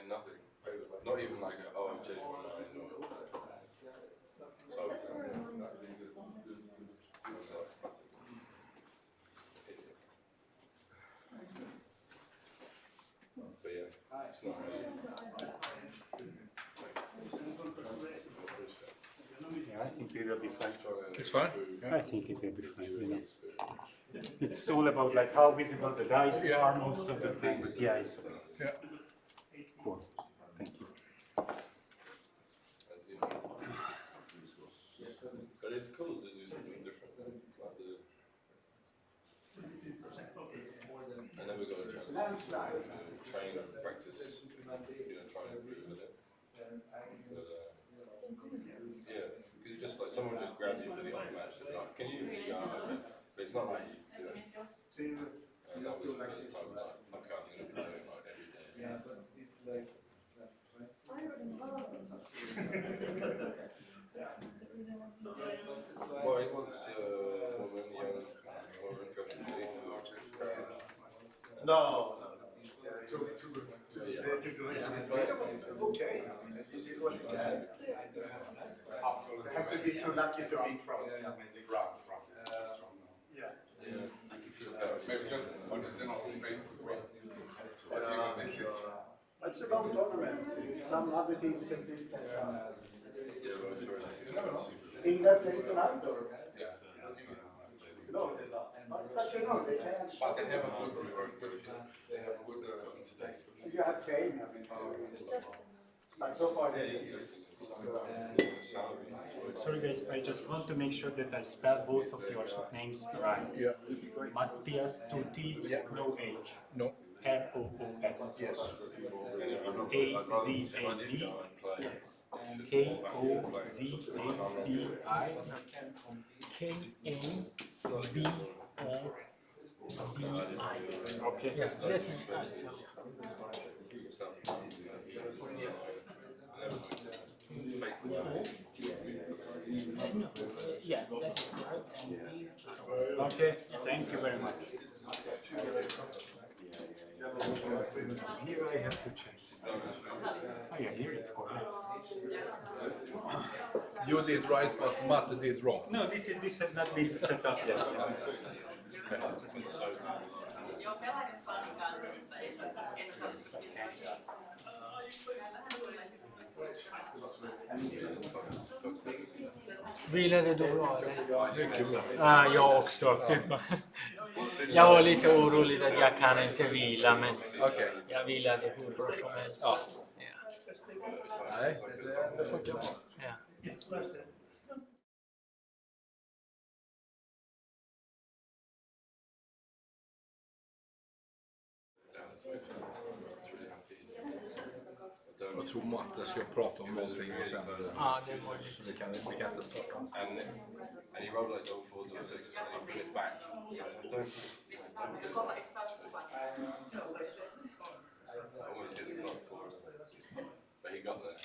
nothing. Not even like oh, I've changed my mind. But yeah, it's not really. Yeah, I think it will be fine. It's fine? I think it will be fine, you know. It's all about like how visible the dice are most of the time, but yeah, it's okay. Yeah. Cool. Thank you. But it's cool to do something different. Like and then we're going to train and practice, try and improve with it. But, yeah, because just like someone just grabs you for the odd match, they're like, can you? Yeah, okay. But it's not like you know. And that was the first time like, okay, I'm going to be doing it like every day. Well, he wants a woman, young, more interested in me. No. Too good. Too good. Sweden was okay. He did what he can. They have to be so lucky to beat France. Yeah. I can feel better. Maybe just put it in all the paper. It's about tolerance. Some other teams can still catch up. Yeah, but it's very You never know. England plays tonight, or? Yeah. No, they're not. But you know, they can. But they have a good reverse. They have a good You have Kane, I mean. But so far they Sorry guys, I just want to make sure that I spell both of your names right. Yeah. Matthias Tutti, no H. No. R-O-O-S. Yes. A-Z-A-D. K-O-Z-A-D-I. K-A-B-O-D-I. Okay. Yeah, let me no, yeah, that's correct. Okay, thank you very much. Here I have to change. Oh yeah, here it's correct. You did right, but Matt did wrong. No, this has not been set up yet. Vilade du bra eller? Mycket bra. Ah, jag också. Jag var lite orolig att jag kan inte vila, men jag vilade hur bra som helst. Ja. Ja. Nej, det funkar bra. Ja. Jag tror Matte ska prata om någonting och sen Ja, det var lite. vi kan inte starta. And he rolled like go 4 to 6 and he put it back. I almost hit the clock for us. But he got there.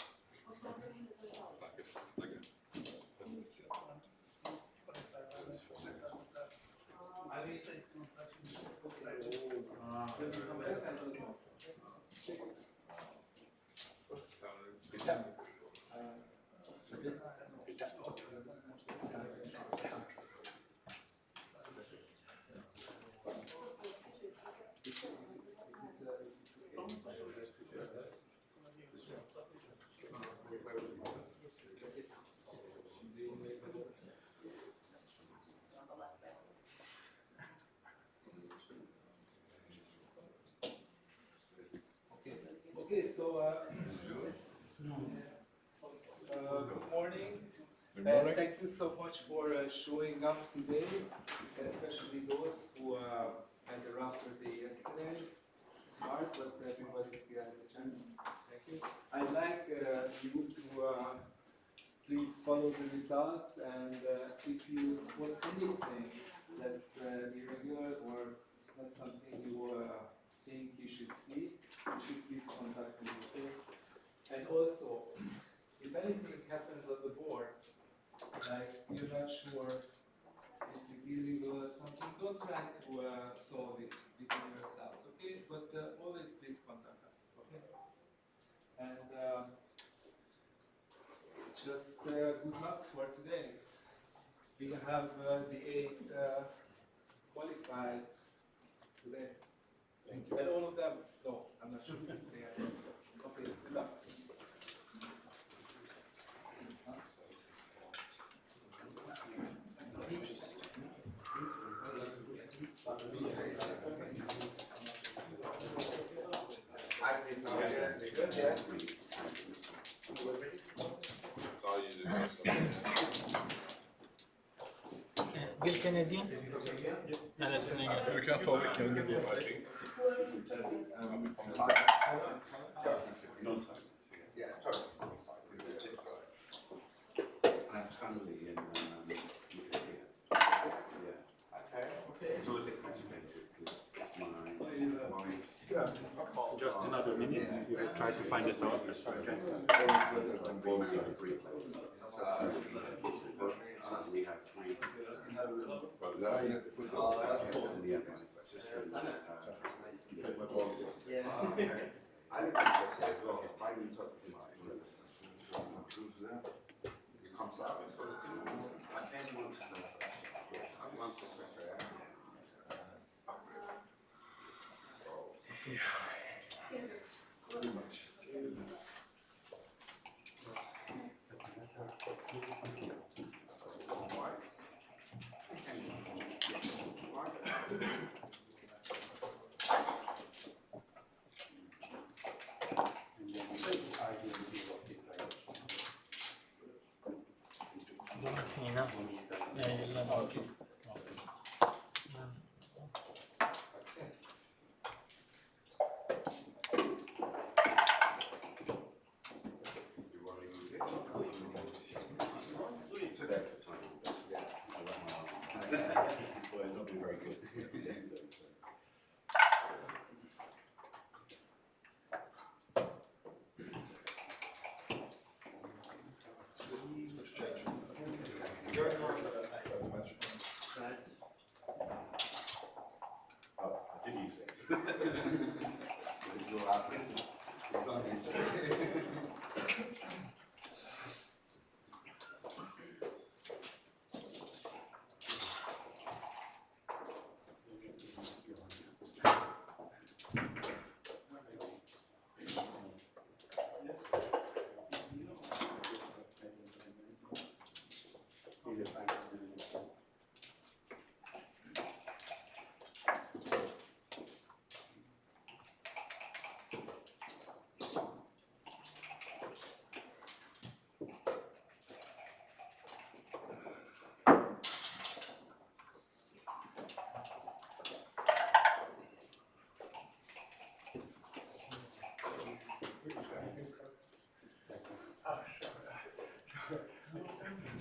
Okay, so good morning. Thank you so much for showing up today, especially those who had a rougher day yesterday. It's hard, but everybody still has a chance. Thank you. I'd like you to please follow the results, and if you spot anything that's irregular or it's not something you think you should see, you should please contact me. Okay? And also, if anything happens on the boards, like you're not sure it's illegal or something, don't try to solve it between yourselves, okay? But always please contact us, okay? and just good luck for today. We have the 8 qualified today. And all of them, no, I'm not sure. They are, okay, good luck. So I'll use it for some. Vilken är din? Eller spelar ingen roll? Du kan ta vilken du vill. I have family in UBC. Yeah. It's always a bit complicated because my wife. Just another minute. We will try to find a subject. We have 3 brothers and the sister. De är fina. Jag gillar dem. Did you say?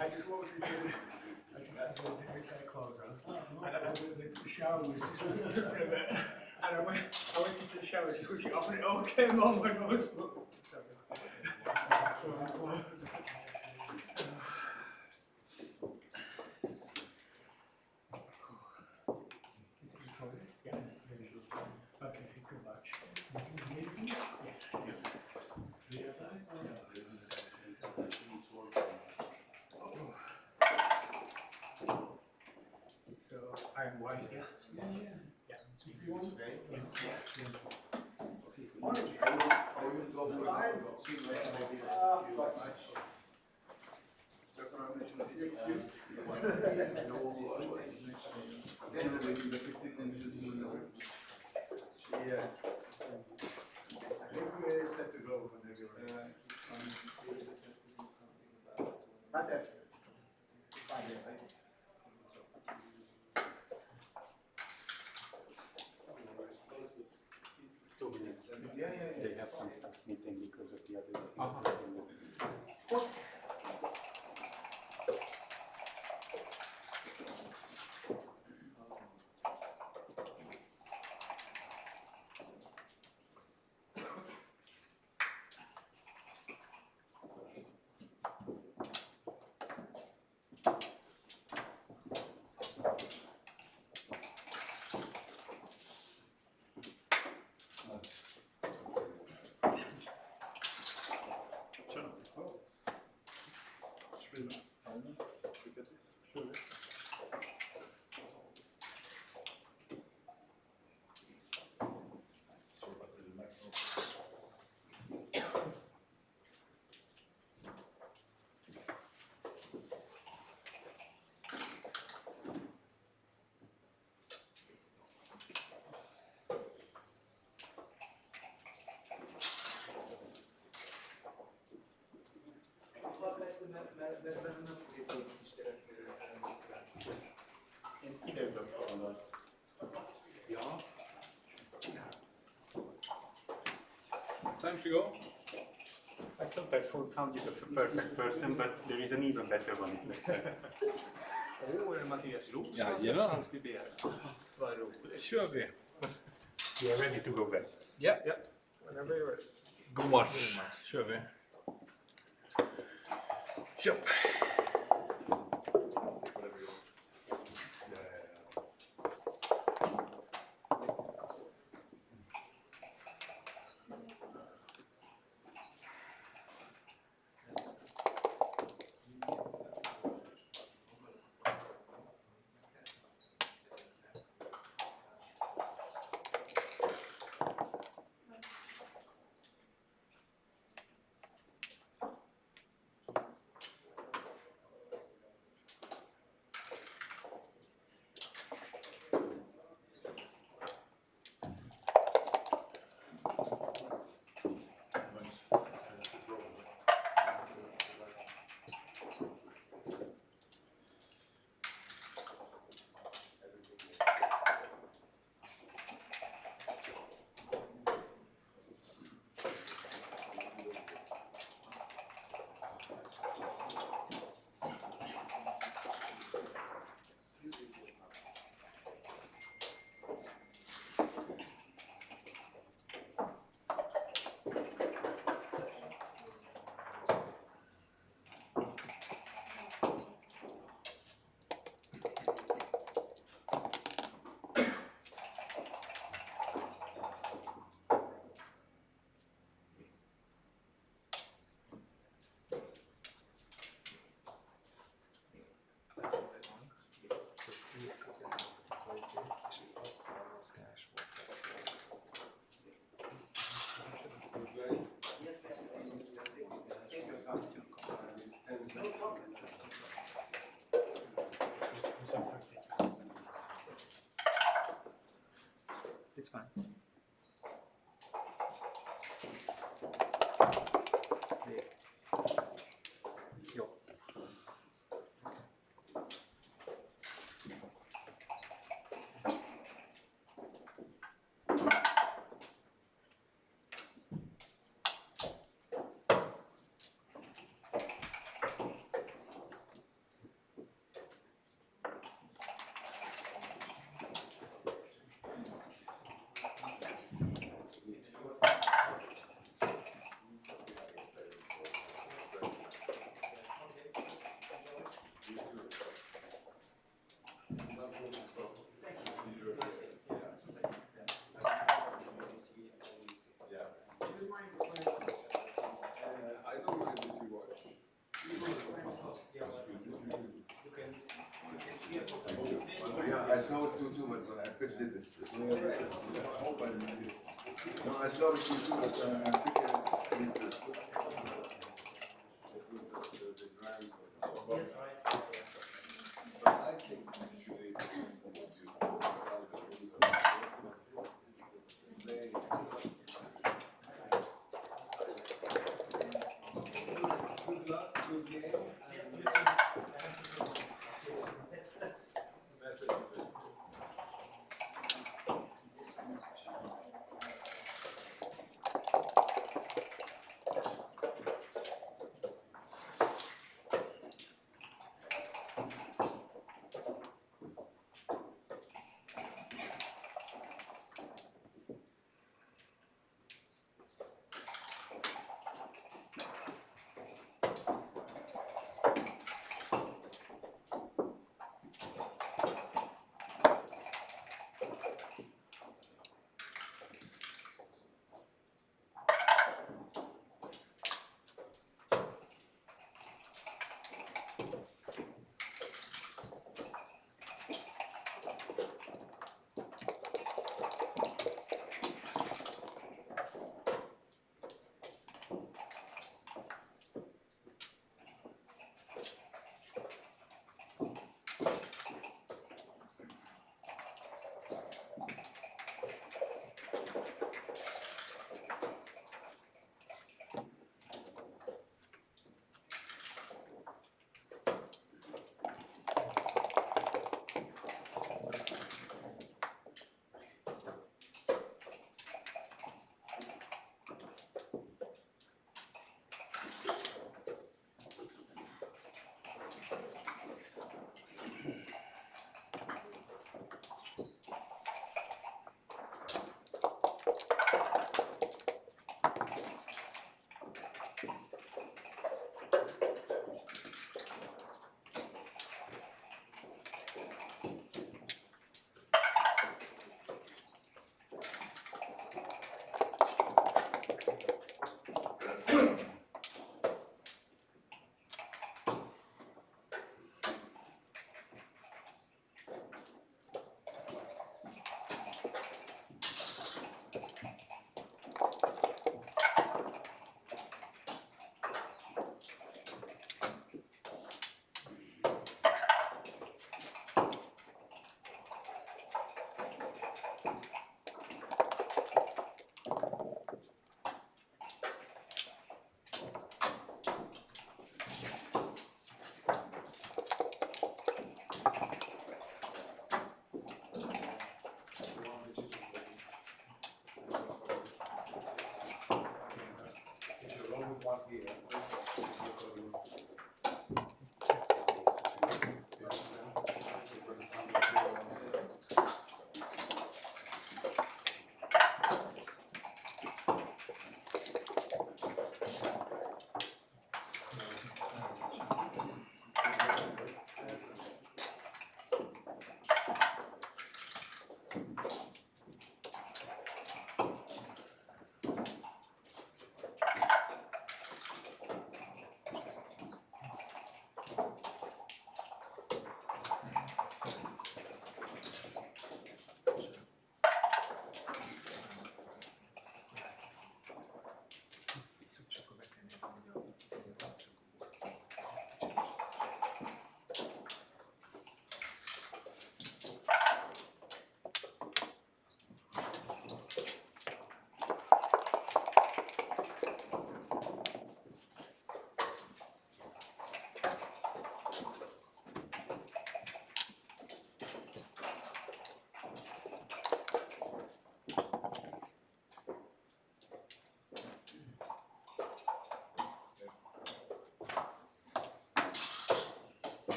I just walked into the clothes on, and the shower was just dripping a bit, and I went into the shower, just switching off, and it all came on my nose. Okay, good much. So I'm white. Yeah. Set to go whenever you're ready. They just have to do something about it. They have some staff meeting because of the other. mert nem fogjuk egy kis gyerekről elmondani. Én időben fogom. Ja. Time to go. I thought I found you the perfect person, but there is an even better one. Mattias Roos Jajamän. transkriberar. Vad roligt. Kör vi. You are ready to go, guys. Ja. Whenever you're ready. God match. Kör vi. Japp. It's fine. Jo. Yeah, I saw it too, but I picked it. No, I saw it too, but I picked it. Good luck, good game.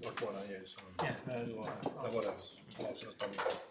Qualcuno ieri sono. Allora. Lavora, sono stato.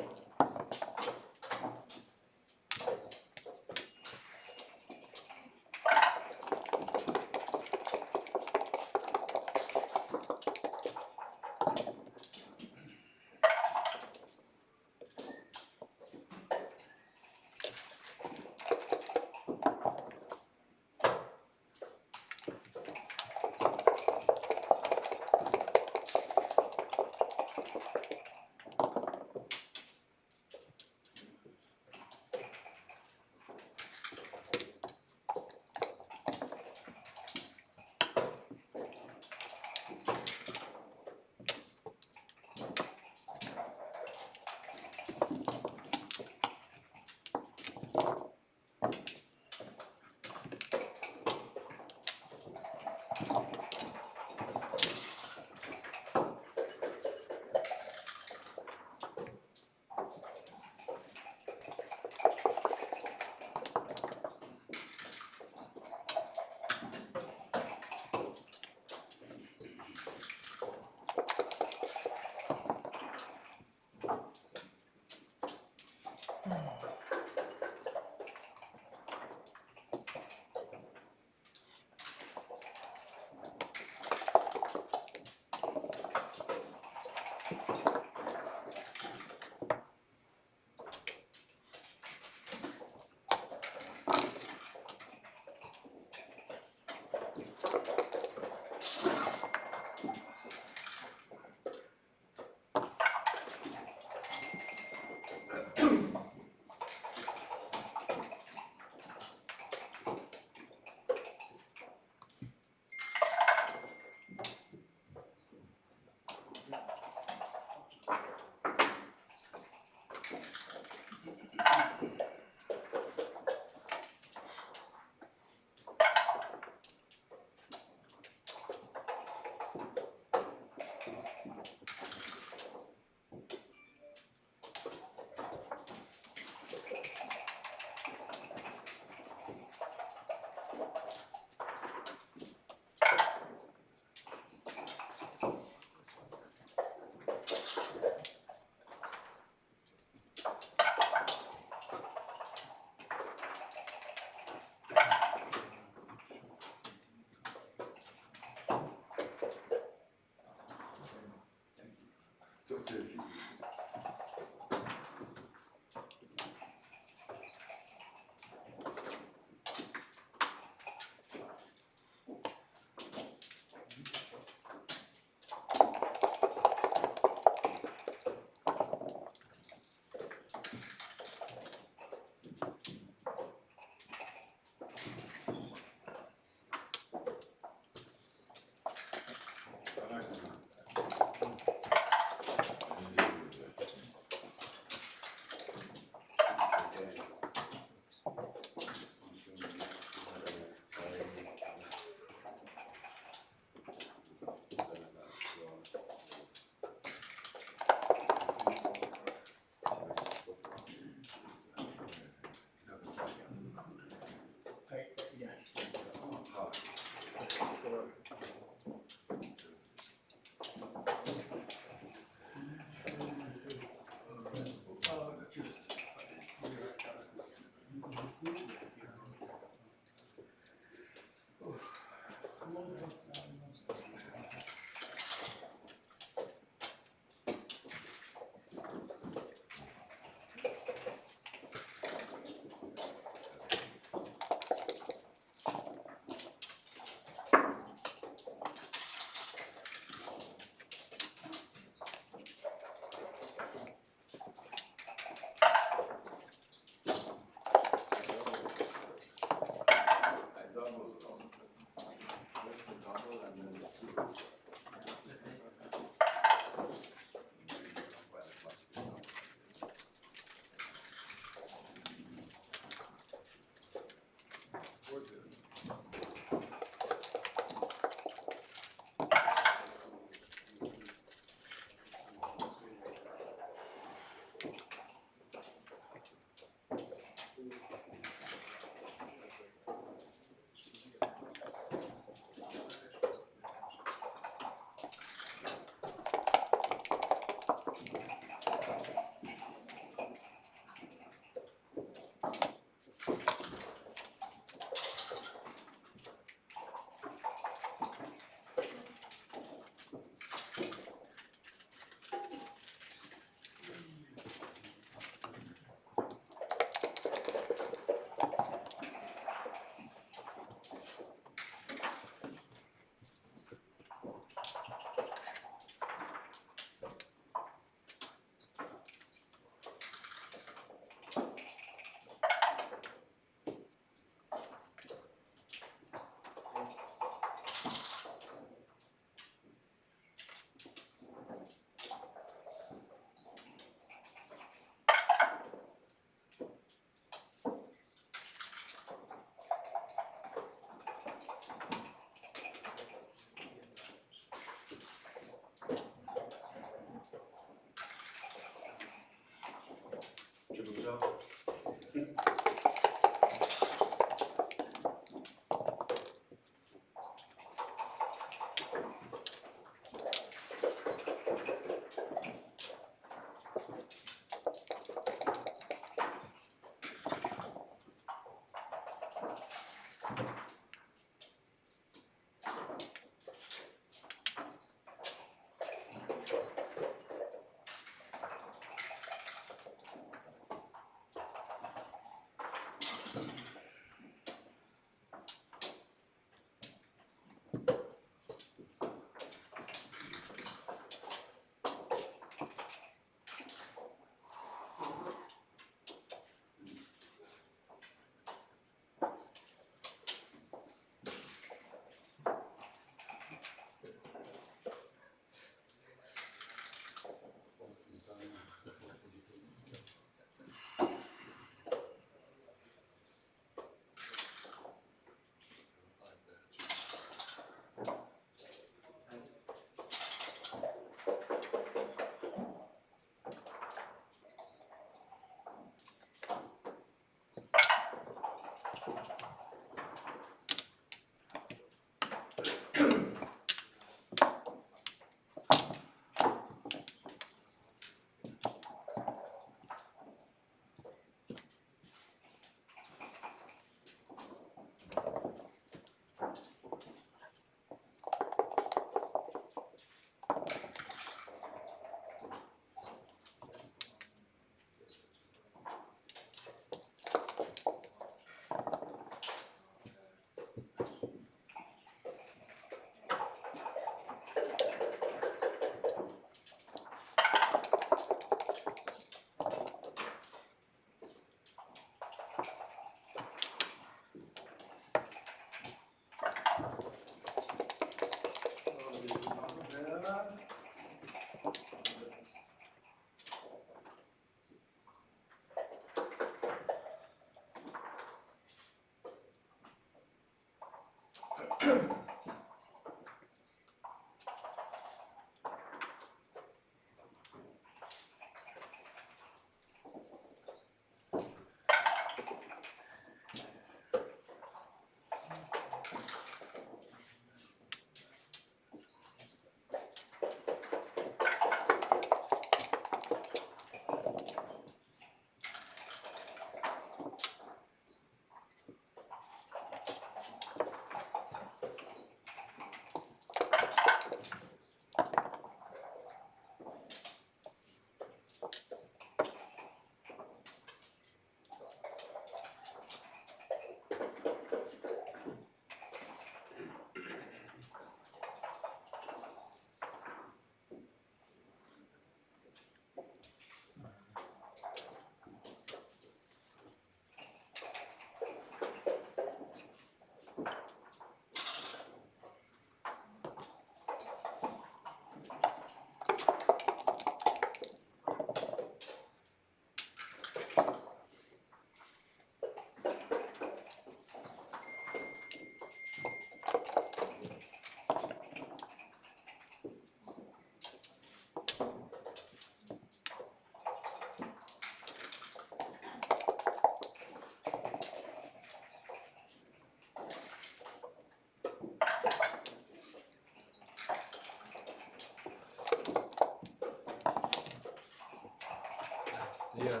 Yeah,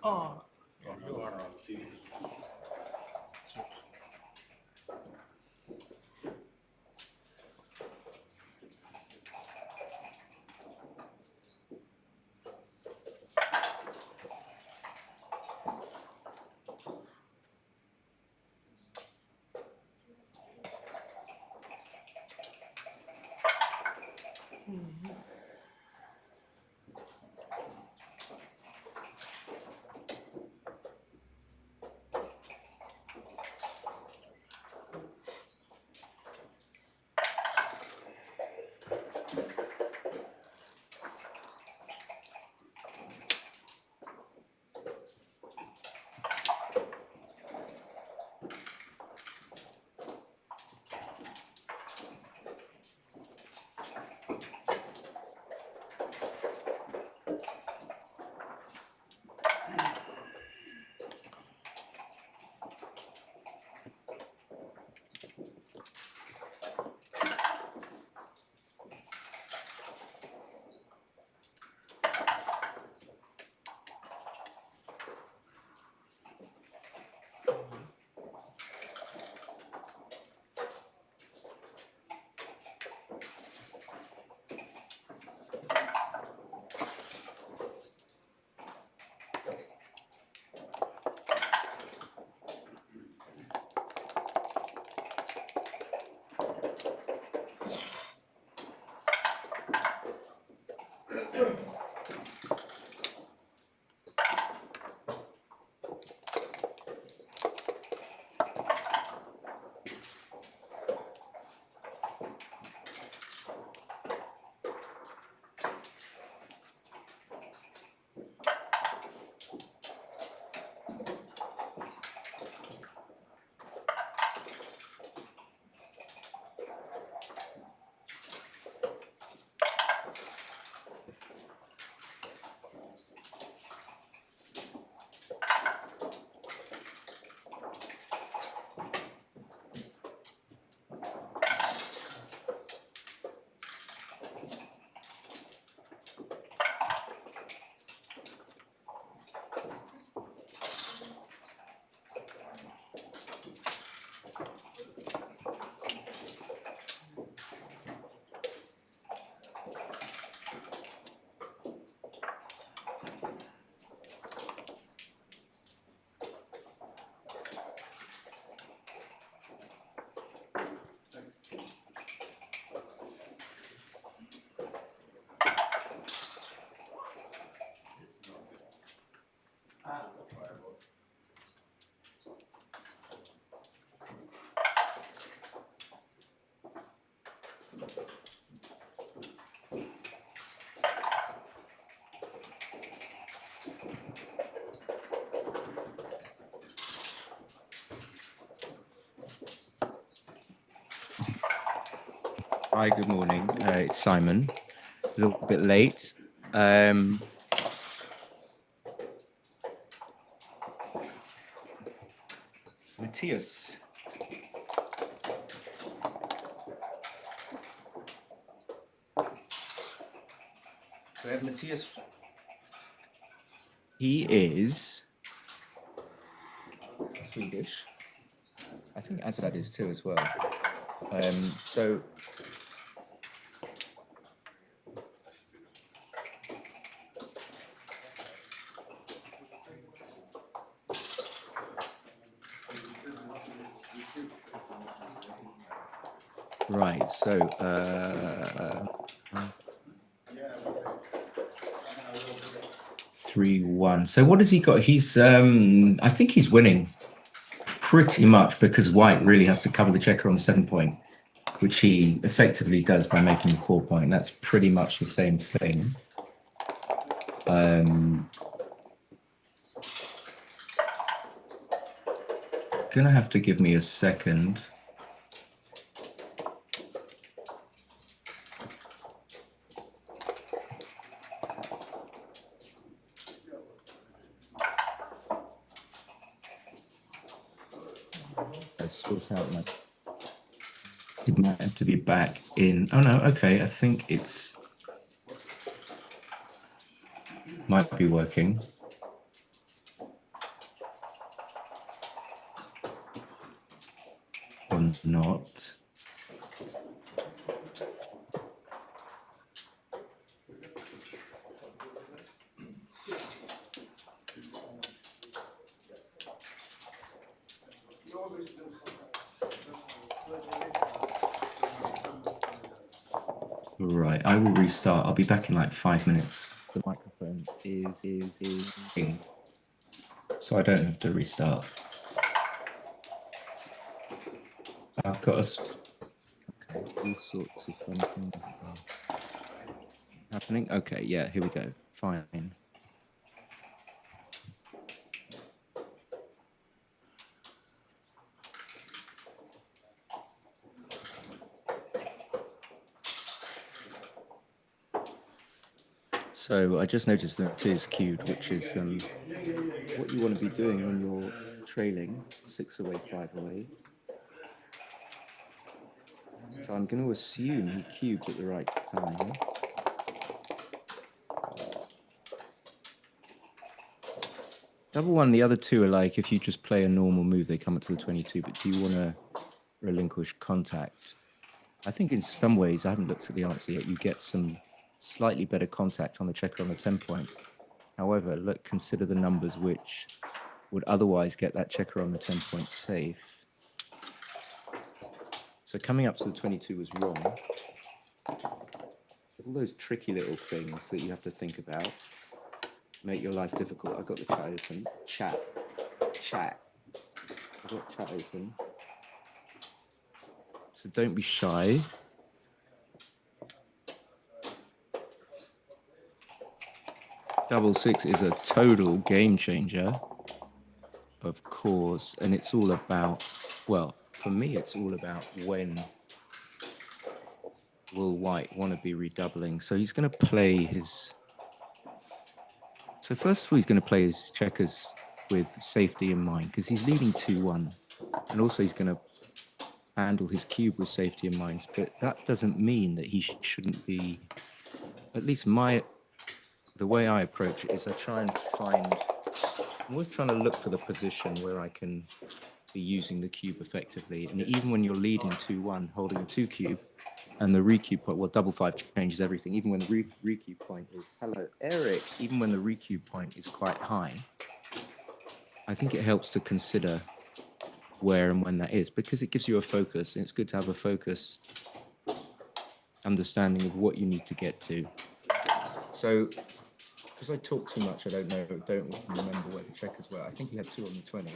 Oh, you are on key. Hi, good morning. It's Simon. A little bit late. Matthias. So I have Matthias. He is Swedish. I think Azad is too as well. So right, so 3-1. So what has he got? He's I think he's winning pretty much because white really has to cover the checker on the 7-point, which he effectively does by making the 4-point. That's pretty much the same thing. Gonna have to give me a second. Let's sort out my. It might have to be back in. Oh no, okay. I think it's might be working. Or not. Right, I will restart. I'll be back in like 5 minutes. The microphone is in, so I don't have to restart. I've got okay, all sorts of fun things happening. Okay, yeah, here we go. Fine. So I just noticed that it is queued, which is what you want to be doing when you're trailing 6 away, 5 away. So I'm going to assume he cubed at the right time. Double one, the other two are like, if you just play a normal move, they come up to the 22, but do you want to relinquish contact? I think in some ways, I haven't looked at the answer yet, you get some slightly better contact on the checker on the 10-point. However, look, consider the numbers which would otherwise get that checker on the 10-point safe. So coming up to the 22 was wrong. All those tricky little things that you have to think about make your life difficult. I've got the chat open. Chat. I've got chat open. So don't be shy. Double six is a total game changer, of course, and it's all about, well, for me, it's all about when will white want to be redoubling. So he's going to play his. So first of all, he's going to play his checkers with safety in mind because he's leading 2-1, and also he's going to handle his cube with safety in mind. But that doesn't mean that he shouldn't be. At least the way I approach it is I try and find. I'm always trying to look for the position where I can be using the cube effectively, and even when you're leading 2-1, holding a 2 cube. And the recube point, well, double 5 changes everything. Even when the recube point is, hello, Eric, even when the recube point is quite high, I think it helps to consider where and when that is because it gives you a focus. And it's good to have a focus understanding of what you need to get to. So, because I talk too much, I don't remember where the checkers were. I think he had 2 on the 20.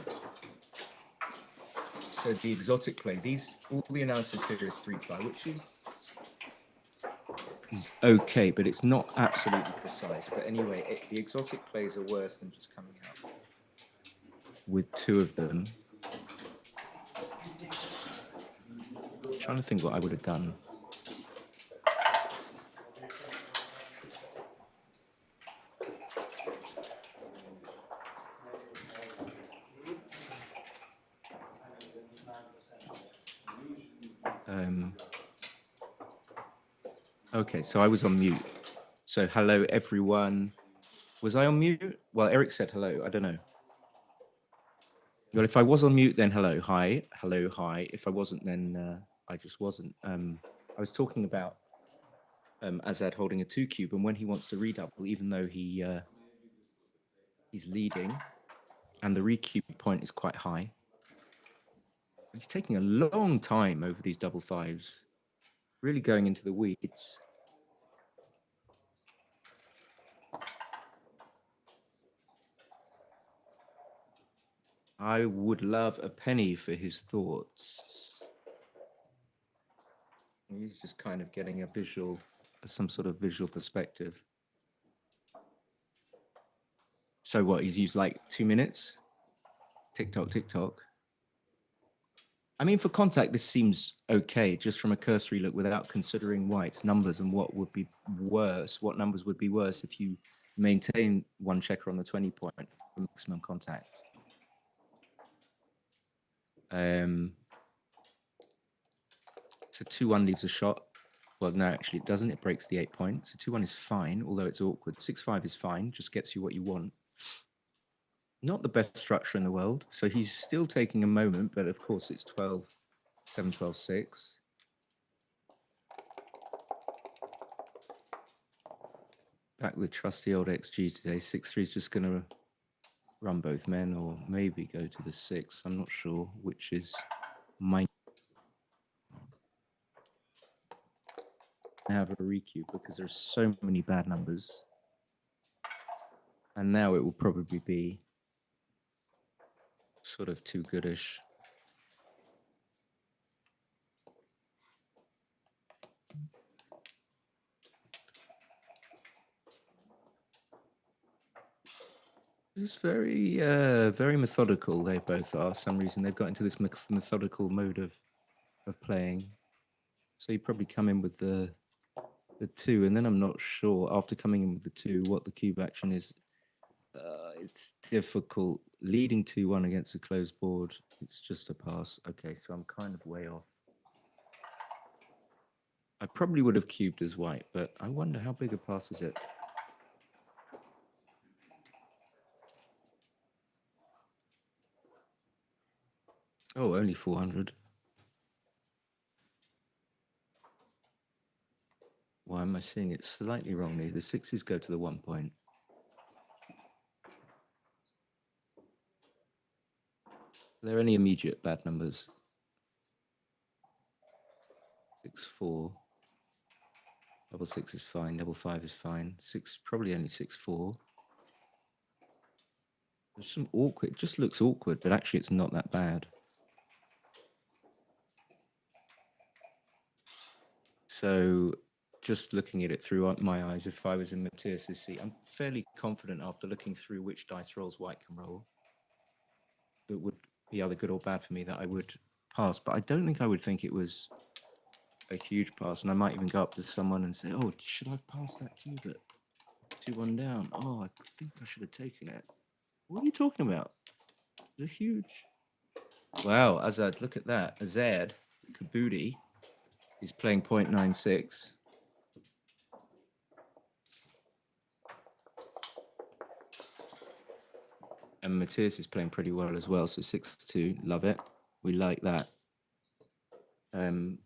So the exotic play, all the analysis here is 3-ply, which is okay, but it's not absolutely precise. But anyway, the exotic plays are worse than just coming out with 2 of them. I'm trying to think what I would have done. Okay, so I was on mute. So hello, everyone. Was I on mute? Well, Eric said hello. I don't know. Well, if I was on mute, then hello, hi, hello, hi. If I wasn't, then I just wasn't. I was talking about Azad holding a 2 cube, and when he wants to redouble, even though he's leading, and the recube point is quite high, he's taking a long time over these double fives, really going into the weeds. I would love a penny for his thoughts. He's just kind of getting a visual, some sort of visual perspective. So what, he's used like 2 minutes? Tick-tock, tick-tock. I mean, for contact, this seems okay, just from a cursory look without considering white's numbers and what would be worse, what numbers would be worse if you maintain one checker on the 20 point for maximum contact. So 2-1 leaves a shot. Well, no, actually it doesn't. It breaks the 8 point. So 2-1 is fine, although it's awkward. 6-5 is fine, just gets you what you want. Not the best structure in the world. So he's still taking a moment, but of course it's 12, 7, 12, 6. Back with trusty old XG today. 6-3 is just going to run both men or maybe go to the 6. I'm not sure which is my. Have a recube because there's so many bad numbers. And now it will probably be sort of too goodish. It's very, very methodical. They both are. For some reason, they've got into this methodical mode of playing. So you probably come in with the 2, and then I'm not sure after coming in with the 2 what the cube action is. It's difficult. Leading 2-1 against a closed board. It's just a pass. Okay, so I'm kind of way off. I probably would have cubed as white, but I wonder how big a pass is it. Oh, only 400. Why am I seeing it slightly wrongly? The 6s go to the 1 point. Are there any immediate bad numbers? 6-4. Double 6 is fine. Double 5 is fine. 6, probably only 6-4. There's some awkward. It just looks awkward, but actually it's not that bad. So just looking at it through my eyes, if I was in Matthias's seat, I'm fairly confident after looking through which dice rolls white can roll that would be either good or bad for me that I would pass. But I don't think I would think it was a huge pass. And I might even go up to someone and say, oh, should I have passed that cube at 2-1 down? Oh, I think I should have taken it. What are you talking about? They're huge. Wow, Azad, look at that. Azad Kabudi is playing 0.96. And Matthias is playing pretty well as well. So 6-2, love it. We like that. Who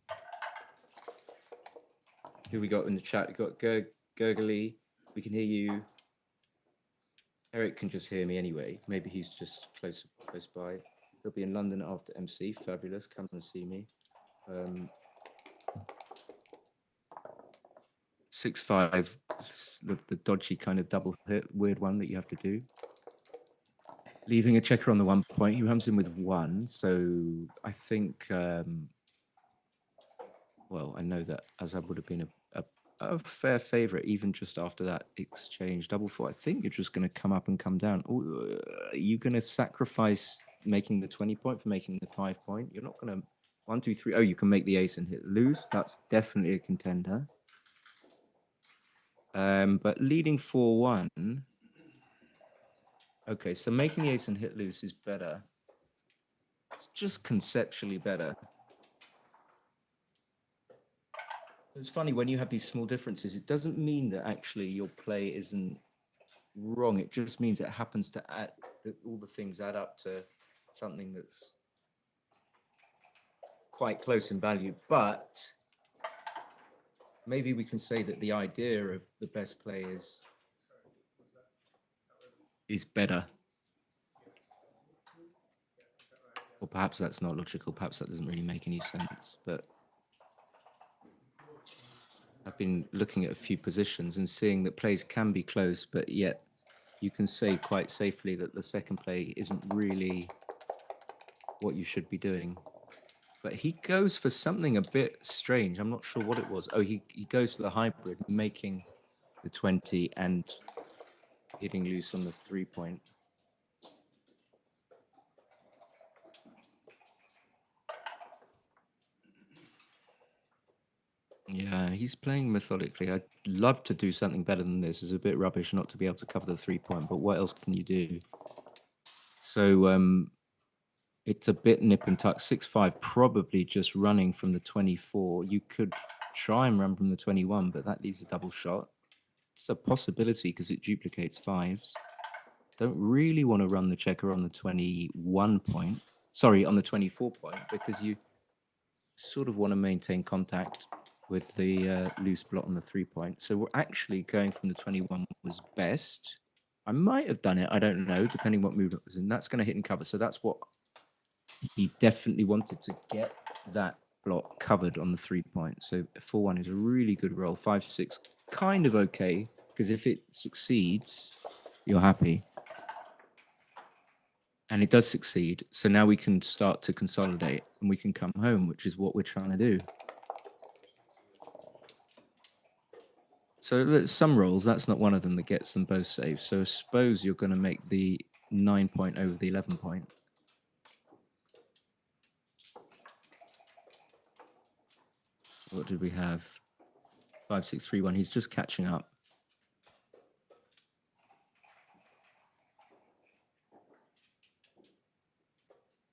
we got in the chat? We got Gurgly. We can hear you. Eric can just hear me anyway. Maybe he's just close by. He'll be in London after MC. Fabulous. Come and see me. 6-5, the dodgy kind of double hit, weird one that you have to do. Leaving a checker on the 1 point. He comes in with 1. So I think, well, I know that Azad would have been a fair favorite even just after that exchange. Double 4. I think you're just going to come up and come down. Ooh, are you going to sacrifice making the 20 point for making the 5 point? You're not going to 1, 2, 3. Oh, you can make the ace and hit loose. That's definitely a contender. But leading 4-1. Okay, so making the ace and hit loose is better. It's just conceptually better. It's funny when you have these small differences, it doesn't mean that actually your play isn't wrong. It just means it happens to add that all the things add up to something that's quite close in value. But maybe we can say that the idea of the best play is better. Or perhaps that's not logical. Perhaps that doesn't really make any sense. But I've been looking at a few positions and seeing that plays can be close, but yet you can say quite safely that the second play isn't really what you should be doing. But he goes for something a bit strange. I'm not sure what it was. Oh, he goes for the hybrid, making the 20 and hitting loose on the 3-point. Yeah, he's playing methodically. I'd love to do something better than this. It's a bit rubbish not to be able to cover the 3-point, but what else can you do? So it's a bit nip and tuck. 6-5, probably just running from the 24. You could try and run from the 21, but that leaves a double shot. It's a possibility because it duplicates 5s. Don't really want to run the checker on the 21 point. Sorry, on the 24 point, because you sort of want to maintain contact with the loose blot on the 3-point. So we're actually going from the 21 was best. I might have done it. I don't know, depending what move it was in. That's going to hit and cover. So that's what he definitely wanted to get that block covered on the 3-point. So 4-1 is a really good roll. 5-6, kind of okay, because if it succeeds, you're happy. And it does succeed. So now we can start to consolidate and we can come home, which is what we're trying to do. So some rolls, that's not one of them that gets them both safe. So I suppose you're going to make the 9-point over the 11-point. What did we have? 5-6-3-1. He's just catching up.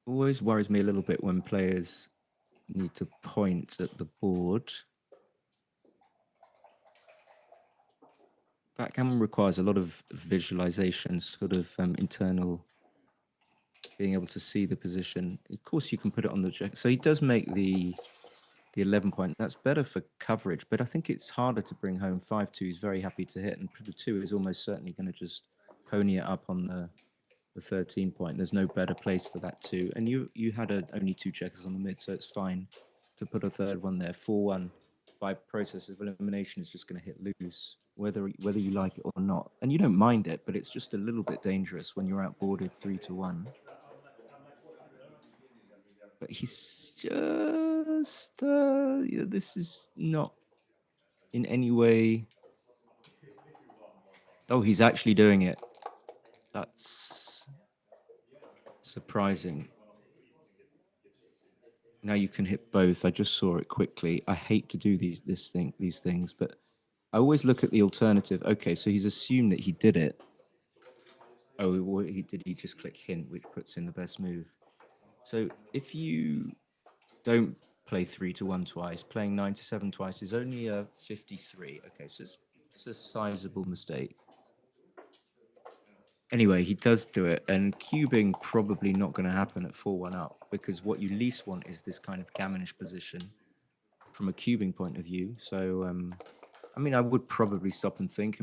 Always worries me a little bit when players need to point at the board. Backgammon requires a lot of visualization, sort of internal, being able to see the position. Of course, you can put it on the check. So he does make the 11-point. That's better for coverage, but I think it's harder to bring home. 5-2 is very happy to hit, and the 2 is almost certainly going to just pony it up on the 13-point. There's no better place for that 2. And you had only 2 checkers on the mid, so it's fine to put a third one there. 4-1 by process of elimination is just going to hit loose, whether you like it or not. And you don't mind it, but it's just a little bit dangerous when you're outboarded 3-1. But he's just this is not in any way. Oh, he's actually doing it. That's surprising. Now you can hit both. I just saw it quickly. I hate to do these things, but I always look at the alternative. Okay, so he's assumed that he did it. Oh, what he did, he just click hint, which puts in the best move. So if you don't play 3-1 twice, playing 9-7 twice is only a 53. Okay, so it's a sizable mistake. Anyway, he does do it, and cubing probably not going to happen at 4-1 up, because what you least want is this kind of gammonish position from a cubing point of view. So, I mean, I would probably stop and think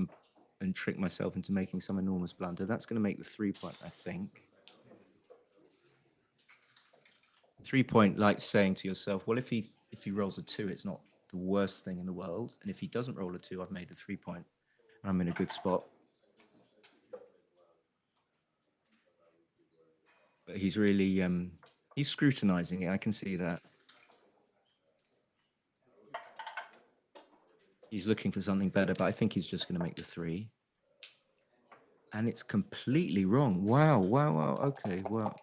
and trick myself into making some enormous blunder. That's going to make the 3-point, I think. 3-point, like saying to yourself, well, if he rolls a 2, it's not the worst thing in the world. And if he doesn't roll a 2, I've made the 3-point. And I'm in a good spot. But he's really, he's scrutinizing it. I can see that. He's looking for something better, but I think he's just going to make the 3. And it's completely wrong. Wow. Okay, well,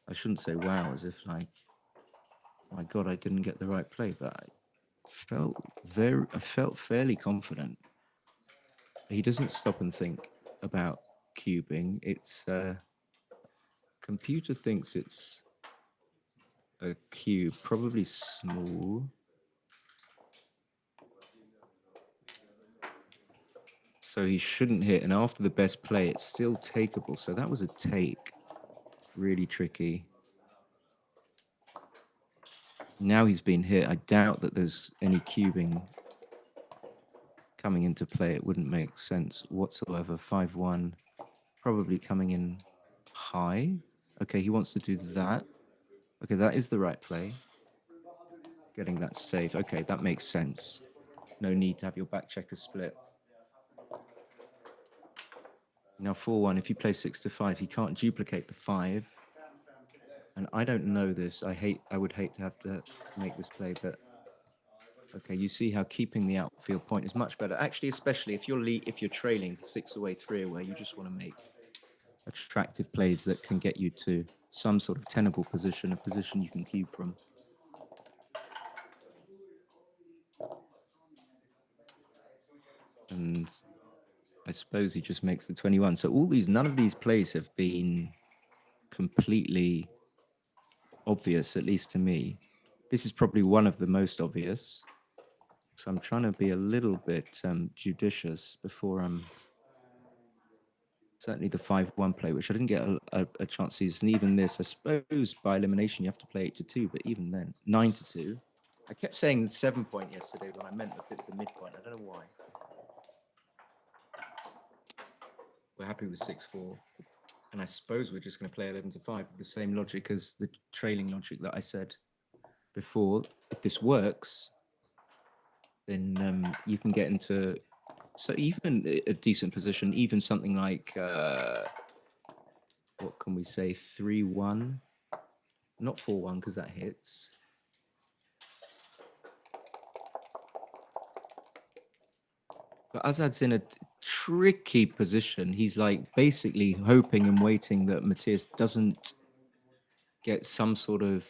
I shouldn't say wow as if like, my God, I didn't get the right play, but I felt fairly confident. He doesn't stop and think about cubing. It's computer thinks it's a cube, probably small. So he shouldn't hit, and after the best play, it's still takeable. So that was a take. Really tricky. Now he's been hit. I doubt that there's any cubing coming into play. It wouldn't make sense whatsoever. 5-1, probably coming in high. Okay, he wants to do that. Okay, that is the right play. Getting that safe. Okay, that makes sense. No need to have your back checker split. Now 4-1, if you play 6-5, he can't duplicate the 5. And I don't know this. I would hate to have to make this play, but okay, you see how keeping the outfield point is much better. Actually, especially if you're trailing 6 away, 3 away, you just want to make attractive plays that can get you to some sort of tenable position, a position you can cube from. And I suppose he just makes the 21. So none of these plays have been completely obvious, at least to me. This is probably one of the most obvious. So I'm trying to be a little bit judicious before I'm certainly the 5-1 play, which I didn't get a chance to see. And even this, I suppose by elimination, you have to play 8-2, but even then, 9-2. I kept saying the 7-point yesterday when I meant the midpoint. I don't know why. We're happy with 6-4. And I suppose we're just going to play 11-5 with the same logic as the trailing logic that I said before. If this works, then you can get into, so even a decent position, even something like, what can we say, 3-1? Not 4-1, because that hits. But Azad's in a tricky position. He's like basically hoping and waiting that Matthias doesn't get some sort of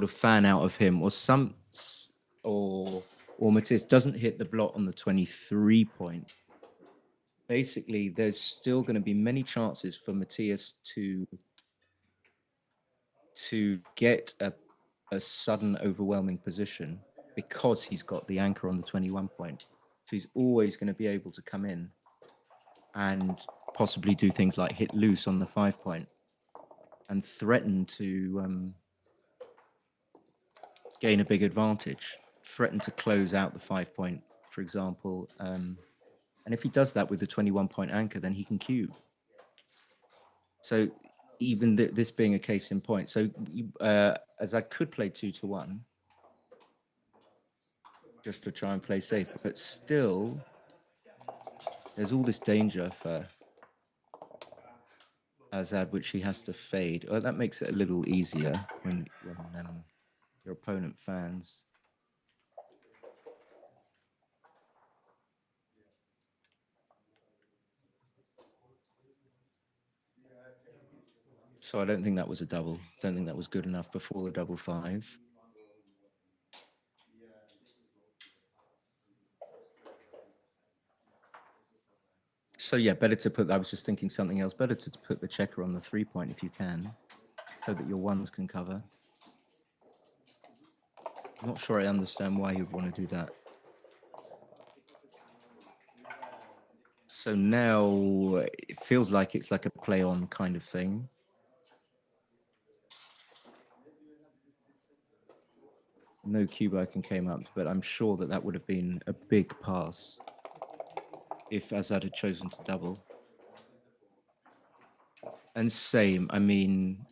fan out of him, or Matthias doesn't hit the blot on the 23 point. Basically, there's still going to be many chances for Matthias to get a sudden overwhelming position because he's got the anchor on the 21 point. So he's always going to be able to come in and possibly do things like hit loose on the 5 point and threaten to gain a big advantage, threaten to close out the 5 point, for example. And if he does that with the 21 point anchor, then he can cube. So even this being a case in point, so as I could play 2-1, just to try and play safe, but still, there's all this danger for Azad, which he has to fade. Well, that makes it a little easier when your opponent fans. So I don't think that was a double. Don't think that was good enough before the double 5. So yeah, better to put, I was just thinking something else, better to put the checker on the 3 point if you can, so that your ones can cover. I'm not sure I understand why you'd want to do that. So now it feels like it's like a play on kind of thing. No cube icon came up, but I'm sure that would have been a big pass if Azad had chosen to double. And same, I mean,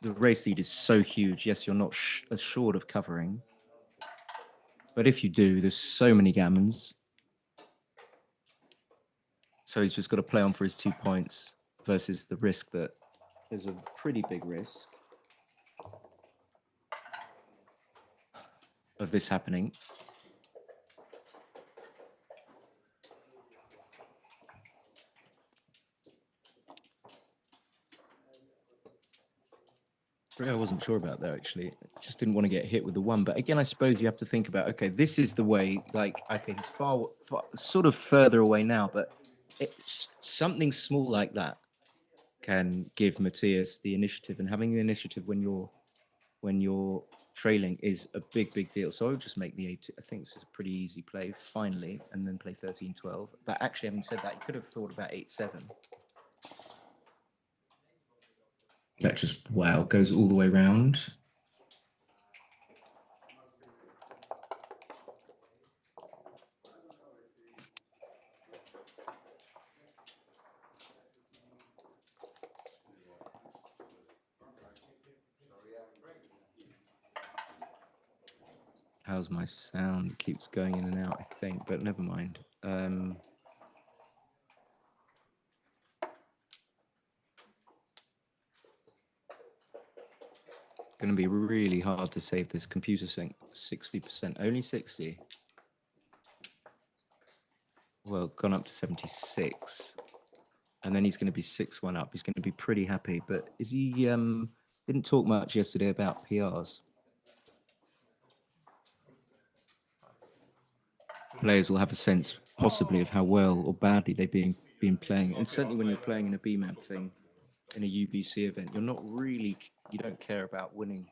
the race lead is so huge. Yes, you're not assured of covering. But if you do, there's so many gammons. So he's just got to play on for his 2 points versus the risk that there's a pretty big risk of this happening. I wasn't sure about that, actually. I just didn't want to get hit with the 1. But again, I suppose you have to think about, okay, this is the way, like, okay, he's far sort of further away now, but something small like that can give Matthias the initiative. And having the initiative when you're trailing is a big deal. So I would just make the 8. I think this is a pretty easy play finally, and then play 13-12. But actually, having said that, you could have thought about 8-7. That just, wow, goes all the way round. How's my sound? It keeps going in and out, I think, but never mind. Going to be really hard to save this computer sync. 60%, only 60. Well, gone up to 76. And then he's going to be 6-1 up. He's going to be pretty happy. But is he, didn't talk much yesterday about PRs. Players will have a sense, possibly, of how well or badly they've been playing. And certainly when you're playing in a BMAP thing, in a UBC event, you're not really, you don't care about winning.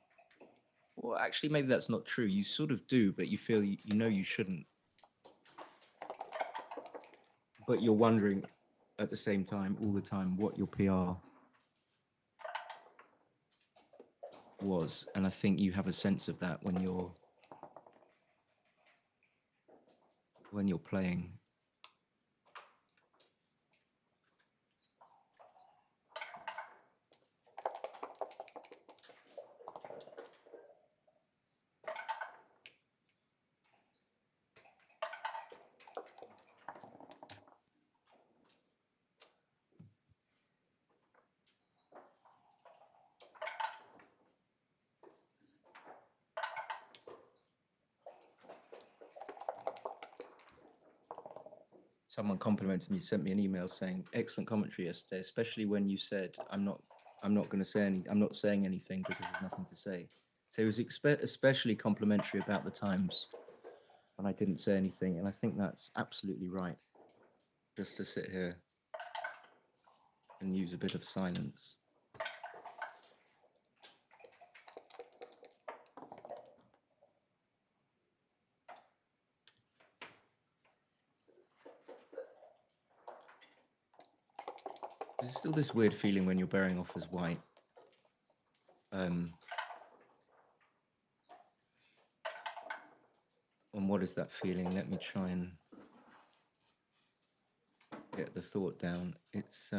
Well, actually, maybe that's not true. You sort of do, but you feel you know you shouldn't. But you're wondering at the same time, all the time, what your PR was. And I think you have a sense of that when you're playing. Someone complimented me, sent me an email saying, excellent commentary yesterday, especially when you said, I'm not going to say I'm not saying anything because there's nothing to say. So it was especially complimentary about the times when I didn't say anything. And I think that's absolutely right. Just to sit here and use a bit of silence. There's still this weird feeling when you're bearing off as white. And what is that feeling? Let me try and get the thought down. It's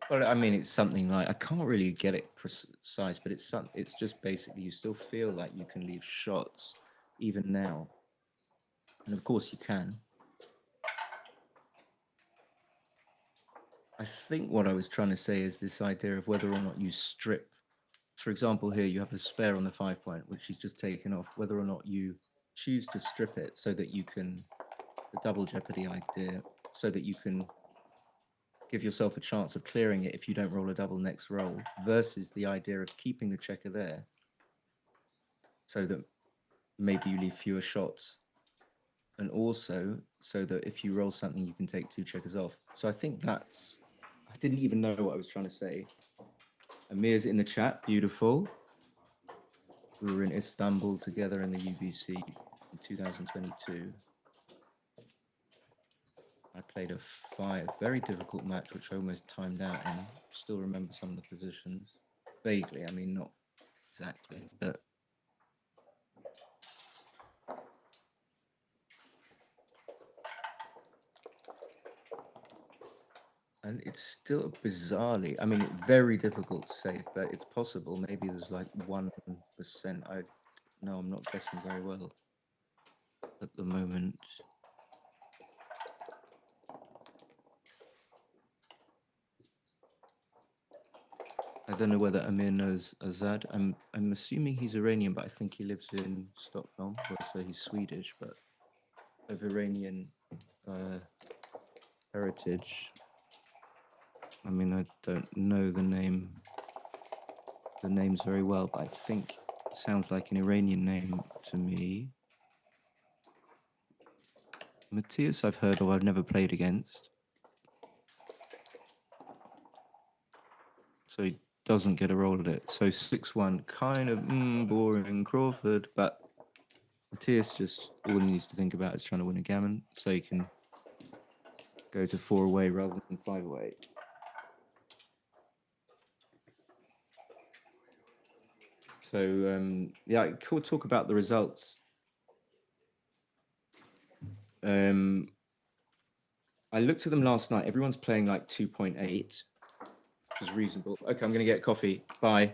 well, I mean, it's something like, I can't really get it precise, but it's just basically you still feel like you can leave shots even now. And of course you can. I think what I was trying to say is this idea of whether or not you strip. For example, here you have the spare on the 5-point, which he's just taken off, whether or not you choose to strip it so that you can, the double jeopardy idea, so that you can give yourself a chance of clearing it if you don't roll a double next roll, versus the idea of keeping the checker there so that maybe you leave fewer shots, and also so that if you roll something, you can take 2 checkers off. So I think that's, I didn't even know what I was trying to say. Amir's in the chat, beautiful. We were in Istanbul together in the UBC in 2022. I played a 5, very difficult match, which I almost timed out in. Still remember some of the positions. Vaguely, I mean, not exactly, but and it's still bizarrely, I mean, very difficult to say, but it's possible. Maybe there's like 1%. I'm not guessing very well at the moment. I don't know whether Amir knows Azad. I'm assuming he's Iranian, but I think he lives in Stockholm. So he's Swedish, but of Iranian heritage. I mean, I don't know the names very well, but I think it sounds like an Iranian name to me. Matthias I've heard of, I've never played against. so he doesn't get a roll at it. So 6-1, kind of boring Crawford, but Matthias just all he needs to think about is trying to win a gammon, so he can go to 4 away rather than 5 away. So yeah, cool. Talk about the results. I looked at them last night. Everyone's playing like 2.8, which is reasonable. Okay, I'm going to get coffee. Bye.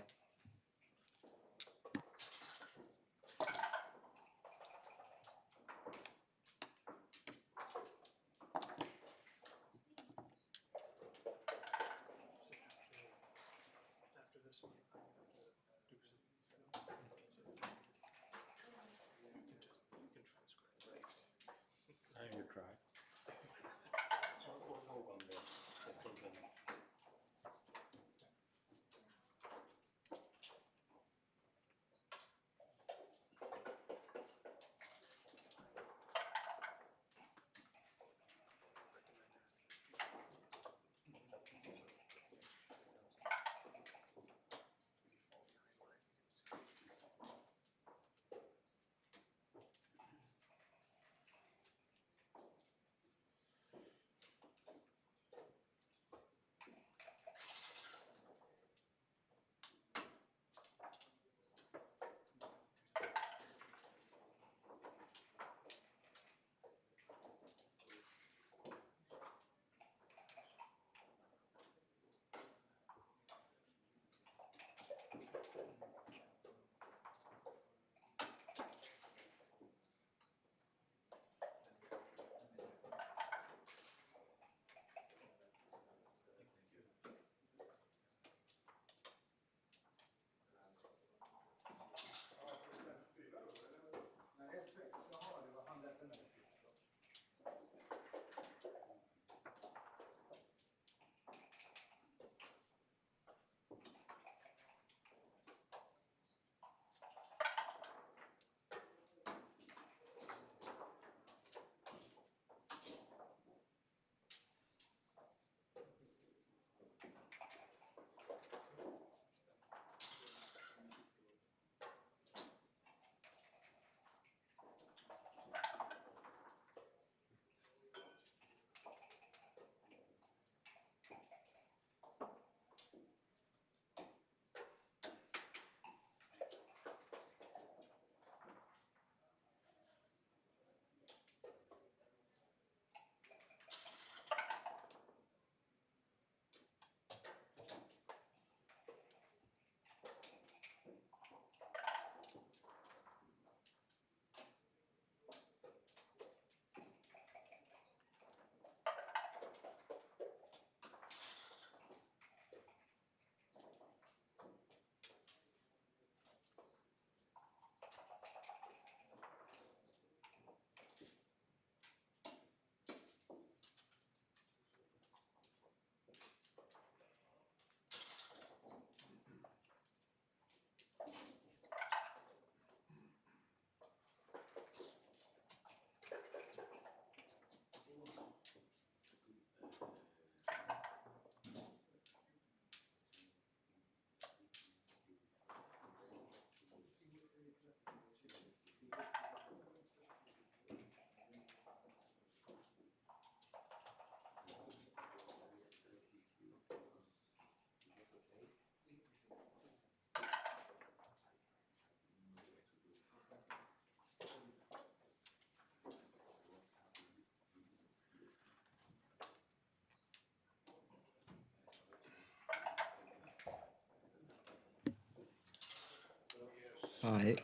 Hi.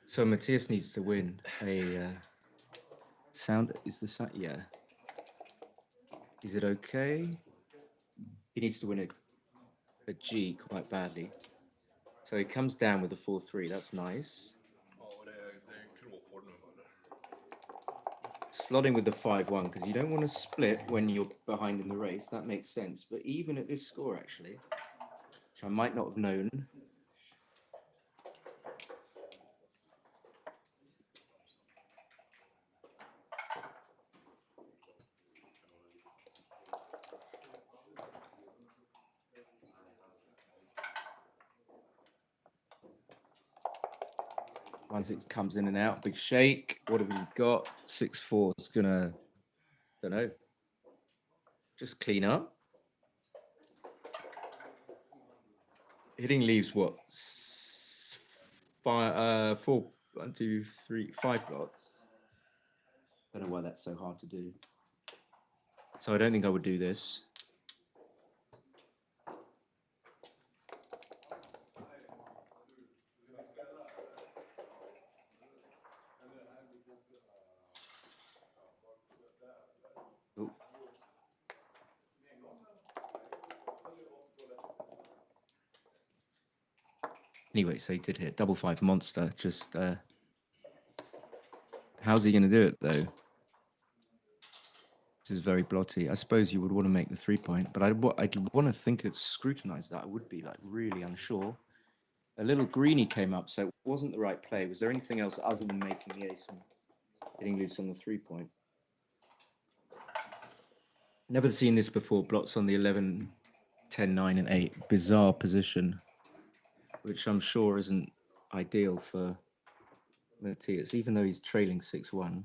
So Matthias needs to win a sound. Is the sound? Yeah. Is it okay? He needs to win a G quite badly. So he comes down with a 4-3. That's nice. Slotting with the 5-1 because you don't want to split when you're behind in the race. That makes sense. But even at this score, actually, which I might not have known. 1-6 comes in and out. Big shake. What have we got? 6-4 is gonna, don't know. Just clean up. Hitting leaves what? 5, 4, 1, 2, 3, 5 blots. Don't know why that's so hard to do. So I don't think I would do this. Ooh. Anyway, so he did hit double 5 monster. Just how's he going to do it though? This is very blotty. I suppose you would want to make the 3-point, but I'd want to think of scrutinize that. I would be like really unsure. A little greenie came up, so it wasn't the right play. Was there anything else other than making the ace and hitting loose on the 3-point? Never seen this before. Blots on the 11, 10, 9, and 8. Bizarre position, which I'm sure isn't ideal for Matthias, even though he's trailing 6-1.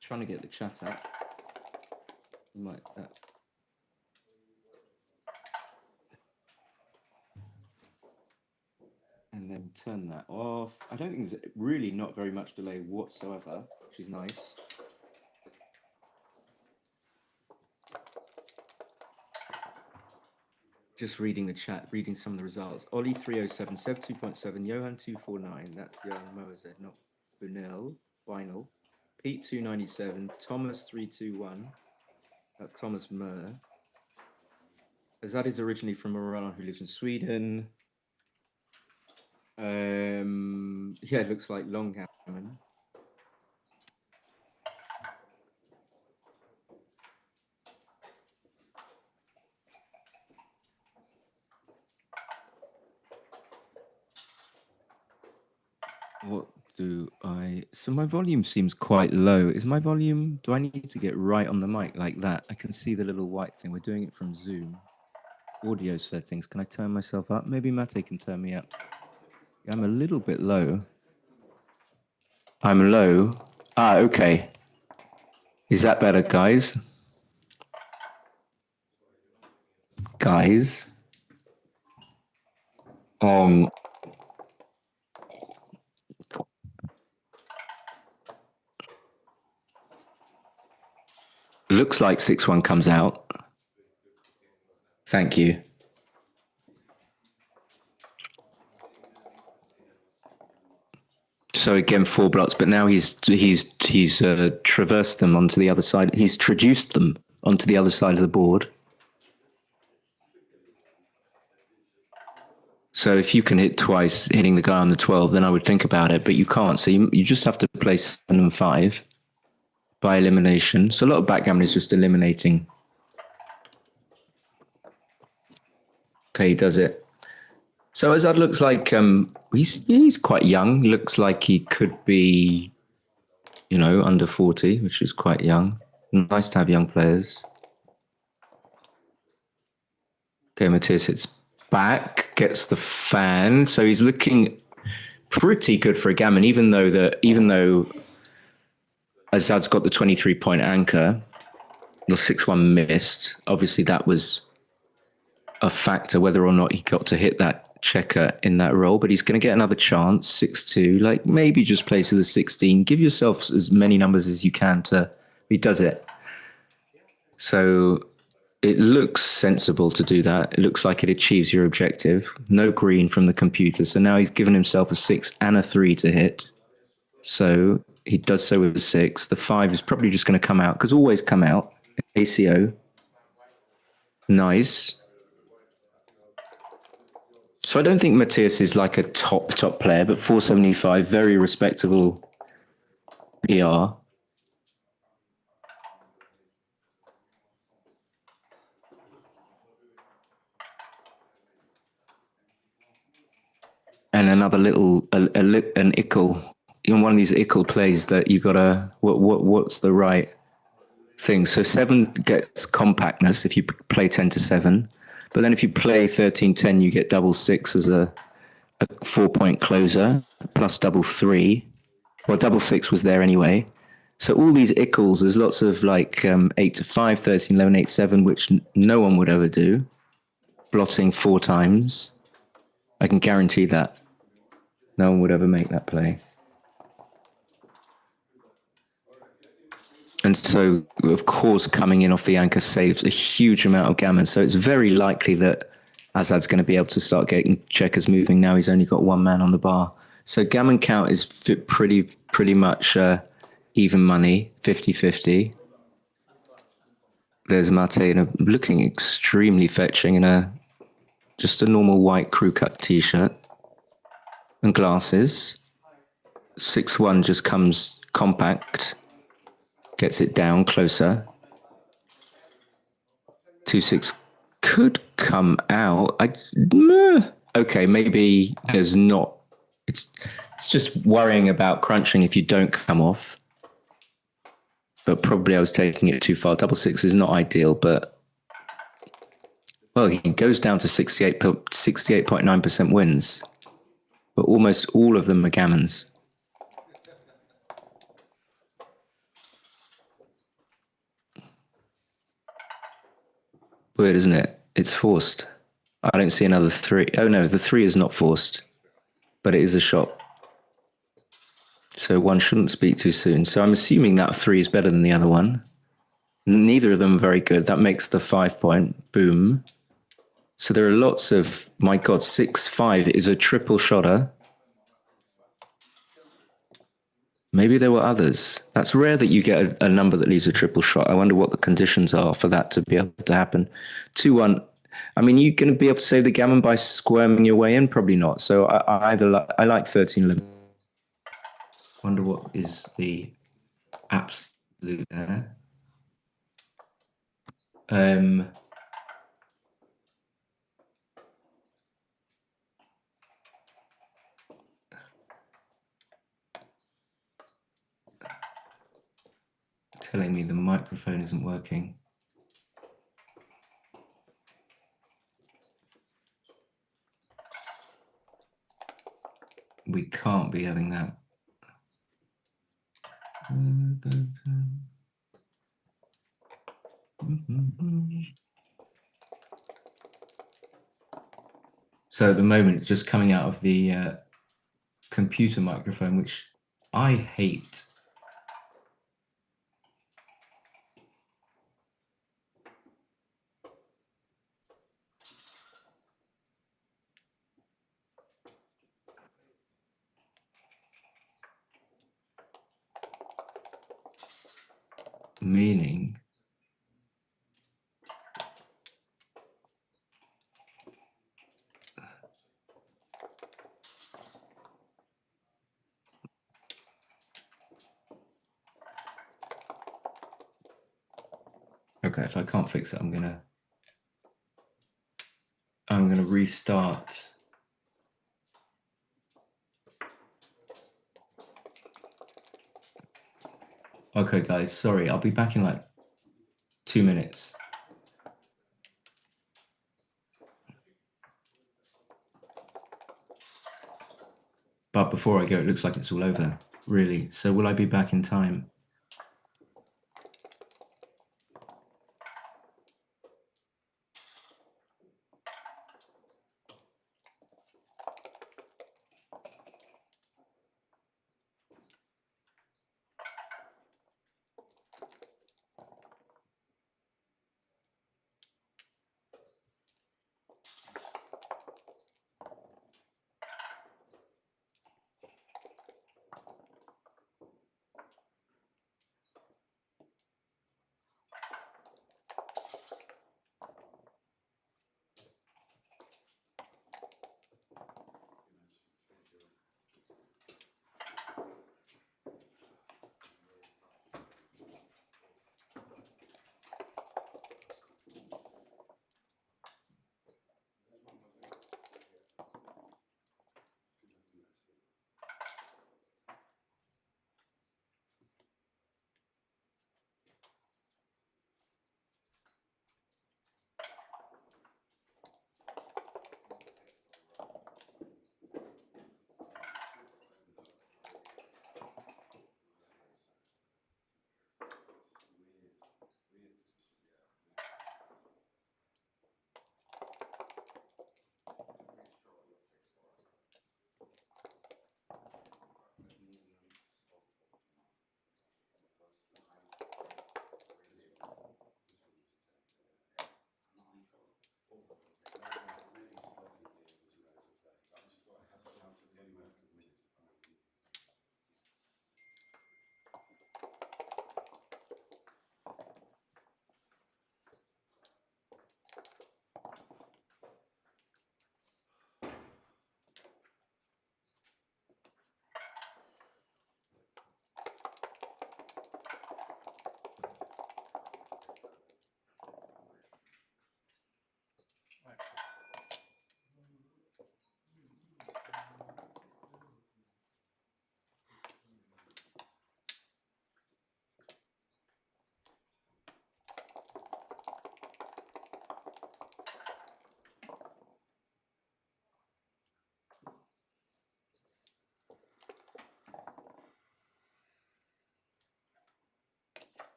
Trying to get the chat up. Might and then turn that off. I don't think there's really not very much delay whatsoever, which is nice. Just reading the chat, reading some of the results. Ollie 307, Sev 2.7, Johan 249. That's Johan Moazed, not Bunel, Vinyl. Pete 297, Thomas 321. That's Thomas Murr. Azad is originally from Iran, who lives in Sweden. Yeah, it looks like Longhammon. What do I... So my volume seems quite low. Is my volume... Do I need to get right on the mic like that? I can see the little white thing. We're doing it from Zoom. Audio settings. Can I turn myself up? Maybe Mate can turn me up. Yeah, I'm a little bit low. I'm low. Ah, okay. Is that better, guys? Guys? Looks like 6-1 comes out. Thank you. So again, 4 blots, but now he's traversed them onto the other side. He's traduced them onto the other side of the board. So if you can hit twice, hitting the guy on the 12, then I would think about it, but you can't. So you just have to play 7 and 5 by elimination. So a lot of backgammon is just eliminating. Okay, he does it. So Azad looks like he's quite young. Looks like he could be, you know, under 40, which is quite young. Nice to have young players. Okay, Matthias hits back, gets the fan. So he's looking pretty good for a gammon, even though Azad's got the 23-point anchor. The 6-1 missed. Obviously, that was a factor whether or not he got to hit that checker in that roll, but he's going to get another chance. 6-2, like maybe just play to the 16. Give yourself as many numbers as you can to. He does it. So it looks sensible to do that. It looks like it achieves your objective. No green from the computer. So now he's given himself a 6 and a 3 to hit. So he does so with a 6. The 5 is probably just going to come out, because always come out. ACO. Nice. So I don't think Matthias is like a top player, but 475, very respectable PR. And another little, an ickle, one of these ickle plays that you gotta, what's the right things. So 7 gets compactness if you play 10 to 7. But then if you play 13-10, you get double 6 as a 4-point closer, plus double 3. Well, double 6 was there anyway. So all these ickles, there's lots of like 8 to 5, 13, 11, 8, 7, which no one would ever do. Blotting 4 times. I can guarantee that. No one would ever make that play. And so, of course, coming in off the anchor saves a huge amount of gammon. So it's very likely that Azad's going to be able to start getting checkers moving. Now he's only got 1 man on the bar. So gammon count is pretty much even money, 50-50. There's Mate looking extremely fetching in just a normal white crew cut t-shirt and glasses. 6-1 just comes compact. Gets it down closer. 2-6 could come out. Okay, maybe there's not. It's just worrying about crunching if you don't come off. But probably I was taking it too far. Double 6 is not ideal, but well, he goes down to 68.9% wins. But almost all of them are gammons. Weird, isn't it? It's forced. I don't see another 3. Oh no, the 3 is not forced, but it is a shot. So one shouldn't speak too soon. So I'm assuming that 3 is better than the other one. Neither of them are very good. That makes the 5-point. Boom. So there are lots of, my God, 6-5 is a triple shotter. Maybe there were others. That's rare that you get a number that leaves a triple shot. I wonder what the conditions are for that to be able to happen. 2-1. I mean, you're going to be able to save the gammon by squirming your way in? Probably not. So I like 13-11. Wonder what is the absolute there. Telling me the microphone isn't working. We can't be having that. So at the moment, it's just coming out of the computer microphone, which I hate. Meaning, okay, if I can't fix it, I'm gonna restart. Okay, guys, sorry, I'll be back in like 2 minutes. But before I go, it looks like it's all over, really. So will I be back in time?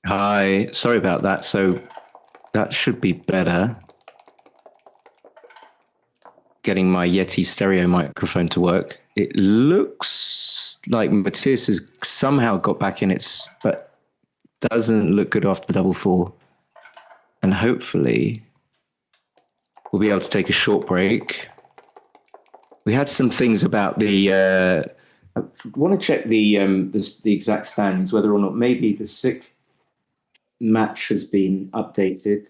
Hi, sorry about that. So that should be better. Getting my Yeti stereo microphone to work. It looks like Matthias has somehow got back in its, but doesn't look good after the double four. And hopefully we'll be able to take a short break. We had some things about the, I want to check the exact standings, whether or not maybe the sixth match has been updated.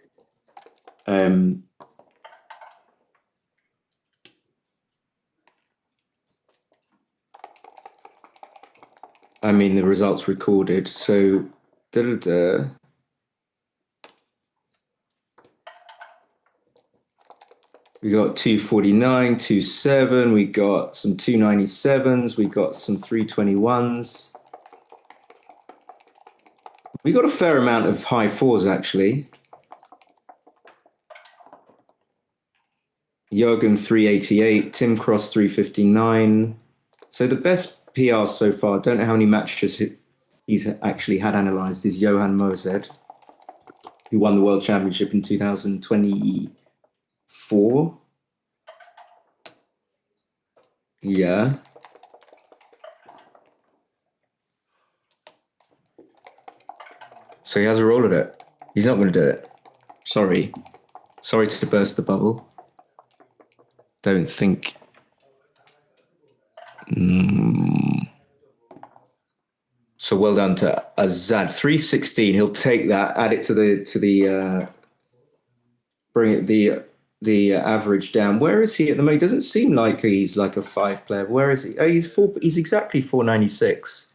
I mean, the results recorded. So, we got 249, 27. We got some 297s. We got some 321s. We got a fair amount of high fours, actually. Jürgen 388, Tim Cross 359. So the best PR so far, don't know how many matches he's actually had analysed, is Johan Mosed, who won the World Championship in 2024. Yeah. So he has a roll at it. He's not going to do it. Sorry. Sorry to burst the bubble. Don't think. So well done to Azad. 316. He'll take that, add it to the bring it the average down. Where is he at the moment? It doesn't seem like he's like a 5 player. Where is he? Oh, he's exactly 496.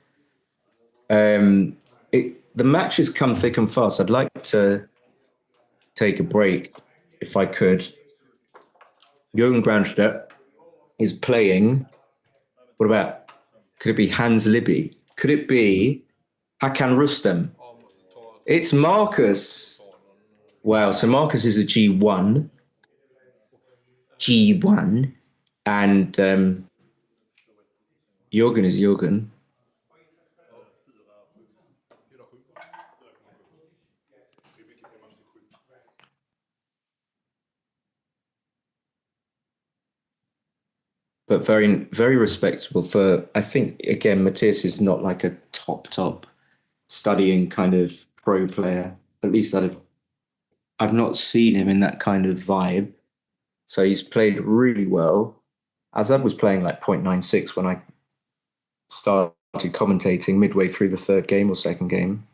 The matches come thick and fast. I'd like to take a break if I could. Jürgen Granstedt is playing. What about? Could it be Hans Libby? Could it be Hakan Rustem? It's Marcus. Wow. So Marcus is a G1. G1. And Jürgen is Jürgen. But very, very respectable for, I think, again, Matthias is not like a top studying kind of pro player. At least I've not seen him in that kind of vibe. So he's played really well. Azad was playing like 0.96 when I started commentating midway through the third game or second game.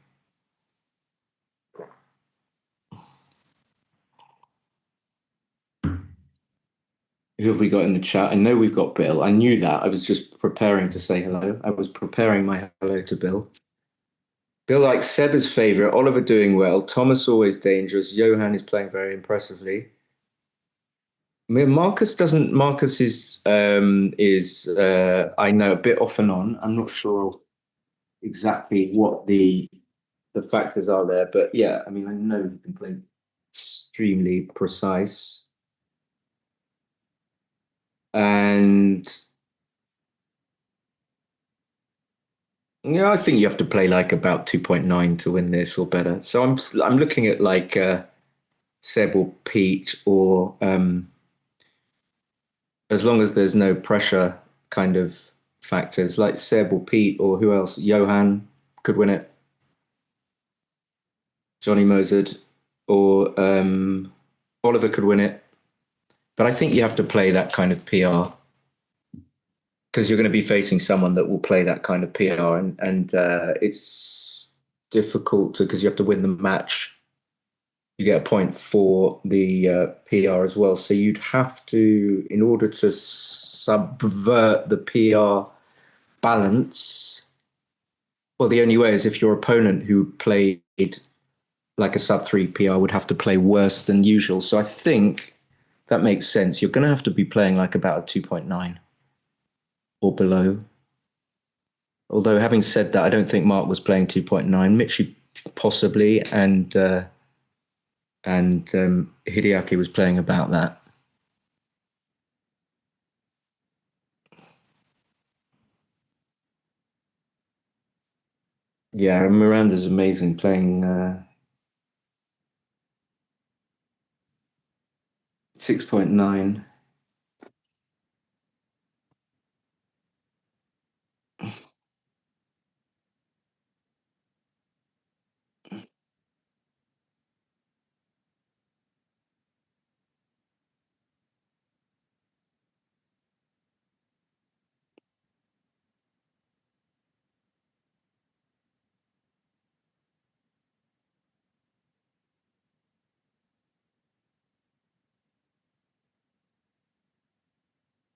Who have we got in the chat? I know we've got Bill. I knew that. I was just preparing to say hello. I was preparing my hello to Bill. Bill likes Seba's favourite. Oliver doing well. Thomas always dangerous. Johan is playing very impressively. Marcus doesn't. Marcus is I know, a bit off and on. I'm not sure exactly what the factors are there, but yeah, I mean, I know he can play extremely precise. And yeah, I think you have to play like about 2.9 to win this or better. So I'm looking at like Seb or Pete, or as long as there's no pressure kind of factors, like Seb or Pete, or who else? Johan could win it. Johnny Mosed or Oliver could win it. But I think you have to play that kind of PR, because you're going to be facing someone that will play that kind of PR, and it's difficult because you have to win the match. You get a point for the PR as well. So you'd have to, in order to subvert the PR balance, well, the only way is if your opponent who played like a sub-3 PR would have to play worse than usual. So I think that makes sense. You're going to have to be playing like about a 2.9 or below. Although, having said that, I don't think Mark was playing 2.9. Mitchie possibly, and Hideaki was playing about that. Yeah, Miranda's amazing playing 6.9.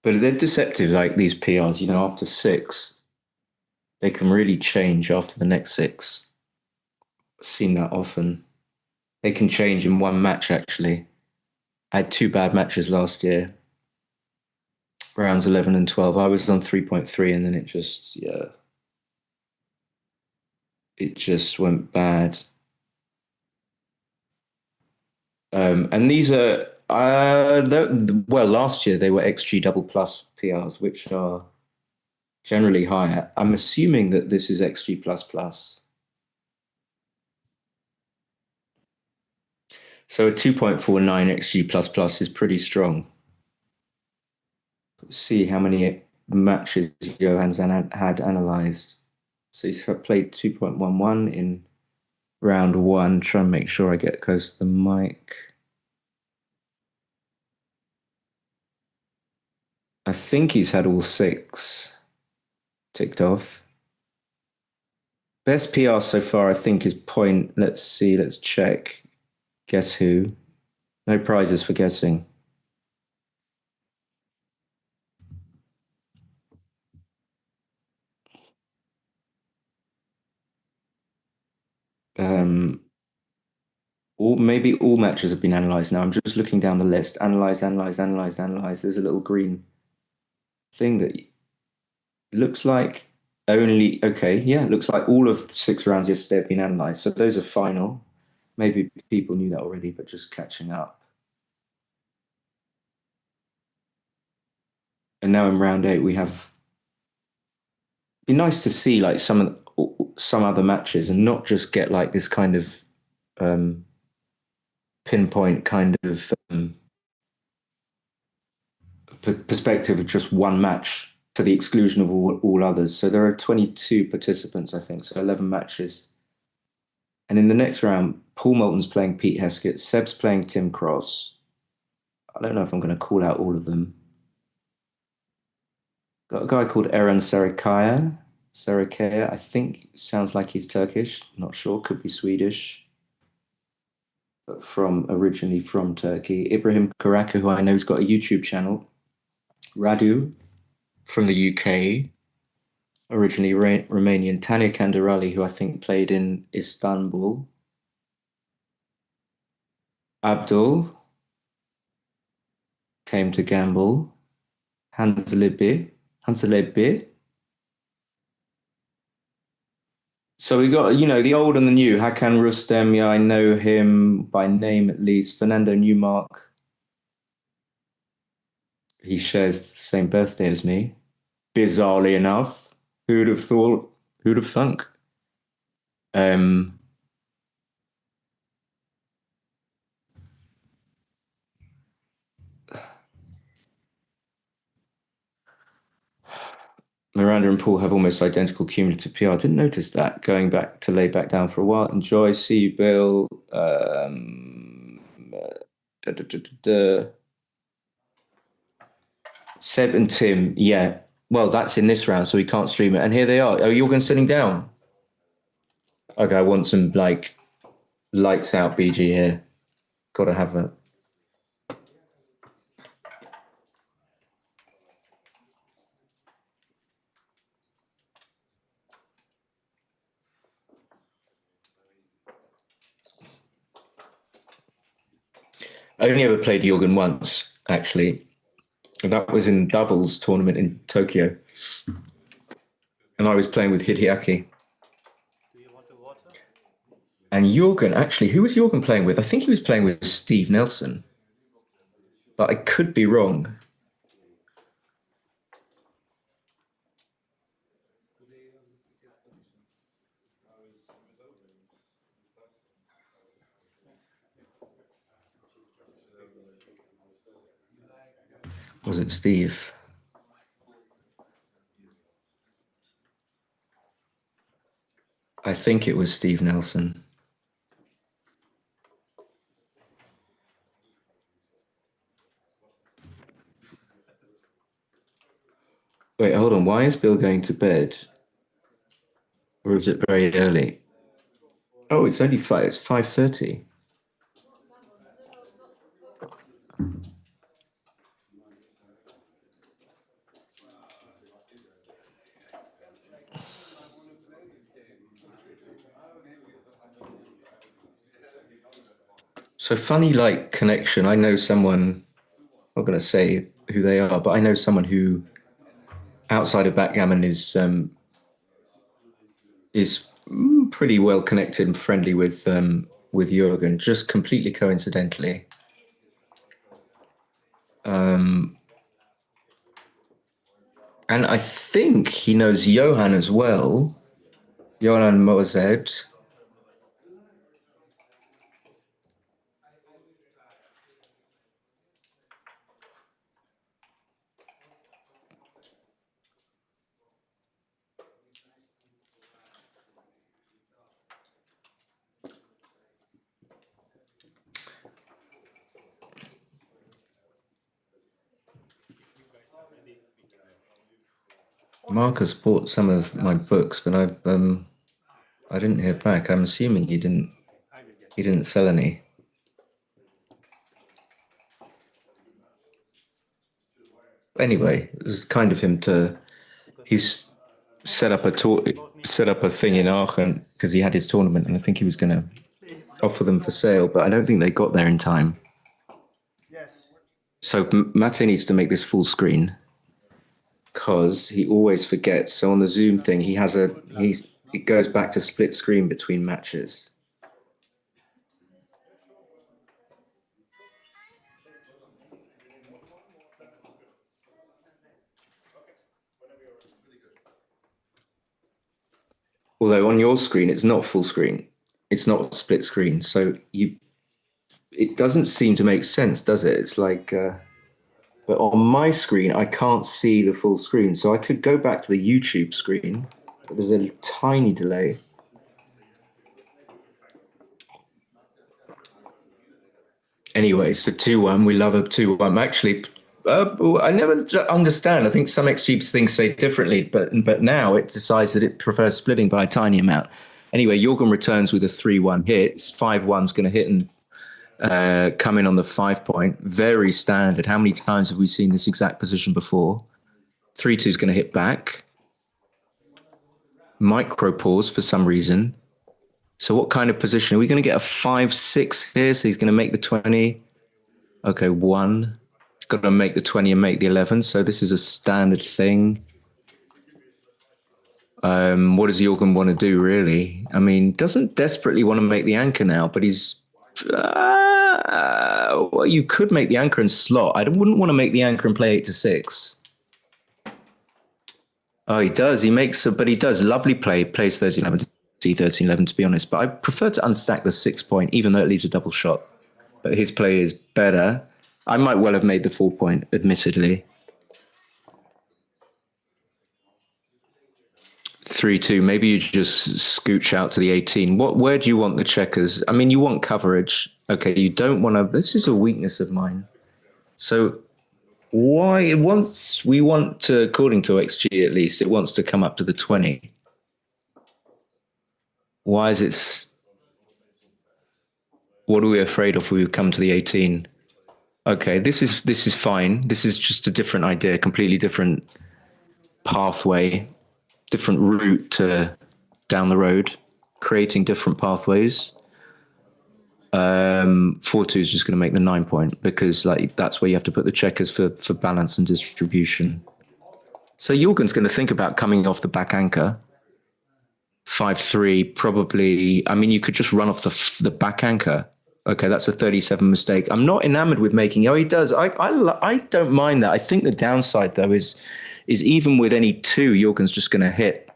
But they're deceptive, like these PRs, you know, after 6, they can really change after the next 6. I've seen that often. They can change in one match, actually. I had 2 bad matches last year, rounds 11 and 12. I was on 3.3 and then it just, it just went bad. And these are, well, last year they were XG double plus PRs, which are generally higher. I'm assuming that this is XG plus plus. So a 2.49 XG plus plus is pretty strong. Let's see how many matches Johans had analyzed. So he's played 2.11 in round 1. Try and make sure I get close to the mic. I think he's had all 6 ticked off. Best PR so far, I think, is point. Let's see, let's check. Guess who? No prizes for guessing. Maybe all matches have been analyzed now. I'm just looking down the list. Analyze. There's a little green thing that looks like only, okay, yeah, looks like all of the 6 rounds yesterday have been analyzed. So those are final. Maybe people knew that already, but just catching up. And now in round 8, we have, it'd be nice to see like some other matches and not just get like this kind of pinpoint kind of perspective of just one match to the exclusion of all others. So there are 22 participants, I think, so 11 matches. And in the next round, Paul Moulton's playing Pete Heskett, Seb's playing Tim Cross. I don't know if I'm going to call out all of them. Got a guy called Eren Sarıkaya, I think sounds like he's Turkish, not sure, could be Swedish, but originally from Turkey. Ibrahim Karaka, who I know has got a YouTube channel. Radu from the UK, originally Romanian. Tanya Kandarali, who I think played in Istanbul. Abdul came to gamble. Hanzalebi. So we got, you know, the old and the new. Hakan Rustem, yeah, I know him by name at least. Fernando Newmark. He shares the same birthday as me. Bizarrely enough. Who'd have thought? Who'd have thunk? Miranda and Paul have almost identical cumulative PR. I didn't notice that. Going back to lay back down for a while. Enjoy. See you, Bill. Seb and Tim. Yeah. Well, that's in this round, so we can't stream it. And here they are. Oh, you're going sitting down? Okay, I want some, like, lights out BG here. Got to have that. I only ever played Jorgen once, actually. And that was in doubles tournament in Tokyo. And I was playing with Hideaki. Do you want the water? And Jorgen, actually, who was Jorgen playing with? I think he was playing with Steve Nelson, but I could be wrong. Was it Steve? I think it was Steve Nelson. Wait, hold on. Why is Bill going to bed? Or is it very early? Oh, it's only 5. It's 5:30. So funny, like connection. I know someone. I'm not going to say who they are, but I know someone who, outside of backgammon, is pretty well connected and friendly with Jürgen, just completely coincidentally. And I think he knows Johan as well, Johan Mozet. Marcus bought some of my books, but I didn't hear back. I'm assuming he didn't sell any. Anyway, it was kind of him to. He's set up a thing in Aachen because he had his tournament, and I think he was going to offer them for sale, but I don't think they got there in time. So Mate needs to make this full screen because he always forgets. So on the Zoom thing, it goes back to split screen between matches. Although on your screen, it's not full screen. It's not split screen. So it doesn't seem to make sense, does it? It's like, but on my screen, I can't see the full screen. So I could go back to the YouTube screen, but there's a tiny delay. Anyway, so 2-1, we love a 2-1. Actually, I never understand. I think some XG things say differently, but now it decides that it prefers splitting by a tiny amount. Anyway, Jorgen returns with a 3-1 hit. 5-1's going to hit and come in on the 5 point. Very standard. How many times have we seen this exact position before? 3-2's going to hit back. Micro pause for some reason. So what kind of position? Are we going to get a 5-6 here? So he's going to make the 20. Okay, 1. He's got to make the 20 and make the 11. So this is a standard thing. What does Jorgen want to do, really? I mean, doesn't desperately want to make the anchor now, but he's... well, you could make the anchor and slot. I wouldn't want to make the anchor and play 8-6. Oh, he does. He does. Lovely play. Plays 13-11. C13-11, to be honest, but I prefer to unstack the 6 point, even though it leaves a double shot. But his play is better. I might well have made the 4 point, admittedly. 3-2. Maybe you just scooch out to the 18. Where do you want the checkers? I mean, you want coverage. Okay, you don't want to. This is a weakness of mine. So we want to, according to XG at least, it wants to come up to the 20. Why is it? What are we afraid of? We come to the 18. Okay, this is fine. This is just a different idea, completely different pathway, different route to down the road, creating different pathways. 4-2 is just going to make the 9 point because that's where you have to put the checkers for balance and distribution. So Jorgen's going to think about coming off the back anchor. 5-3, probably. I mean, you could just run off the back anchor. Okay, that's a 37 mistake. I'm not enamored with making. Oh, he does. I don't mind that. I think the downside though is even with any two, Jorgen's just going to hit,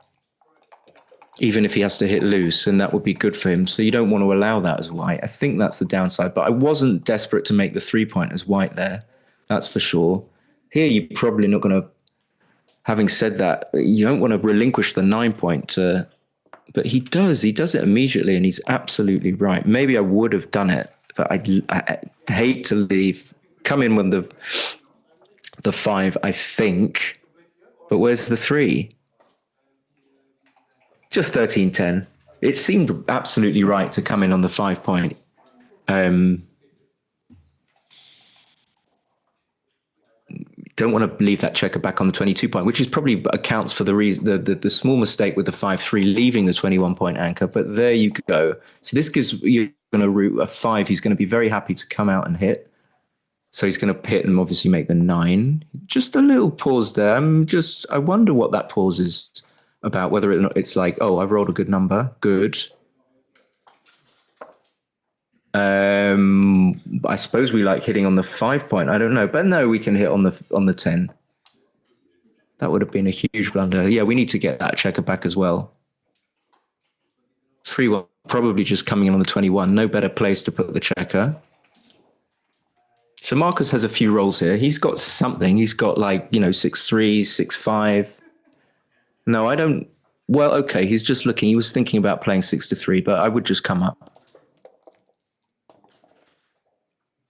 even if he has to hit loose, and that would be good for him. So you don't want to allow that as white. I think that's the downside. But I wasn't desperate to make the 3-point as white there. That's for sure. Here, you're probably not going to. Having said that, you don't want to relinquish the 9-point to. But he does it immediately, and he's absolutely right. Maybe I would have done it, but I hate to leave. Come in with the 5, I think. But where's the 3? Just 13-10. It seemed absolutely right to come in on the 5-point. Don't want to leave that checker back on the 22-point, which is probably accounts for the reason the small mistake with the 5-3 leaving the 21-point anchor. But there you go. So this gives you going to root a 5. He's going to be very happy to come out and hit. So he's going to hit and obviously make the 9. Just a little pause there. I wonder what that pause is about. Whether it's like, oh, I've rolled a good number, good. I suppose we like hitting on the 5-point. I don't know, but no, we can hit on the 10. That would have been a huge blunder. Yeah, we need to get that checker back as well. 3-1, probably just coming in on the 21. No better place to put the checker. So Marcus has a few rolls here. He's got something. He's got 6-3, 6-5. No, I don't. Well, okay. He's just looking. He was thinking about playing 6-3, but I would just come up.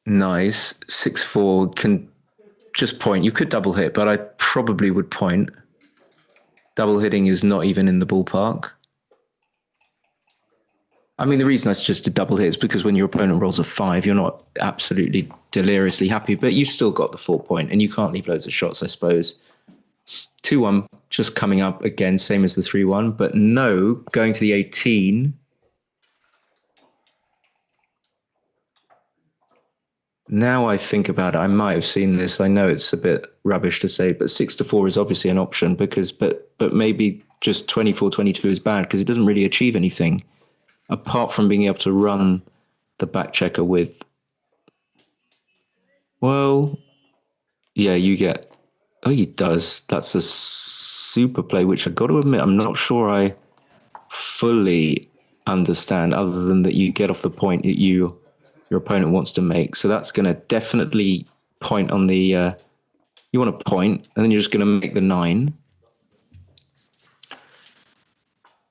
Nice. 6-4 can just point. You could double hit, but I probably would point. Double hitting is not even in the ballpark. I mean, the reason I suggested double hit is because when your opponent rolls a 5, you're not absolutely deliriously happy, but you've still got the 4-point, and you can't leave loads of shots, I suppose. 2-1 just coming up again, same as the 3-1, but no, going to the 18. Now I think about it, I might have seen this. I know it's a bit rubbish to say, but 6-4 is obviously an option but maybe just 24-22 is bad because it doesn't really achieve anything apart from being able to run the back checker with. Well, yeah, you get. Oh, he does. That's a super play, which I got to admit, I'm not sure I fully understand, other than that you get off the point that your opponent wants to make. So that's going to definitely point on the, you want to point, and then you're just going to make the 9.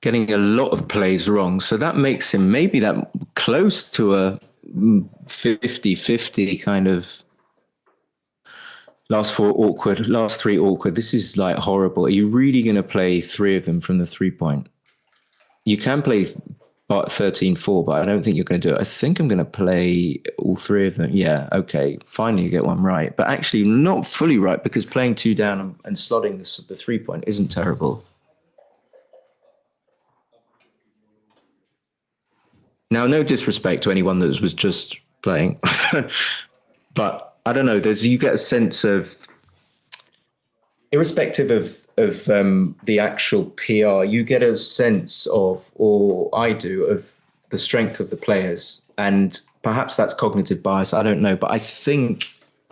Getting a lot of plays wrong. So that makes him maybe that close to a 50-50 kind of last 4 awkward, last 3 awkward. This is like horrible. Are you really going to play 3 of them from the 3-point? You can play 13-4, but I don't think you're going to do it. I think I'm going to play all 3 of them. Yeah, okay. Finally, you get one right. But actually, not fully right, because playing 2 down and slotting the 3-point isn't terrible. Now, no disrespect to anyone that was just playing, but I don't know. You get a sense of, irrespective of the actual PR, you get a sense of, or I do, of the strength of the players, and perhaps that's cognitive bias. I don't know, but I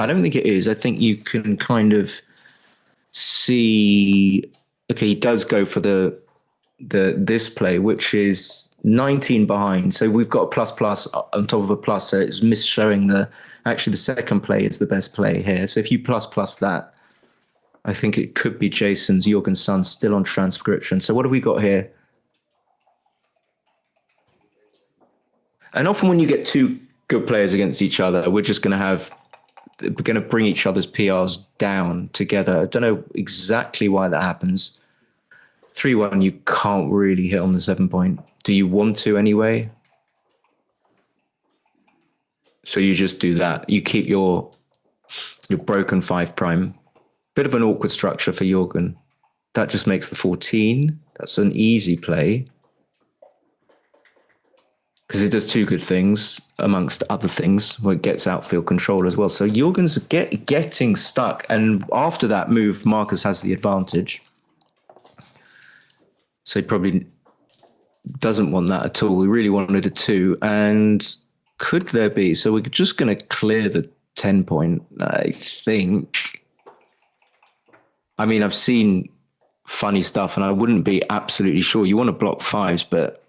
don't think it is. I think you can kind of see. Okay, he does go for this play, which is 19 behind. So we've got a plus on top of a plus. So it's misshowing actually the second play is the best play here. So if you plus that, I think it could be Jorgen's son still on transcription. So what have we got here? And often when you get 2 good players against each other, we're going to bring each other's PRs down together. I don't know exactly why that happens. 3-1, you can't really hit on the 7-point. Do you want to anyway? So you just do that. You keep your broken 5'. Bit of an awkward structure for Jorgen. That just makes the 14. That's an easy play. Because it does 2 good things, amongst other things, where it gets outfield control as well. So Jorgen's getting stuck. And after that move, Marcus has the advantage. So he probably doesn't want that at all. He really wanted a 2. And could there be? So we're just going to clear the 10 point, I think. I mean, I've seen funny stuff and I wouldn't be absolutely sure. You want to block 5s, but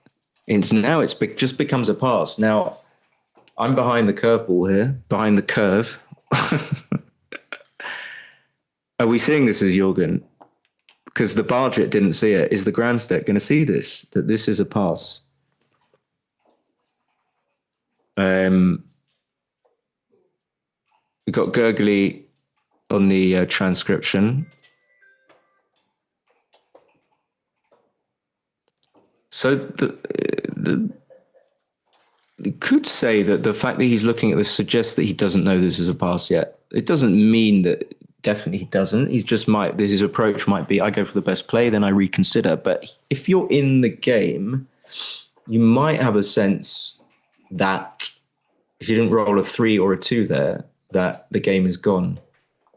just becomes a pass. Now, I'm behind the curveball here, behind the curve. Are we seeing this as Jürgen? Because the Barjet didn't see it. Is the Grandstep going to see this? That this is a pass? We got Gurgly on the transcription. So you could say that the fact that he's looking at this suggests that he doesn't know this is a pass yet. It doesn't mean that definitely he doesn't. He's just his approach might be, I go for the best play, then I reconsider. But if you're in the game, you might have a sense that if you didn't roll a 3 or a 2 there, that the game is gone.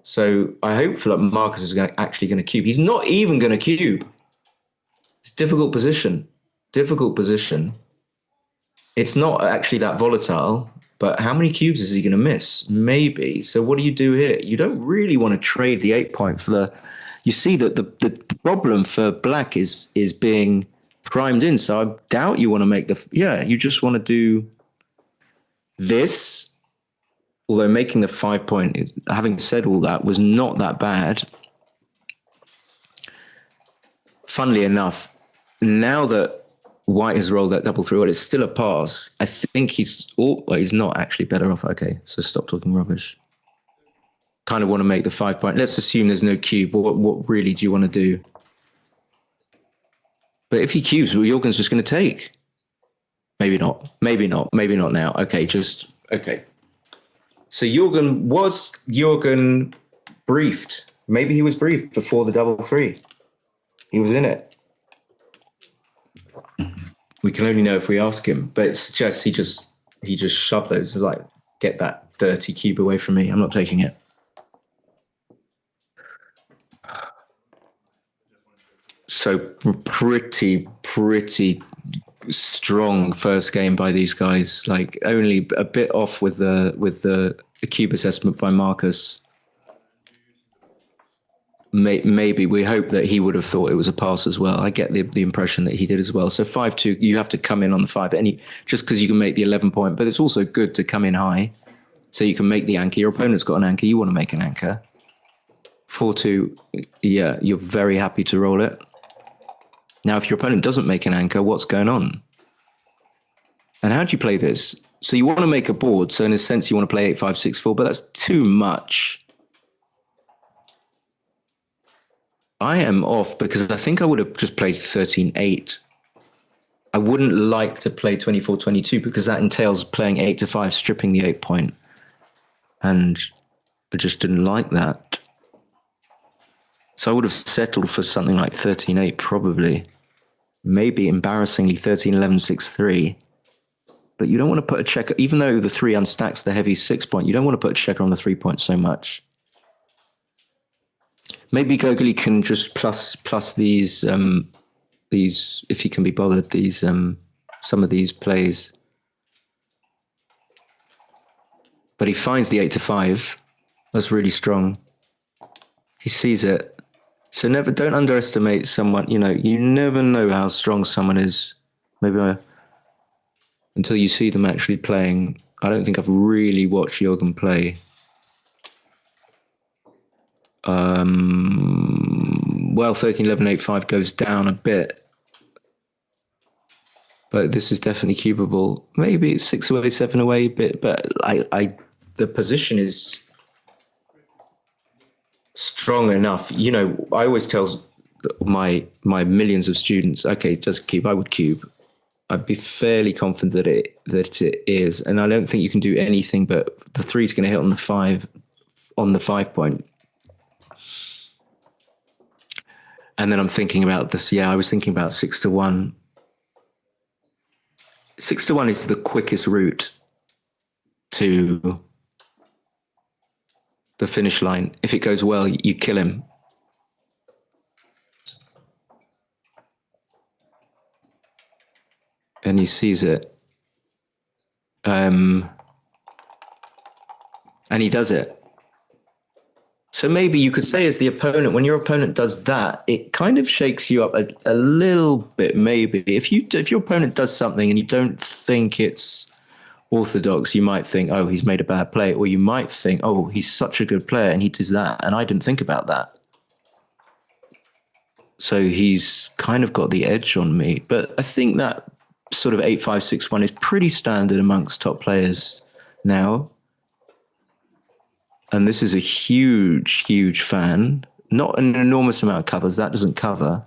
So I hope that Marcus is actually going to cube. He's not even going to cube. It's a difficult position. It's not actually that volatile, but how many cubes is he going to miss? Maybe. So what do you do here? You don't really want to trade the 8 point for the... You see that the problem for black is being primed in. So I doubt you want to make the... Yeah, you just want to do this. Although making the 5 point, having said all that, was not that bad. Funnily enough, now that White has rolled that double through, well, it's still a pass. I think he's not actually better off. Okay, so stop talking rubbish. Kind of want to make the 5 point. Let's assume there's no cube. What really do you want to do? But if he cubes, well, Jürgen's just going to take. Maybe not now. Okay, okay. So Jürgen briefed. Maybe he was briefed before the double 3. He was in it. We can only know if we ask him, but it suggests he just shoved those, like, get that dirty cube away from me. I'm not taking it. So pretty strong first game by these guys. Like, only a bit off with the cube assessment by Marcus. Maybe we hope that he would have thought it was a pass as well. I get the impression that he did as well. So 5-2, you have to come in on the 5, just because you can make the 11 point, but it's also good to come in high so you can make the anchor. Your opponent's got an anchor, you want to make an anchor. 4-2, yeah, you're very happy to roll it. Now, if your opponent doesn't make an anchor, what's going on? And how do you play this? So you want to make a board, so in a sense you want to play 8-5-6-4, but that's too much. I am off because I think I would have just played 13-8. I wouldn't like to play 24-22 because that entails playing 8-5, stripping the 8 point. And I just didn't like that. So I would have settled for something like 13-8 probably. Maybe embarrassingly 13-11-6-3. But you don't want to put a checker, even though the 3 unstacks the heavy 6 point, you don't want to put a checker on the 3 point so much. Maybe Gogoli can just plus these, if he can be bothered, some of these plays. But he finds the 8-5. That's really strong. He sees it. So don't underestimate someone. You never know how strong someone is. Maybe until you see them actually playing. I don't think I've really watched Jürgen play. Well, 13-11-8-5 goes down a bit, but this is definitely cubable. Maybe it's 6 away, 7 away a bit, but the position is strong enough. I always tell my millions of students, okay, just cube. I would cube. I'd be fairly confident that it is, and I don't think you can do anything. But the 3 is going to hit on the 5 point. And then I'm thinking about this. Yeah, I was thinking about 6-1. 6-1 is the quickest route to the finish line. If it goes well, you kill him. and he sees it. And he does it. So maybe you could say as the opponent, when your opponent does that, it kind of shakes you up a little bit, maybe. If your opponent does something and you don't think it's orthodox, you might think, oh, he's made a bad play. Or you might think, oh, he's such a good player and he does that. And I didn't think about that. So he's kind of got the edge on me. But I think that sort of 8-5-6-1 is pretty standard amongst top players now. And this is a huge, huge fan. Not an enormous amount of covers. That doesn't cover.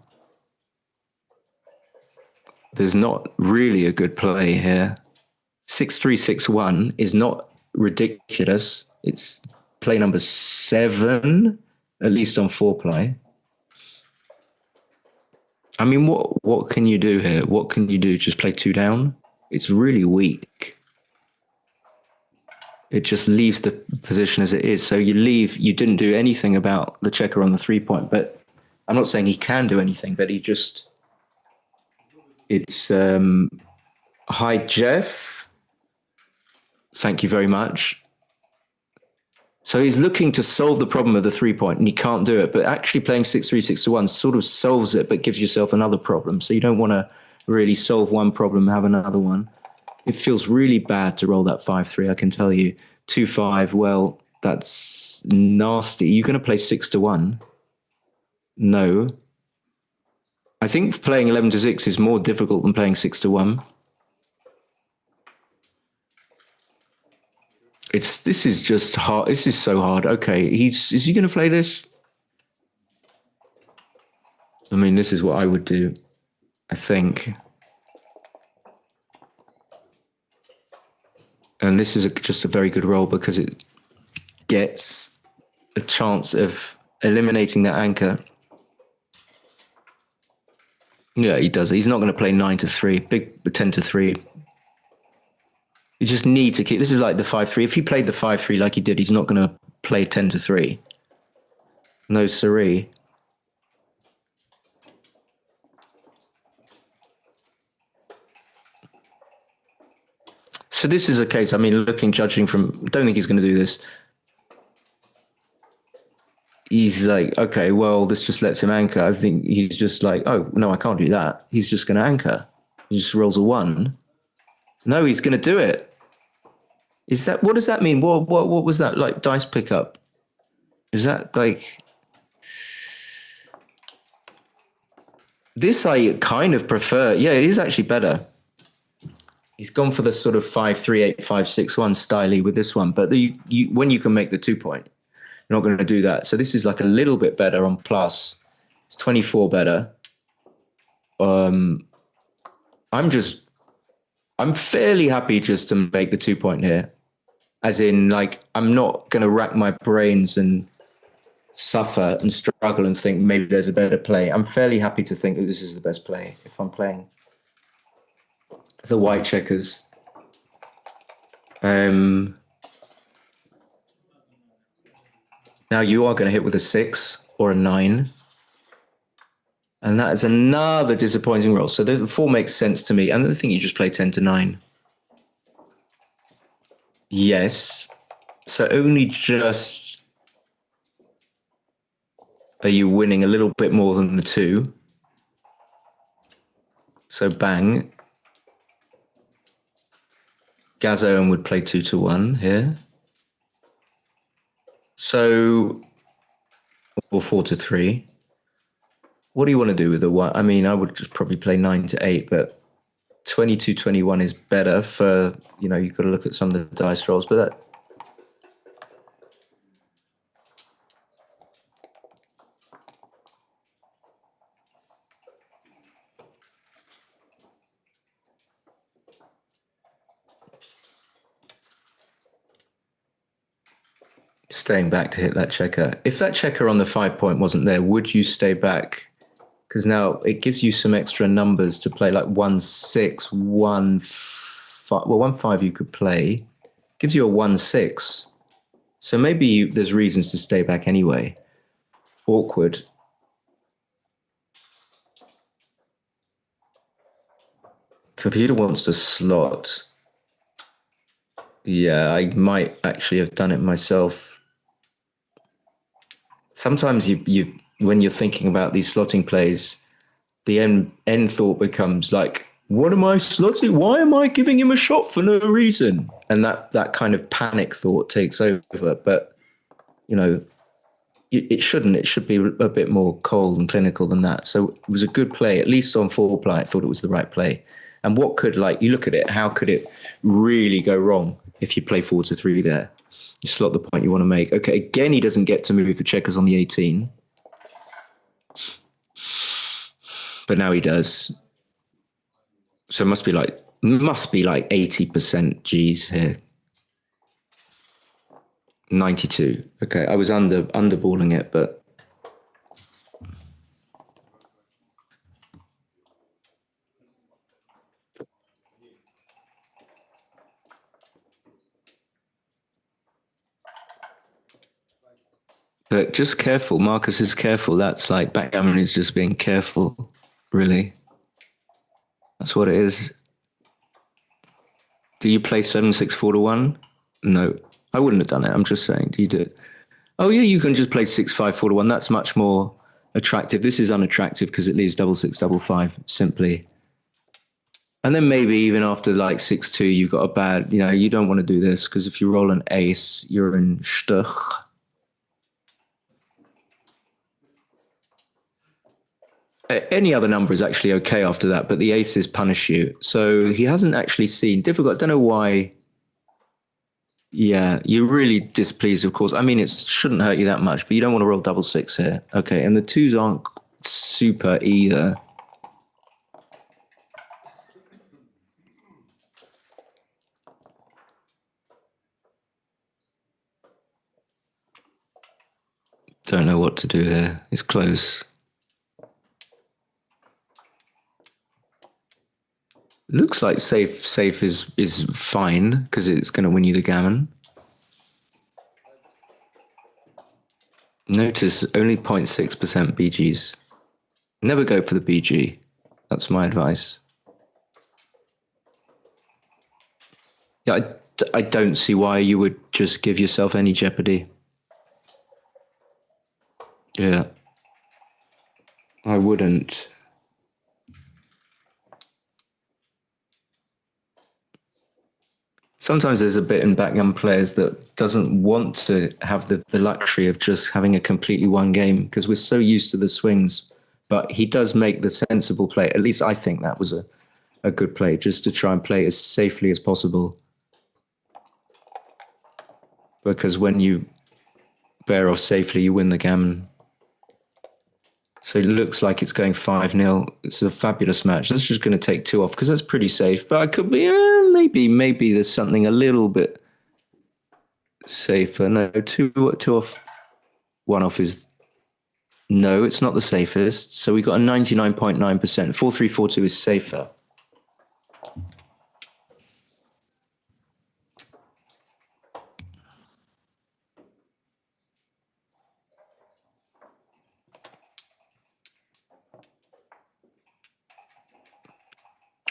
There's not really a good play here. 6-3-6-1 is not ridiculous. It's play number 7, at least on 4-play. I mean, what can you do here? What can you do? Just play 2 down? It's really weak. It just leaves the position as it is. So you didn't do anything about the checker on the 3-point, but I'm not saying he can do anything, but it's, hi, Jeff. Thank you very much. So he's looking to solve the problem of the 3-point and he can't do it, but actually playing 6-3-6-1 sort of solves it, but gives yourself another problem. So you don't want to really solve one problem and have another one. It feels really bad to roll that 5-3, I can tell you. 2-5, well, that's nasty. You're going to play 6-1? No. I think playing 11-6 is more difficult than playing 6-1. This is just hard. This is so hard. Okay, is he going to play this? I mean, this is what I would do, I think. And this is just a very good roll because it gets a chance of eliminating that anchor. Yeah, he does. He's not going to play 9-3, big 10-3. You just need to keep. This is like the 5-3. If he played the 5-3 like he did, he's not going to play 10-3. No siree. So this is a case, I mean, judging from, don't think he's going to do this. He's like, okay, well, this just lets him anchor. I think he's just like, oh, no, I can't do that. He's just going to anchor. He just rolls a 1. No, he's going to do it. What does that mean? What was that, like, dice pickup? Is that, like... This I kind of prefer. Yeah, it is actually better. He's gone for the sort of 5-3, 8-5-6-1 style with this one, but when you can make the 2-point, you're not going to do that. So this is like a little bit better on plus. It's 24 better. I'm fairly happy just to make the 2-point here. As in, like, I'm not going to rack my brains and suffer and struggle and think maybe there's a better play. I'm fairly happy to think that this is the best play if I'm playing the white checkers. Now you are going to hit with a 6 or a 9. And that is another disappointing roll. So the 4 makes sense to me. And I think you just play 10-9. Yes. So only just are you winning a little bit more than the 2. So bang. Gazoan would play 2-1 here. So, or 4-3. What do you want to do with the 1? I mean, I would just probably play 9-8, but 22-21 is better for, you've got to look at some of the dice rolls, but that. Staying back to hit that checker. If that checker on the 5-point wasn't there, would you stay back? Because now it gives you some extra numbers to play, like 1-6, 1-5. Well, 1-5 you could play. Gives you a 1-6. So maybe there's reasons to stay back anyway. Awkward. Computer wants to slot. Yeah, I might actually have done it myself. Sometimes you when you're thinking about these slotting plays, the end thought becomes like, what am I slotting? Why am I giving him a shot for no reason? And that kind of panic thought takes over. But, you know, it shouldn't. It should be a bit more cold and clinical than that. So it was a good play, at least on foreplay. I thought it was the right play. And what could, like, you look at it, how could it really go wrong if you play 4-3 there? You slot the point you want to make. Okay, again, he doesn't get to move the checkers on the 18. But now he does. So it must be like 80% G's here. 92. Okay, I was underballing it, but just careful. Marcus is careful. That's like backgammon is just being careful, really. That's what it is. Do you play 7-6-4-1? No, I wouldn't have done it. I'm just saying. Do you do it? Oh yeah, you can just play 6-5-4-1. That's much more attractive. This is unattractive because it leaves 6-6-5 simply. And then maybe even after like 6-2, you've got a bad. You don't want to do this because if you roll an ace, you're in Stich. Any other number is actually okay after that, but the aces punish you. So he hasn't actually seen difficult. I don't know why. Yeah, you're really displeased, of course. I mean, it shouldn't hurt you that much, but you don't want to roll 6-6 here. Okay, and the twos aren't super either. Don't know what to do there. It's close. Looks like safe is fine because it's going to win you the gammon. Notice only 0.6% BGs. Never go for the BG. That's my advice. Yeah, I don't see why you would just give yourself any jeopardy. Yeah. I wouldn't. Sometimes there's a bit in backgammon players that doesn't want to have the luxury of just having a completely one game because we're so used to the swings. But he does make the sensible play. At least I think that was a good play, just to try and play as safely as possible. Because when you bear off safely, you win the gammon. So it looks like it's going 5-0. It's a fabulous match. That's just going to take 2 off because that's pretty safe. But I could be, maybe there's something a little bit safer. No, 2 off, 1 off is, no, it's not the safest. So we got a 99.9%. 4-3-4-2 is safer.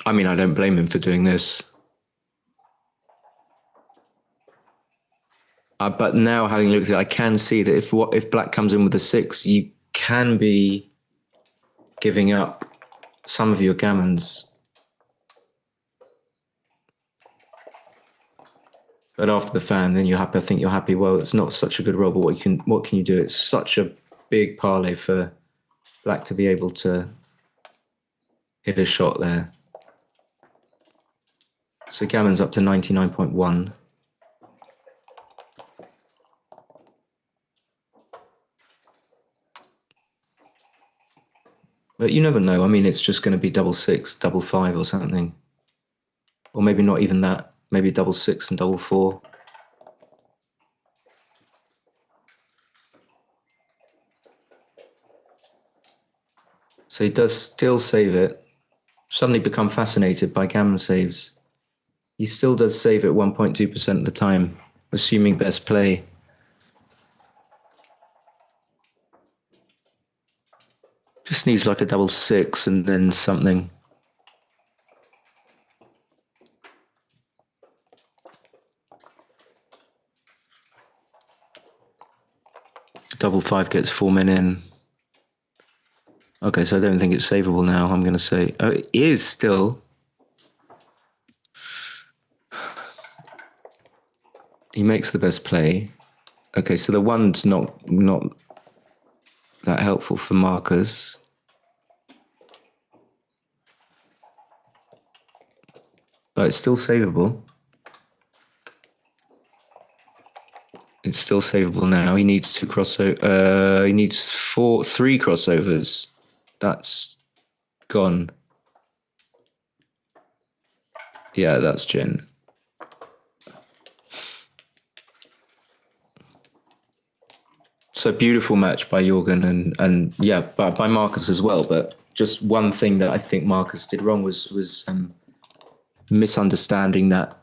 I mean, I don't blame him for doing this. But now, having looked at it, I can see that if black comes in with a 6, you can be giving up some of your gammons. But after the fan, then you're happy. I think you're happy. Well, it's not such a good roll, but what can you do? It's such a big parlay for black to be able to hit a shot there. So gammon's up to 99.1. But you never know. I mean, it's just going to be 6-6, 5-5 or something. Or maybe not even that. Maybe 6-6 and 4-4. So he does still save it. Suddenly become fascinated by gammon saves. He still does save it 1.2% of the time, assuming best play. Just needs like a 6-6 and then something. Double 5 gets 4 men in. Okay, so I don't think it's savable now. I'm going to say, oh, it is still. He makes the best play. Okay, so the one's not that helpful for Marcus. But it's still savable. It's still savable now. He needs to crossover. He needs 3 crossovers. That's gone. Yeah, that's Jin. So beautiful match by Jorgen and yeah, by Marcus as well. But just one thing that I think Marcus did wrong was misunderstanding that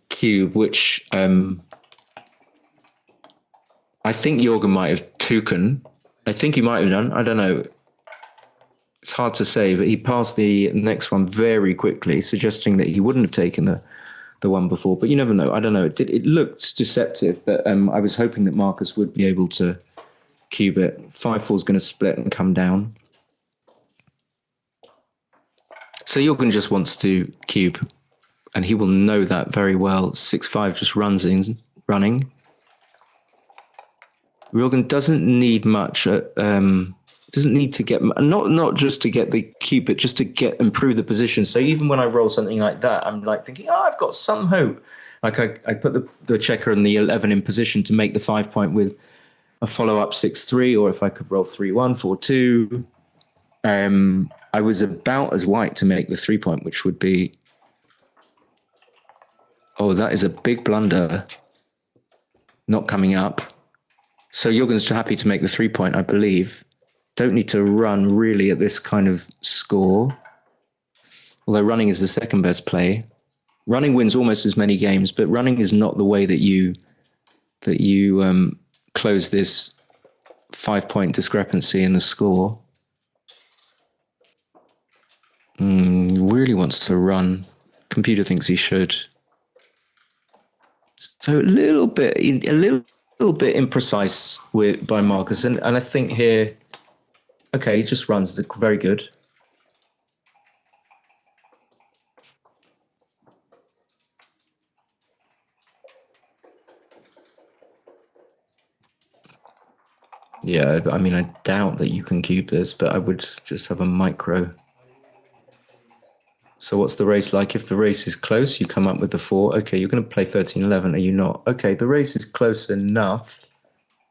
cube, which I think Jorgen might have taken. I think he might have done. I don't know. It's hard to say, but he passed the next one very quickly, suggesting that he wouldn't have taken the one before. But you never know. I don't know. It looked deceptive, but I was hoping that Marcus would be able to cube it. 5-4 is going to split and come down. So Jorgen just wants to cube, and he will know that very well. 6-5 just running. Jorgen doesn't need much. Doesn't need to get not just to get the cube, but just to improve the position. So even when I roll something like that, I'm like thinking, oh, I've got some hope. Like I put the checker and the 11 in position to make the 5 point with a follow up 6-3, or if I could roll 3-1, 4-2. I was about as white to make the 3 point, which would be. Oh, that is a big blunder. Not coming up. So Jorgen's happy to make the 3 point, I believe. Don't need to run really at this kind of score. Although running is the second best play. Running wins almost as many games, but running is not the way that you close this 5 point discrepancy in the score. Really wants to run. Computer thinks he should. So a little bit imprecise by Marcus, and I think here. Okay, he just runs. Very good. Yeah, I mean, I doubt that you can cube this, but I would just have a micro. So what's the race like? If the race is close, you come up with the 4. Okay, you're going to play 13-11, are you not? Okay, the race is close enough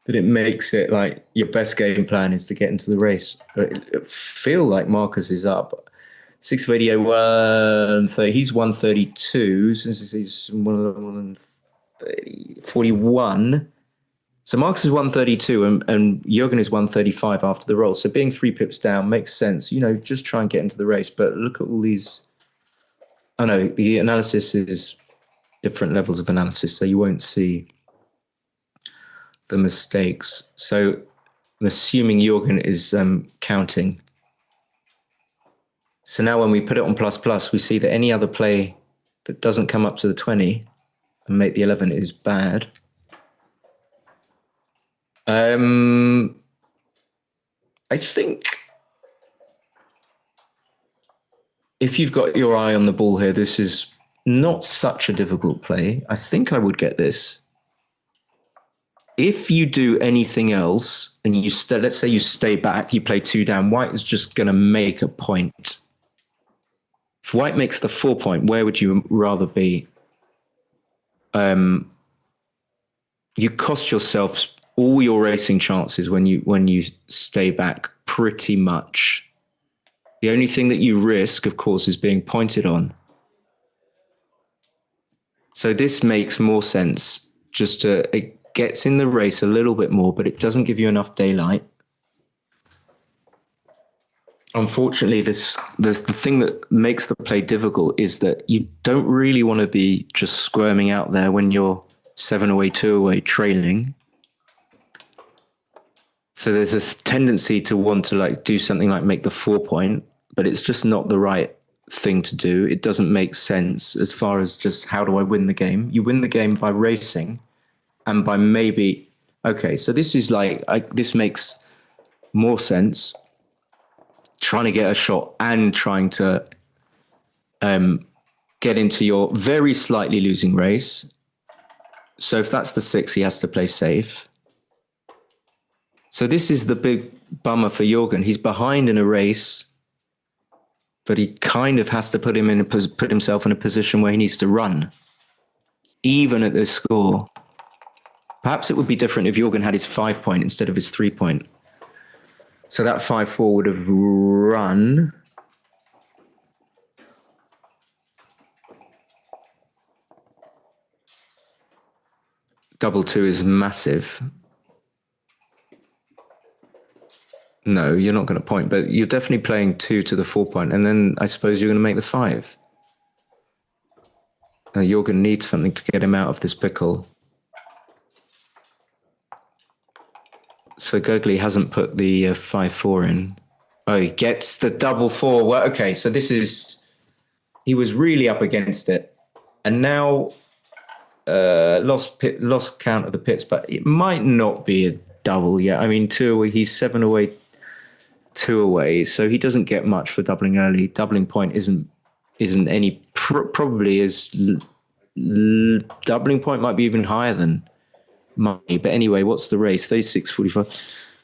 that it makes it like your best game plan is to get into the race. It feel like Marcus is up. 6 of 88, 130. He's 132 since he's 41. So Marcus is 132 and Jorgen is 135 after the roll. So being 3 pips down makes sense. You know, just try and get into the race. But look at all these. I know the analysis is different levels of analysis, so you won't see the mistakes. So I'm assuming Jorgen is counting. So now when we put it on ++, we see that any other play that doesn't come up to the 20 and make the 11 is bad. I think if you've got your eye on the ball here, this is not such a difficult play. I think I would get this. If you do anything else and let's say you stay back, you play 2 down, white is just going to make a point. If white makes the 4 point, where would you rather be? You cost yourself all your racing chances when you stay back pretty much. The only thing that you risk, of course, is being pointed on. So this makes more sense. It gets in the race a little bit more, but it doesn't give you enough daylight. Unfortunately, the thing that makes the play difficult is that you don't really want to be just squirming out there when you're 7 away, 2 away, trailing. So there's this tendency to want to do something like make the 4 point, but it's just not the right thing to do. It doesn't make sense as far as just how do I win the game? You win the game by racing and by maybe Okay, so this is like, this makes more sense. Trying to get a shot and trying to get into your very slightly losing race. So if that's the 6, he has to play safe. So this is the big bummer for Jorgen. He's behind in a race, but he kind of has to put himself in a position where he needs to run, even at this score. Perhaps it would be different if Jorgen had his 5-point instead of his 3-point. So that 5-4 would have run. Double 2 is massive. No, you're not going to point, but you're definitely playing 2 to the 4-point, and then I suppose you're going to make the 5. Jorgen needs something to get him out of this pickle. So Gurgley hasn't put the 5-4 in. Oh, he gets the double 4. Well, okay, so this is... He was really up against it. And now lost count of the pits, but it might not be a double yet. I mean, 2 away, he's 7 away, 2 away, so he doesn't get much for doubling early. Doubling point isn't any... probably is... doubling point might be even higher than money, but anyway, what's the race? 36.45.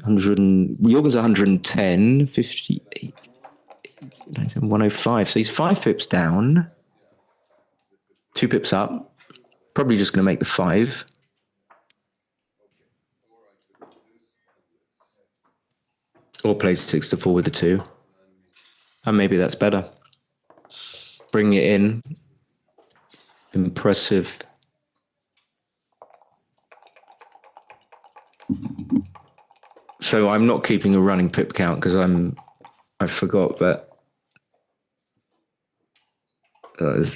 100. Jorgen's 110, 58, 105. So he's 5 pips down, 2 pips up. Probably just going to make the 5. Or plays 6 to 4 with the 2. And maybe that's better. Bring it in. Impressive. So I'm not keeping a running pip count because I forgot, but that is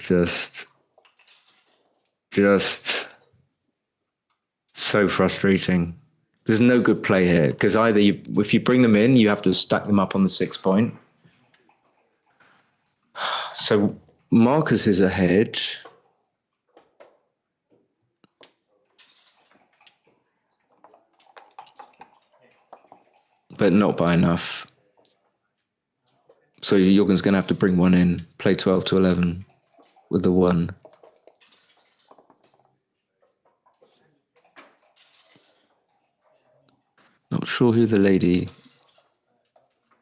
just so frustrating. There's no good play here because either if you bring them in, you have to stack them up on the 6-point. So Marcus is ahead. But not by enough. So Jorgen's going to have to bring one in, play 12 to 11 with the 1. Not sure who the lady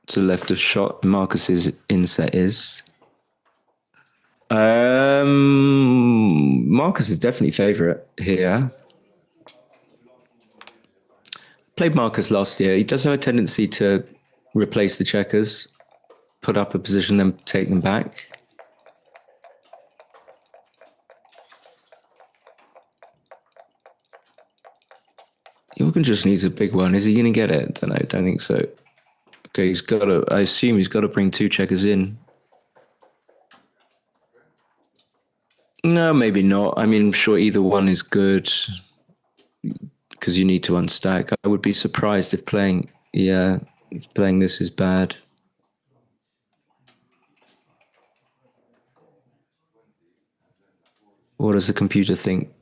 to the left of shot Marcus's inset is. Marcus is definitely favourite here. Played Marcus last year. He does have a tendency to replace the checkers, put up a position, then take them back. Jorgen just needs a big one. Is he going to get it? I don't think so. Okay, he's got to. I assume he's got to bring 2 checkers in. No, maybe not. I mean, I'm sure either one is good because you need to unstack. I would be surprised if playing this is bad. What does the computer think?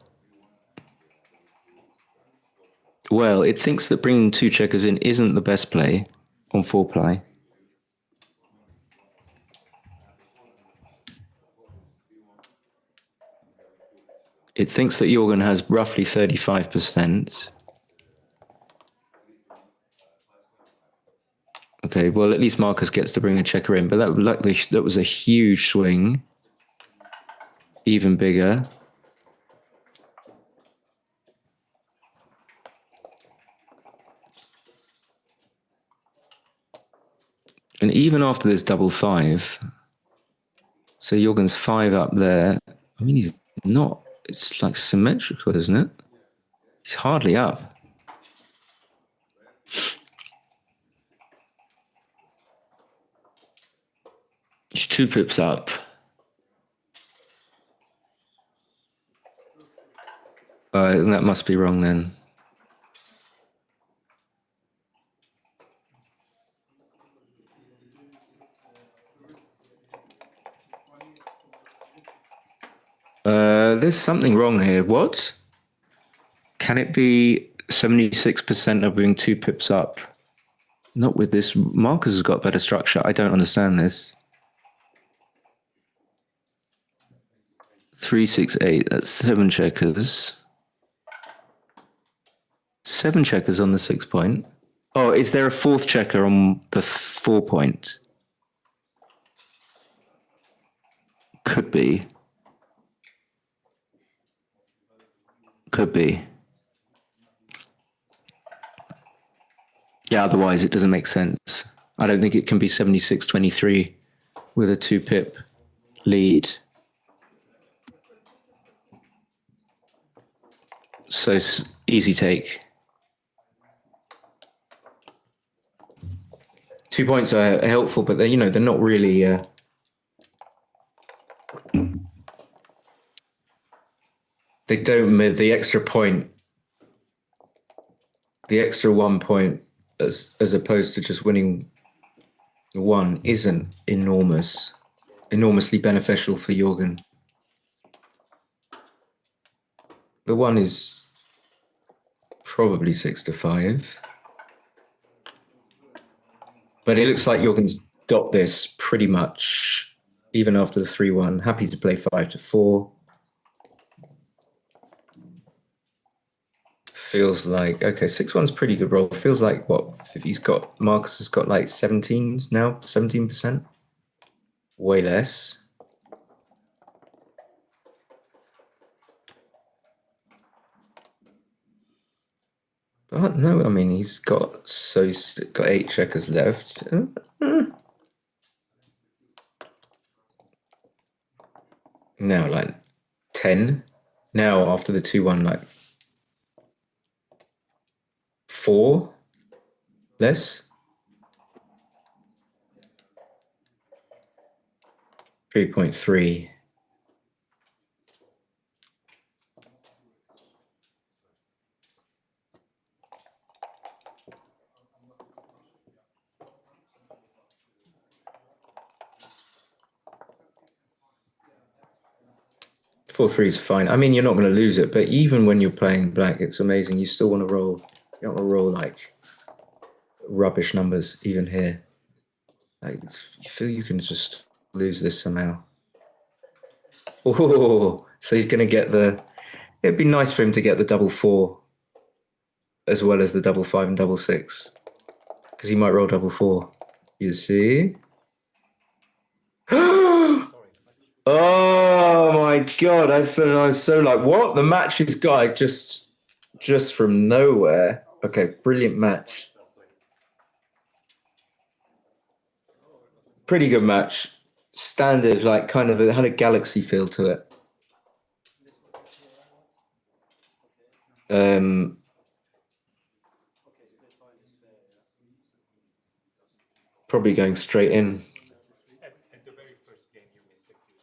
Well, it thinks that bringing 2 checkers in isn't the best play on 4-ply. It thinks that Jorgen has roughly 35%. Okay, well, at least Marcus gets to bring a checker in, but that was a huge swing. Even bigger. And even after this double 5, so Jorgen's 5 up there. I mean, he's not, it's like symmetrical, isn't it? He's hardly up. He's 2 pips up. That must be wrong then. There's something wrong here. What? Can it be 76% of being 2 pips up? Not with this. Marcus has got better structure. I don't understand this. 3, 6, 8. That's 7 checkers. 7 checkers on the 6 point. Oh, is there a 4th checker on the 4 point? Could be. Could be. Yeah, otherwise it doesn't make sense. I don't think it can be 76-23 with a 2 pip lead. So it's easy take. 2 points are helpful, but they're not really. They don't the extra point, the extra 1 point, as opposed to just winning 1, isn't enormously beneficial for Jorgen. The 1 is probably 6-5. But it looks like Jorgen's got this pretty much, even after the 3-1. Happy to play 5-4. Feels like, okay, 6-1's pretty good roll. Feels like if Marcus has got like 17s now, 17%? Way less. But no, I mean, he's got 8 checkers left. Now, like 10. Now, after the 2-1, like 4 less. 3.3. Four three is fine. I mean, you're not going to lose it, but even when you're playing black, it's amazing. You still want to roll. You don't want to roll like rubbish numbers, even here. Like, you feel you can just lose this somehow. Oh, so he's going to get the. It'd be nice for him to get the 4-4 as well as the 5-5 and 6-6, because he might roll 4-4. You see? Oh my god! I was so like, what? The match is guy just from nowhere. Okay, brilliant match. Pretty good match. Standard, like kind of, it had a Galaxy feel to it. Probably going straight in. At the very first game, you missed a cue.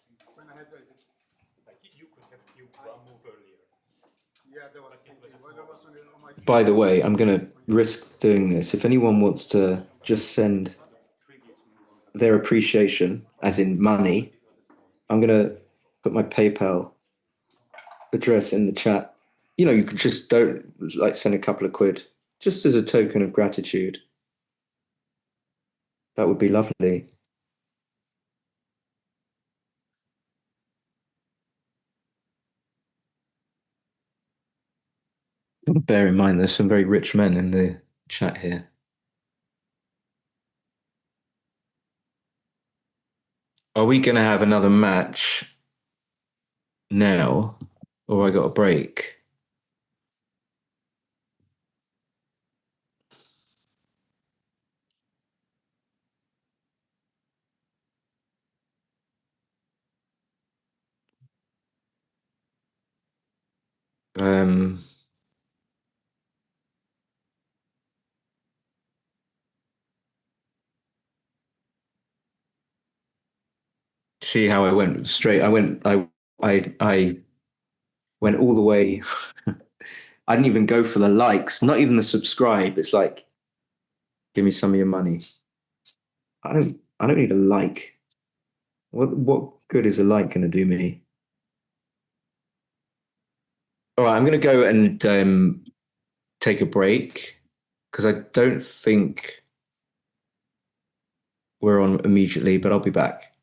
Like you could have queued 1 move earlier. Yeah, that was on my By the way, I'm going to risk doing this. If anyone wants to just send their appreciation, as in money, I'm going to put my PayPal address in the chat. You could just send a couple of quid, just as a token of gratitude. That would be lovely. Bear in mind, there's some very rich men in the chat here. Are we going to have another match now, or I got a break? See how I went straight. I went all the way. I didn't even go for the likes, not even the subscribe. It's like, give me some of your money. I don't need a like. What good is a like going to do me? All right, I'm going to go and take a break because I don't think we're on immediately, but I'll be back.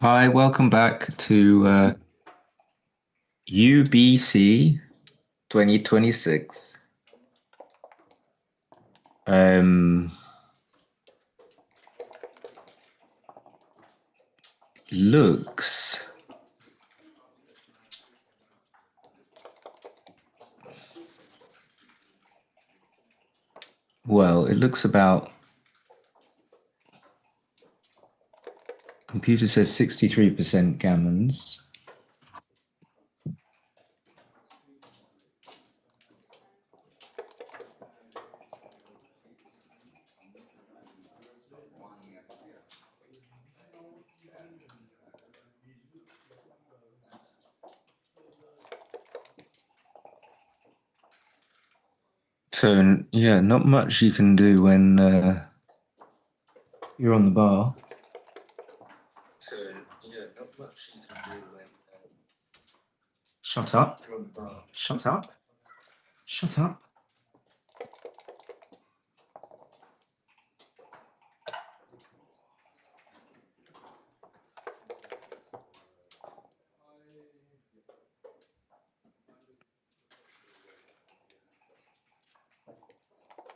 Hi, welcome back to UBC 2026. Looks well, it looks about, computer says 63% gammons. So yeah, not much you can do when you're on the bar. So yeah, not much you can do when. Shut up! Shut up! Shut up!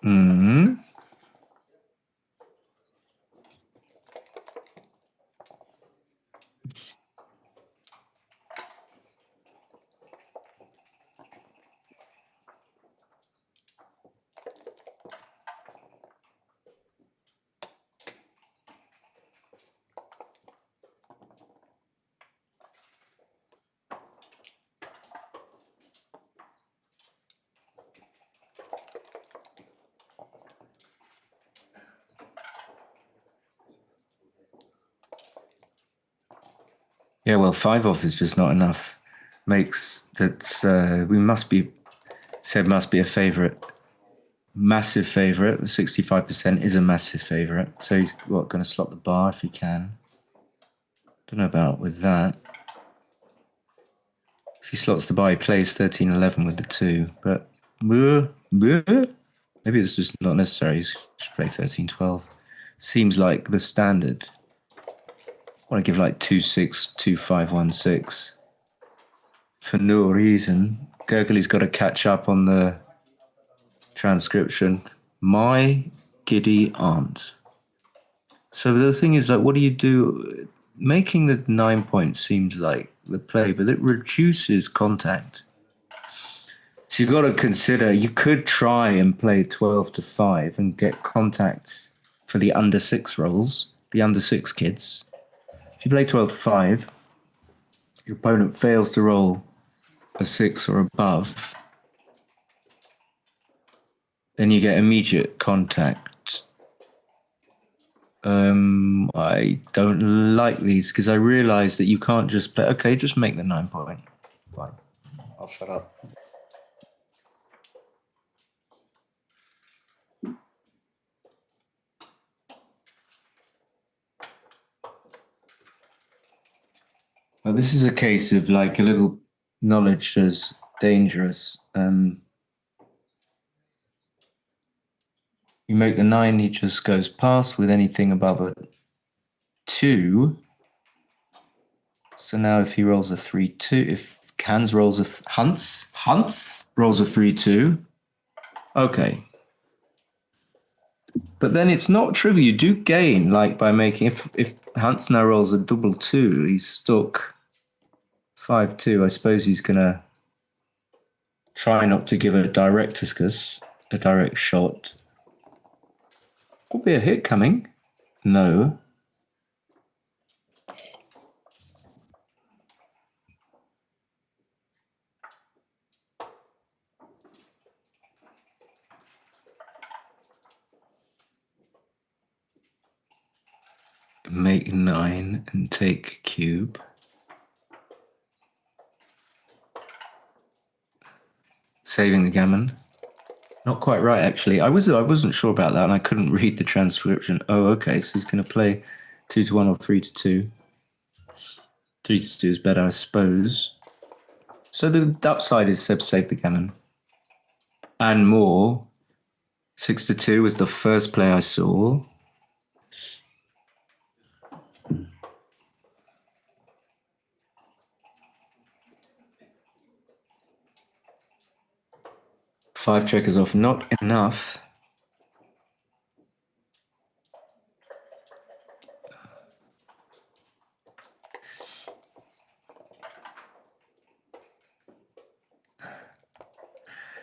Hmm. Yeah, well, 5 off is just not enough. Makes that we must be said must be a favorite, massive favorite. 65% is a massive favorite. So he's going to slot the bar if he can. Don't know about with that. If he slots the bar, he plays 13-11 with the 2, but maybe it's just not necessary. He should play 13-12. Seems like the standard. I want to give like 2-6, 2-5-1-6 for no reason. Gurgley's got to catch up on the transcription. My giddy aunt. So the thing is, like, what do you do? Making the 9 points seems like the play, but it reduces contact. So you've got to consider, you could try and play 12-5 and get contact for the under 6 rolls, the under 6 kids. If you play 12-5, your opponent fails to roll a 6 or above, then you get immediate contact. I don't like these because I realize that you can't just play. Okay, just make the 9 point. Fine. I'll shut up. Well, this is a case of like a little knowledge is dangerous. You make the 9, he just goes past with anything above a 2. So now if he rolls a 3-2, if Cans rolls a Hunts rolls a 3-2. Okay. But then it's not trivial. You do gain, like by making, if Hunts now rolls a double 2, he's stuck 5-2. I suppose he's gonna try not to give a direct discus, a direct shot. Could be a hit coming. No. Make 9 and take cube. Saving the gammon. Not quite right, actually. I wasn't sure about that, and I couldn't read the transcription. Oh, okay. So he's going to play 2-1 or 3-2. 3-2 is better, I suppose. So the upside is save the gammon, and more. 6-2 was the first play I saw. 5 checkers off, not enough.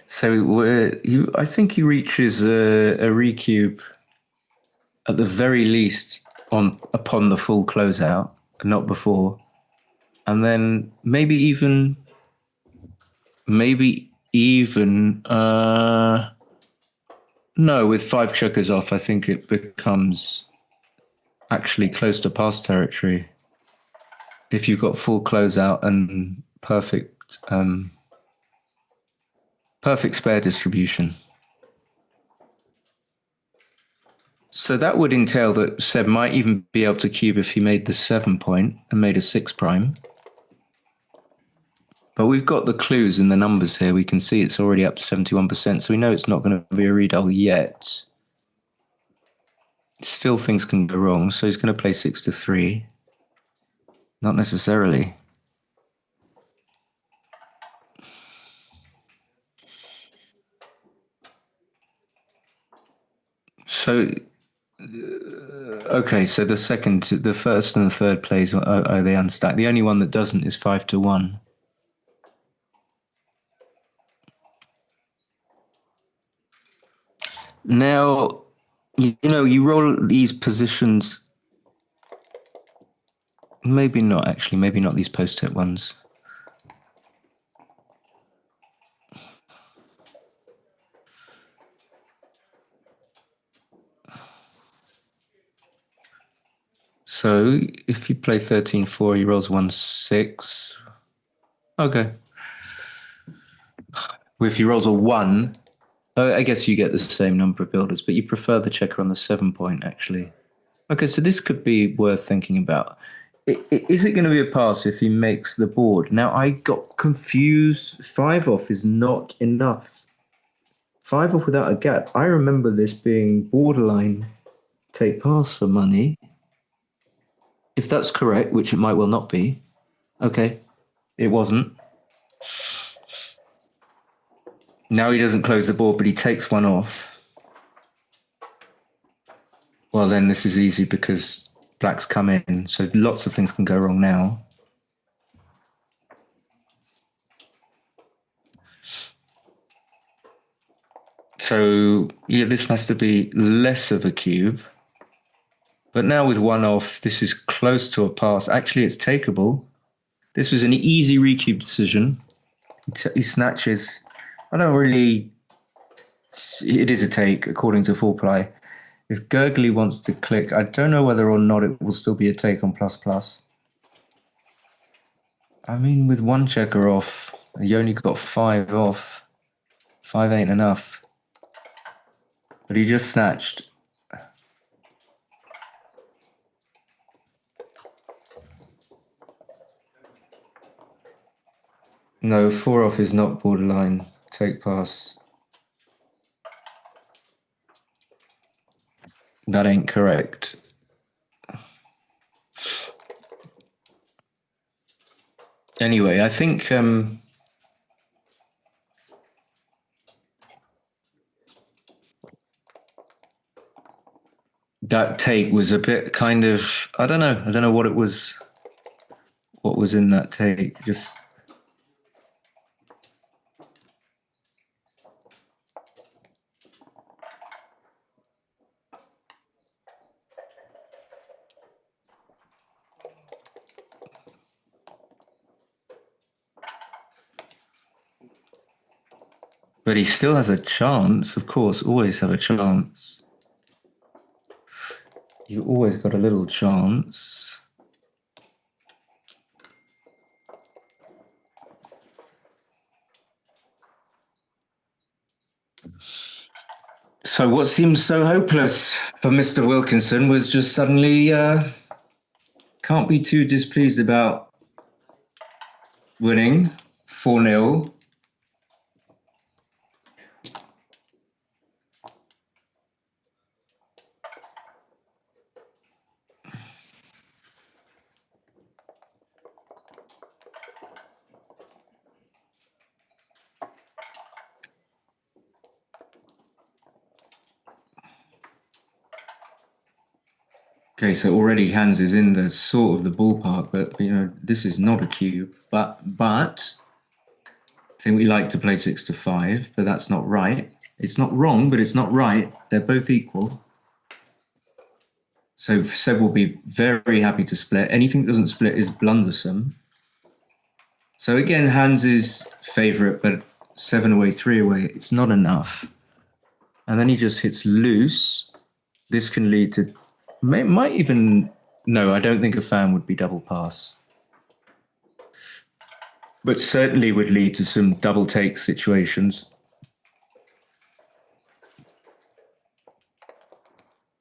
So I think he reaches a recube at the very least upon the full closeout, not before, and then maybe even no, with 5 checkers off, I think it becomes actually close to pass territory if you've got full closeout and perfect spare distribution. So that would entail that Seb might even be able to cube if he made the 7 point and made a 6 prime. But we've got the clues in the numbers here. We can see it's already up to 71%, so we know it's not going to be a redouble yet. Still things can go wrong, so he's going to play 6 to 3. Not necessarily. So, okay, so the first and the third plays, are they unstacked? The only one that doesn't is 5 to 1. Now, you roll these positions. Maybe not, actually. Maybe not these post-it ones. So if you play 13-4, he rolls 1-6. Okay. If he rolls a 1, I guess you get the same number of builders, but you prefer the checker on the 7 point, actually. Okay, so this could be worth thinking about. Is it going to be a pass if he makes the board? Now, I got confused. 5 off is not enough. 5 off without a gap. I remember this being borderline take pass for money. If that's correct, which it might well not be. Okay, it wasn't. Now he doesn't close the board, but he takes 1 off. Well, then this is easy because black's come in, so lots of things can go wrong now. So, yeah, this has to be less of a cube. But now with 1 off, this is close to a pass. Actually, it's takeable. This was an easy recube decision. He snatches. I don't really... It is a take, according to full play. If Gurgley wants to click, I don't know whether or not it will still be a take on ++. I mean, with 1 checker off, you only got 5 off. 5 ain't enough. But he just snatched. No, 4 off is not borderline. Take pass. That ain't correct. Anyway, I think that take was a bit kind of, I don't know what it was, what was in that take. Just but he still has a chance, of course, always have a chance. You always got a little chance. So what seemed so hopeless for Mr. Wilkinson was just suddenly can't be too displeased about winning 4-0. Okay, so already Hans is in the sort of the ballpark, but you know this is not a cube. But I think we like to play 6 to 5, but that's not right. It's not wrong, but it's not right. They're both equal. So Seb will be very happy to split. Anything that doesn't split is blundersome. So again, Hans is favourite, but 7 away, 3 away, it's not enough. And then he just hits loose. This can lead to, might even, no, I don't think a fan would be double pass. But certainly would lead to some double take situations.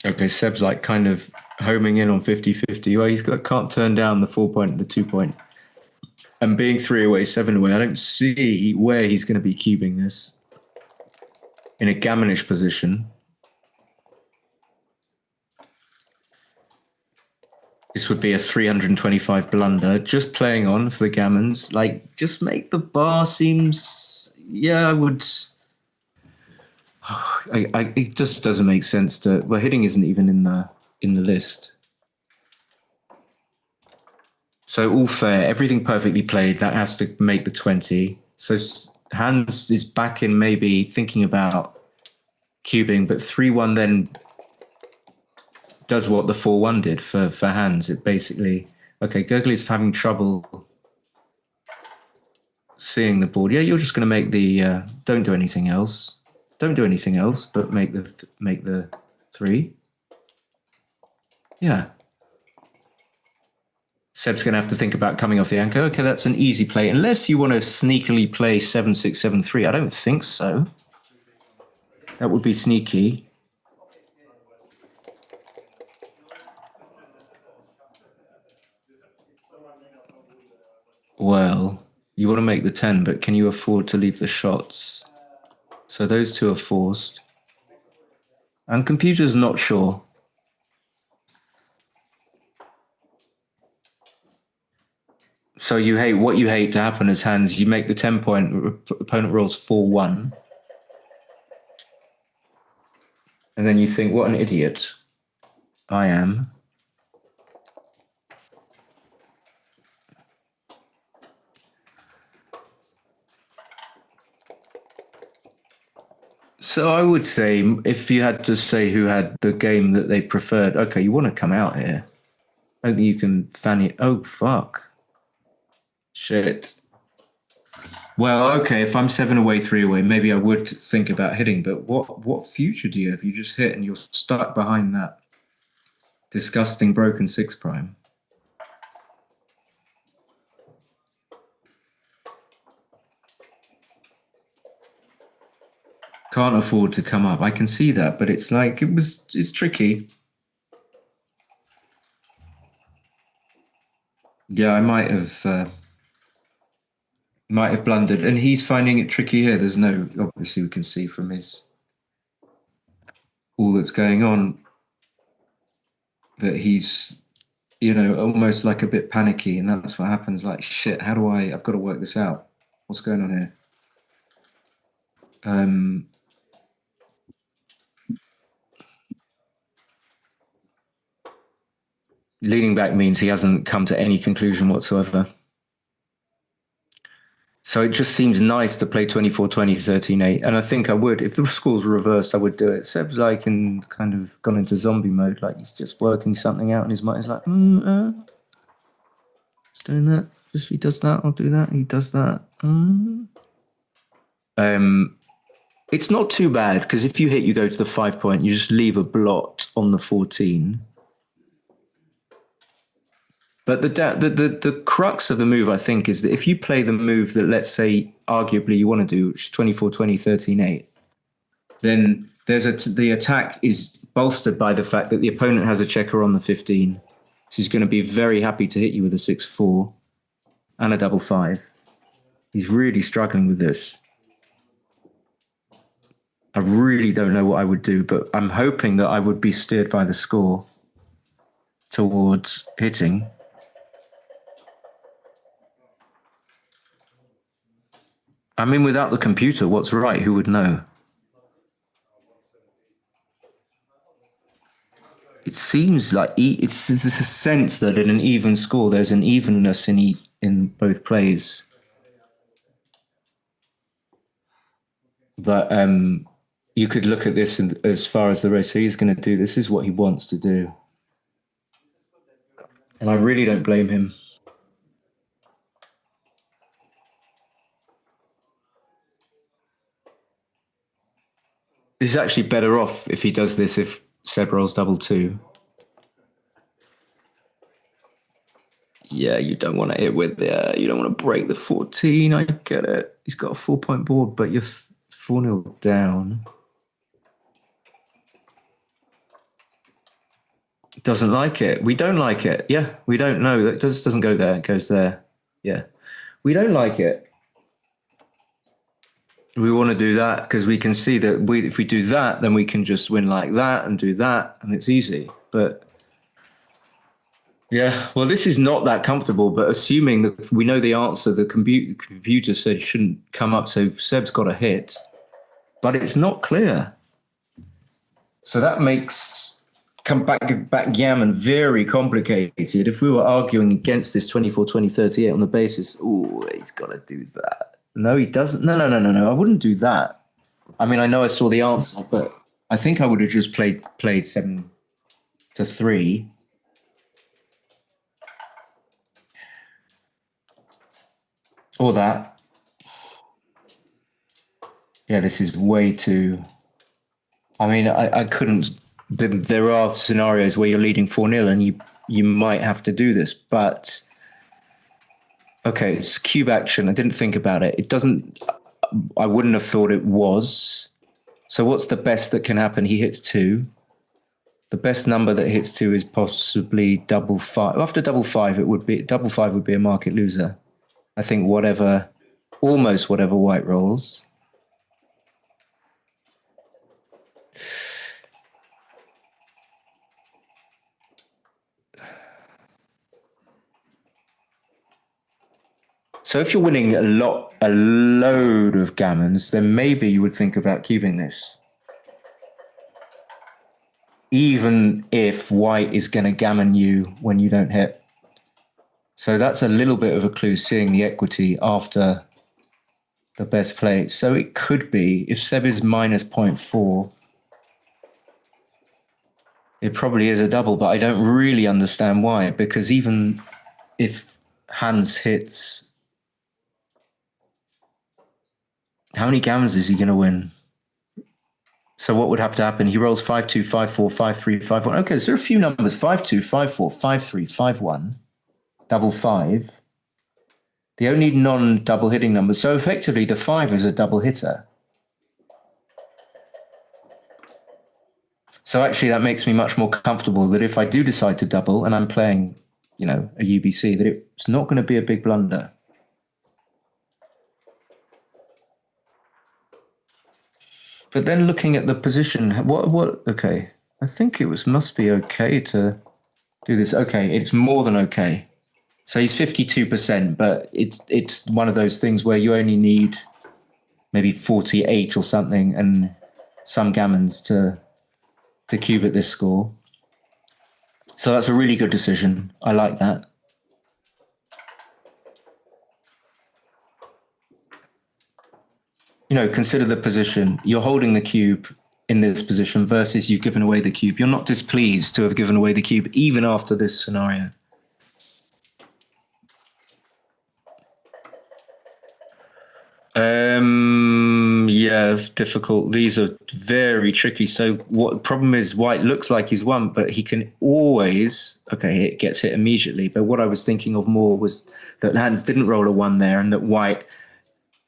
Okay, Seb's like kind of homing in on 50-50. Well, can't turn down the 4 point, the 2 point. And being 3 away, 7 away, I don't see where he's going to be cubing this. In a gammonish position. This would be a 325 blunder. Just playing on for the gammons. Like, just make the bar seems... Yeah, I would... it just doesn't make sense to... Well, hitting isn't even in the list. So all fair, everything perfectly played. That has to make the 20. So Hans is back in maybe thinking about cubing, but 3-1 then does what the 4-1 did for Hans. It basically... Okay, Gurgley's having trouble seeing the board. Yeah, you're just going to make the... don't do anything else. Don't do anything else, but make the 3. Yeah. Seb's going to have to think about coming off the anchor. Okay, that's an easy play. Unless you want to sneakily play 7-6, 7-3. I don't think so. That would be sneaky. Well, you want to make the 10, but can you afford to leave the shots? So those two are forced. And computer's not sure. So what you hate to happen as Hans, you make the 10 point, opponent rolls 4-1. And then you think, what an idiot I am. So I would say, if you had to say who had the game that they preferred, okay, you want to come out here. I don't think you can fan it. Oh, fuck. Shit. Well, okay, if I'm 7 away, 3 away, maybe I would think about hitting, but what future do you have? You just hit and you're stuck behind that disgusting broken 6 prime. Can't afford to come up. I can see that, but it's like, it's tricky. Yeah, I might have blundered, and he's finding it tricky here. There's no, obviously we can see from all that's going on that he's, you know, almost like a bit panicky, and that's what happens. Like, shit, I've got to work this out. What's going on here? Leaning back means he hasn't come to any conclusion whatsoever. So it just seems nice to play 24-20, 13-8. And I think I would. If the scores were reversed, I would do it. Seb's like kind of gone into zombie mode. Like he's just working something out in his mind. He's like, he's doing that. Just he does that, I'll do that. He does that. It's not too bad, because if you hit, you go to the 5 point. You just leave a blot on the 14. But the crux of the move, I think, is that if you play the move that, let's say, arguably you want to do, which is 24-20, 13-8, then the attack is bolstered by the fact that the opponent has a checker on the 15. So he's going to be very happy to hit you with a 6-4 and a double 5. He's really struggling with this. I really don't know what I would do, but I'm hoping that I would be steered by the score towards hitting. I mean, without the computer, what's right? Who would know? it seems like it's a sense that in an even score, there's an evenness in both plays. But you could look at this as far as the race. So he's going to do, this is what he wants to do. And I really don't blame him. He's actually better off if he does this if Seb rolls double 2. Yeah, you don't want to hit with you don't want to break the 14. I get it. He's got a 4-point board, but you're 4-0 down. Doesn't like it. We don't like it. Yeah, we don't know. That just doesn't go there. It goes there. Yeah. We don't like it. We want to do that because we can see that if we do that, then we can just win like that and do that, and it's easy. But yeah, well, this is not that comfortable, but assuming that we know the answer, the computer said it shouldn't come up, so Seb's got a hit, but it's not clear. So that makes backgammon very complicated. If we were arguing against this 24-20, 38 on the basis, oh, he's got to do that. No, he doesn't. No, I wouldn't do that. I mean, I know I saw the answer, but I think I would have just played 7-3. Or that. Yeah, this is way too... I mean, I couldn't... There are scenarios where you're leading 4-0 and you might have to do this, but... Okay, it's cube action. I didn't think about it. It doesn't... I wouldn't have thought it was. So what's the best that can happen? He hits 2. The best number that hits 2 is possibly double 5. After double 5, it would be... Double 5 would be a market loser. I think almost whatever white rolls. So if you're winning a load of gammons, then maybe you would think about cubing this. Even if white is going to gammon you when you don't hit. So that's a little bit of a clue, seeing the equity after the best play. So it could be, if Seb is minus 0.4, it probably is a double, but I don't really understand why, because even if Hans hits... How many gammons is he going to win? So what would have to happen? He rolls 5-2, 5-4, 5-3, 5-1. Okay, so there are a few numbers. 5-2, 5-4, 5-3, 5-1, double 5. The only non-double hitting numbers. So effectively, the 5 is a double hitter. So actually, that makes me much more comfortable that if I do decide to double and I'm playing, a UBC, that it's not going to be a big blunder. But then looking at the position, okay. I think it must be okay to do this. Okay, it's more than okay. So he's 52%, but it's one of those things where you only need maybe 48 or something and some gammons to cube at this score. So that's a really good decision. I like that. Consider the position. You're holding the cube in this position versus you've given away the cube. You're not displeased to have given away the cube, even after this scenario. Yeah, it's difficult. These are very tricky. So what problem is white looks like he's won, but he can always, okay, it gets hit immediately. But what I was thinking of more was that Hans didn't roll a 1 there and that white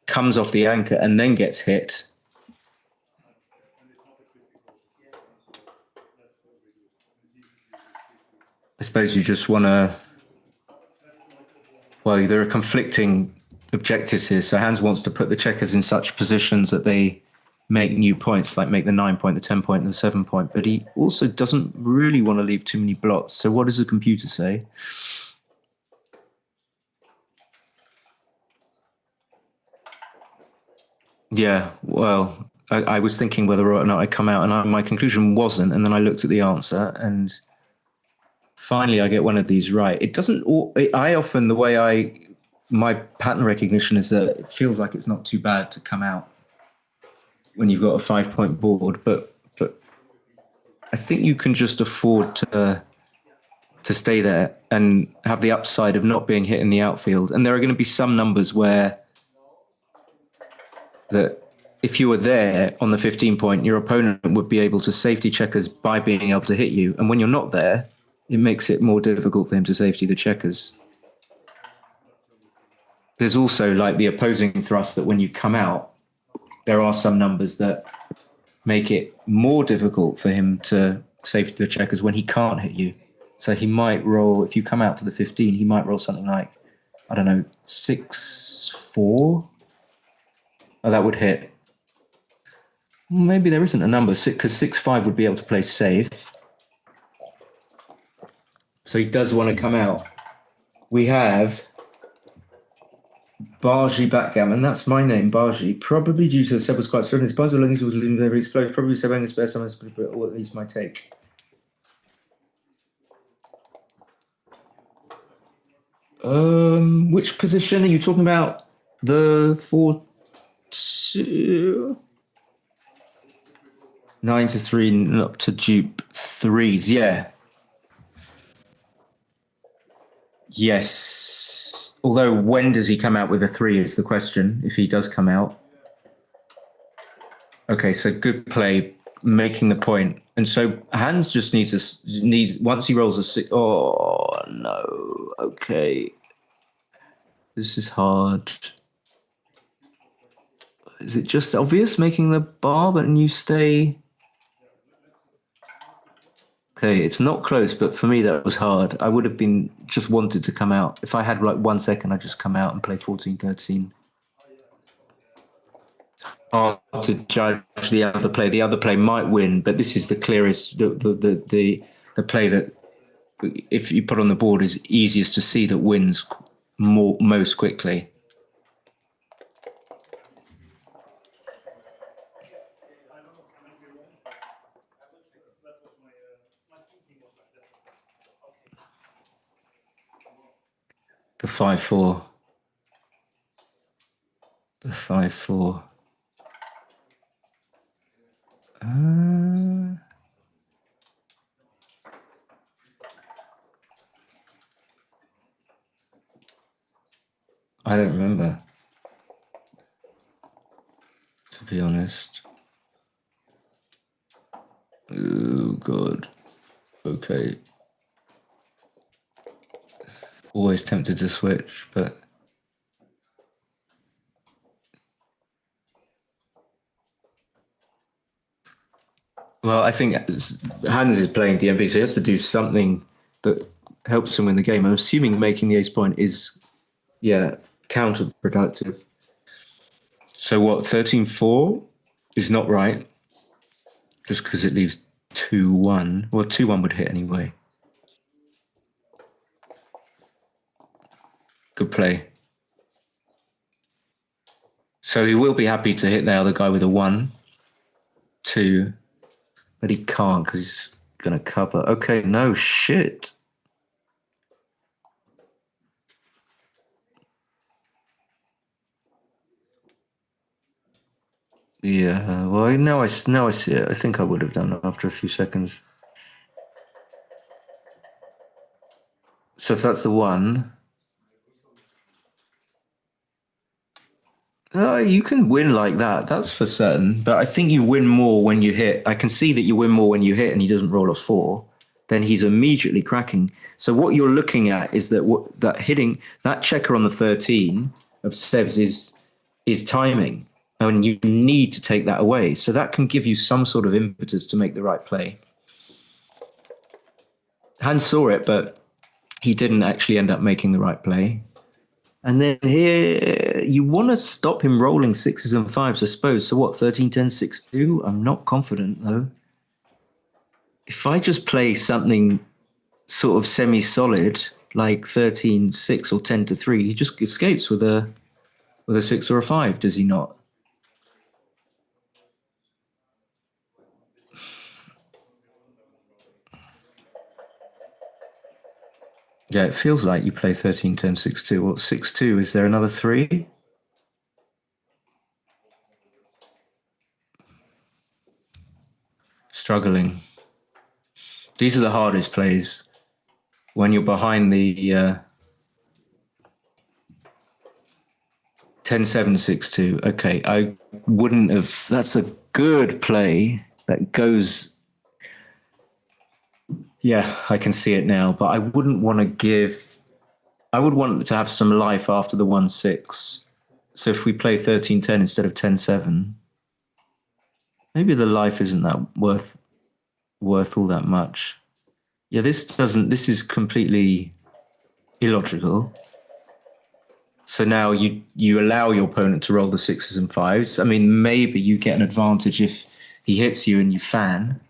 comes off the anchor and then gets hit. I suppose you just want to... Well, there are conflicting objectives here. So Hans wants to put the checkers in such positions that they make new points, like make the 9-point, the 10-point, and the 7-point. But he also doesn't really want to leave too many blots. So what does the computer say? Yeah, well, I was thinking whether or not I'd come out, and my conclusion wasn't. And then I looked at the answer, and finally I get one of these right. It doesn't. I often the way my pattern recognition is that it feels like it's not too bad to come out when you've got a 5-point board, but I think you can just afford to stay there and have the upside of not being hit in the outfield. And there are going to be some numbers where that if you were there on the 15 point, your opponent would be able to safety checkers by being able to hit you. And when you're not there, it makes it more difficult for him to safety the checkers. There's also like the opposing thrust that when you come out, there are some numbers that make it more difficult for him to safety the checkers when he can't hit you. So he might roll, if you come out to the 15, he might roll something like, I don't know, 6-4. Oh, that would hit. Maybe there isn't a number, because 6-5 would be able to play safe. So he does want to come out. We have Bargy Backgammon, that's my name, Bargy. Probably due to the set was quite certain. His buzzer was very explosive, probably 7 spare summons, or at least my take. Which position are you talking about? The 4-2, 9-3, not to dupe threes. Yeah. Yes. Although when does he come out with a 3 is the question, if he does come out. Okay, so good play, making the point. And so Hans just needs once he rolls a 6. Oh no. Okay. This is hard. Is it just obvious making the bar, but you stay? Okay, it's not close, but for me that was hard. I would have been just wanted to come out. If I had like 1 second, I'd just come out and play 14-13. Hard to judge the other play. The other play might win, but this is the clearest, the play that if you put on the board is easiest to see that wins most quickly. The 5-4. The 5-4. I don't remember, to be honest. Oh, God. Okay. Always tempted to switch, but... Well, I think Hans is playing DMP, so he has to do something that helps him win the game. I'm assuming making the ace point is, counterproductive. So what, 13-4 is not right, just because it leaves 2-1. Well, 2-1 would hit anyway. Good play. So he will be happy to hit the other guy with a 1, 2, but he can't because he's going to cover. Okay, no shit. Yeah, well, now I see it. I think I would have done it after a few seconds. So if that's the 1... you can win like that, that's for certain. But I think you win more when you hit. I can see that you win more when you hit and he doesn't roll a 4. Then he's immediately cracking. So what you're looking at is that hitting that checker on the 13 of Seb's is timing. And you need to take that away. So that can give you some sort of impetus to make the right play. Hans saw it, but he didn't actually end up making the right play. And then here, you want to stop him rolling 6s and 5s, I suppose. So what, 13-10, 6-2? I'm not confident, though. If I just play something sort of semi-solid, like 13-6 or 10-3, he just escapes with a 6 or a 5, does he not? Yeah, it feels like you play 13, 10, 6, 2. What, 6, 2? Is there another 3? Struggling. These are the hardest plays. When you're behind the 10, 7, 6, 2. Okay, I wouldn't have. That's a good play that goes. Yeah, I can see it now, but I wouldn't want to give. I would want to have some life after the 1, 6. So if we play 13, 10 instead of 10, 7, maybe the life isn't that worth all that much. Yeah, this is completely illogical. So now you allow your opponent to roll the 6s and 5s. I mean, maybe you get an advantage if he hits you and you fan.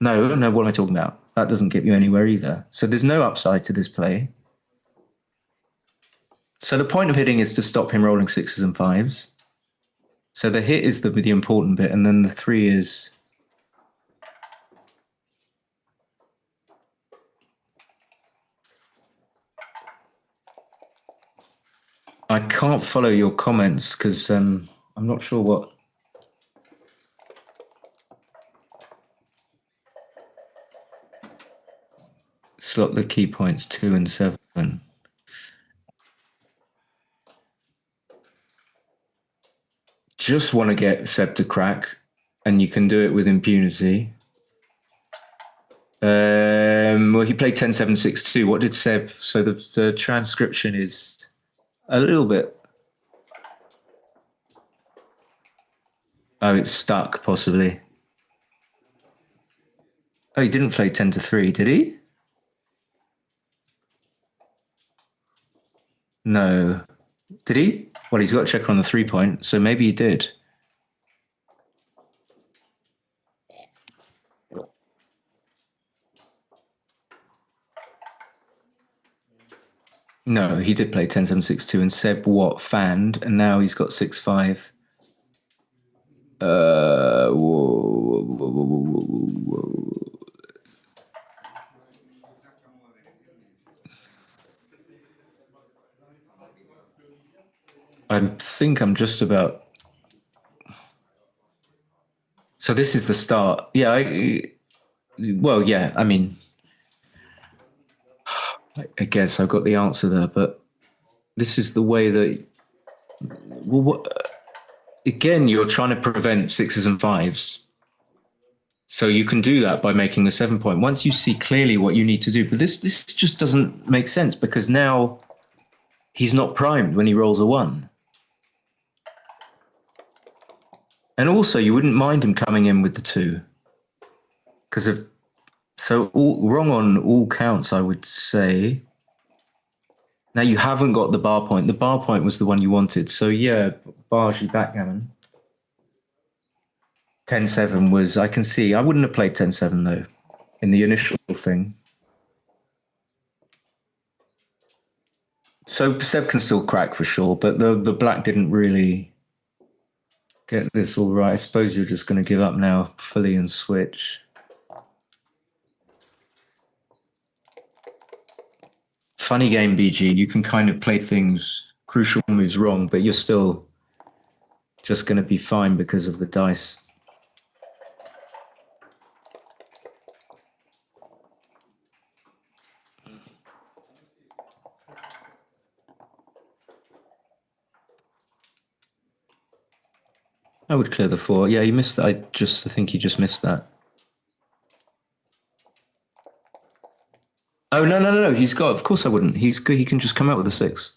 No, what am I talking about? That doesn't get you anywhere either. So there's no upside to this play. So the point of hitting is to stop him rolling 6s and 5s. So the hit is the important bit, and then the 3 is... I can't follow your comments because I'm not sure what... Slot the key points 2 and 7. Just want to get Seb to crack, and you can do it with impunity. Well, he played 10, 7, 6, 2. What did Seb... So the transcription is a little bit... Oh, it's stuck, possibly. Oh, he didn't play 10 to 3, did he? No. Did he? Well, he's got to check on the 3-point, so maybe he did. No, he did play 10, 7, 6, 2, and Seb fanned, and now he's got 6, 5. Whoa. I think I'm just about... So this is the start. Yeah, I mean... I guess I've got the answer there, but this is the way that... Well, again, you're trying to prevent 6s and 5s. So you can do that by making the 7-point. Once you see clearly what you need to do, but this just doesn't make sense because now he's not primed when he rolls a 1. And also, you wouldn't mind him coming in with the 2. Because of... So wrong on all counts, I would say. Now you haven't got the bar point. The bar point was the one you wanted. So yeah, Bargy backgammon. 10-7 was... I can see. I wouldn't have played 10-7 though in the initial thing. So Seb can still crack for sure, but the black didn't really get this all right. I suppose you're just going to give up now fully and switch. Funny game, BG. You can kind of play things, crucial moves wrong, but you're still just going to be fine because of the dice. I would clear the 4. Yeah, you missed that. I think you just missed that. Oh, no. He's got... Of course I wouldn't. He's good. He can just come out with a 6.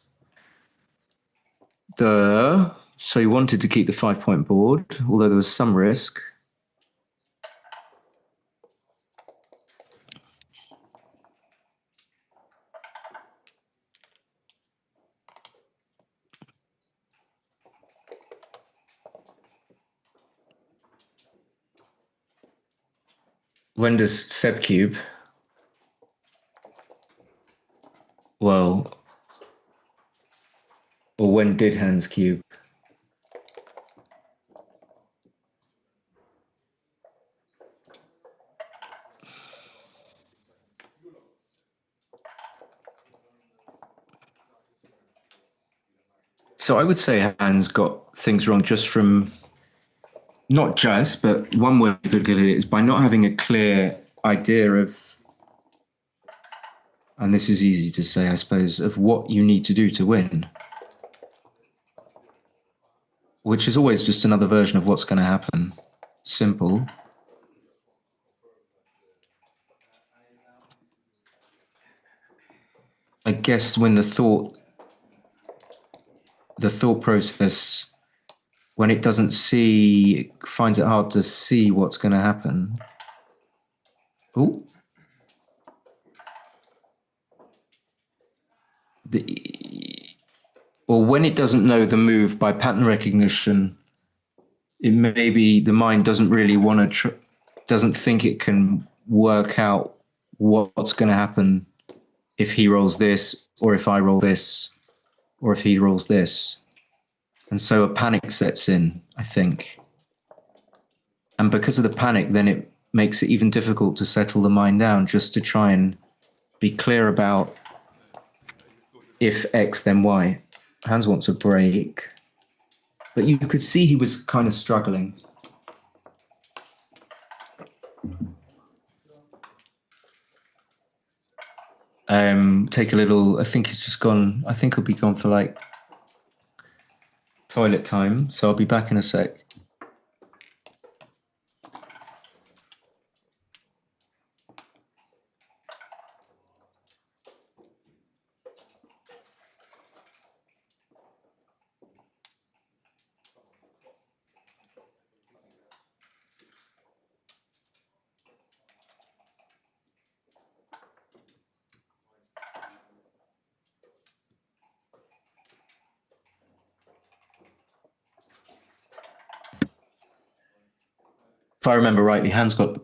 Duh. So he wanted to keep the 5-point board, although there was some risk. When does Seb cube? Well, or when did Hans cube? So I would say Hans got things wrong just from not just, but one way you could get it is by not having a clear idea of, and this is easy to say, I suppose, of what you need to do to win, which is always just another version of what's going to happen. Simple. I guess when the thought process, when it doesn't see, it finds it hard to see what's going to happen. Oh. Or when it doesn't know the move by pattern recognition, it maybe the mind doesn't really want to, doesn't think it can work out what's going to happen if he rolls this, or if I roll this, or if he rolls this. And so a panic sets in, I think. And because of the panic, then it makes it even difficult to settle the mind down, just to try and be clear about if X, then Y. Hans wants a break. But you could see he was kind of struggling. Take a little, I think he's just gone, I think he'll be gone for like toilet time. So I'll be back in a sec. If I remember rightly, Hans got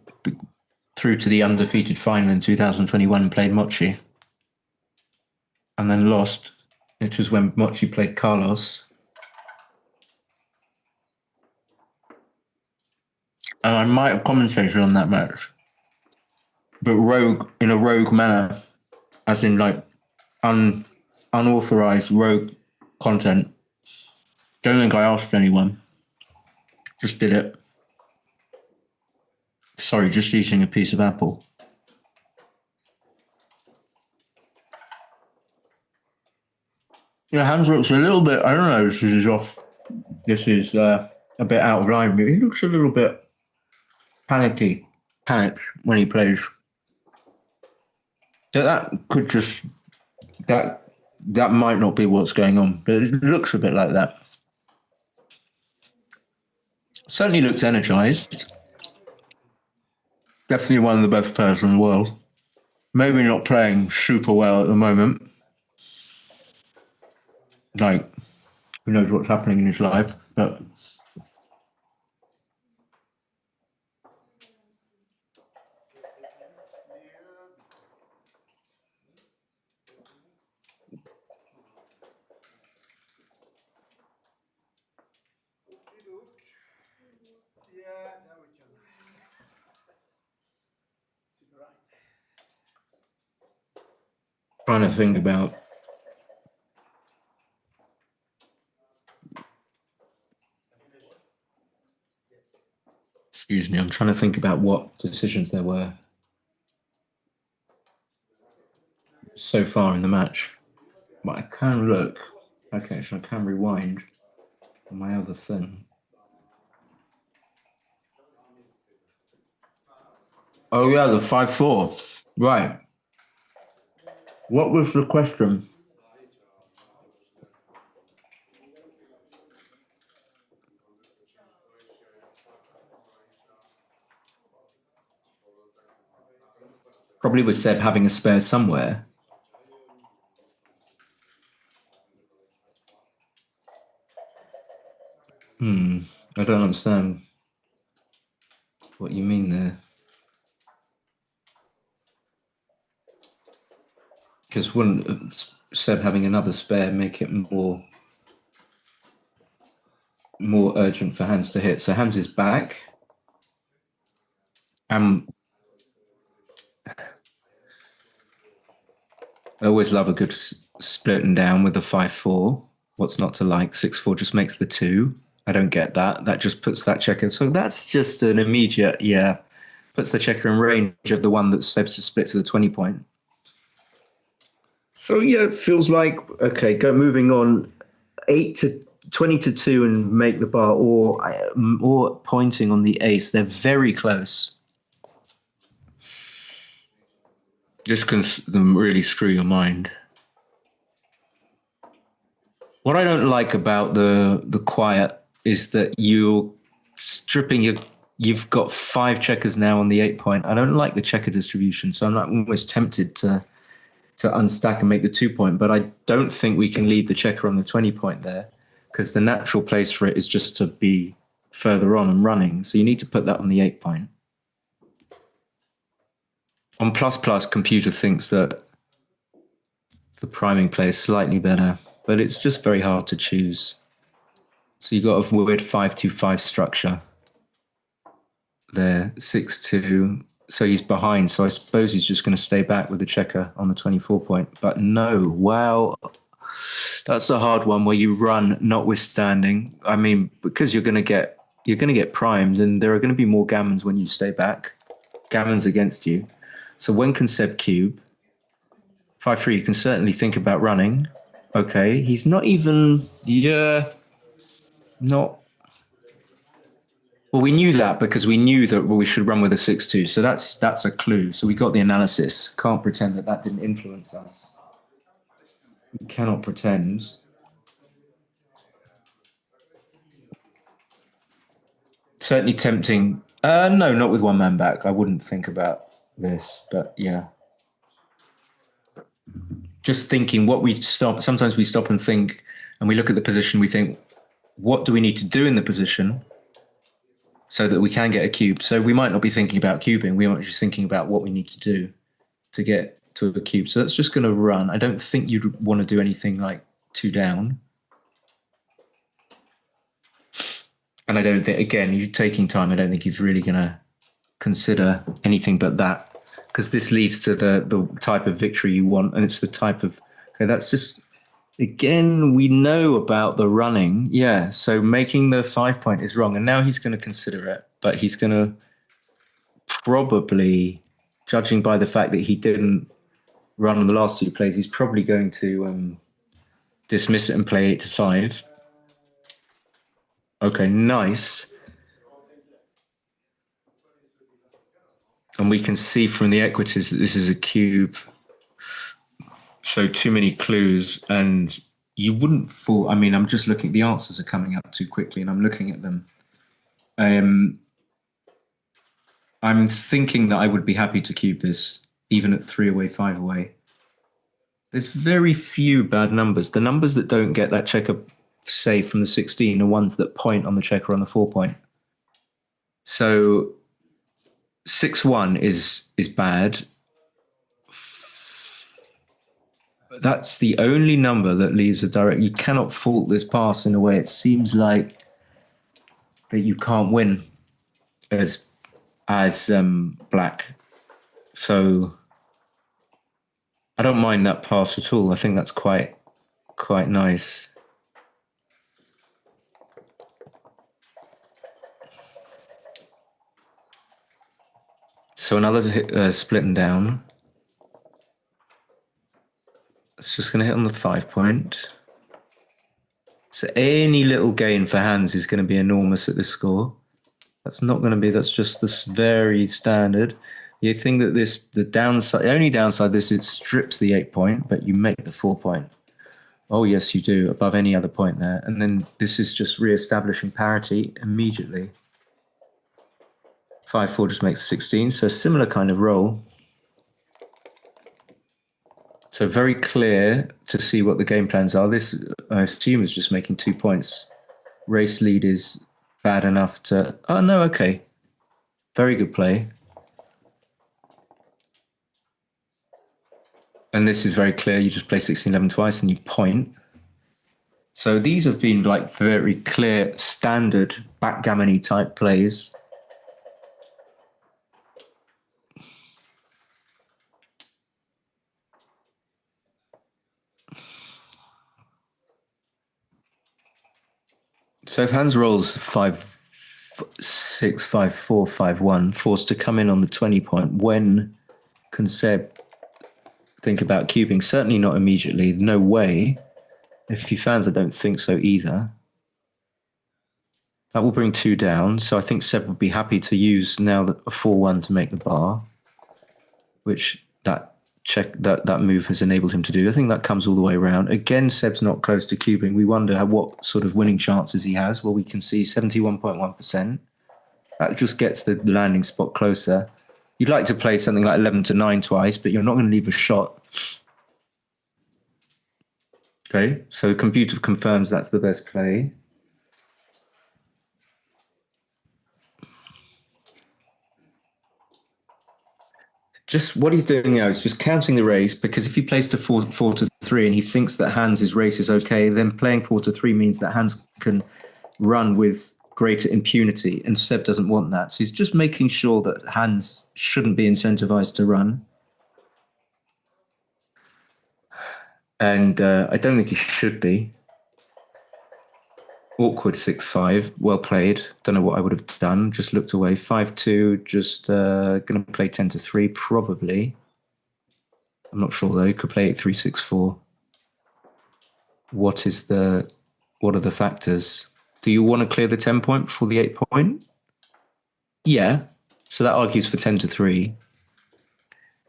through to the undefeated final in 2021 and played Mochi. And then lost, which was when Mochi played Carlos. And I might have commentated on that match. But in a rogue manner, as in like unauthorized rogue content. Don't think I asked anyone. Just did it. Sorry, just eating a piece of apple. Yeah, Hans looks a little bit, I don't know, this is off. This is a bit out of line, but he looks a little bit panicked when he plays. So that could just, that might not be what's going on, but it looks a bit like that. Certainly looks energized. Definitely one of the best players in the world. Maybe not playing super well at the moment. Like, who knows what's happening in his life, but trying to think about. Excuse me, I'm trying to think about what decisions there were so far in the match. But I can look. Okay, so I can rewind on my other thing. Oh yeah, the 5-4. Right. What was the question? Probably was Seb having a spare somewhere. I don't understand what you mean there. Because wouldn't Seb having another spare make it more urgent for Hans to hit? So Hans is back. I always love a good split and down with the 5-4. What's not to like? 6-4 just makes the 2. I don't get that. That just puts that checker. So that's just an immediate, yeah. Puts the checker in range of the one that's supposed to split to the 20 point. So yeah, it feels like, okay, go moving on 20 to 2 and make the bar, or pointing on the ace. They're very close. This can really screw your mind. What I don't like about the quiet is that you're stripping you've got 5 checkers now on the 8 point. I don't like the checker distribution, so I'm almost tempted to unstack and make the 2 point, but I don't think we can leave the checker on the 20 point there, because the natural place for it is just to be further on and running. So you need to put that on the 8 point. On plus, computer thinks that the priming play is slightly better, but it's just very hard to choose. So you got a weird 5-2-5 structure there, 6-2. So he's behind. So I suppose he's just going to stay back with the checker on the 24 point. But no, wow, that's a hard one where you run notwithstanding. I mean, because you're going to get primed, and there are going to be more gammons when you stay back. Gammons against you. So when can Seb cube? 5-3, you can certainly think about running. Okay, he's not even, not. Well, we knew that because we knew that we should run with a 6-2. So that's a clue. So we got the analysis. Can't pretend that didn't influence us. We cannot pretend. Certainly tempting. No, not with one man back. I wouldn't think about this, but yeah. Just thinking sometimes we stop and think, and we look at the position, we think, what do we need to do in the position so that we can get a cube? So we might not be thinking about cubing. We might be just thinking about what we need to do to get to the cube. So that's just going to run. I don't think you'd want to do anything like 2 down. And I don't think, again, you're taking time. I don't think he's really going to consider anything but that, because this leads to the type of victory you want. And it's the type of, okay, that's just, again, we know about the running. Yeah, so making the 5 point is wrong. And now he's going to consider it, but he's going to probably, judging by the fact that he didn't run on the last 2 plays, he's probably going to dismiss it and play 8-5. Okay, nice. And we can see from the equities that this is a cube. So too many clues, and you wouldn't fall. I mean, I'm just looking, the answers are coming up too quickly and I'm looking at them. I'm thinking that I would be happy to cube this, even at 3 away, 5 away. There's very few bad numbers. The numbers that don't get that checker safe from the 16 are ones that point on the checker on the 4 point. So 6-1 is bad. That's the only number that leaves a direct. You cannot fault this pass in a way. It seems like that you can't win as black. So I don't mind that pass at all. I think that's quite nice. So another hit, splitting down. It's just going to hit on the 5 point. So any little gain for hands is going to be enormous at this score. That's not going to be, that's just this very standard. You think that the only downside this, it strips the 8 point, but you make the 4 point. Oh yes, you do, above any other point there. And then this is just re-establishing parity immediately. 5-4 just makes 16, so a similar kind of roll. So very clear to see what the game plans are. This, I assume, is just making 2 points. Race lead is bad enough to, oh no, okay. Very good play. And this is very clear. You just play 16-11 twice and you point. So these have been like very clear, standard backgammon-y type plays. So if Hans rolls 5-6, 5-4, 5-1, forced to come in on the 20 point, when can Seb think about cubing? Certainly not immediately. No way. If he fans, I don't think so either. That will bring 2 down. So I think Seb would be happy to use now a 4-1 to make the bar, which that move has enabled him to do. I think that comes all the way around. Again, Seb's not close to cubing. We wonder what sort of winning chances he has. Well, we can see 71.1%. That just gets the landing spot closer. You'd like to play something like 11-9 twice, but you're not going to leave a shot. Okay, so computer confirms that's the best play. Just what he's doing now is just counting the race, because if he plays to 4-3 and he thinks that Hans's race is okay, then playing 4-3 means that Hans can run with greater impunity, and Seb doesn't want that. So he's just making sure that Hans shouldn't be incentivized to run. And I don't think he should be. Awkward 6-5, well played. Don't know what I would have done. Just looked away. 5-2, just going to play 10-3, probably. I'm not sure though. Could play 8-3-6-4. What are the factors? Do you want to clear the 10 point before the 8 point? Yeah. So that argues for 10-3.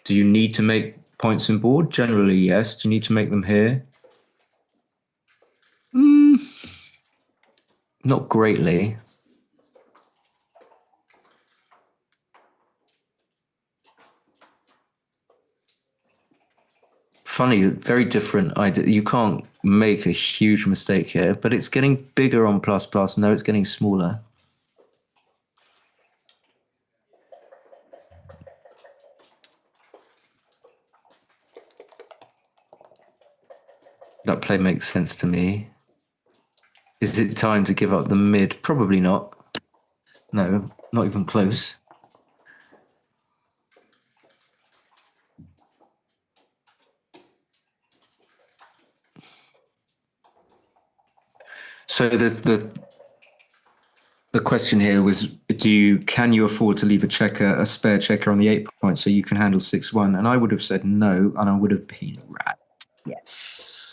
Do you need to make points in board? Generally, yes. Do you need to make them here? Not greatly. Funny, very different idea. You can't make a huge mistake here, but it's getting bigger on plus plus. No, it's getting smaller. That play makes sense to me. Is it time to give up the mid? Probably not. No, not even close. So the question here was, can you afford to leave a spare checker on the 8 point so you can handle 6-1? And I would have said no, and I would have been right. Yes.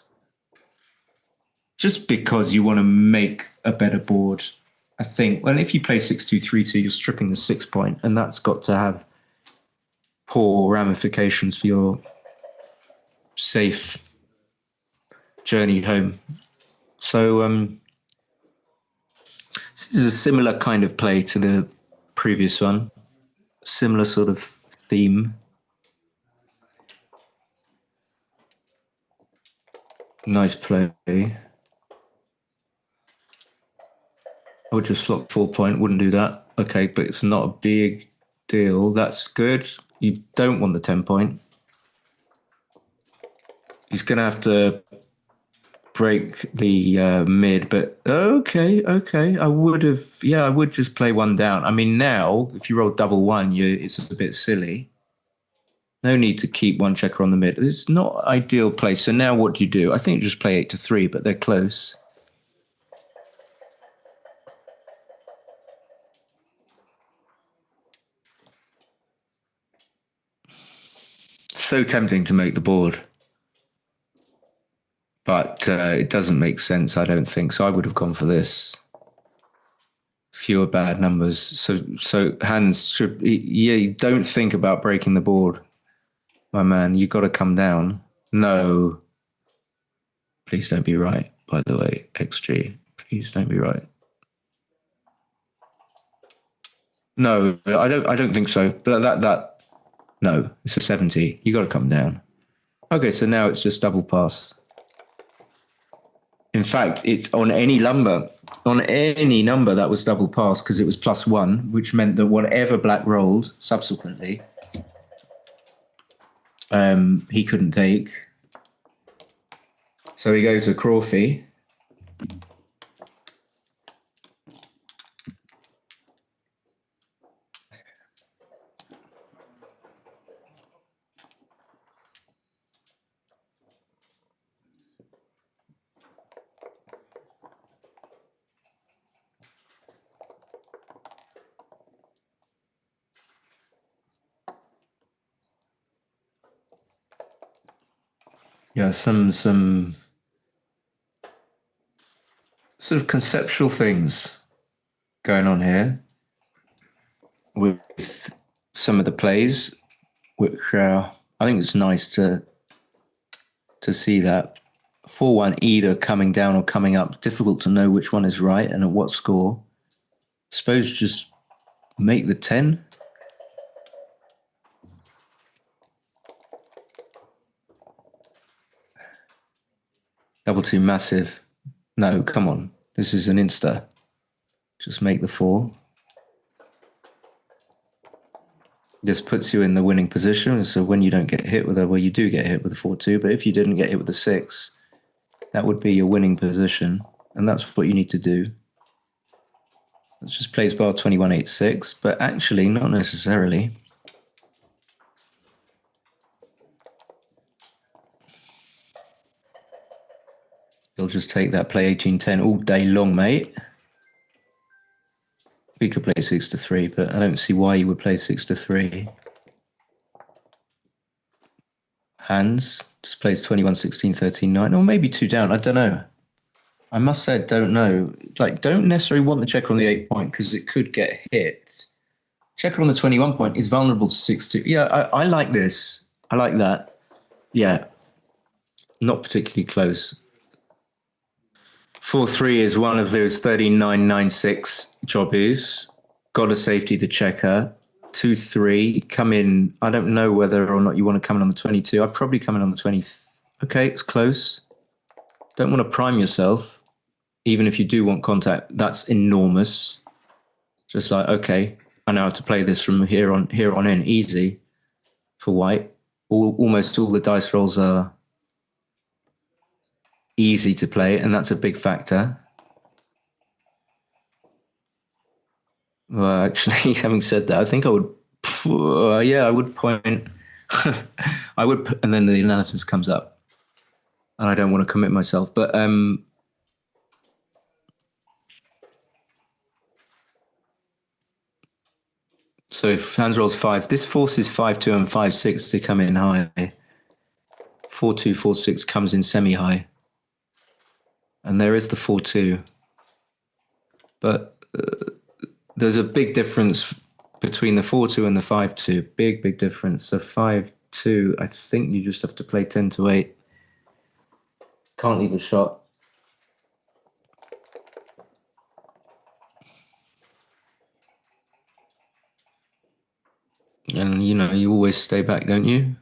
Just because you want to make a better board, I think. Well, if you play 6-2-3-2, you're stripping the 6 point, and that's got to have poor ramifications for your safe journey home. So this is a similar kind of play to the previous one. Similar sort of theme. Nice play. I would just slot 4 point, wouldn't do that. Okay, but it's not a big deal. That's good. You don't want the 10 point. He's going to have to break the mid, but okay. I would just play one down. I mean, now, if you roll double one, it's a bit silly. No need to keep one checker on the mid. It's not ideal play. So now what do? I think you just play 8-3, but they're close. So tempting to make the board. But it doesn't make sense, I don't think. So I would have gone for this. Fewer bad numbers. So Hans should... Yeah, don't think about breaking the board, my man. You got to come down. No. Please don't be right, by the way, XG. Please don't be right. No, I don't think so. But no, it's a 70. You got to come down. Okay, so now it's just double pass. In fact, it's on any number. On any number that was double pass because it was +1, which meant that whatever black rolled subsequently, he couldn't take. So we go to Crawfy. Yeah, some sort of conceptual things going on here with some of the plays, which I think it's nice to see that 4-1 either coming down or coming up. Difficult to know which one is right and at what score. Suppose just make the 10. Double 2 massive. No, come on. This is an insta. Just make the 4. This puts you in the winning position. So when you don't get hit with a, well, you do get hit with a 4-2, but if you didn't get hit with a 6, that would be your winning position. And that's what you need to do. Let's just plays bar 21-8-6, but actually not necessarily. You'll just take that play 18-10 all day long, mate. We could play 6-3, but I don't see why you would play 6-3. Hands just plays 21-16-13-9, or maybe 2 down. I don't know. I must say, I don't know. Like, don't necessarily want the checker on the 8 point because it could get hit. Checker on the 21 point is vulnerable to 6-2. Yeah, I like this. I like that. Yeah, not particularly close. 4-3 is one of those 39-9-6 jobbies. Got a safety the checker. 2-3, come in. I don't know whether or not you want to come in on the 22. I'd probably come in on the 20. Okay, it's close. Don't want to prime yourself. Even if you do want contact, that's enormous. Just like, okay, I know how to play this from here on in. Easy for white. Almost all the dice rolls are easy to play, and that's a big factor. Well, actually, having said that, I think I would, I would point, I would, and then the analysis comes up, and I don't want to commit myself, but so if hands rolls 5, this forces 5-2 and 5-6 to come in high. 4-2, 4-6 comes in semi-high. And there is the 4-2. But there's a big difference between the 4-2 and the 5-2. Big difference. So 5-2, I think you just have to play 10-8. Can't leave a shot. And, you know, you always stay back, don't you?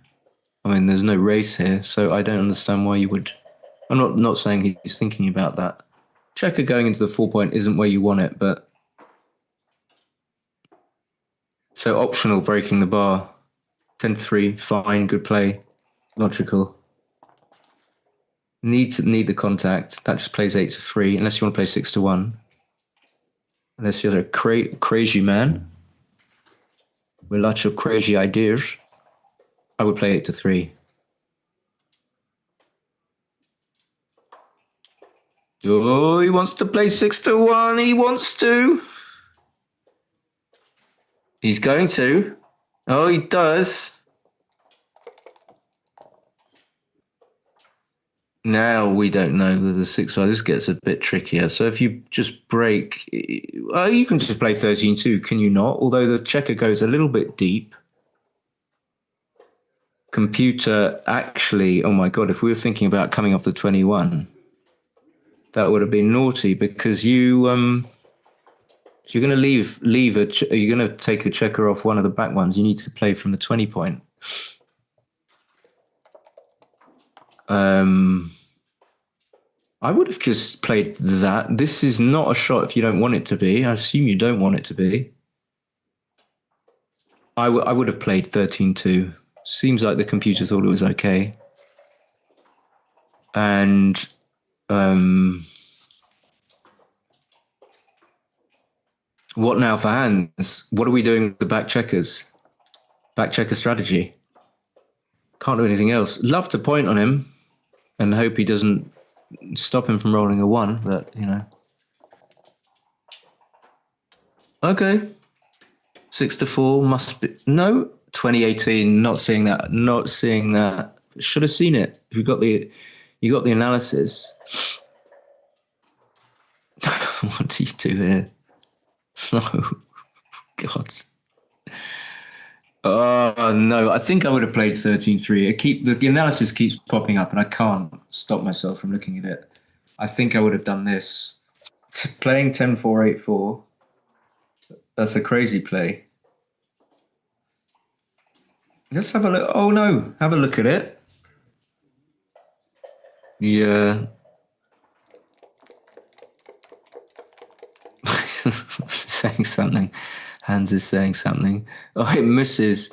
I mean, there's no race here, so I don't understand why you would. I'm not saying he's thinking about that. Checker going into the 4 point isn't where you want it, but so optional breaking the bar. 10-3, fine, good play, logical. Need the contact. That just plays 8-3, unless you want to play 6-1. Unless you're a crazy man with lots of crazy ideas, I would play 8-3. Oh, he wants to play 6-1. He wants to. He's going to. Oh, he does. Now we don't know with the 6-5. This gets a bit trickier. So if you just break, you can just play 13-2, can you not? Although the checker goes a little bit deep. Computer actually, oh my God, if we were thinking about coming off the 21, that would have been naughty because you're going to leave you're going to take a checker off one of the back ones. You need to play from the 20 point. I would have just played that. This is not a shot if you don't want it to be. I assume you don't want it to be. I would have played 13-2. Seems like the computer thought it was okay. And what now for hands? What are we doing with the back checkers? Back checker strategy. Can't do anything else. Love to point on him and hope he doesn't stop him from rolling a 1, but, you know. Okay. 6-4 must be... No, 2018, not seeing that Should have seen it. You got the analysis. What do you do here? No, God. Oh no, I think I would have played 13-3. The analysis keeps popping up, and I can't stop myself from looking at it. I think I would have done this. Playing 10-4-8-4. That's a crazy play. Let's have a look. Oh no, have a look at it. Yeah. Saying something. Hans is saying something. Oh, it misses.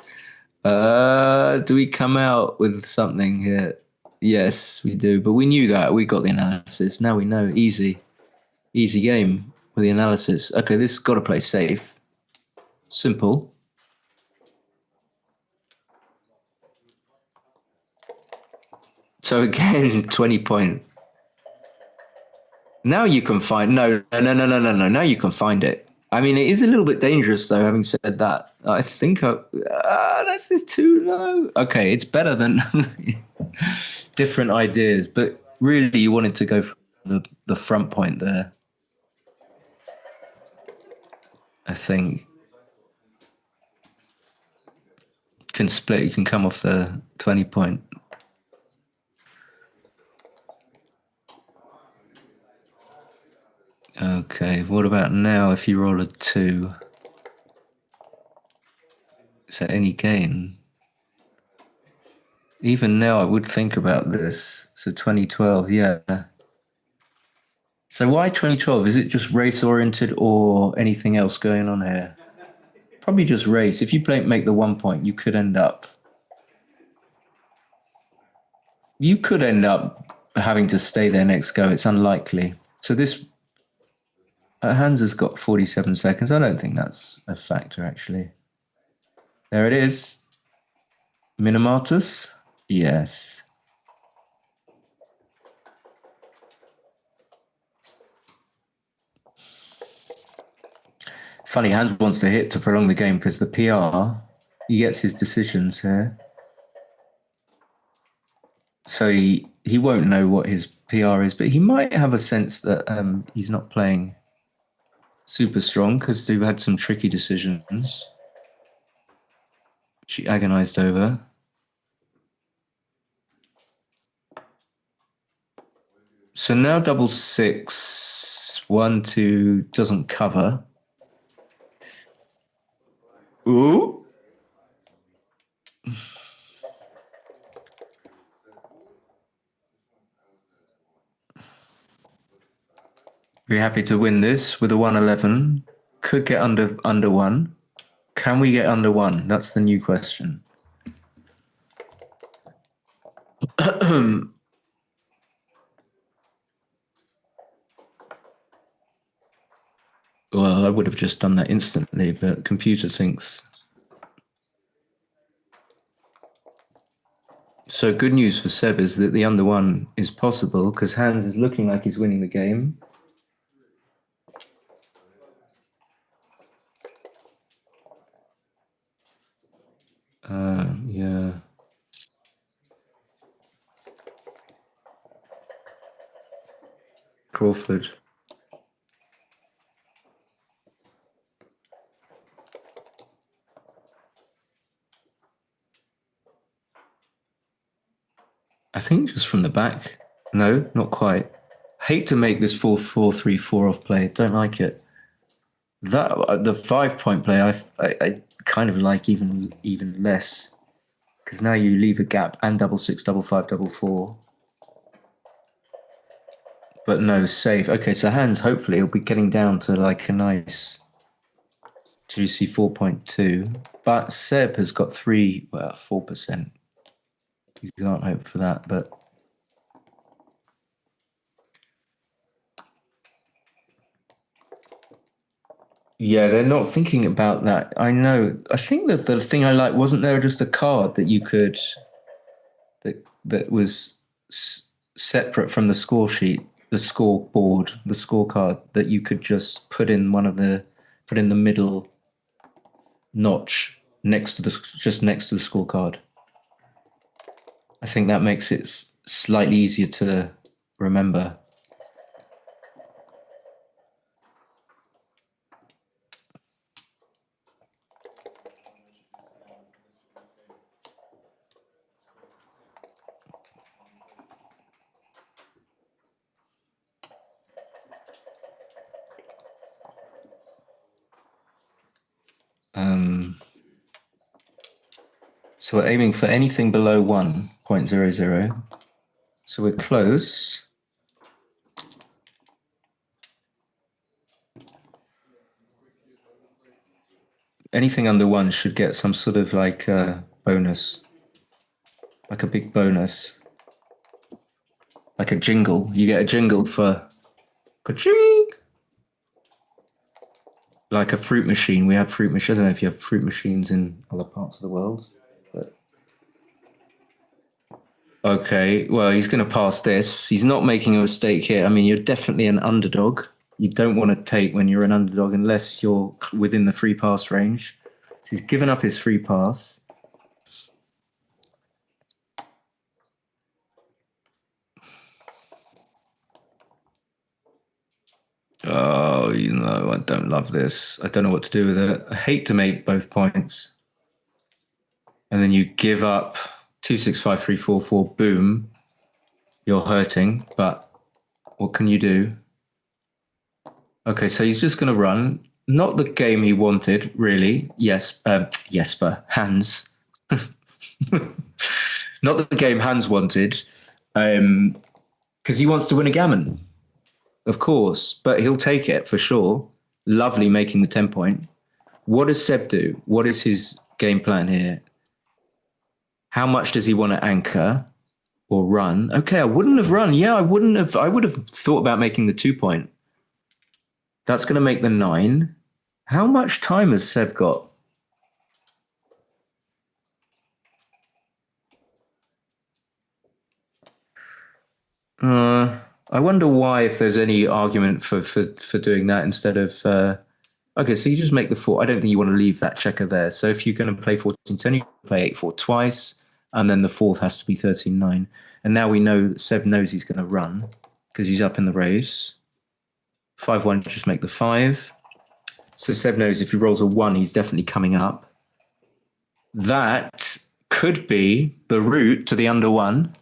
Do we come out with something here? Yes, we do. But we knew that. We got the analysis. Now we know. Easy game with the analysis. Okay, this has got to play safe. Simple. So again, 20 point. Now you can find no. Now you can find it. I mean, it is a little bit dangerous, though. Having said that, I think this is too low. Okay, it's better than different ideas, but really, you wanted to go for the front point there. I think can split. You can come off the 20 point. Okay, what about now if you roll a 2? Is there any gain? Even now, I would think about this. So 2012, yeah. So why 2012? Is it just race-oriented or anything else going on here? Probably just race. If you make the 1 point, you could end up having to stay there next go. It's unlikely. So this Hans has got 47 seconds. I don't think that's a factor, actually. There it is. Minimatus? Yes. Funny, Hans wants to hit to prolong the game because the PR, he gets his decisions here. So he won't know what his PR is, but he might have a sense that he's not playing super strong because they've had some tricky decisions, which he agonized over. So now double 6, 1, 2 doesn't cover. Ooh. Very happy to win this with a 111. Could get under 1. Can we get under 1? That's the new question. Well, I would have just done that instantly, but computer thinks. So good news for Seb is that the under 1 is possible because Hans is looking like he's winning the game. Yeah. Crawford. I think just from the back. No, not quite. Hate to make this 4-4-3-4 off play. Don't like it. That the 5 point play I kind of like even less because now you leave a gap and double 6, double 5, double 4. But no, safe. Okay, so Hans hopefully he'll be getting down to like a nice juicy 4.2. But Seb has got 4%. You can't hope for that, but yeah, they're not thinking about that. I know. I think that the thing I like wasn't there just a card that you could that was separate from the score sheet, the scoreboard, the scorecard that you could just put in the middle notch next to the scorecard. I think that makes it slightly easier to remember. So we're aiming for anything below 1.00. So we're close. Anything under 1 should get some sort of like bonus, like a big bonus, like a jingle. You get a jingle for ka-ching! Like a fruit machine. We have fruit machines. I don't know if you have fruit machines in other parts of the world. But... Okay, well, he's going to pass this. He's not making a mistake here. I mean, you're definitely an underdog. You don't want to take when you're an underdog unless you're within the free pass range. So he's given up his free pass. Oh, you know, I don't love this. I don't know what to do with it. I hate to make both points. And then you give up 2, 6, 5, 3, 4, 4, boom. You're hurting, but what can you do? Okay, so he's just going to run. Not the game he wanted, really. Yes, Jesper, Hans. Not the game Hans wanted, because he wants to win a gammon, of course, but he'll take it for sure. Lovely making the 10 point. What does Seb do? What is his game plan here? How much does he want to anchor or run? Okay, I wouldn't have run. Yeah, I wouldn't have. I would have thought about making the 2 point. That's going to make the 9. How much time has Seb got? I wonder why, if there's any argument for doing that instead of... okay, so you just make the 4. I don't think you want to leave that checker there. So if you're going to play 14-10, you play 8-4 twice, and then the 4th has to be 13-9. And now we know that Seb knows he's going to run because he's up in the race. 5-1, just make the 5. So Seb knows if he rolls a 1, he's definitely coming up. That could be the route to the under 1,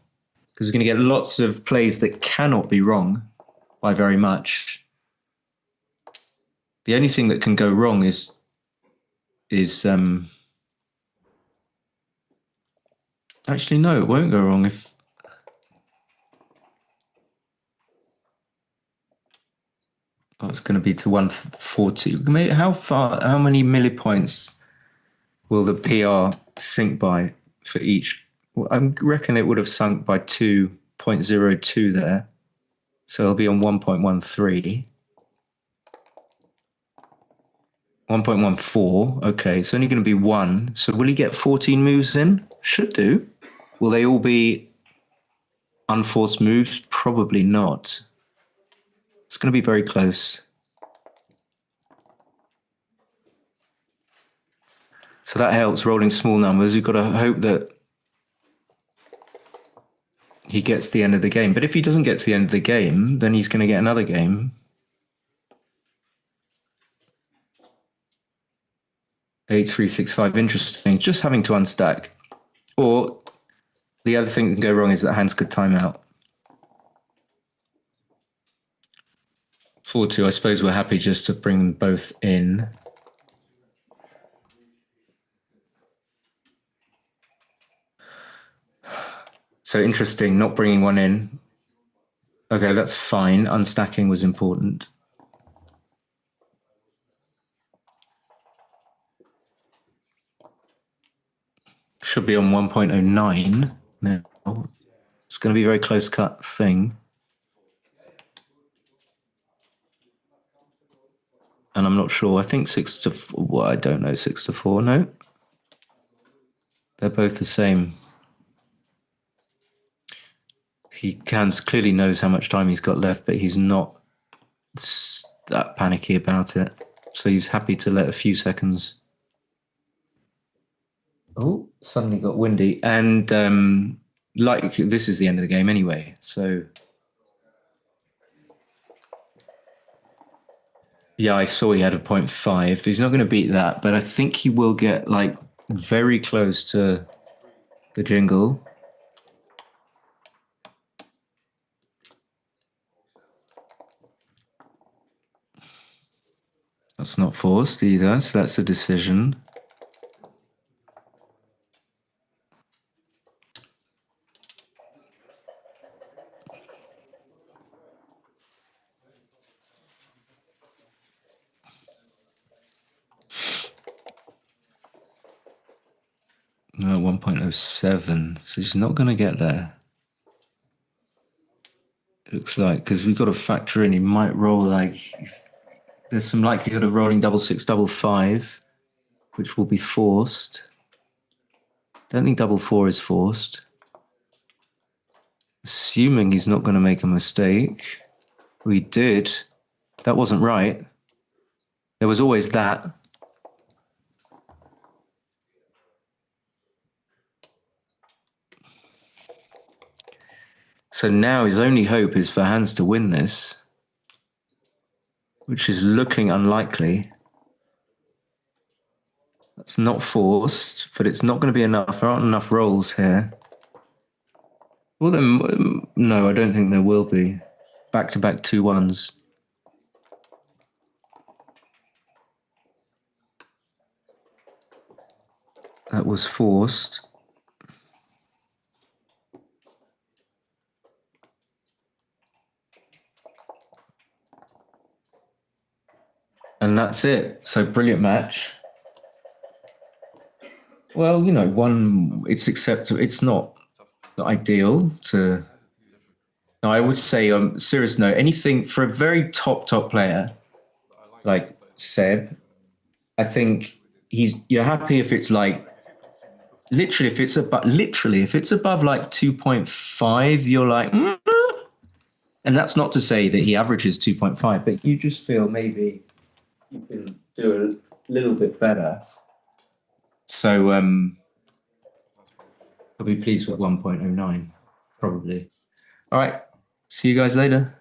because we're going to get lots of plays that cannot be wrong by very much. The only thing that can go wrong is actually, no, it won't go wrong if... Oh, it's going to be to 140. How many millipoints will the PR sink by for each? Well, I reckon it would have sunk by 2.02 there. So it'll be on 1.13. 1.14. Okay, it's only going to be 1. So will he get 14 moves in? Should do. Will they all be unforced moves? Probably not. It's going to be very close. So that helps rolling small numbers. We've got to hope that he gets the end of the game. But if he doesn't get to the end of the game, then he's going to get another game. 8, 3, 6, 5. Interesting. Just having to unstack. Or the other thing that can go wrong is that Hans could time out. 4-2, I suppose we're happy just to bring them both in. So interesting, not bringing one in. Okay, that's fine. Unstacking was important. Should be on 1.09 now. It's going to be a very close cut thing. And I'm not sure. I think 6-4. Well, I don't know. 6-4. No. They're both the same. He clearly knows how much time he's got left, but he's not that panicky about it. So he's happy to let a few seconds. Oh, suddenly got windy. And like this is the end of the game anyway. So yeah, I saw he had a 0.5. He's not going to beat that, but I think he will get like very close to the jingle. That's not forced either, so that's a decision. No, 1.07. So he's not going to get there. It looks like, because we've got to factor in, he might roll like, there's some likelihood of rolling 6-6, 5-5, which will be forced. Don't think 4-4 is forced. Assuming he's not going to make a mistake. We did. That wasn't right. There was always that. So now his only hope is for Hans to win this, which is looking unlikely. That's not forced, but it's not going to be enough. There aren't enough rolls here. Well, then, no, I don't think there will be. Back-to-back 2-1s. That was forced. And that's it. So brilliant match. Well, you know, it's acceptable. It's not ideal to. No, I would say, serious note, anything for a very top player like Seb, I think you're happy if it's like, literally if it's above like 2.5, you're like, and that's not to say that he averages 2.5, but you just feel maybe you can do a little bit better. So I'll be pleased with 1.09, probably. All right, see you guys later.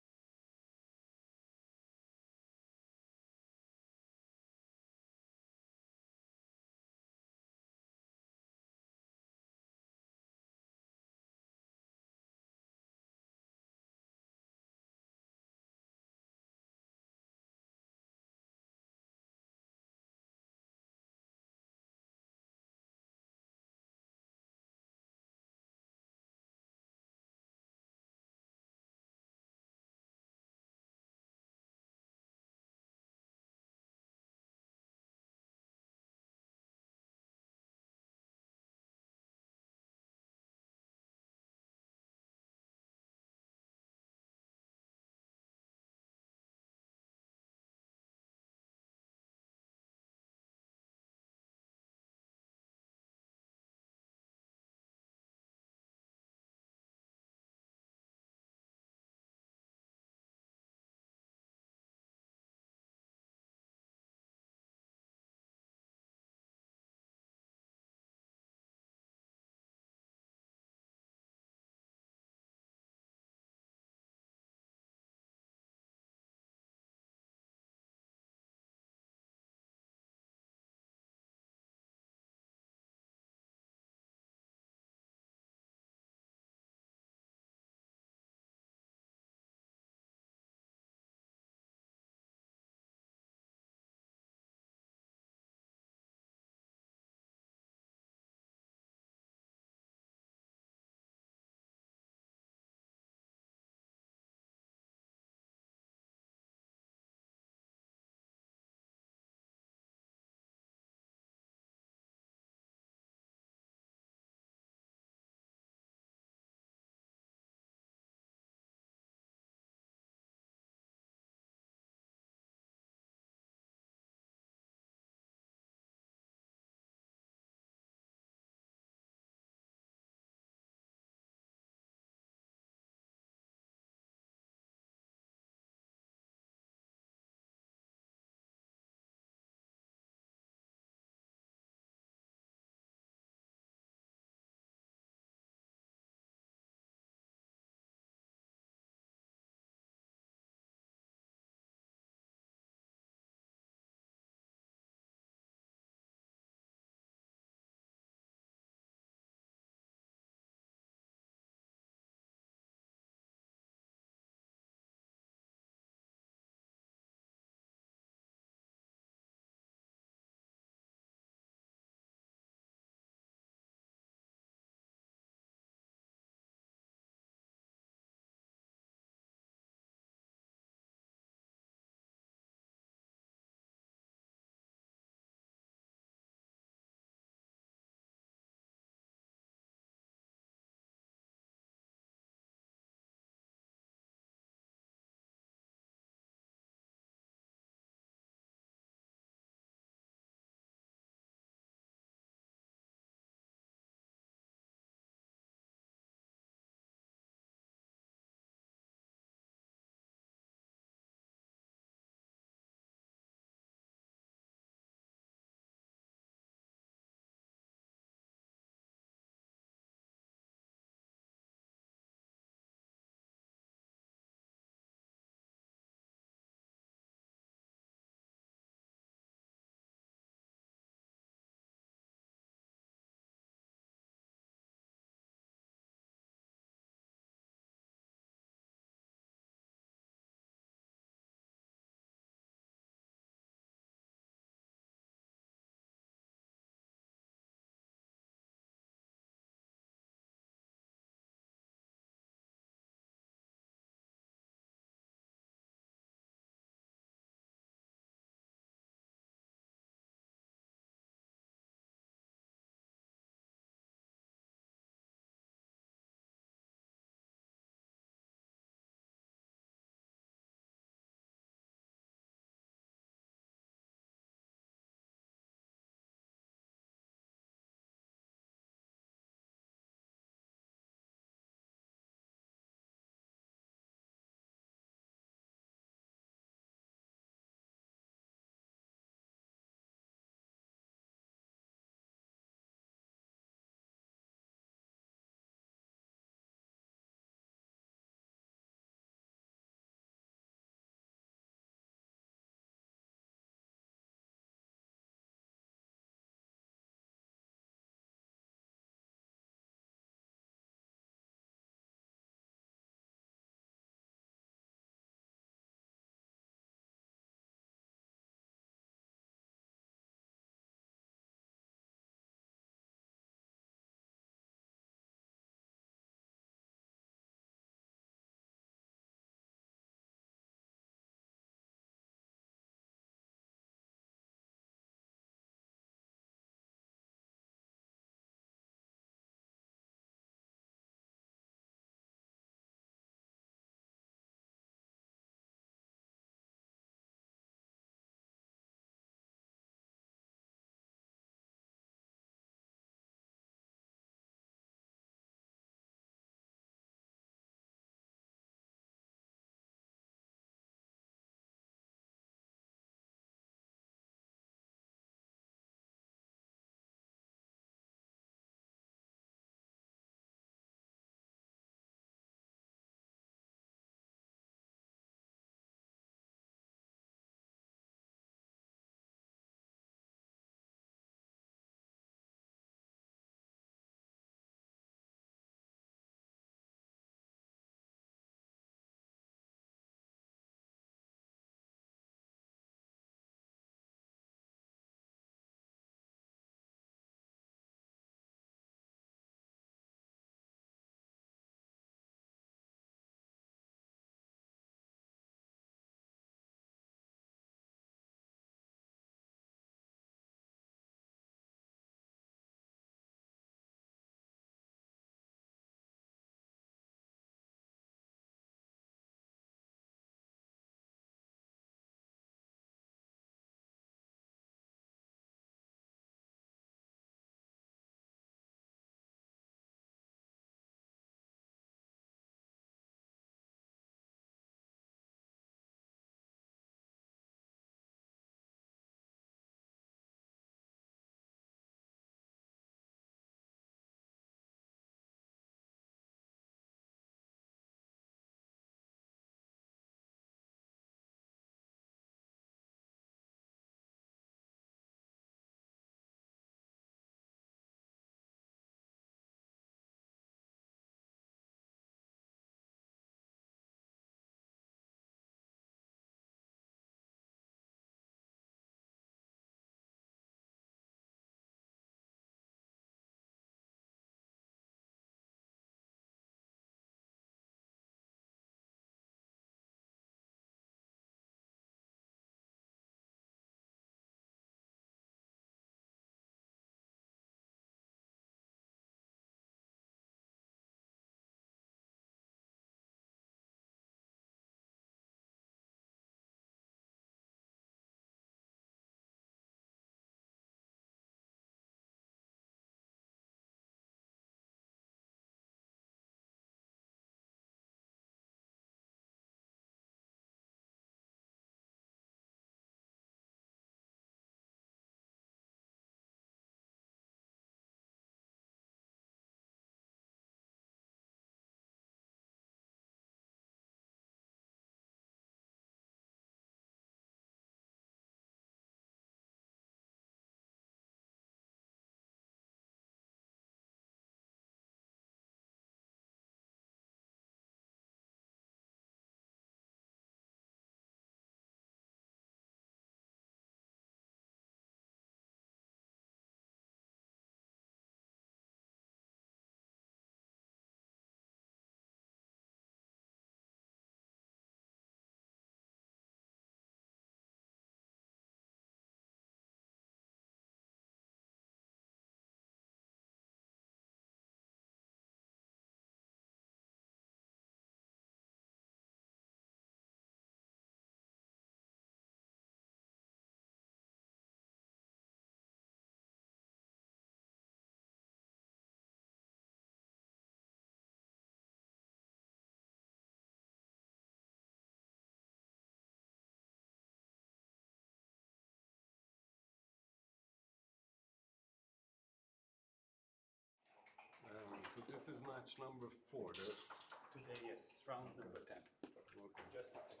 this is match number 4. Today, yes, round number 10. Okay. Just a second.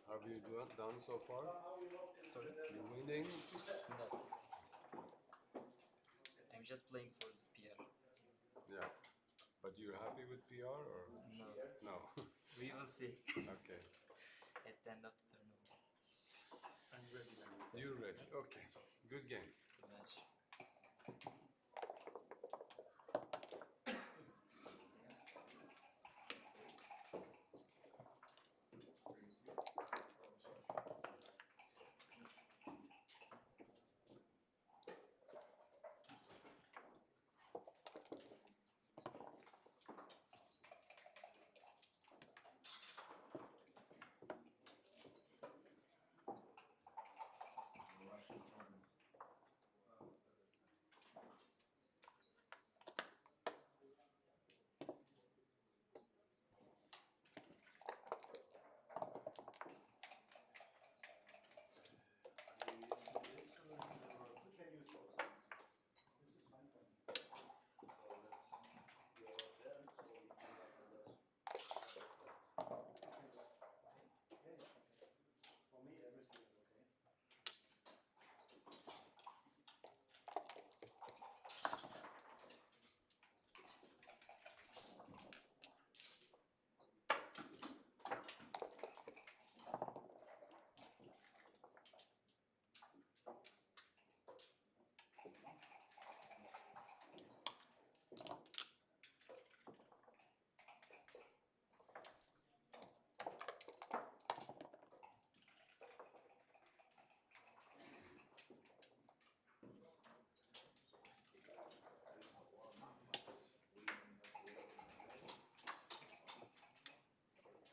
Have you done so far? Sorry? You winning? No. I'm just playing for the PR. Yeah. But you're happy with PR or? No. No. We will see Okay. at the end of the tournament. I'm ready now. You're ready. Okay. Good game. Good match.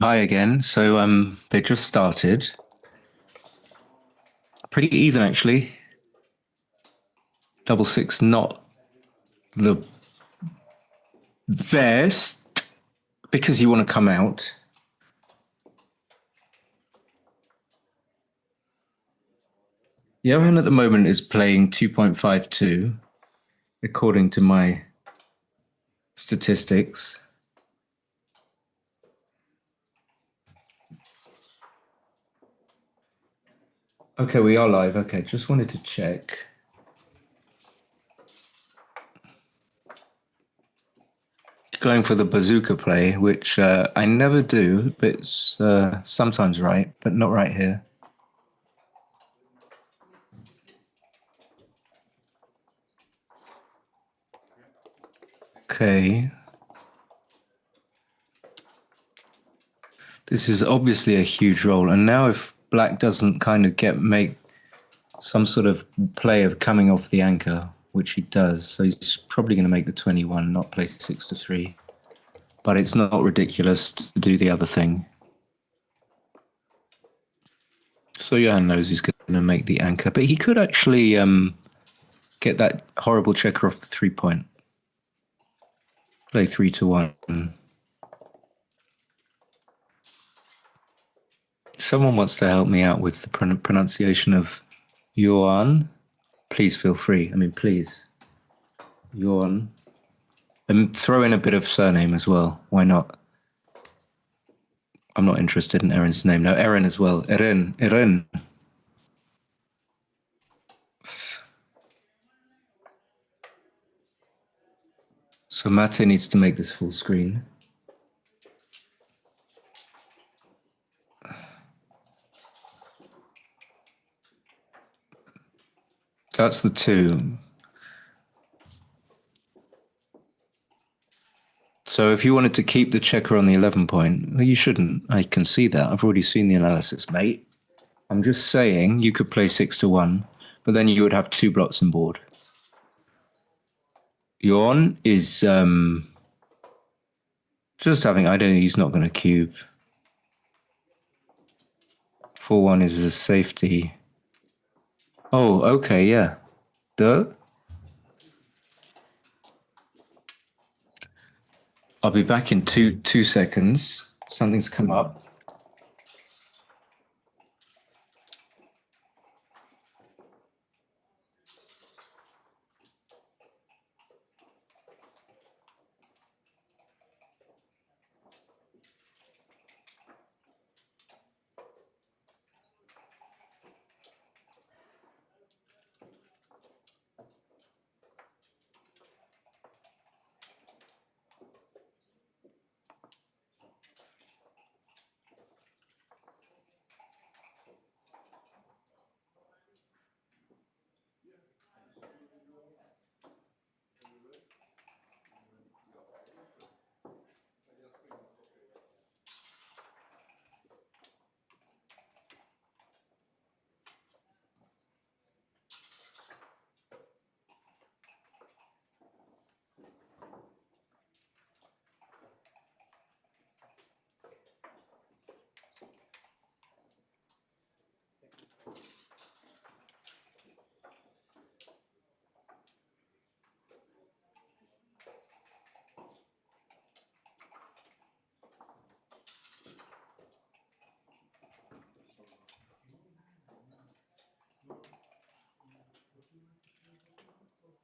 Hi again. So they just started. Pretty even actually. 6-6, not the best because you want to come out. Johan at the moment is playing 2.52 according to my statistics. Okay, we are live. Okay, just wanted to check. Going for the bazooka play, which I never do, but it's sometimes right, but not right here. Okay. This is obviously a huge roll, and now if black doesn't kind of make some sort of play of coming off the anchor, which he does, so he's probably going to make the 21, not play 6-3. But it's not ridiculous to do the other thing. So Johan knows he's going to make the anchor, but he could actually get that horrible checker off the 3-point. Play 3-1. Someone wants to help me out with the pronunciation of Johan. Please feel free. I mean, please. Johan. And throw in a bit of surname as well. Why not? I'm not interested in Erin's name. No, Erin as well. Erin. So Mate needs to make this full screen. That's the 2. So if you wanted to keep the checker on the 11-point, well, you shouldn't. I can see that. I've already seen the analysis, mate. I'm just saying you could play 6-1, but then you would have 2 blots on board. Johan is just having, I don't think he's not going to cube. 4-1 is a safety. Oh, okay, yeah. Duh. I'll be back in two seconds. Something's come up.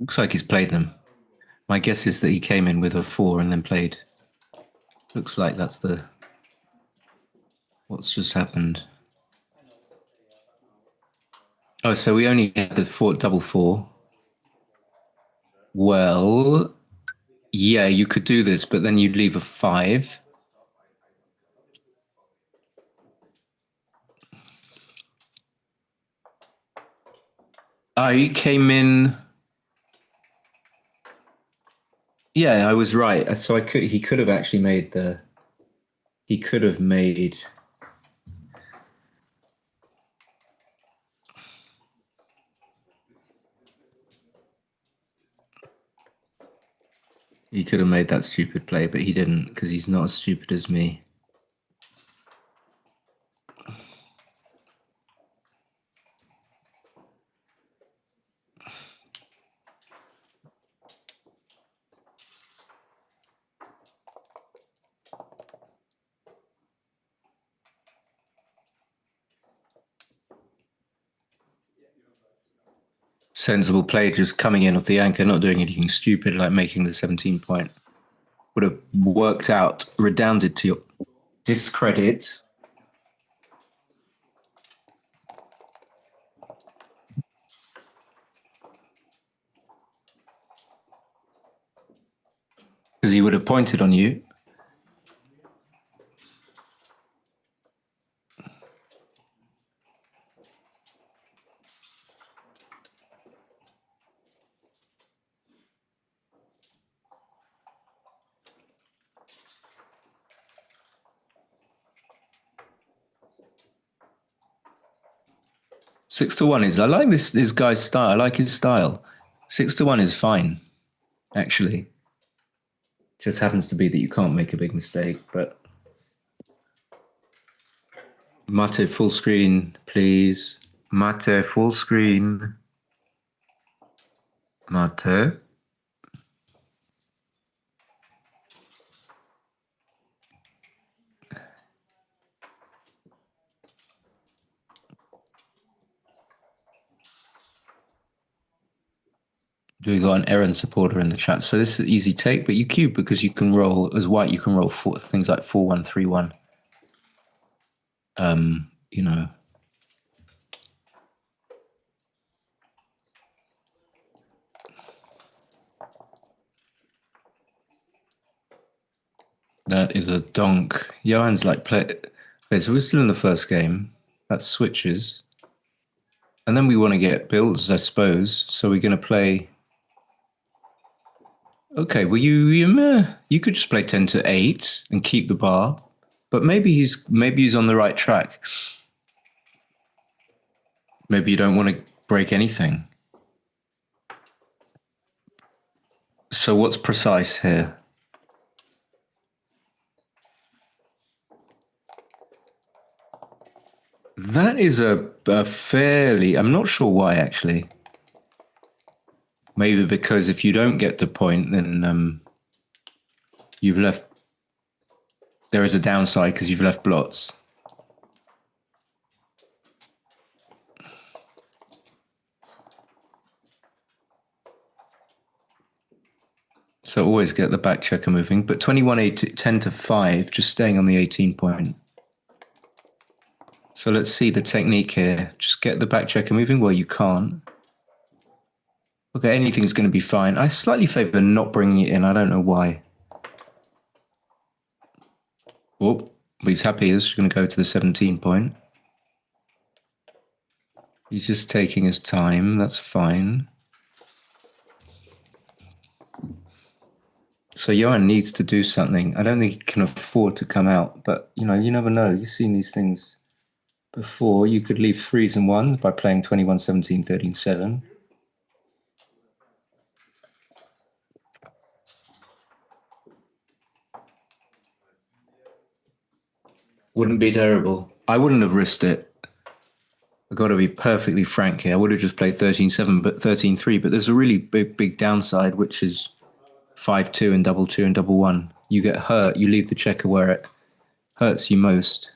Looks like he's played them. My guess is that he came in with a 4 and then played. Looks like that's the what's just happened. Oh, so we only had the double 4. Well, yeah, you could do this, but then you'd leave a 5. He came in. Yeah, I was right. So he could have actually made the. He could have made. He could have made that stupid play, but he didn't because he's not as stupid as me. Sensible play, just coming in off the anchor, not doing anything stupid like making the 17 point. Would have worked out, redounded to your discredit. Because he would have pointed on you. Six to one is. I like this guy's style. I like his style. 6-1 is fine, actually. Just happens to be that you can't make a big mistake. But Mate full screen, please. Mate full screen. Mate. We got an errand supporter in the chat. So this is an easy take, but you cube because you can roll as white. You can roll things like 4-1, 3-1. You know. That is a donk. Johan's like play. Okay, so we're still in the first game. That's switches, and then we want to get builds, I suppose. So we're going to play. Okay, well you could just play 10-8 and keep the bar, but maybe he's on the right track. Maybe you don't want to break anything. So what's precise here? That is a fairly. I'm not sure why actually. Maybe because if you don't get the point, then you've left. There is a downside because you've left blots. So always get the back checker moving, but 10-5, just staying on the 18 point. So let's see the technique here. Just get the back checker moving. Well, you can't. Okay, anything's going to be fine. I slightly favor not bringing it in. I don't know why. Oh, but he's happy. He's going to go to the 17 point. He's just taking his time. That's fine. So Johan needs to do something. I don't think he can afford to come out, but you know, you never know. You've seen these things before. You could leave 3s and 1s by playing 21-17, 13-7. Wouldn't be terrible. I wouldn't have risked it. I've got to be perfectly frank here. I would have just played 13-7, but 13-3. But there's a really big downside, which is 5-2 and double 2 and double 1. You get hurt. You leave the checker where it hurts you most.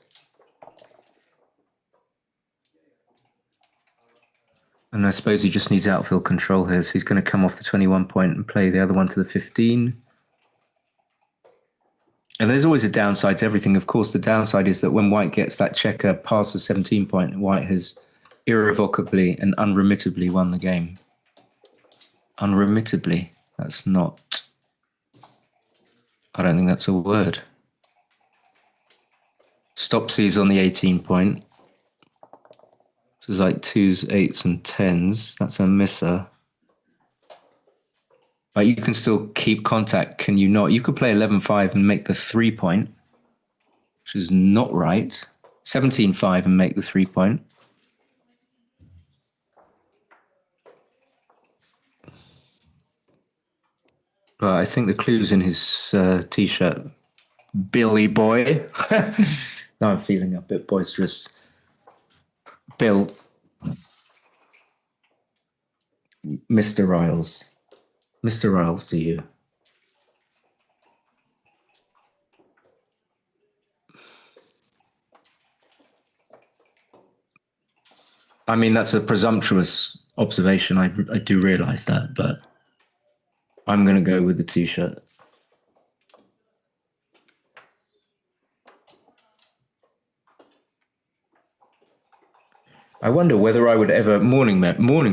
And I suppose he just needs outfield control here, so he's going to come off the 21 point and play the other one to the 15. And there's always a downside to everything. Of course, the downside is that when White gets that checker past the 17 point, White has irrevocably and unremittably won the game. Unremittably. That's not... I don't think that's a word. Stopsy's on the 18 point. So it's like 2s, 8s and 10s. That's a misser. But you can still keep contact, can you not? You could play 11-5 and make the 3 point, which is not right. 17-5 and make the 3 point. But I think the clue's in his t-shirt. Billy boy. Now I'm feeling a bit boisterous. Bill. Mr. Riles. Mr. Riles to you. I mean, that's a presumptuous observation. I do realise that, but I'm going to go with the t-shirt. I wonder whether I would ever... Morning,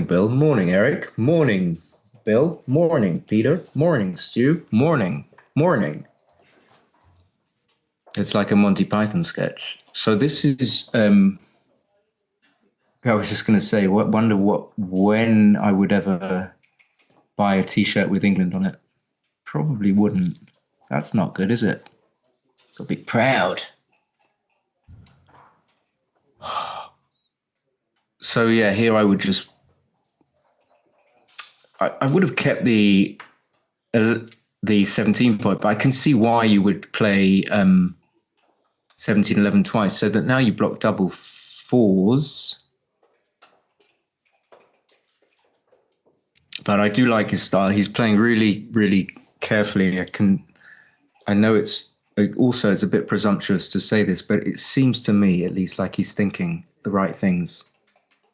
Bill. Morning, Eric. Morning, Bill. Morning, Peter. Morning, Stu. Morning. Morning. It's like a Monty Python sketch. So this is... I was just going to say, wonder when I would ever buy a t-shirt with England on it. Probably wouldn't. That's not good, is it? Got to be proud. So yeah, here I would just... I would have kept the 17 point, but I can see why you would play 17-11 twice, so that now you block double fours. But I do like his style. He's playing really, really carefully. I know it's a bit presumptuous to say this, but it seems to me, at least, like he's thinking the right things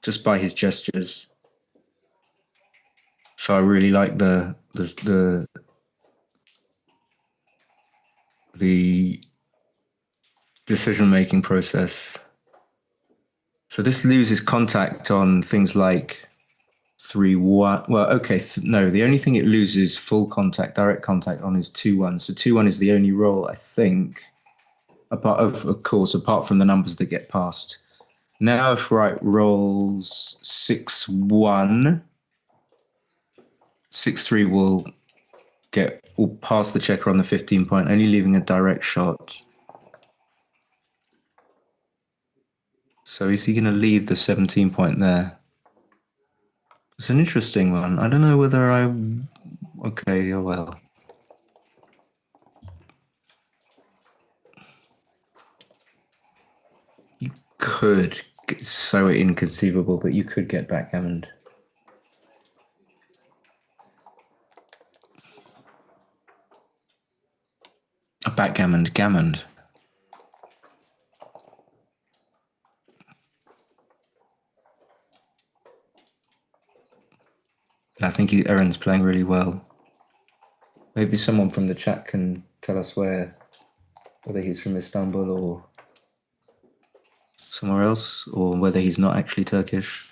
just by his gestures. So I really like the decision-making process. So this loses contact on things like 3-1. Well, okay, no, the only thing it loses full contact, direct contact on is 2-1. So 2-1 is the only roll, I think, apart from the numbers that get passed. Now if White rolls 6-1, 6-3 will pass the checker on the 15 point, only leaving a direct shot. So is he going to leave the 17 point there? It's an interesting one. I don't know whether okay, oh well. You could, it's so inconceivable, but you could get backgammoned. Gammoned. I think Aaron's playing really well. Maybe someone from the chat can tell us whether he's from Istanbul or somewhere else, or whether he's not actually Turkish.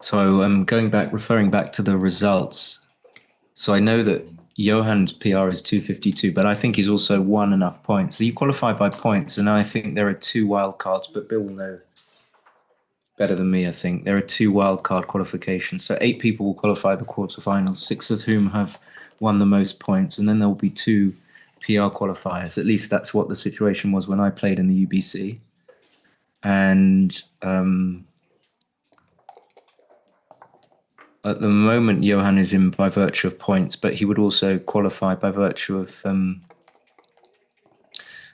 So I'm referring back to the results. So I know that Johan's PR is 252, but I think he's also won enough points. So you qualify by points, and I think there are 2 wild cards, but Bill will know better than me, I think. There are 2 wild card qualifications. So 8 people will qualify the quarterfinals, 6 of whom have won the most points, and then there will be 2 PR qualifiers. At least that's what the situation was when I played in the UBC. And at the moment, Johan is in by virtue of points, but he would also qualify by virtue of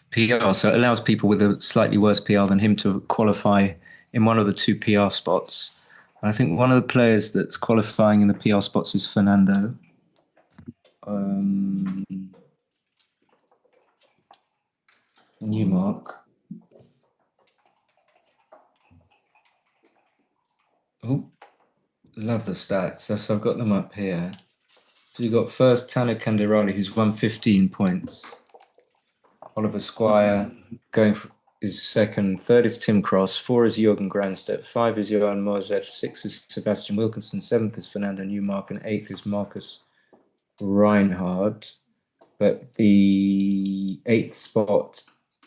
PR. So it allows people with a slightly worse PR than him to qualify in one of the 2 PR spots. And I think one of the players that's qualifying in the PR spots is Fernando. Newmark. Oh, love the stats. So I've got them up here. So you've got first Tano Candirali, who's won 15 points. Oliver Squire going for is second. Third is Tim Cross. 4 is Jürgen Granstedt. 5 is Johan Mozet. 6 is Sebastian Wilkinson. 7th is Fernando Newmark. And 8th is Marcus Reinhardt. But the 8th spot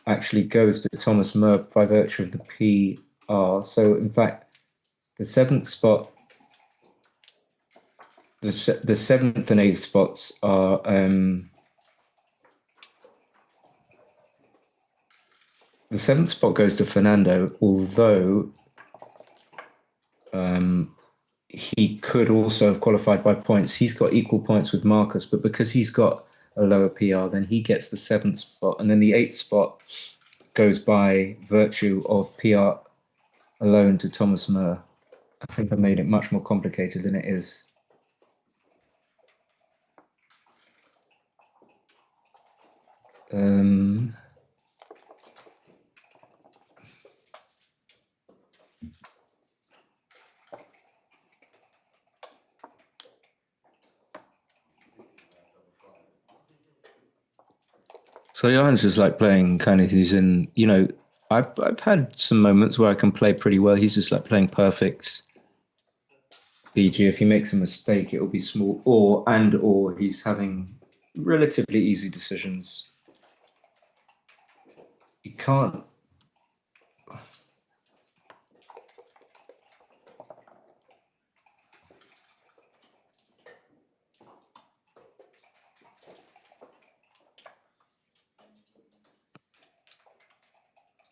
actually goes to Thomas Merb by virtue of the PR. So in fact, the 7th spot, the 7th and 8th spots are the 7th spot goes to Fernando, although he could also have qualified by points. He's got equal points with Marcus, but because he's got a lower PR, then he gets the 7th spot. And then the 8th spot goes by virtue of PR alone to Thomas Murr. I think I made it much more complicated than it is. So Johan's just like playing kind of, he's in, you know, I've had some moments where I can play pretty well. He's just like playing perfect BG. If he makes a mistake, it'll be small, or he's having relatively easy decisions. You can't.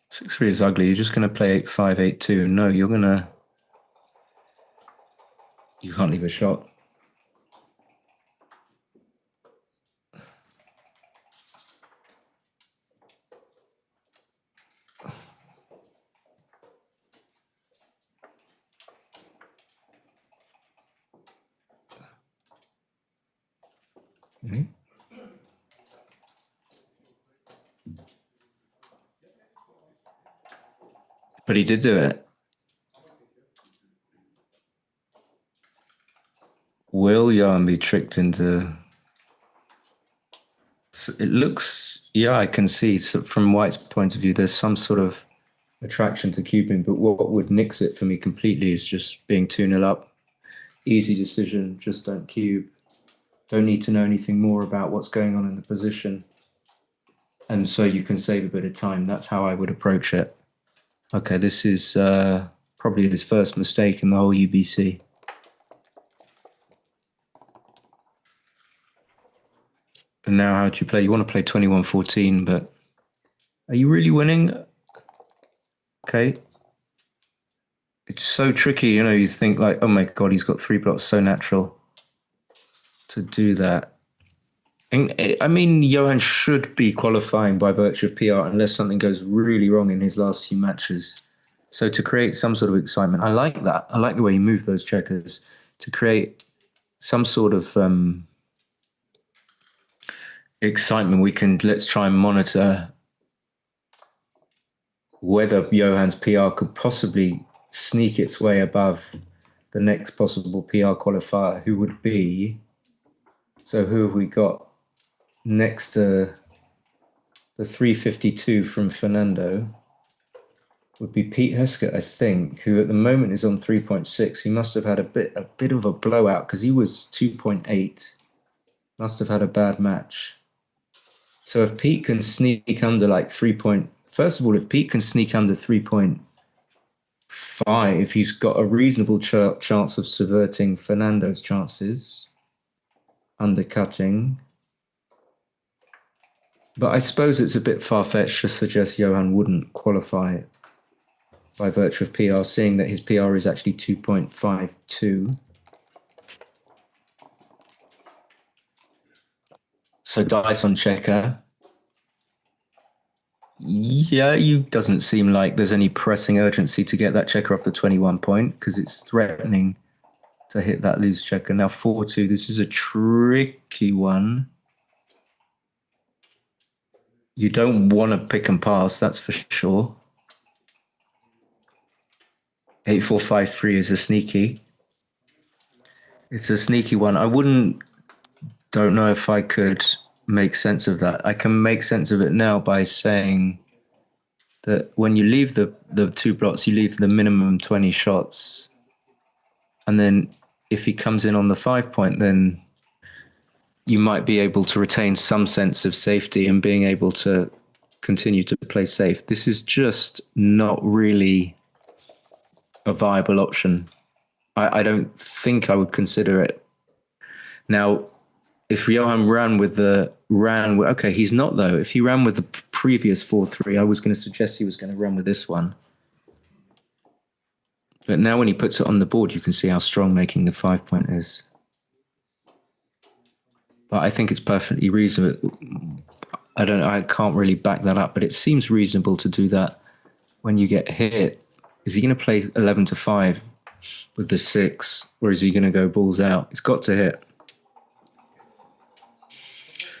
Six three is ugly. You're just going to play 8-5, 8-2. No, you're going to. You can't leave a shot. Mm-hmm. But he did do it. Will Johan be tricked into? It looks, yeah, I can see from White's point of view, there's some sort of attraction to cubing, but what would nix it for me completely is just being 2-0 up. Easy decision, just don't cube. Don't need to know anything more about what's going on in the position. And so you can save a bit of time. That's how I would approach it. Okay, this is probably his first mistake in the whole UBC. And now how do you play? You want to play 21-14, but are you really winning? Okay. It's so tricky, you know, you think like, oh my God, he's got 3 blocks, so natural to do that. And, I mean, Johan should be qualifying by virtue of PR unless something goes really wrong in his last few matches. So to create some sort of excitement, I like that. I like the way he moved those checkers to create some sort of excitement. Let's try and monitor whether Johan's PR could possibly sneak its way above the next possible PR qualifier, who would be, so who have we got next to the 352 from Fernando? Would be Pete Heskett, I think, who at the moment is on 3.6. He must have had a bit of a blowout because he was 2.8. Must have had a bad match. So if Pete can sneak under like 3. First of all, if Pete can sneak under 3.5, he's got a reasonable chance of subverting Fernando's chances, undercutting. But I suppose it's a bit far-fetched to suggest Johan wouldn't qualify by virtue of PR, seeing that his PR is actually 2.52. So dice on checker. Yeah, you doesn't seem like there's any pressing urgency to get that checker off the 21 point because it's threatening to hit that loose checker. Now 4-2, this is a tricky one. You don't want to pick and pass, that's for sure. 8-4-5-3 is a sneaky. It's a sneaky one. Don't know if I could make sense of that. I can make sense of it now by saying that when you leave the two blocks, you leave the minimum 20 shots. And then if he comes in on the 5 point, then you might be able to retain some sense of safety and being able to continue to play safe. This is just not really a viable option. I don't think I would consider it. Now, if Johan okay, he's not though. If he ran with the previous 4-3, I was going to suggest he was going to run with this one. But now when he puts it on the board, you can see how strong making the 5 point is. But I think it's perfectly reasonable. I can't really back that up, but it seems reasonable to do that when you get hit. Is he going to play 11-5 with the 6, or is he going to go balls out? He's got to hit.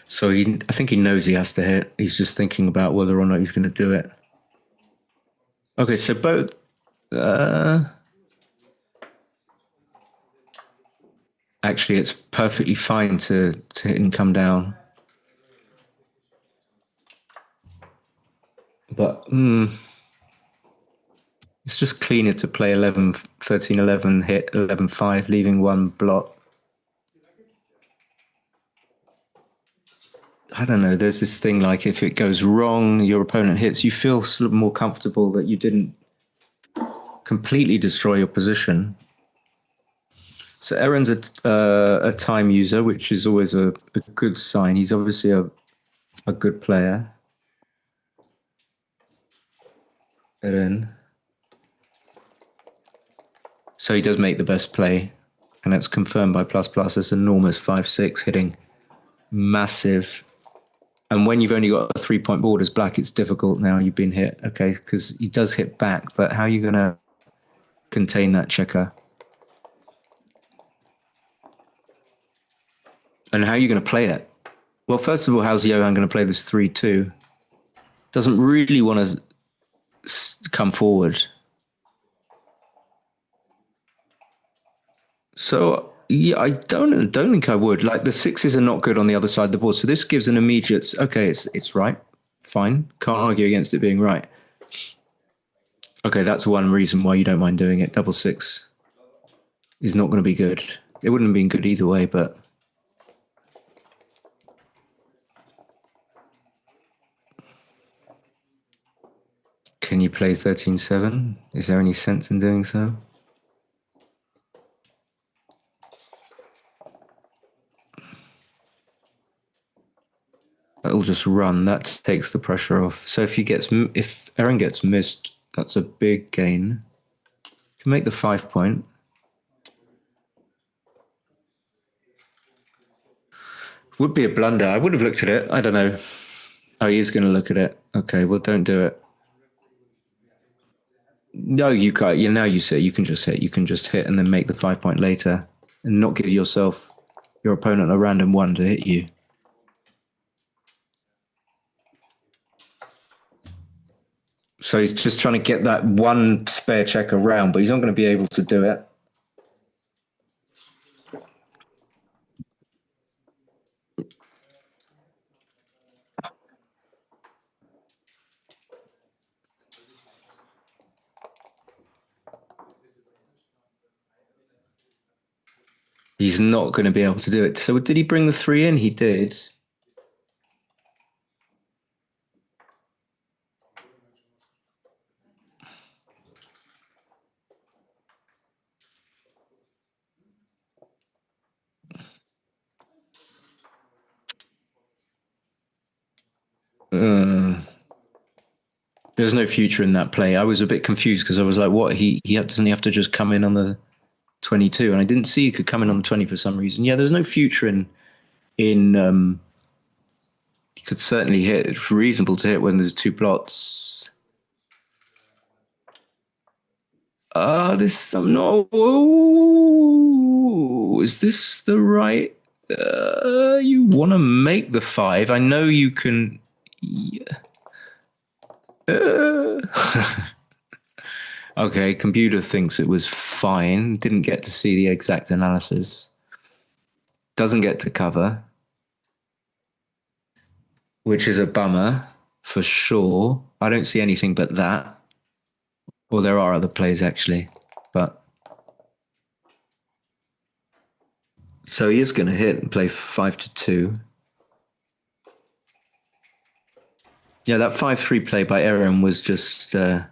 So I think he knows he has to hit. He's just thinking about whether or not he's going to do it. Okay, so both. Actually, it's perfectly fine to hit and come down. But it's just cleaner to play 11, 13, 11, hit 11-5, leaving one block. I don't know, there's this thing like if it goes wrong, your opponent hits, you feel sort of more comfortable that you didn't completely destroy your position. So Aaron's a time user, which is always a good sign. He's obviously a good player. Aaron. So he does make the best play, and that's confirmed by ++. It's enormous 5-6 hitting, massive. And when you've only got a 3 point board as black, it's difficult now. You've been hit, okay, because he does hit back, but how are you going to contain that checker? And how are you going to play it? Well, first of all, how's Johan going to play this 3-2? Doesn't really want to come forward. So yeah, I don't think I would. Like the 6s are not good on the other side of the board. So this gives an immediate, okay, it's right, fine. Can't argue against it being right. Okay, that's one reason why you don't mind doing it. 6-6 is not going to be good. It wouldn't have been good either way, but can you play 13-7? Is there any sense in doing so? It'll just run. That takes the pressure off. So if Aaron gets missed, that's a big gain. Can make the 5 point. Would be a blunder. I would have looked at it. I don't know. Oh, he is going to look at it. Okay, well, don't do it. No, you can't. Yeah, now you say you can just hit. You can just hit and then make the 5 point later, and not give your opponent a random one to hit you. So he's just trying to get that one spare check around, but he's not going to be able to do it. He's not going to be able to do it. So did he bring the 3 in? He did. There's no future in that play. I was a bit confused because I was like, what? Doesn't he have to just come in on the 22? And I didn't see he could come in on the 20 for some reason. Yeah, there's no future in he could certainly hit. It's reasonable to hit when there's two plots. I'm not. Whoa, is this the right? You want to make the 5? I know you can. Okay, computer thinks it was fine. Didn't get to see the exact analysis. Doesn't get to cover, which is a bummer for sure. I don't see anything but that. Well, there are other plays actually, but so he is going to hit and play 5-2. Yeah, that 5-3 play by Aaron was just a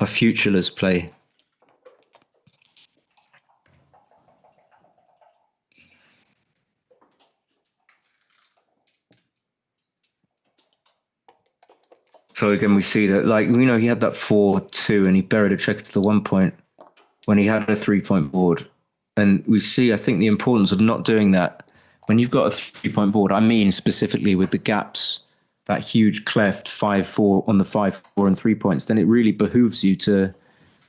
futureless play. So again, we see that, like, you know, he had that 4-2 and he buried a checker to the 1 point when he had a 3-point board. And we see, I think, the importance of not doing that. When you've got a 3-point board, I mean specifically with the gaps, that huge cleft 5-4 on the 5-4 and 3 points, then it really behooves you to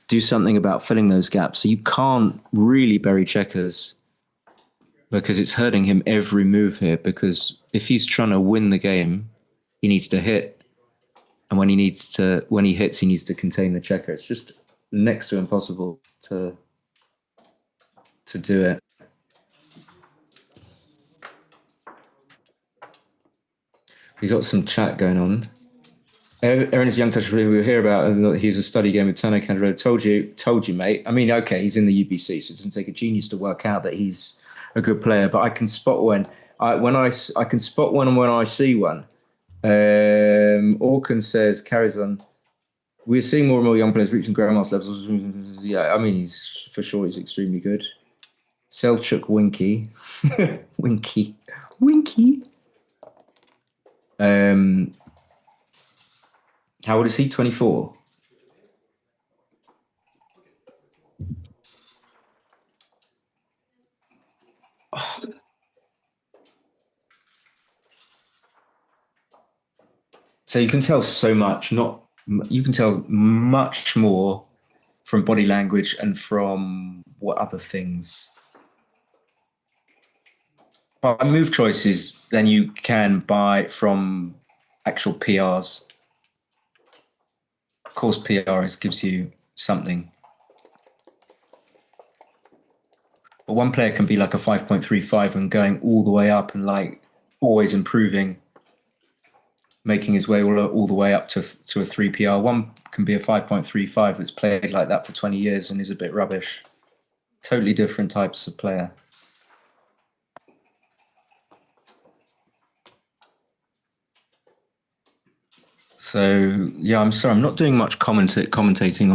do something about filling those gaps. So you can't really bury checkers because it's hurting him every move here, because if he's trying to win the game, he needs to hit. And when he hits, he needs to contain the checker. It's just next to impossible to do it. We got some chat going on. Aaron is a young touch we hear about, and he's a study game with Turner Canada. Told you, mate. I mean, okay, he's in the UBC, so it doesn't take a genius to work out that he's a good player. But I can spot one. I can spot one when I see one. Orkin says, carries on. We're seeing more and more young players reaching grandmaster levels. Yeah, I mean, he's extremely good. Selchuk Winky. Winky. How old is he? 24. Oh. So you can tell so much. You can tell much more from body language and from what other things. By move choices than you can buy from actual PRs. Of course, PRs gives you something. But one player can be like a 5.35 and going all the way up and like always improving, making his way all the way up to a 3 PR. One can be a 5.35 that's played like that for 20 years and is a bit rubbish. Totally different types of player. So yeah, I'm sorry, I'm not doing much commentating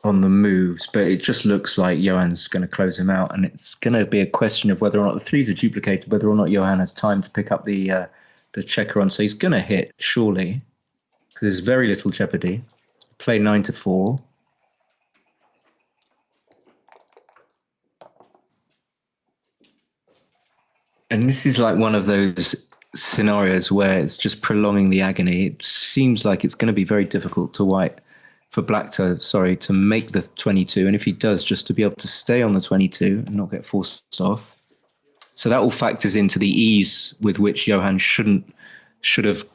on the moves, but it just looks like Johan's going to close him out, and it's going to be a question of whether or not the threes are duplicated, whether or not Johan has time to pick up the checker on. So he's going to hit, surely, because there's very little jeopardy. Play 9-4. And this is like one of those scenarios where it's just prolonging the agony. It seems like it's going to be very difficult for Black to make the 22. And if he does, just to be able to stay on the 22 and not get forced off. So that all factors into the ease with which Johan should have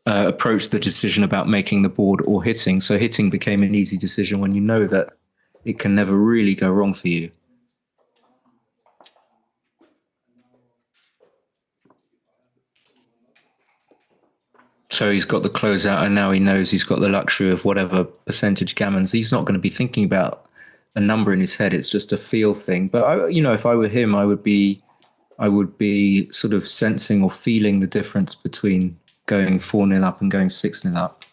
approached the decision about making the board or hitting. So hitting became an easy decision when you know that it can never really go wrong for you. So he's got the closeout, and now he knows he's got the luxury of whatever percentage gammons. He's not going to be thinking about a number in his head. It's just a feel thing. But if I were him, I would be sort of sensing or feeling the difference between going 4-0 up and going 6-0 up.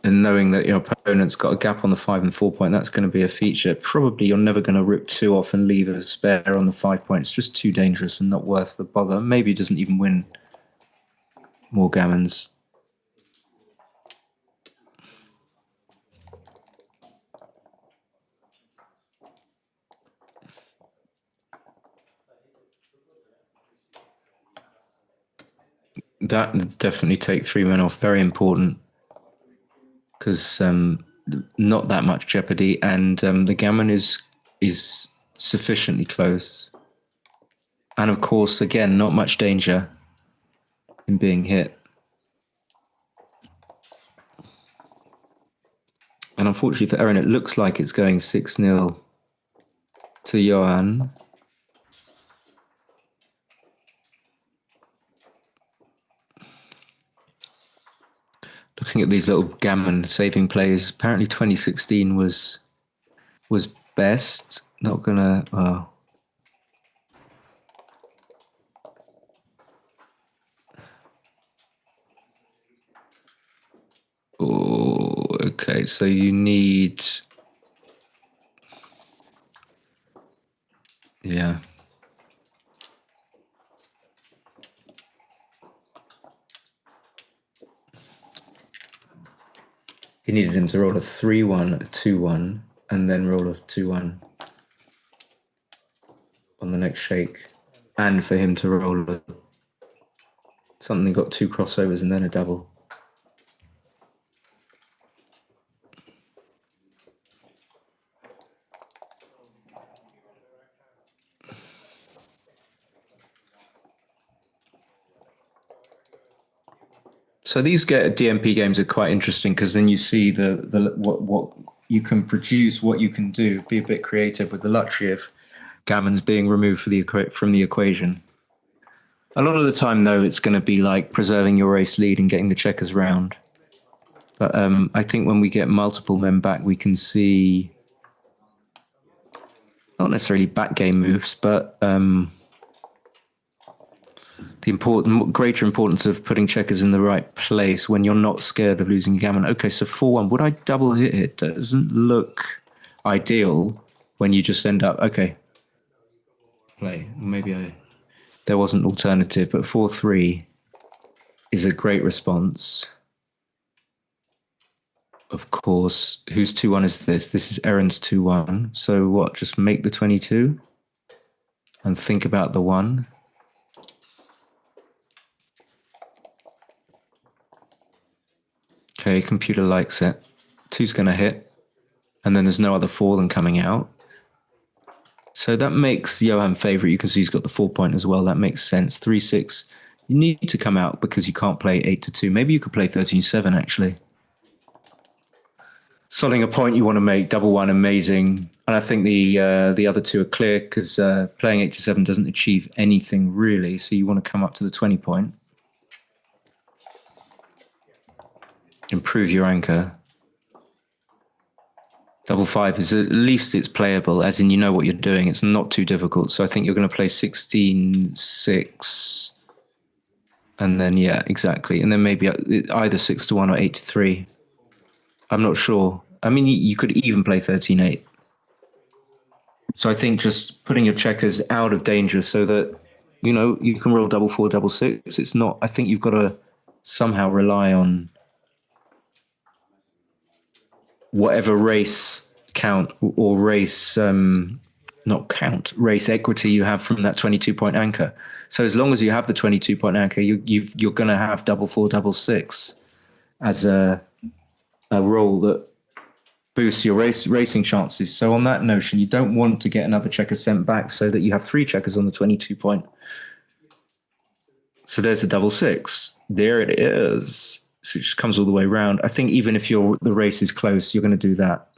and knowing that your opponent's got a gap on the 5 and 4 point, that's going to be a feature. Probably you're never going to rip 2 off and leave a spare on the 5 point. It's just too dangerous and not worth the bother. Maybe he doesn't even win more gammons. That would definitely take 3 men off. Very important. Because not that much jeopardy, and the gammon is sufficiently close. And of course, again, not much danger in being hit. And unfortunately for Erin, it looks like it's going 6-0 to Johan. Looking at these little gammon saving plays, apparently 2016 was best. Not gonna. Oh, okay. So you need. Yeah. He needed him to roll a 3-1, a 2-1, and then roll a 2-1 on the next shake. And for him to roll something that got 2 crossovers and then a double. So these DMP games are quite interesting because then you see what you can produce, what you can do, be a bit creative with the luxury of gammons being removed from the equation. A lot of the time, though, it's going to be like preserving your race lead and getting the checkers round. But I think when we get multiple men back, we can see not necessarily back game moves, but the greater importance of putting checkers in the right place when you're not scared of losing a gammon. Okay, so 4-1. Would I double hit it? Doesn't look ideal when you just end up, okay, play. Maybe there was an alternative, but 4-3 is a great response. Of course, whose 2-1 is this? This is Erin's 2-1. So what, just make the 22 and think about the 1. Okay, computer likes it. 2's going to hit. And then there's no other 4 than coming out. So that makes Johan favourite. You can see he's got the 4 point as well. That makes sense. 3-6. You need to come out because you can't play 8-2. Maybe you could play 13-7 actually. Sodding a point you want to make, double 1, amazing. And I think the other 2 are clear because playing 8-7 doesn't achieve anything really. So you want to come up to the 20 point. Improve your anchor. Double 5 is at least it's playable, as in you know what you're doing. It's not too difficult. So I think you're going to play 16-6. And then, yeah, exactly. And then maybe either 6-1 or 8-3. I'm not sure. I mean, you could even play 13-8. So I think just putting your checkers out of danger so that, you know, you can roll double 4, double 6. It's not, I think you've got to somehow rely on whatever race count or race, race equity you have from that 22 point anchor. So as long as you have the 22 point anchor, you're going to have double 4, double 6 as a roll that boosts your racing chances. So on that notion, you don't want to get another checker sent back so that you have 3 checkers on the 22 point. So there's a double 6. There it is. So it just comes all the way around. I think even if the race is close, you're going to do that.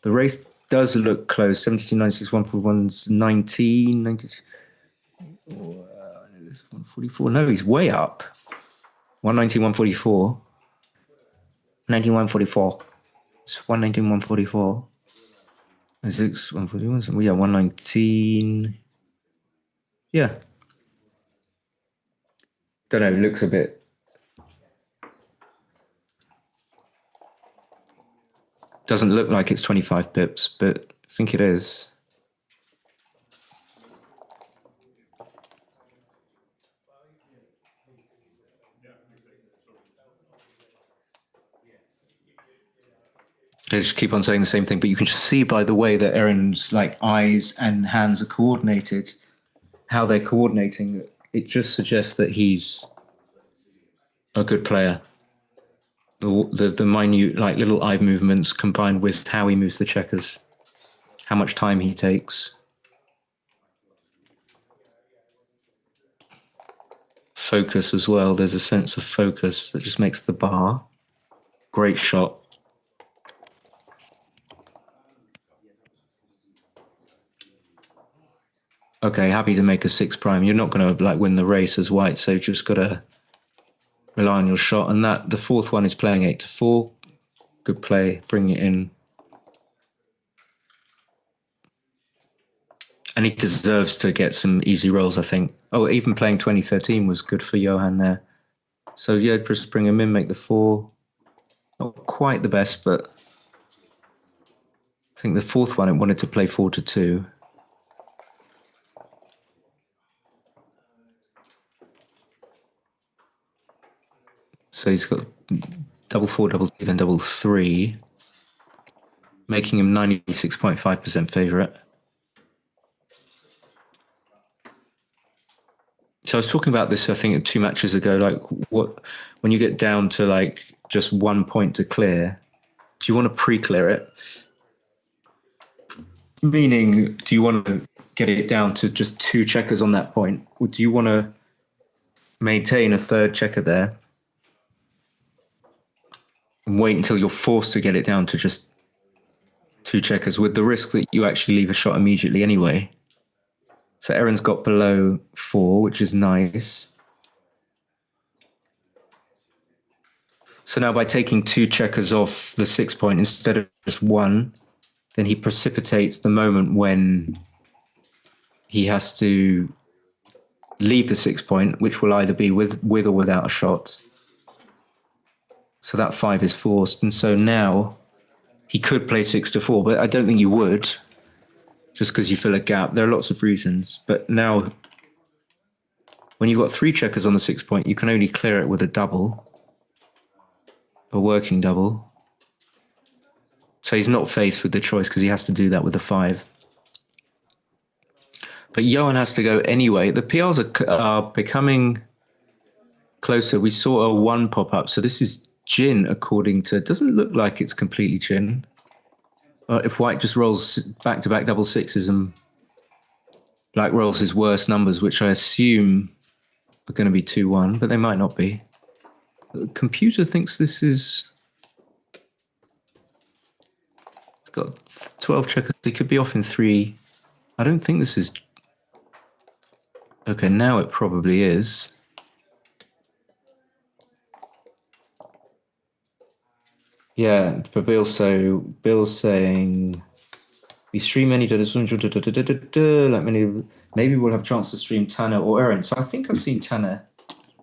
The race does look close. 72, 96, 141's 19, 92. 144. No, he's way up. 119, 144. 19, 144. It's 119, 144. 6, 141. So, yeah, 119. Yeah. Don't know. It looks a bit. Doesn't look like it's 25 pips, but I think it is. They just keep on saying the same thing, but you can just see by the way that Aaron's like eyes and hands are coordinated, how they're coordinating. It just suggests that he's a good player. The minute like little eye movements combined with how he moves the checkers, how much time he takes. Focus as well. There's a sense of focus that just makes the bar. Great shot. Okay, happy to make a 6 prime. You're not going to like win the race as white, so just got to rely on your shot. And that the fourth one is playing 8 to 4. Good play. Bring it in. And he deserves to get some easy rolls, I think. Oh, even playing 2013 was good for Johan there. So yeah, just bring him in, make the 4. Not quite the best, but I think the fourth one it wanted to play 4 to 2. So he's got double 4, double 2, then double 3, making him 96.5% favorite. So I was talking about this, I think, 2 matches ago. Like, what when you get down to like just 1 point to clear, do you want to pre-clear it? Meaning, do you want to get it down to just 2 checkers on that point, or do you want to maintain a 3rd checker there and wait until you're forced to get it down to just 2 checkers, with the risk that you actually leave a shot immediately anyway? So Aaron's got below 4, which is nice. So now by taking 2 checkers off the 6 point instead of just 1, then he precipitates the moment when he has to leave the 6 point, which will either be with or without a shot. So that 5 is forced. And so now he could play 6 to 4, but I don't think you would, just because you fill a gap. There are lots of reasons. But now, when you've got 3 checkers on the 6 point, you can only clear it with a double, a working double. So he's not faced with the choice because he has to do that with a 5. But Johan has to go anyway. The PRs are becoming closer. We saw a 1 pop up. So this is Gin, according to... It doesn't look like it's completely Gin. If White just rolls back-to-back double 6s and Black rolls his worst numbers, which I assume are going to be 2-1, but they might not be. The computer thinks this is... It's got 12 checkers. He could be off in 3. I don't think this is... Okay, now it probably is. Yeah, but Bill's saying we stream any like many. Maybe we'll have a chance to stream Tanner or Aaron. So I think I've seen Tanner.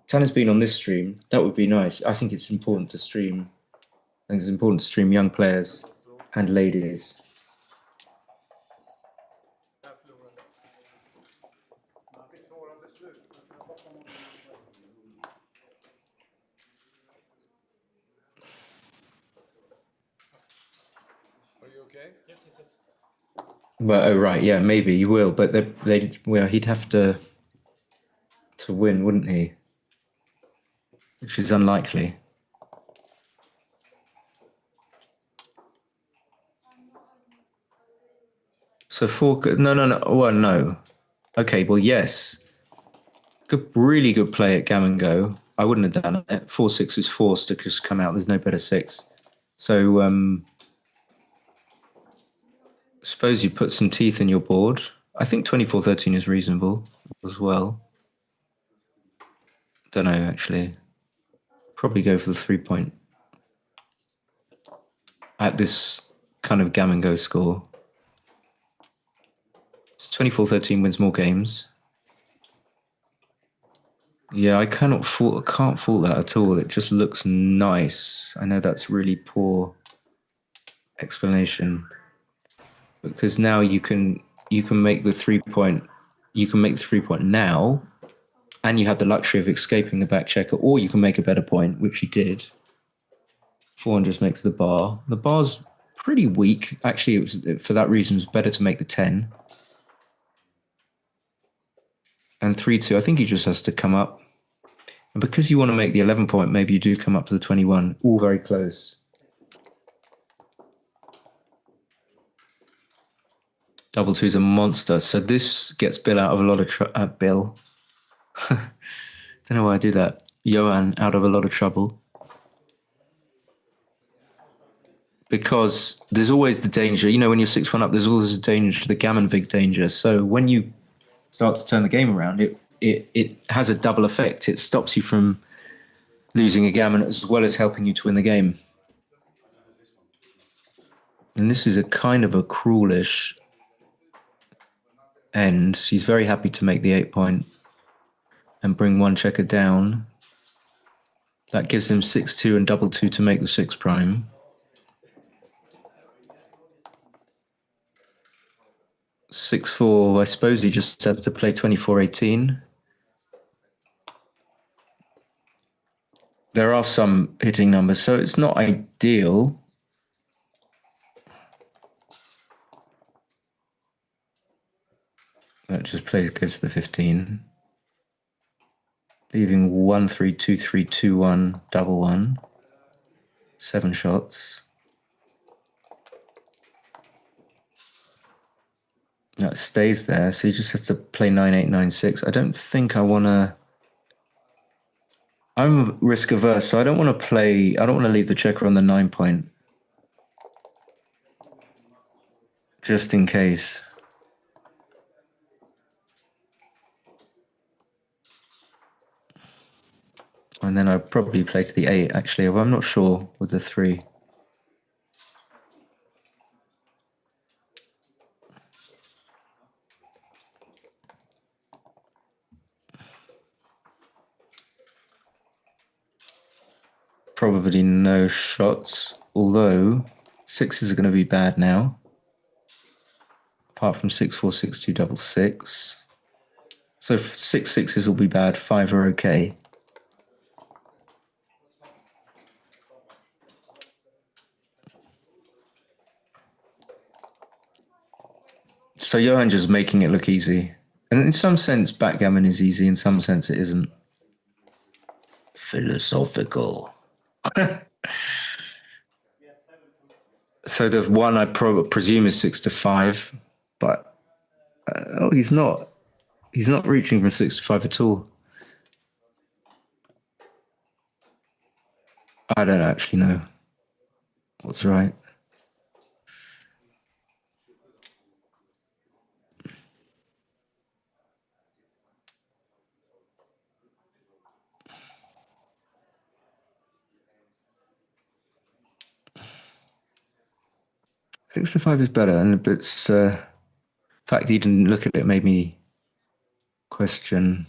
Tanner's been on this stream. That would be nice. I think it's important to stream. I think it's important to stream young players and ladies. Well, oh right, yeah, maybe you will, but he'd have to win, wouldn't he? Which is unlikely. So 4, no. Well, no. Okay, well, yes. Really good play at Gammon Go. I wouldn't have done it. 4-6 is forced to just come out. There's no better 6. So, suppose you put some teeth in your board. I think 24-13 is reasonable as well. Don't know, actually. Probably go for the 3 point at this kind of Gammon Go score. So 24-13 wins more games. Yeah, I can't fault that at all. It just looks nice. I know that's really poor explanation, because now you can make the 3-point, you can make the 3-point now, and you have the luxury of escaping the back checker, or you can make a better point, which he did. 400 makes the bar. The bar's pretty weak. Actually, it was, for that reason, it was better to make the 10. And 3-2, I think he just has to come up. And because you want to make the 11-point, maybe you do come up to the 21. All very close. Double 2's a monster. So this gets Bill out of a lot of Bill. Don't know why I do that. Johan out of a lot of trouble. Because there's always the danger, you know, when you're 6-1 up, there's always a danger, the gammon vig danger. So when you start to turn the game around, it has a double effect. It stops you from losing a gammon as well as helping you to win the game. And this is a kind of a cruelish end. He's very happy to make the 8-point and bring one checker down. That gives him 6-2 and double 2 to make the 6 prime. I suppose he just has to play 24-18. There are some hitting numbers, so it's not ideal. That just goes to the 15. Leaving 1-3, 2-3, 2-1, double 1. 7 shots. That stays there, so he just has to play 9-8, 9-6. I don't think I want to... I'm risk averse, so I don't want to leave the checker on the 9-point. Just in case. And then I'd probably play to the 8, actually, but I'm not sure with the 3. Probably no shots, although 6s are going to be bad now. Apart from 6-4, 6-2, double 6. So 6 6s will be bad, 5 are okay. So Johan just making it look easy. And in some sense, backgammon is easy, in some sense it isn't. Philosophical. So the one I presume is 6-5, but he's not reaching from 6-5 at all. I don't actually know what's right. Six to five is better, and it's the fact he didn't look at it made me question.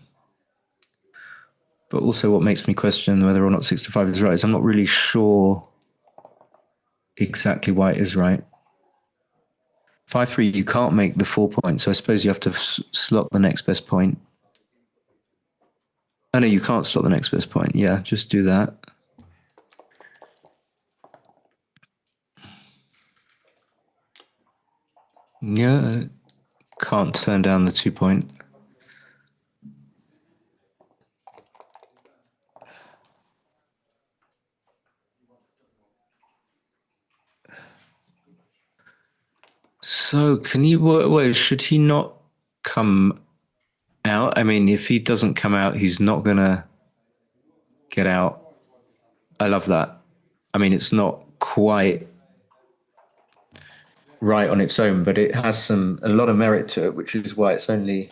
But also, what makes me question whether or not 6-5 is right is I'm not really sure exactly why it is right. 5-3, you can't make the 4 points, so I suppose you have to slot the next best point. Oh no, you can't slot the next best point. Yeah, just do that. Yeah, can't turn down the 2 point. So can you, wait, should he not come out? I mean, if he doesn't come out, he's not gonna get out. I love that. I mean, it's not quite right on its own, but it has a lot of merit to it, which is why it's only,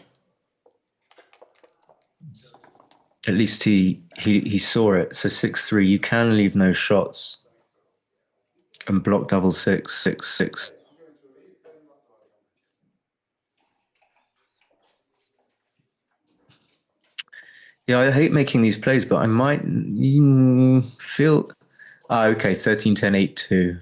at least he saw it. So 6-3, you can leave no shots and block double 6, 6-6. Yeah, I hate making these plays, but I might feel... okay, 13-10, 8-2.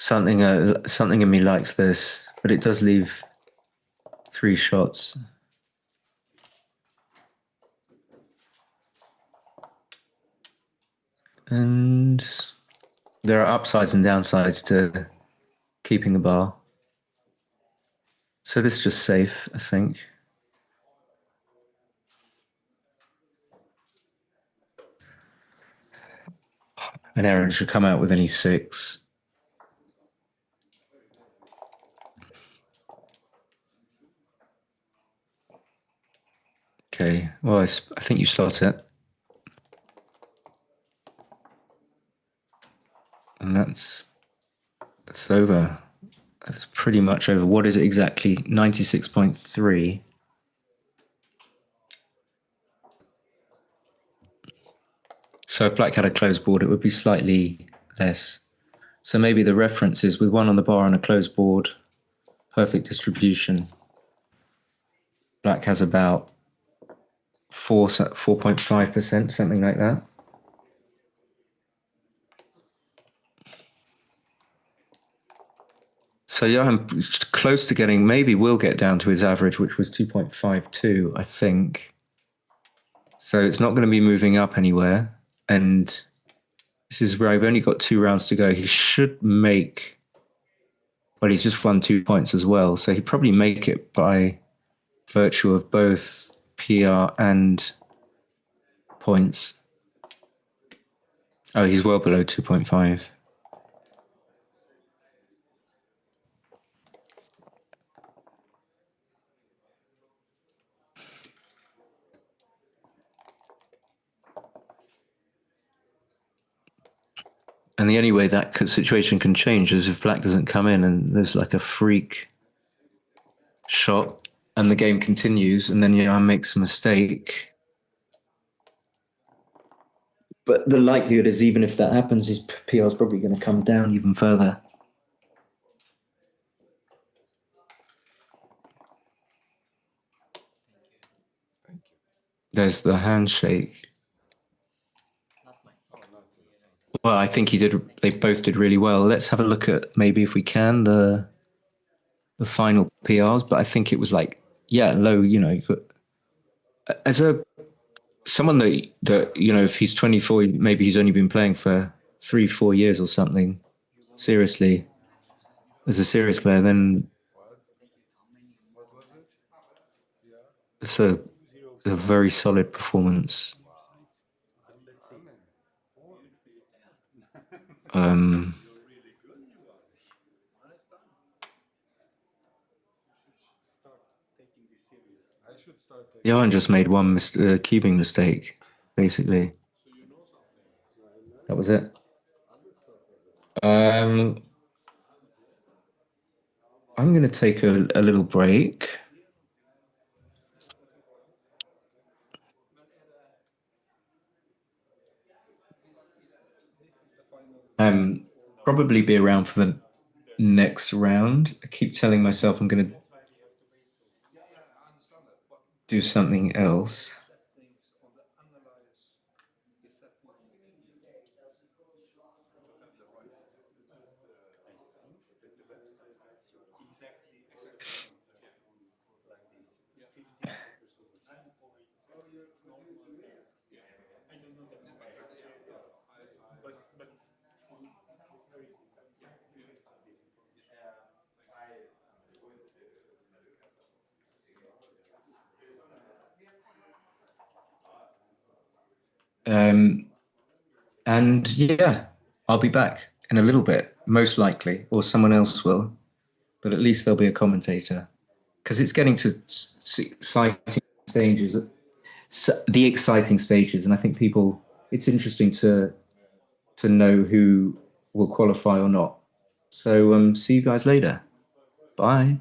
Something in me likes this, but it does leave 3 shots. And there are upsides and downsides to keeping the bar. So this is just safe, I think. And Aaron should come out with an e6. Okay, well, I think you slot it. And that's over. That's pretty much over. What is it exactly? 96.3. So if black had a closed board, it would be slightly less. So maybe the reference is with 1 on the bar and a closed board, perfect distribution. Black has about 4.5%, something like that. So yeah, I'm close to getting, maybe we'll get down to his average, which was 2.52, I think. So it's not going to be moving up anywhere. And this is where I've only got 2 rounds to go. He should make, well, he's just won 2 points as well. So he'd probably make it by virtue of both PR and points. Oh, he's well below 2.5. And the only way that situation can change is if black doesn't come in and there's like a freak shot and the game continues and then Jan makes a mistake. But the likelihood is even if that happens, his PR is probably going to come down even further. There's the handshake. Well, I think they both did really well. Let's have a look at maybe if we can the final PRs, but I think it was like, yeah, low, as someone that, if he's 24, maybe he's only been playing for 3-4 years or something, seriously, as a serious player, then it's a very solid performance. Johan just made one cubing mistake, basically. That was it. I'm going to take a little break. Probably be around for the next round. I keep telling myself I'm going to do something else. And yeah, I'll be back in a little bit, most likely, or someone else will, but at least there'll be a commentator because it's getting to exciting stages, the exciting stages, and I think it's interesting to know who will qualify or not. So see you guys later. Bye.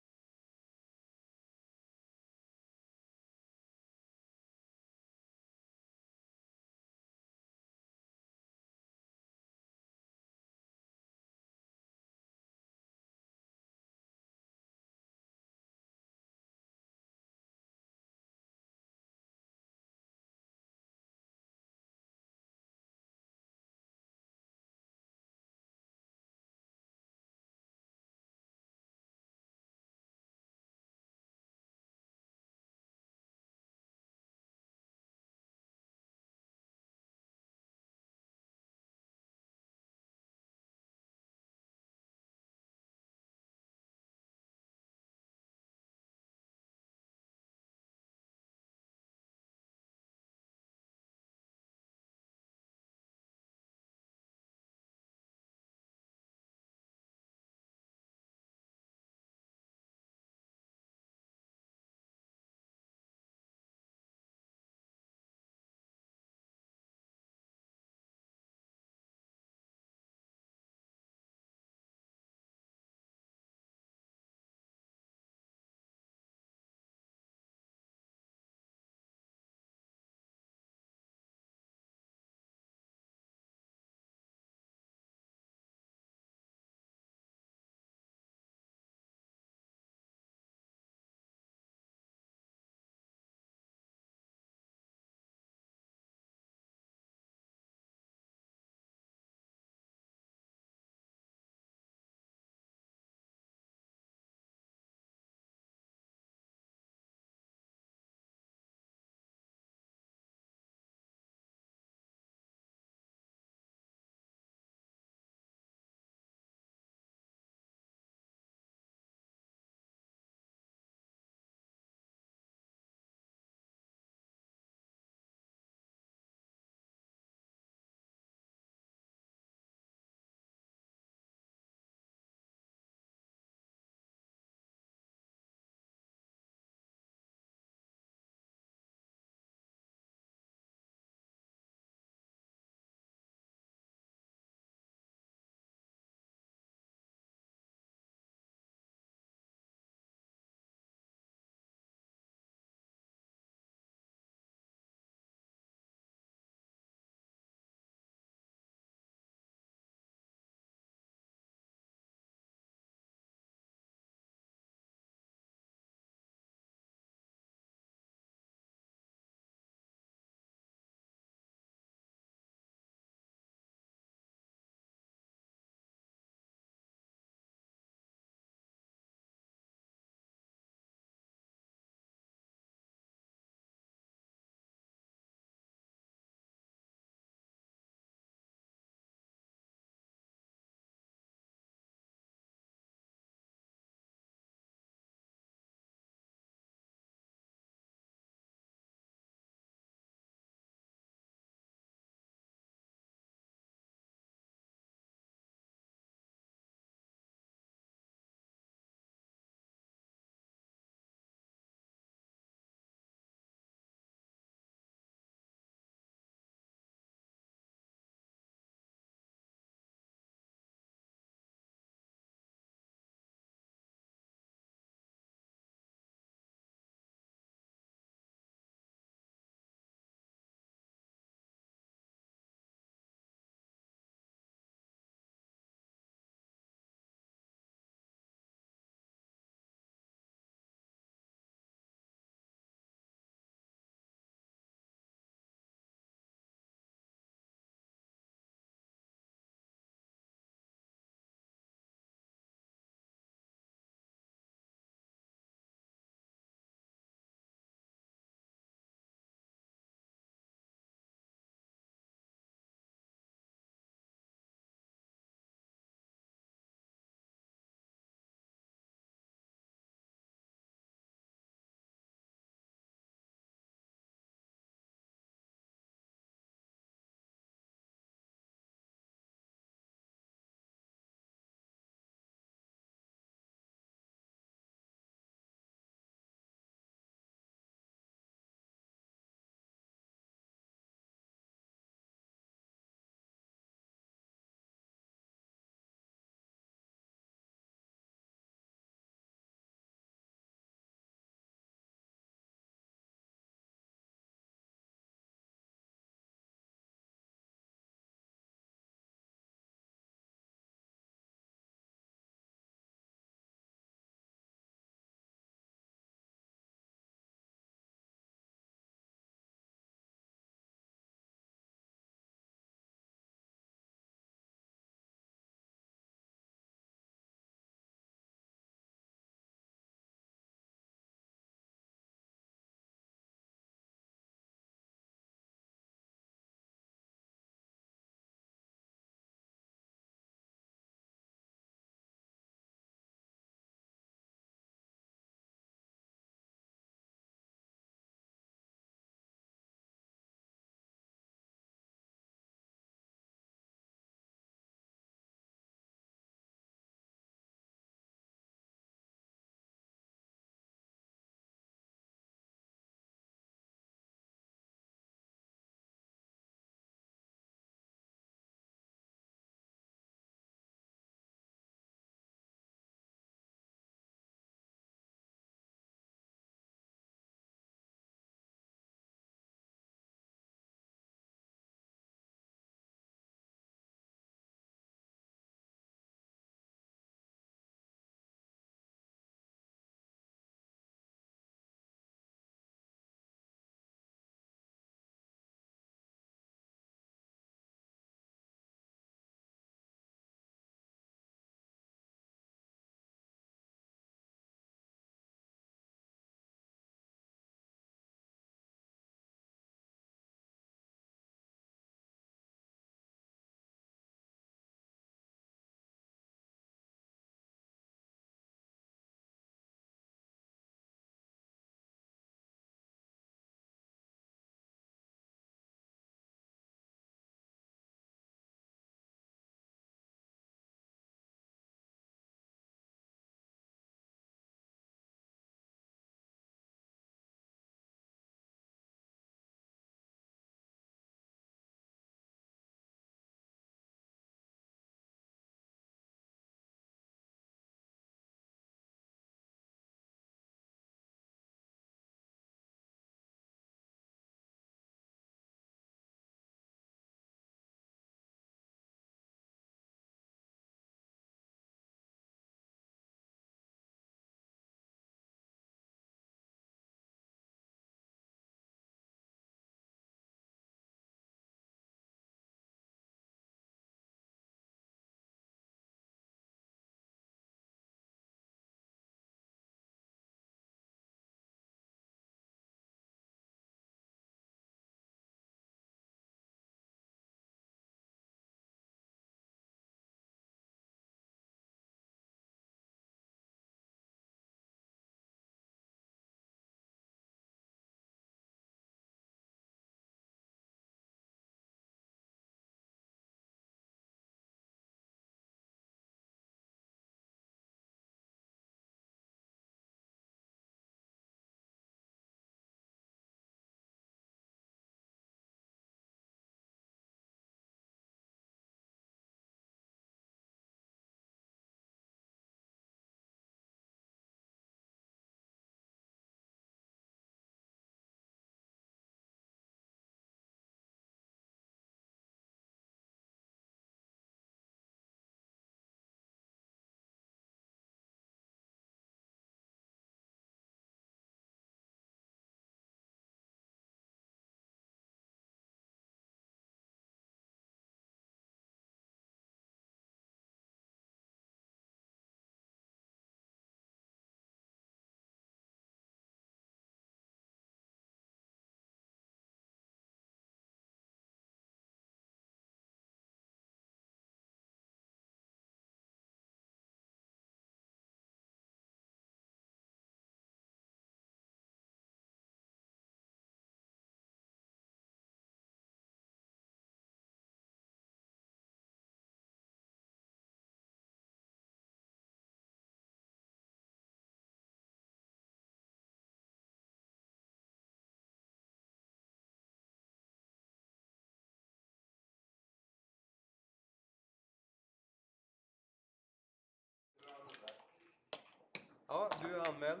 Ja, du är anmäld.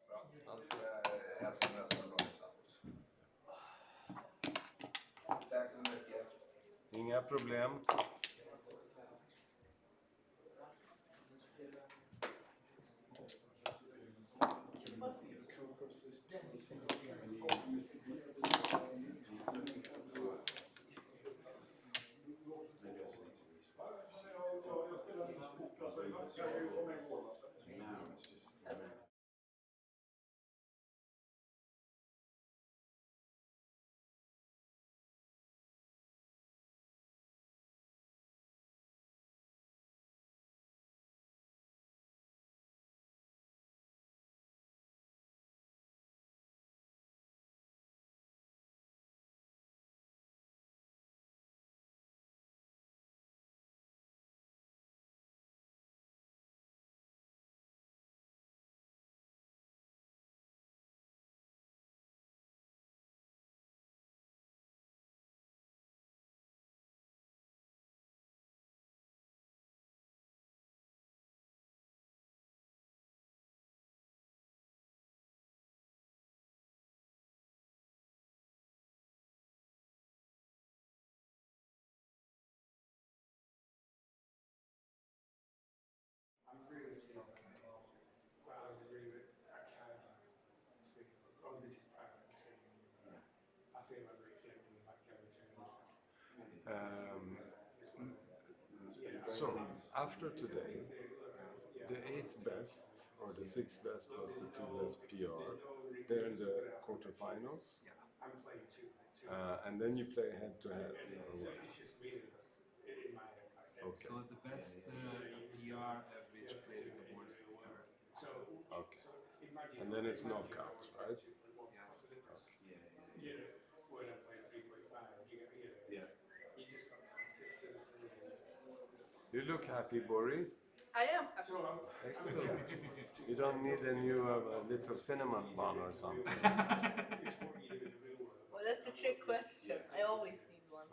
Bra. Jag smsar långsamt. Tack så mycket. Inga problem. I'm really pleased that I agree with I can speak. Oh, this is private training. I feel like very selective about Gary training. So, after today, the 8 best, or the 6 best plus the 2 best PR, they're in the quarterfinals. I'm playing two. And then you play head to head. It's just meaningless in my head. Okay. So the best PR average plays the worst PR. Okay. And then it's knockout, right? When I play 3.5, Yeah. you just got consistency. You look happy, Bori. I am. Excellent. You don't need a new little cinnamon bun or something. Well, that's a trick question. I always need one.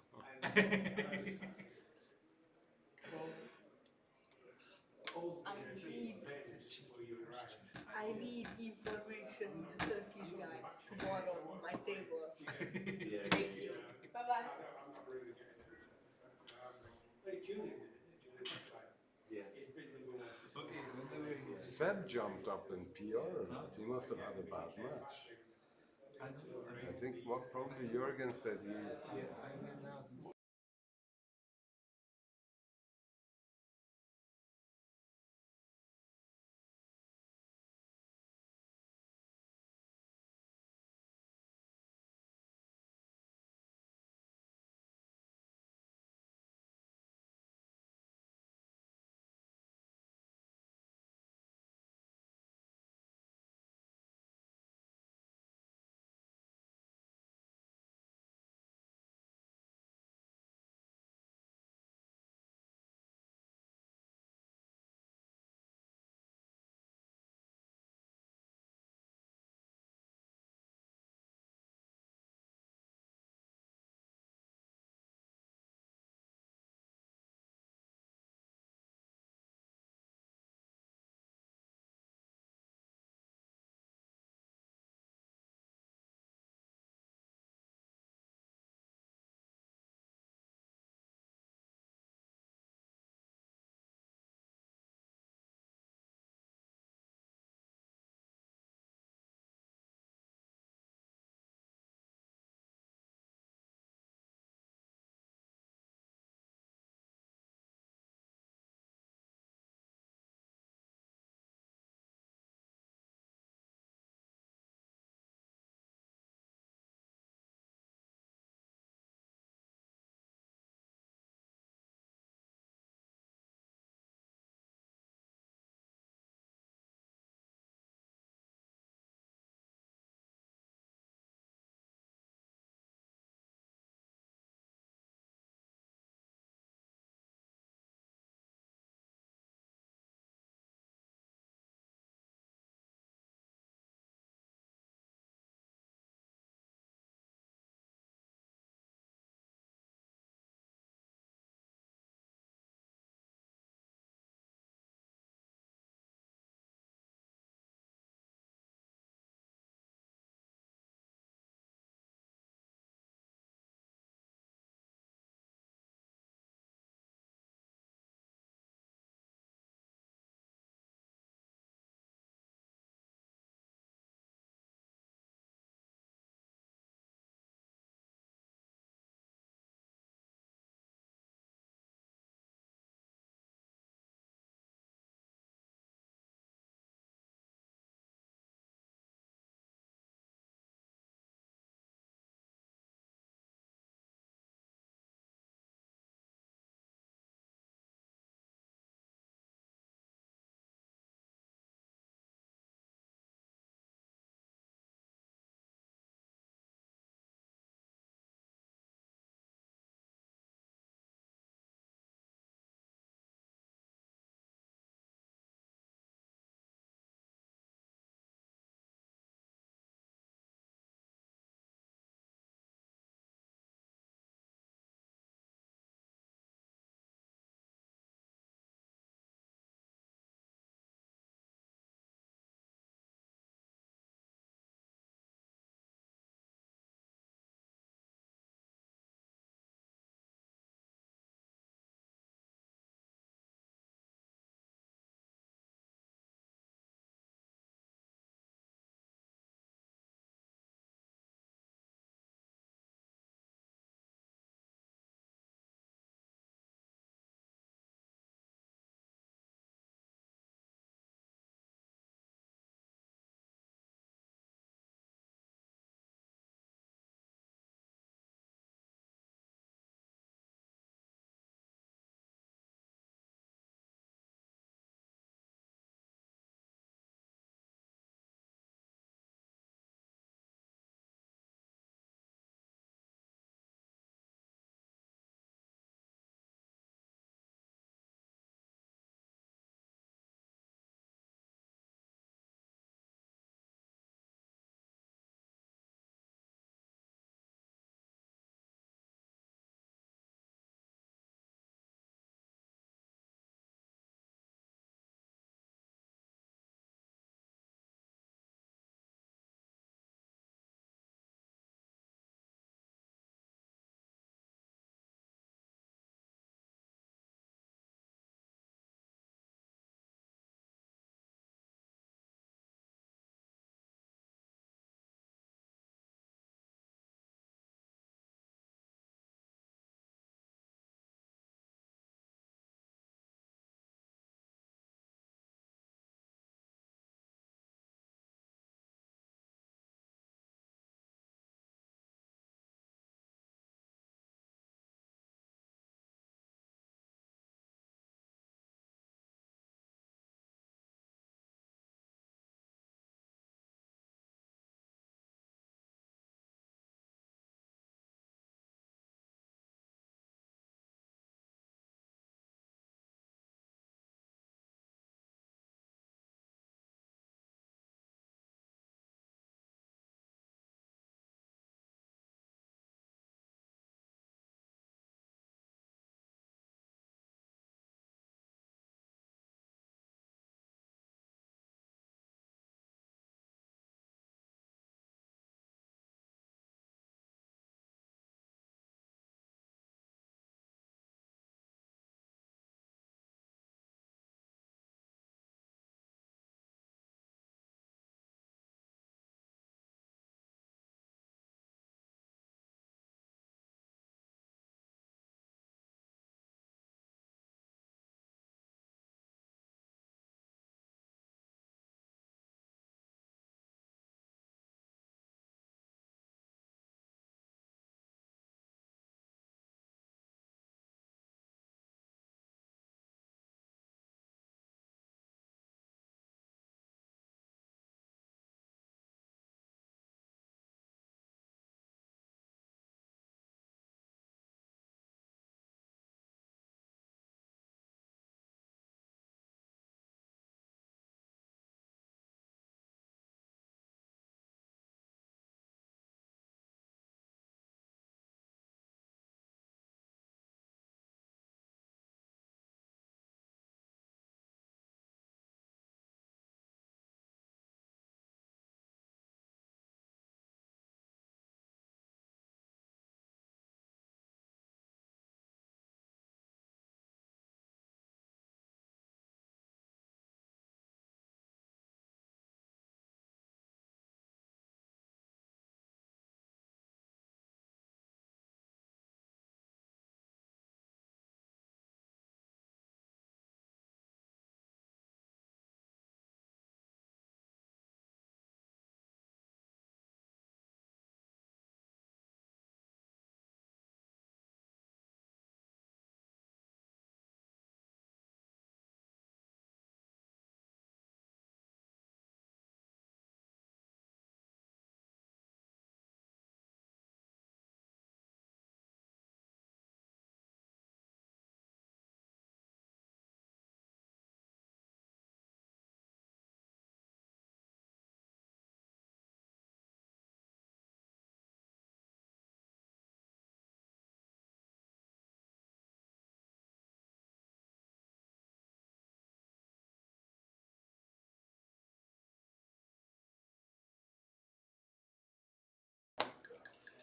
I need information, the Turkish guy, tomorrow on my table. Thank you. Bye bye. Seb jumped up in PR or not? He must have had a bad match. I think what probably Jürgen said he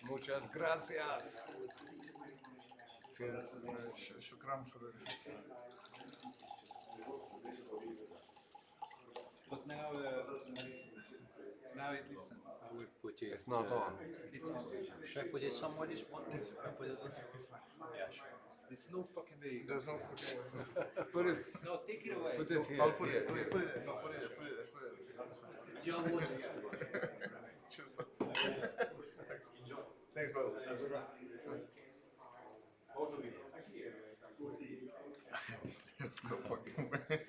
Muchas gracias. شكرا But now it listens. I would put it. It's not on. It's on. Should I put it somewhere? This one. It's Put it. Yeah, sure. It's no fucking way. There's no fucking Put it. No, take it away. Put it here. I'll put here, it, here. put it there, no, put it there, put it there, put it there. You don't want to Cheers, bro. Thanks, bro. There's no fucking way.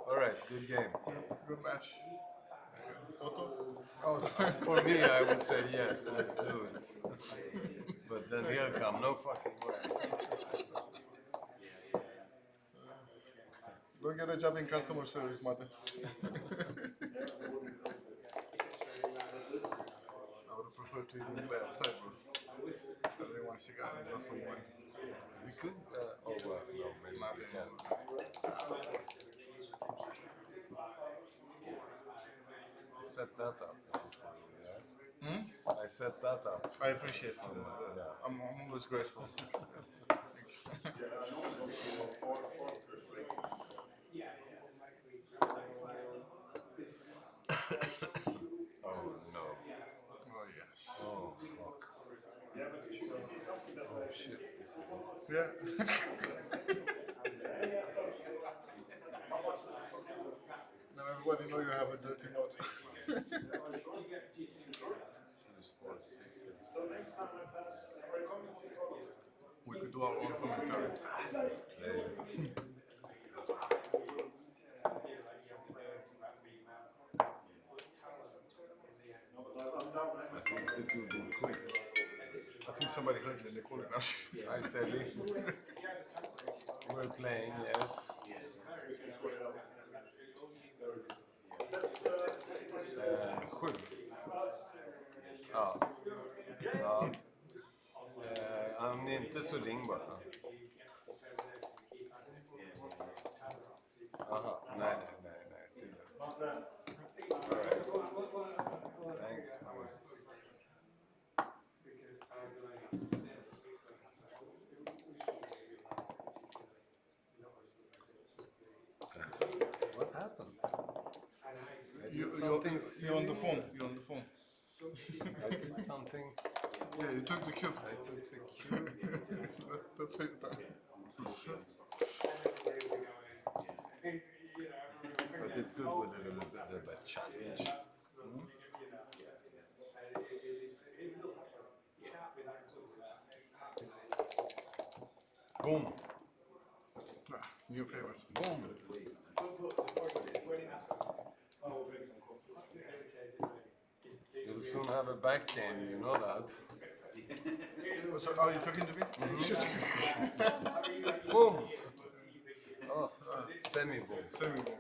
All right, good game. Good match. Otto? Oh, for me, I would say yes. Let's do it. But then he'll come. No fucking way. Don't get a job in customer service, Mate. I would prefer to even play outside, bro. I really want a cigar and a glass of wine. We could. No, maybe we can. Set that up for you, yeah? I set that up. I appreciate it. I'm always grateful. Oh no. Oh yes. Oh fuck. Oh shit. This is it. Yeah. Now everybody know you have a dirty note. 2, 4, 6, 6. We could do our own commentary. Let's play it. At least it will be quick. I think somebody heard you and they call it now. Hi, Steady. We're playing, yes. Sju. Ja. Ja. Han är inte så ring bara. Aha, nej. Det är lugnt. All right. Thanks, man. What happened? You're on the phone. You're on the phone. I did something. Yeah, you took the cube. I took the cube. That's it. But it's good with a little bit of a challenge. Boom. New favorite. Boom. You'll soon have a back game, you know that. So, are you talking to me? Boom. Oh, semi-boom. Semi-boom.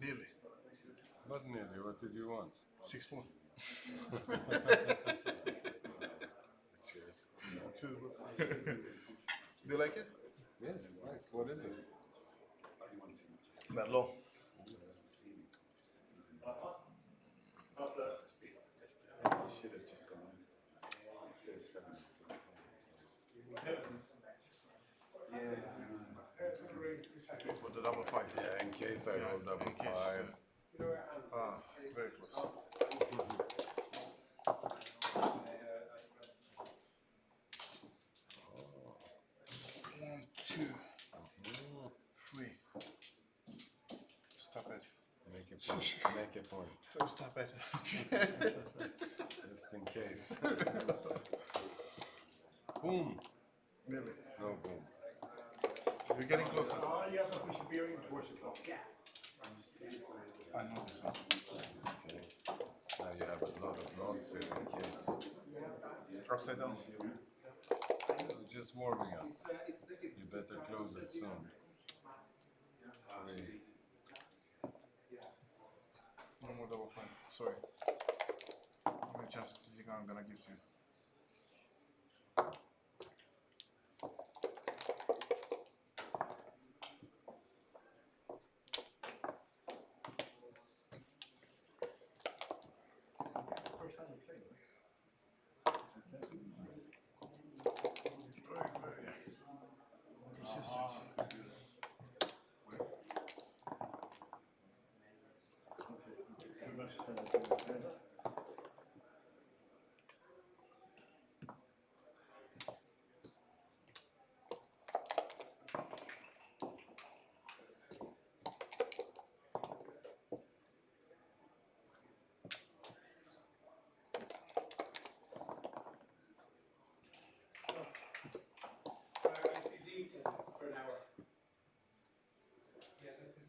Nearly. Not nearly, what did you want? 6-4. Cheers. Cheers, bro. Do you like it? Yes, nice. What is it? Merlot. With the double 5. Yeah, in case I roll double 5. Ah, very close. 1, 2, 3. Stop it. Make a point. Make a point. Stop it. Just in case. Boom. Nearly. No boom. You're getting closer. Yeah, but we should be aiming towards the clock. I know this one. Okay. Now you have a lot of notes here in case. Upside down. Just warming up. It's You better close it soon. No more double five. Sorry. How many chances do you think I'm gonna give to you? First time we played, right? Consistency. For an hour. Yeah, this is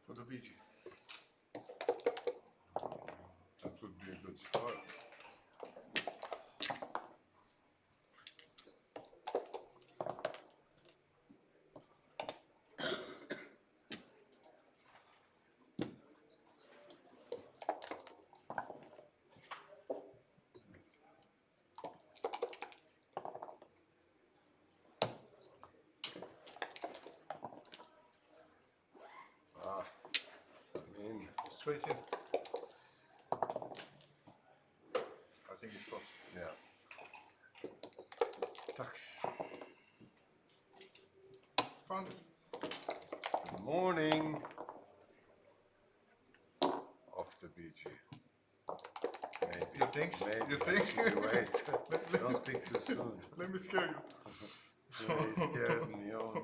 For the BG. That would be a good start. Straight in. I think it stops. Yeah. Tack. Found it. Good morning. Off the BG. Maybe. You think? Maybe. You think? Wait. Don't speak too soon. Let me scare you. Yeah, he scared me. Oh no.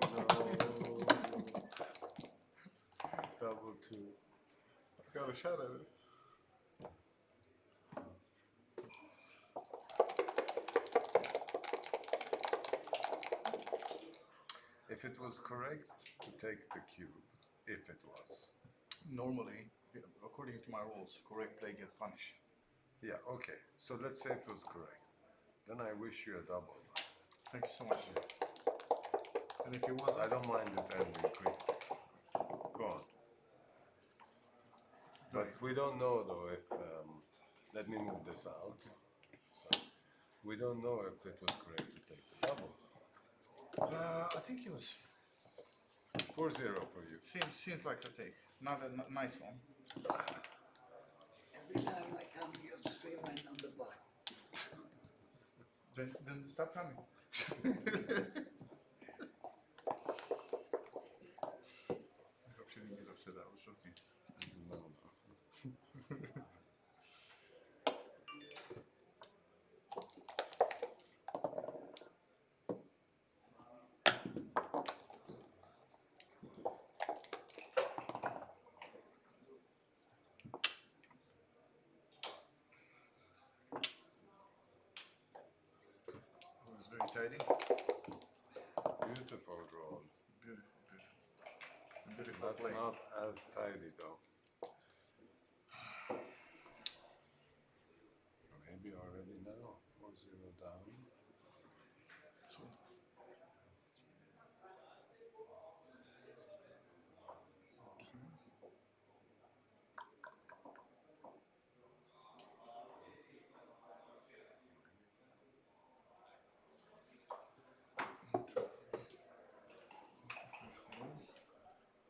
Double two. I got a shot at it. If it was correct to take the cube, if it was. Normally, according to my rules, correct play get punished. Yeah, okay. So let's say it was correct. Then I wish you a double. Thank you so much. And if it was, I don't mind it ending quick. Go on. But we don't know though if, let me move this out. So, we don't know if it was correct to take the double. I think it was 4-0 for you. seems like a take. Not a nice one. Every time I come here, straight man on the bike. Then stop coming. I hope she didn't get upset. I was joking. No. It was very tidy. Beautiful draw. Beautiful, beautiful. Beautiful That's play. not as tidy though. Maybe already now. 4-0 down. So,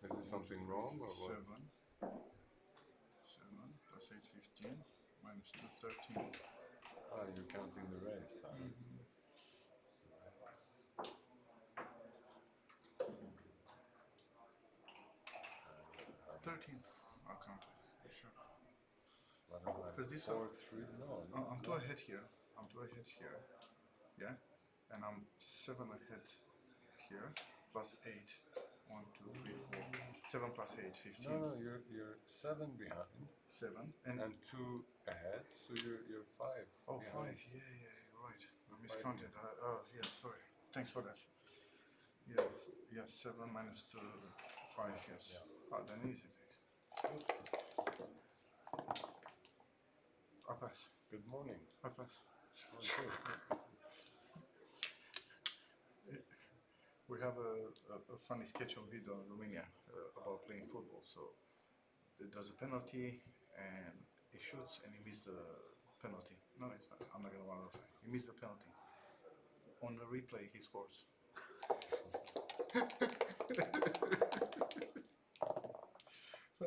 Is there something wrong or what? 7 plus 8, 15 minus 2, 13. Ah, you're counting the race. Huh? Mm-hmm. 13. I'll count it. Sure. What am I? Because these 4-3? No. I'm 2 ahead here. I'm 2 ahead here. Yeah? And I'm 7 ahead here. Plus 8. 1, 2, 3, 4. 7 plus 8, 15. No, you're 7 behind. 7. And 2 ahead, so you're 5. Oh, behind. 5. Yeah, you're right. I miscounted. Oh, yeah, sorry. Thanks for that. Yes, 7 minus 2, 5, yes. Yeah. Oh, then easy. morning. 5 plus. Okay. We have a funny sketch on video in Romania about playing football. So there's a penalty and he shoots and he missed the penalty. No, it's fine. I'm not gonna run out of time. He missed the penalty. On the replay, he scores. So,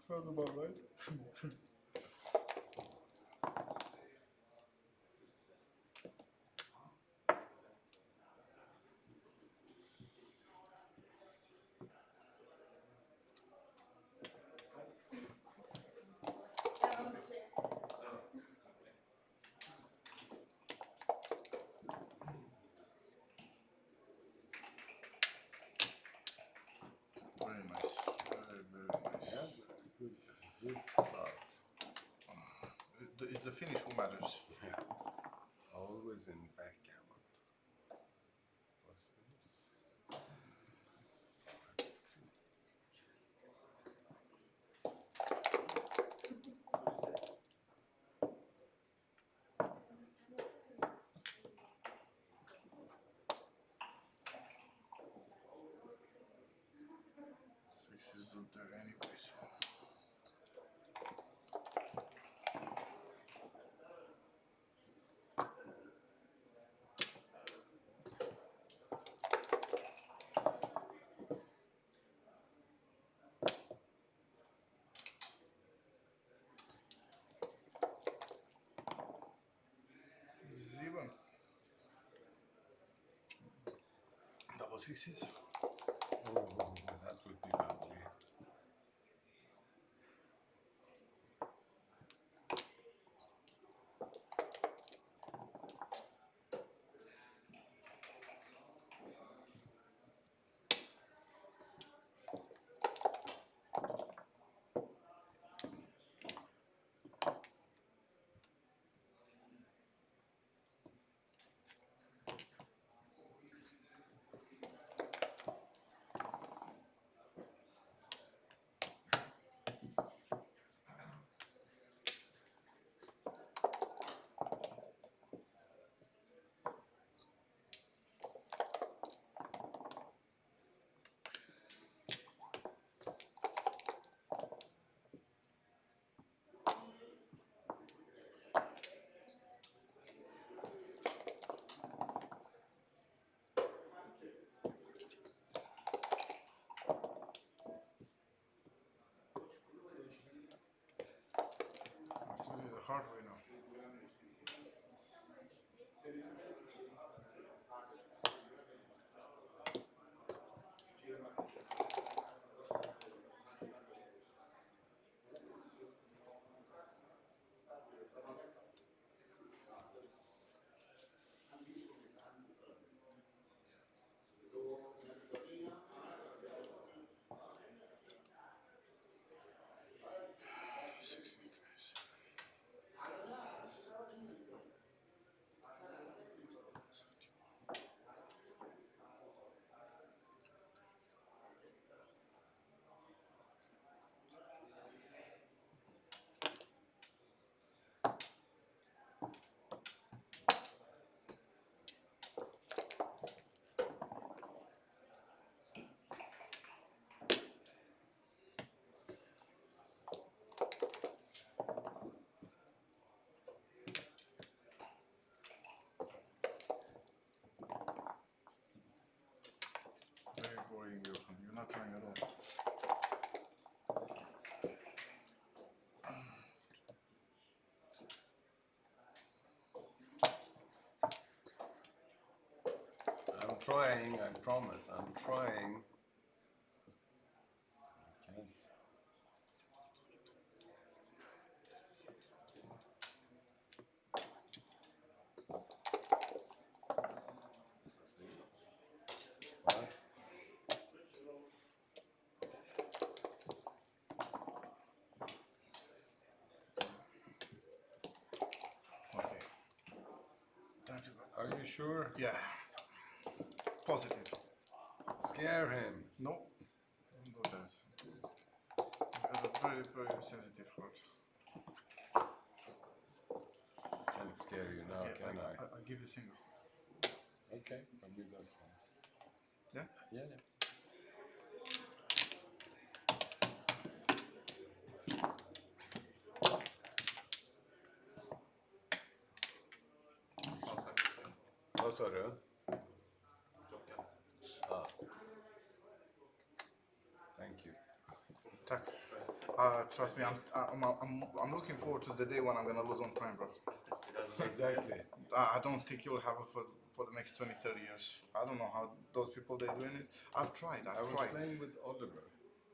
sounds about right. Very nice. Very nice. Yeah, good start. It's the finish who matters. Yeah. Always in backgammon. What's this? 6 is not there anyways. Zeven. Double sixes. Oh, that would be lovely. Have to do the hard way now. Very boring, Johan. You're not trying at all. I'm trying, I promise, I'm trying. I can't. What? Okay. Time to go. Are you sure? Yeah. Positive. Scare him. No. Don't do that. You have a very, very sensitive heart. can't scare you now, Okay, can I? I'll give you a single. Okay, for me that's fine. Yeah? Yeah, yeah. Vad sa du? Ah. Thank you. Tack. Trust me, I'm looking forward to the day when I'm gonna lose on time, bro. Exactly. I don't think you'll have it for the next 20, 30 years. I don't know how those people they're doing it. I've tried. I was playing with Oliver.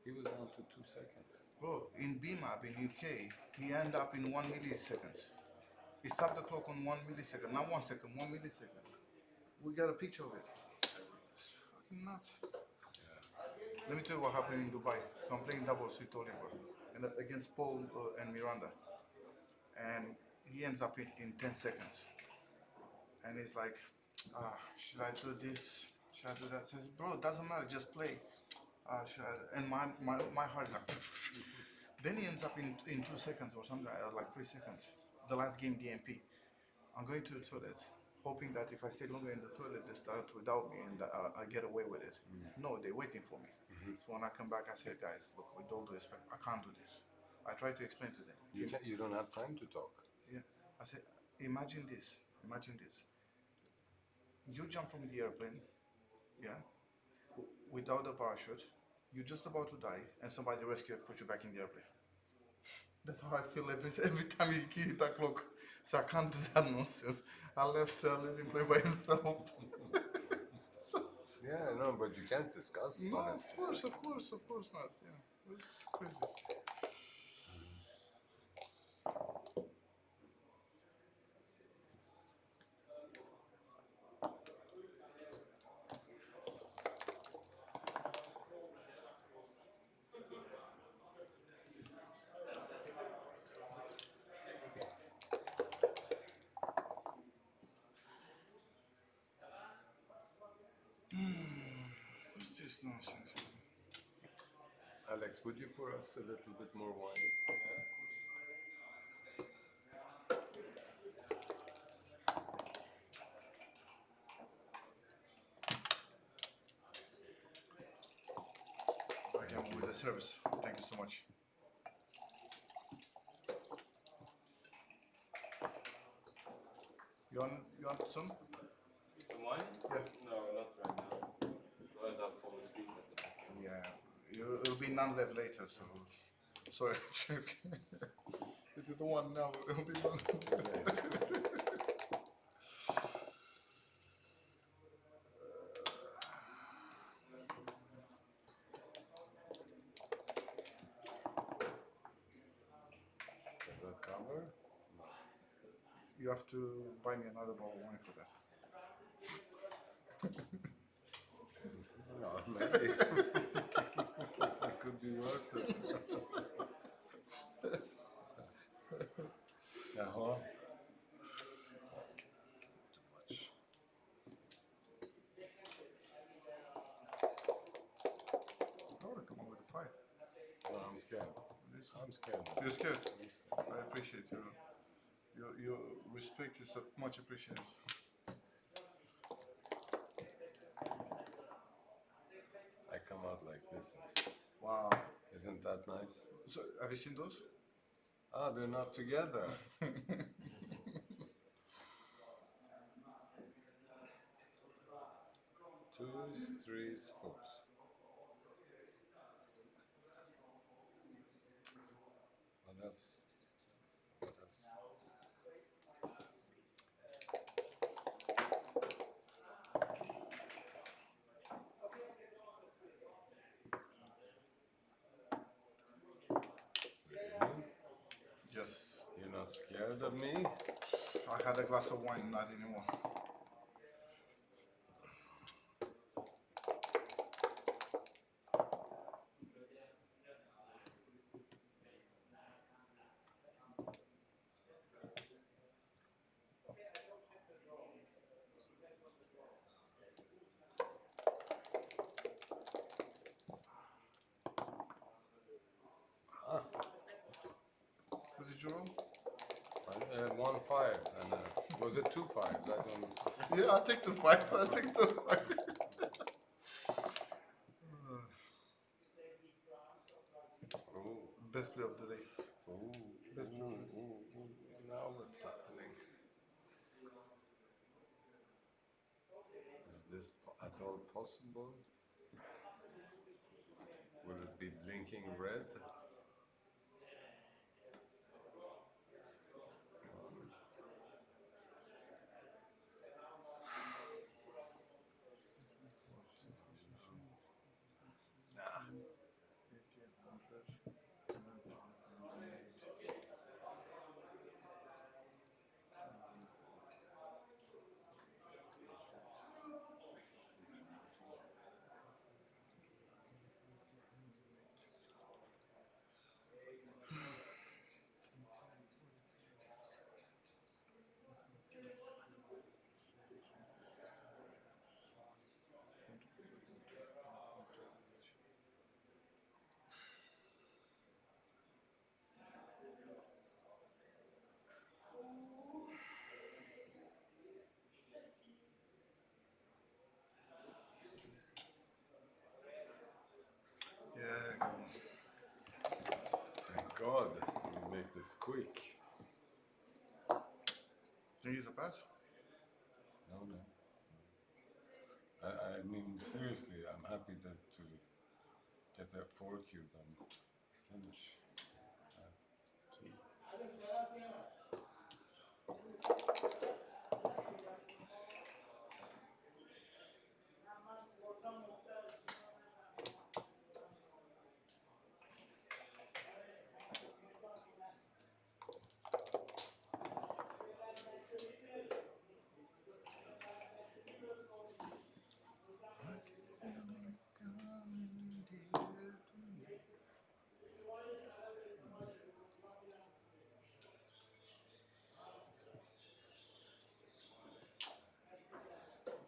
He was down to 2 seconds. Bro, in BMAP in UK, he ended up in 1 millisecond. He stopped the clock on 1 millisecond, not 1 second, 1 millisecond. We got a picture of it. It's fucking nuts. Let me tell you what happened in Dubai. So I'm playing doubles with Oliver and against Paul and Miranda, and he ends up in 10 seconds. And he's like, should I do this? Should I do that? I says, bro, it doesn't matter, just play. Should I? And my heart is like. Then he ends up in 2 seconds or something, like 3 seconds. The last game DMP. I'm going to the toilet, hoping that if I stay longer in the toilet, they start without me and I get away with it. No, they're waiting for me. So when I come back, I say, guys, look, with all due respect, I can't do this. I try to explain to them. You don't have time to talk. Yeah. I said, imagine this. Imagine this. You jump from the airplane, yeah, without a parachute. You're just about to die, and somebody rescue put you back in the airplane. That's how I feel every time he hit that clock. So I can't do that nonsense. I left him play by himself. Yeah, no, but you can't discuss. No, of course not. Yeah, it's crazy. What's this nonsense? Alex, would you pour us a little bit more wine? Again, with the service. Thank you so much. You want some? Some wine? Yeah. No, not right now. Otherwise I'll fall asleep at the back. Yeah. It'll be none left later, so sorry. If you don't want now, it'll be none. Does that cover? No. You have to buy me another bottle of wine for that. No, maybe. It could be worth it. Jaha. Too much. I would have come up with a 5. No, I'm scared. I'm scared. You're scared? I'm scared. I appreciate your respect is much appreciated. I come out like this instead. Wow. Isn't that nice? So, have you seen those? Ah, they're not together. 2s, 3s, 4s. What else? What else? Really? Yes. You're not scared of me? I had a glass of wine, not anymore. Ah. What did you roll? had 1-5, and was it 2-5? I don't. Yeah, I'll take 2-5. I'll take 2-5. Best play of the day. Now what's happening? Is this at all possible? Will it be blinking red? Yeah, come on. Thank God, we make this quick. Can you use a pass? No. I mean, seriously, I'm happy to get that 4 cube and finish.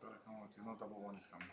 Better come out. You know double one is coming.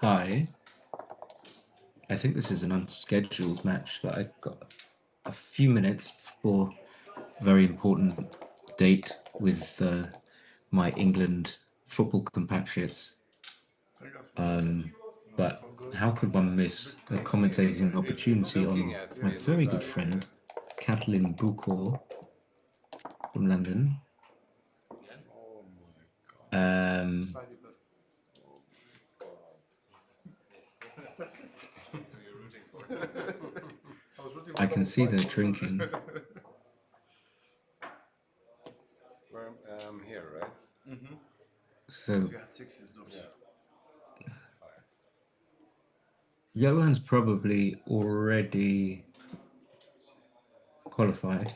Hi. I think this is an unscheduled match, but I've got a few minutes before a very important date with my England football compatriots. But how could one miss a commentating opportunity on my very good friend, Kathleen Bucor from London? That's who you're rooting for. I was rooting for I can see they're drinking. We're here, right? Mm-hmm. So You had 6 those. Yeah. 5. Johan's probably already qualified,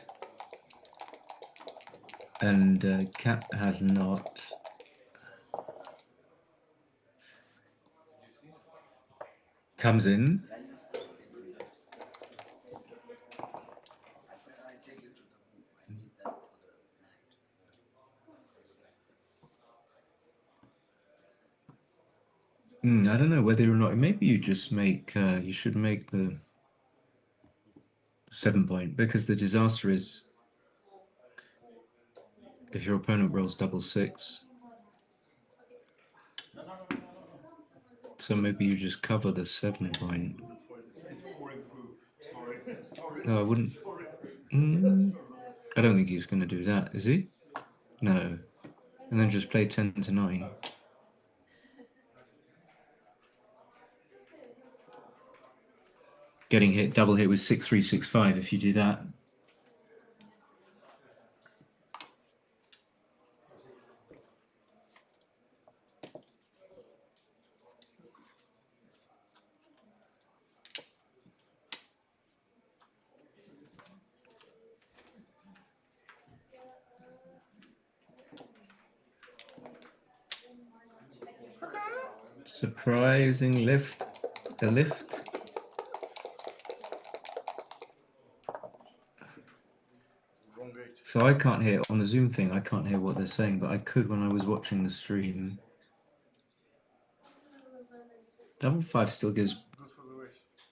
and Kat has not. Comes in. I take it to the room. I need that for the night. I don't know whether or not. Maybe you just make. You should make the 7-point, because the disaster is if your opponent rolls double 6. So maybe you just cover the 7-point. It's pouring through Sorry. Sorry. No, I wouldn't. Sorry. I don't think he's going to do that, is he? No. And then just play 10 to 9. Getting hit, double hit with 6-3, 6-5 if you do that. Surprising lift. A lift. So I can't hear on the Zoom thing, I can't hear what they're saying, but I could when I was watching the stream. Double 5 still gives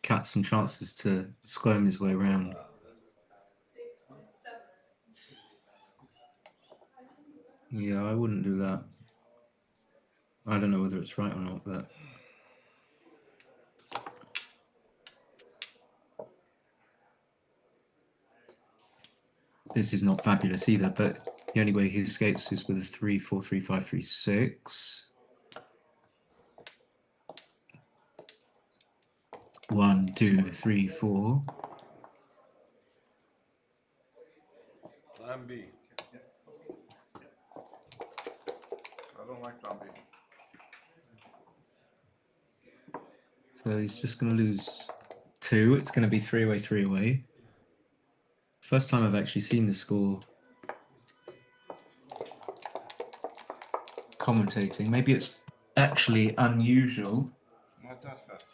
Cat some chances to squirm his way around. Yeah, I wouldn't do that. I don't know whether it's right or not, but this is not fabulous either, but the only way he escapes is with a 3-4, 3-5, 3-6. 1, 2, 3, 4. Plan B. I don't like plan B. So he's just going to lose 2. It's going to be 3 away, 3 away. First time I've actually seen the score commentating. Maybe it's actually unusual. Not that fast.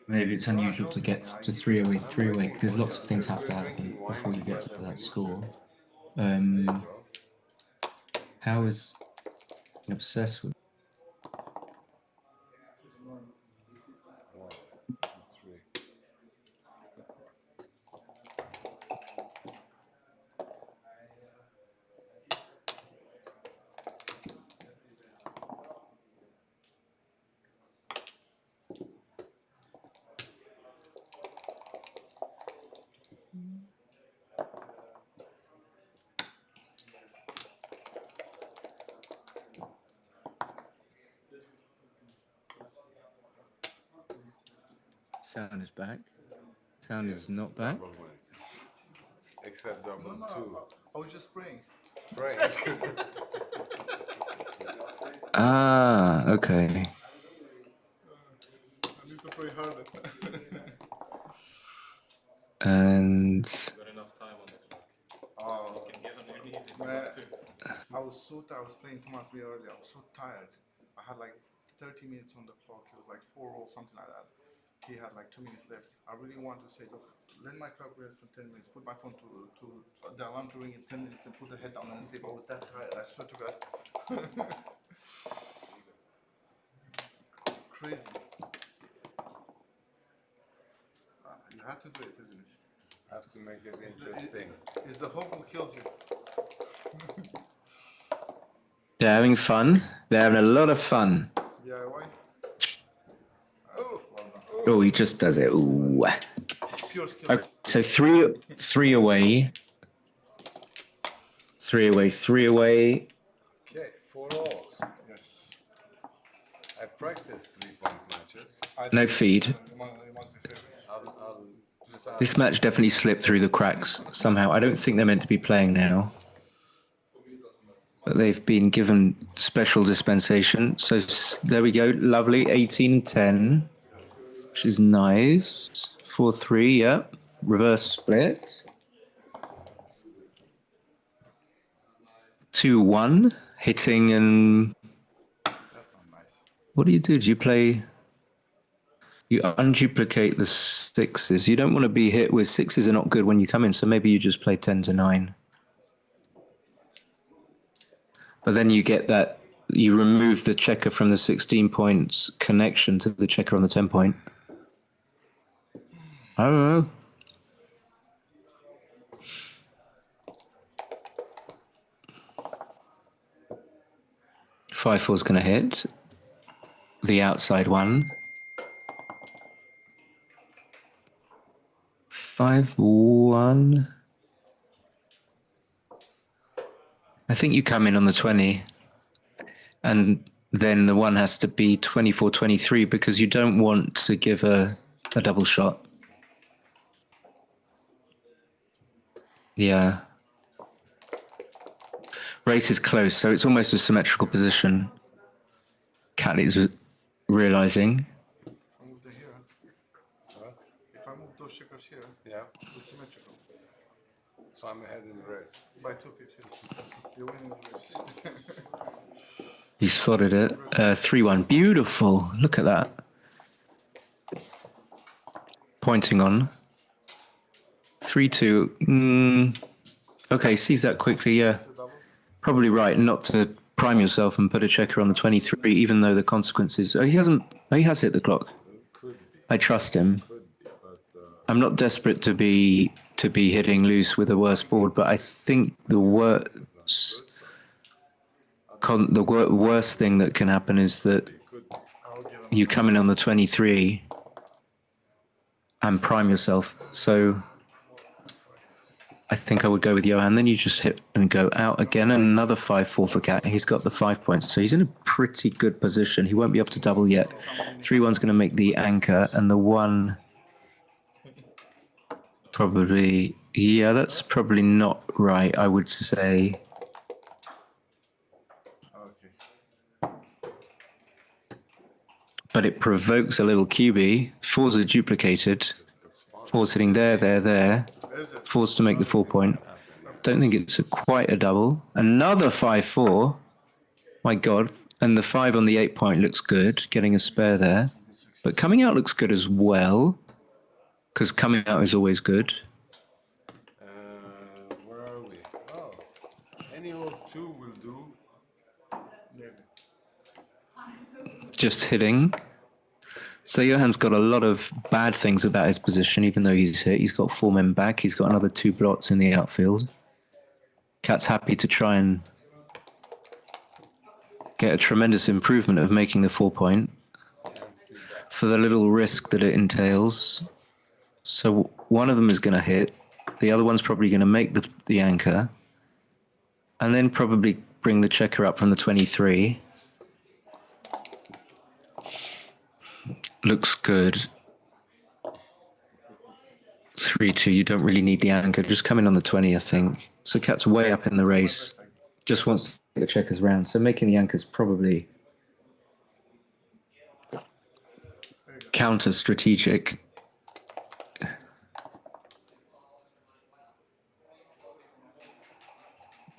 Maybe it's unusual to get to 3 away, 3 away, because lots of things have to happen before you get to that score. How is he obsessed with? Sound is back. Sound is not back. Except double 2. I was just praying. Praying. Ah, okay. I need to pray harder. And Got enough time on the clock. Oh, You can get on your knees if you man, want to. I was so tired. I was playing Thomas B earlier. I was so tired. I had like 30 minutes on the clock. It was like 4 or something like that. He had like 2 minutes left. I really wanted to say, look, let my clock rest for 10 minutes. Put my phone to the alarm to ring in 10 minutes and put the head down and sleep. I was that tired. I swear to God. Crazy. You have to do it, isn't it? Have to make it interesting. It's the hope who kills you. they're having fun. They're having a lot of fun. Yeah, why? Oh, he just does it. Ooh. Pure skill. Okay, so three away. 3 away, 3 away. Okay, 4 all. Yes. I practiced 3-point matches. No feed. You must be favorite. I'll just ask. This match definitely slipped through the cracks somehow. I don't think they're meant to be playing now. But they've been given special dispensation. So there we go. Lovely. 18-10, which is nice. 4-3, yeah. Reverse split. 2-1. Hitting and... What do you do? Do you play... You unduplicate the 6s. You don't want to be hit with 6s are not good when you come in, so maybe you just play 10 to 9. But then you get that, you remove the checker from the 16 points connection to the checker on the 10 point. I don't know. 5-4 is going to hit. The outside one. 5-1. I think you come in on the 20. And then the one has to be 24-23 because you don't want to give a double shot. Yeah. Race is close, so it's almost a symmetrical position. Cat is realizing. If I move the here, if I move those checkers here, Yeah. it's symmetrical. So I'm ahead in the race. By 2 pips, yes. You're winning the race. He spotted it. 3-1. Beautiful. Look at that. Pointing on. 3-2. Okay, sees that quickly, yeah. Probably right not to prime yourself and put a checker on the 23, even though the consequences... Oh, he has hit the clock. I trust him. I'm not desperate to be hitting loose with a worse board, but I think the worst thing that can happen is that you come in on the 23 and prime yourself. So I think I would go with Johan. Then you just hit and go out again. And another 5-4 for Cat. He's got the 5 points. So he's in a pretty good position. He won't be able to double yet. 3-1's going to make the anchor. And the 1 probably... Yeah, that's probably not right, I would say. But it provokes a little QB. 4s are duplicated. 4's hitting there. Forced to make the 4 point. Don't think it's quite a double. Another 5-4. My God. And the 5 on the 8 point looks good, getting a spare there. But coming out looks good as well, because coming out is always good. Where are we? Oh, any old 2 will do. Just hitting. So Johan's got a lot of bad things about his position, even though he's hit. He's got 4 men back. He's got another 2 blots in the outfield. Cat's happy to try and get a tremendous improvement of making the 4 point for the little risk that it entails. So one of them is going to hit. The other one's probably going to make the anchor. And then probably bring the checker up from the 23. Looks good. 3-2, you don't really need the anchor. Just come in on the 20, I think. So Cat's way up in the race. Just wants to get the checkers round. So making the anchor's probably counter-strategic.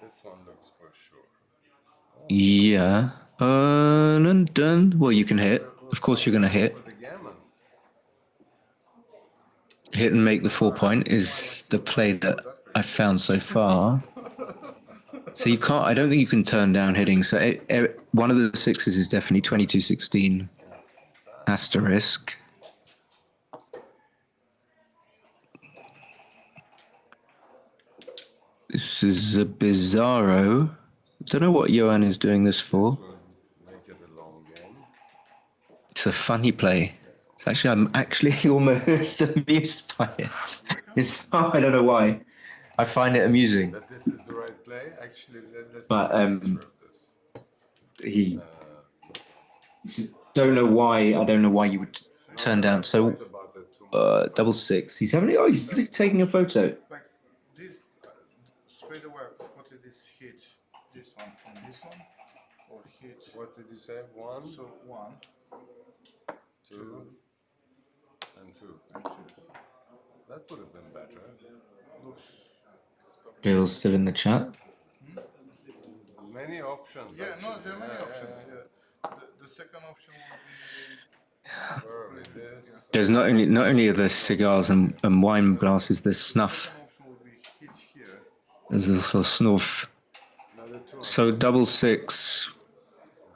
This one looks for sure. Yeah. Done. Well, you can hit. Of course you're going to hit. Hit and make the 4 point is the play that I've found so far. So you can't, I don't think you can turn down hitting. So one of the 6s is definitely 22-16 asterisk. This is a bizarro. Don't know what Johan is doing this for. It's a funny play. I'm actually almost amused by it. I don't know why. I find it amusing. That this is the right play. Actually, let's but this. He don't know why. I don't know why you would turn down. So 6. He's having. Oh, he's taking a photo. Like this, straight away I spotted this hit, this one and this one, or hit. What did you say? 1? So 1, 2, and 2. That would have been better. Looks. Bill's still in the chat. Many options. Yeah, actually. no, there are many options. Yeah. The second option would be. There's not only are there cigars and wine glasses. There's snuff. There's also snuff. So 6.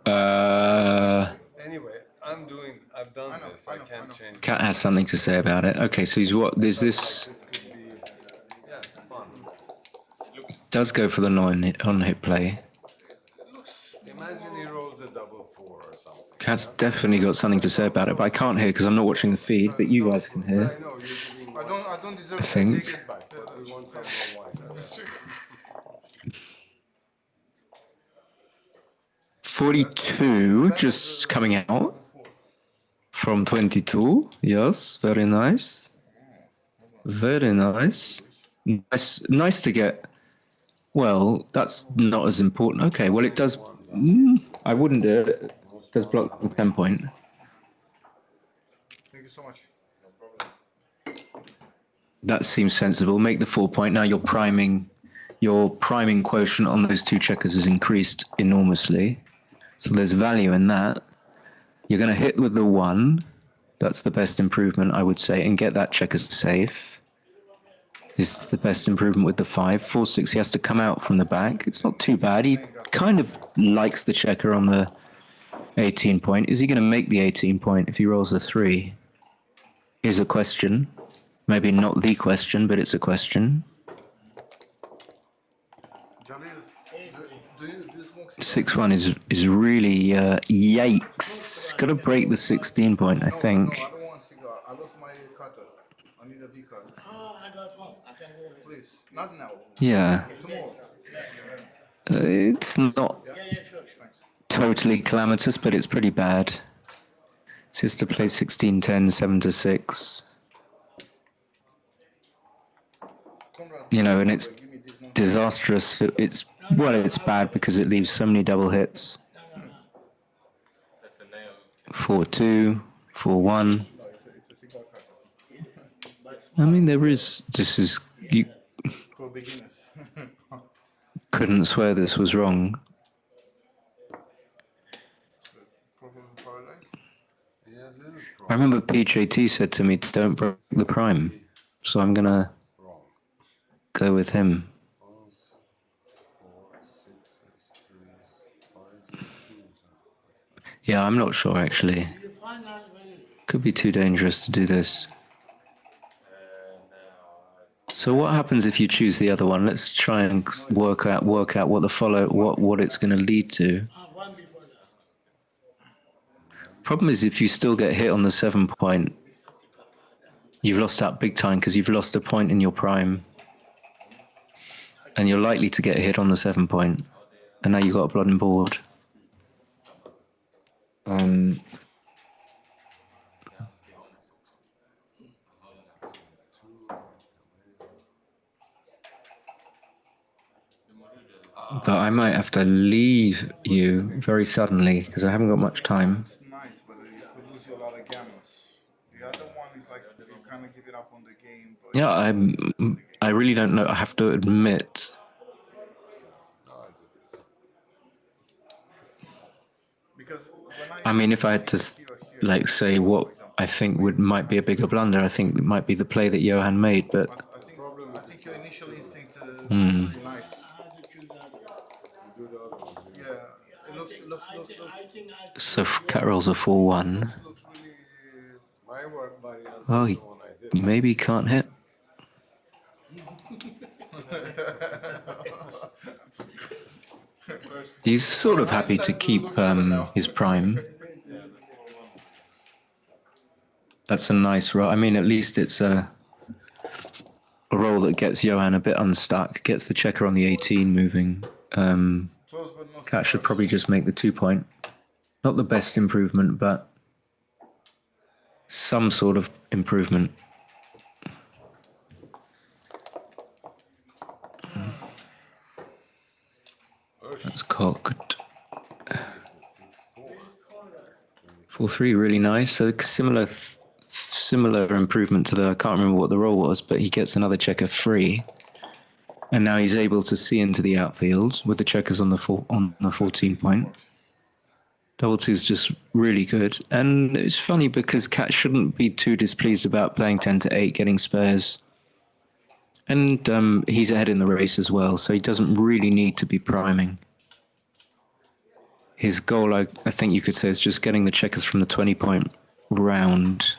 Anyway, I've done this. I can't change. Cat has something to say about it. Okay, so he's what? There's this. This could be, yeah, fun. Does go for the on-hit play. Imagine he rolls double four or something. Cat's definitely got something to say about it, but I can't hear because I'm not watching the feed, but you guys can hear. I know, you're giving I don't deserve I think. Take it back, but we want some more wine. 42 just coming out from 22. Yes, very nice. Very nice. Nice to get. Well, that's not as important. Okay, well, it does. I wouldn't do it. It does block the 10 point. Thank you so much. That seems sensible. Make the 4 point. Now your priming quotient on those two checkers is increased enormously. So there's value in that. You're going to hit with the 1. That's the best improvement, I would say, and get that checker safe. This is the best improvement with the 5. 4, 6, he has to come out from the back. It's not too bad. He kind of likes the checker on the 18 point. Is he going to make the 18 point if he rolls a 3? Here's a question. Maybe not the question, but it's a question. 6-1 is really yikes. Got to break the 16 point, I think. No, I don't want cigar. I lost my cutter. I need a V cutter. Oh, I got one. I can go. Please, not now. Yeah. Tomorrow. It's not totally calamitous, but it's pretty bad. Sister plays 16-10, 7-6. You know, and it's disastrous. It's bad because it leaves so many double hits. 4-2, 4-1. I mean, this is, you For beginners. couldn't swear this was wrong. I remember PJT said to me, don't break the prime. So I'm going to go with him. Yeah, I'm not sure actually. Could be too dangerous to do this. So what happens if you choose the other one? Let's try and work out what what it's going to lead to. Problem is, if you still get hit on the 7 point, you've lost out big time because you've lost a point in your prime, and you're likely to get hit on the 7 point, and now you've got a blood and board. But I might have to leave you very suddenly because I haven't got much time. It's nice, but you could lose a lot of gammas. The other one is like you kind of give it up on the game. But Yeah, I really don't know. I have to admit. Because I mean, if I had to like say what I think might be a bigger blunder, I think it might be the play that Johan made. But I think your initial instinct is really nice. Yeah, it looks. So cat rolls a 4-1. Oh, he maybe can't hit. He's sort of happy to keep his prime. That's a nice roll. I mean, at least it's a roll that gets Johan a bit unstuck, gets the checker on the 18 moving. Cat should probably just make the 2 point. Not the best improvement, but some sort of improvement. That's cocked. 4-3, really nice. So similar improvement to I can't remember what the roll was, but he gets another checker free. And now he's able to see into the outfield with the checkers on the 14 point. Double 2 is just really good. And it's funny because Cat shouldn't be too displeased about playing 10-8, getting spares. And he's ahead in the race as well, so he doesn't really need to be priming. His goal, I think you could say, is just getting the checkers from the 20 point round.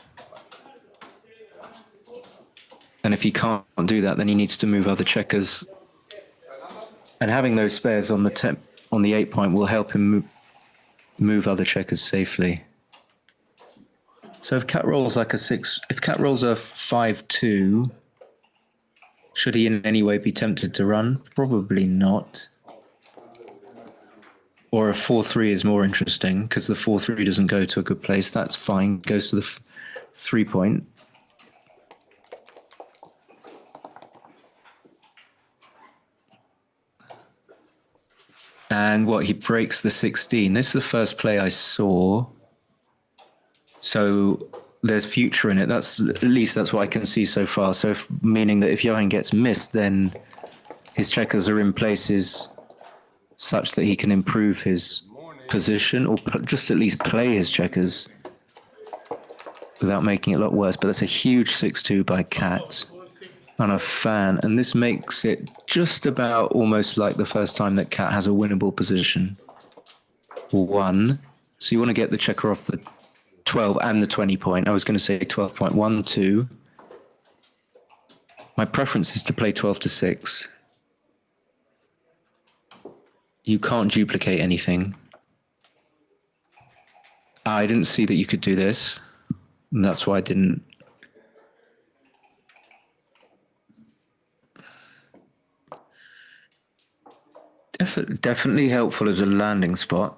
And if he can't do that, then he needs to move other checkers. And having those spares on the 8 point will help him move other checkers safely. So if cat rolls like a 6, if cat rolls a 5-2, should he in any way be tempted to run? Probably not. Or a 4-3 is more interesting because the 4-3 doesn't go to a good place. That's fine. Goes to the 3-point. And what, he breaks the 16. This is the first play I saw. So there's future in it. That's at least that's what I can see so far. So meaning that if Johan gets missed, then his checkers are in places such that he can improve his position or just at least play his checkers without making it a lot worse. But that's a huge 6-2 by Cat. I'm a fan, and this makes it just about almost like the first time that Cat has a winnable position. 1. So you want to get the checker off the 12 and the 20 point. I was going to say 12.1, 2. My preference is to play 12 to 6. You can't duplicate anything. I didn't see that you could do this, and that's why I didn't. Definitely helpful as a landing spot.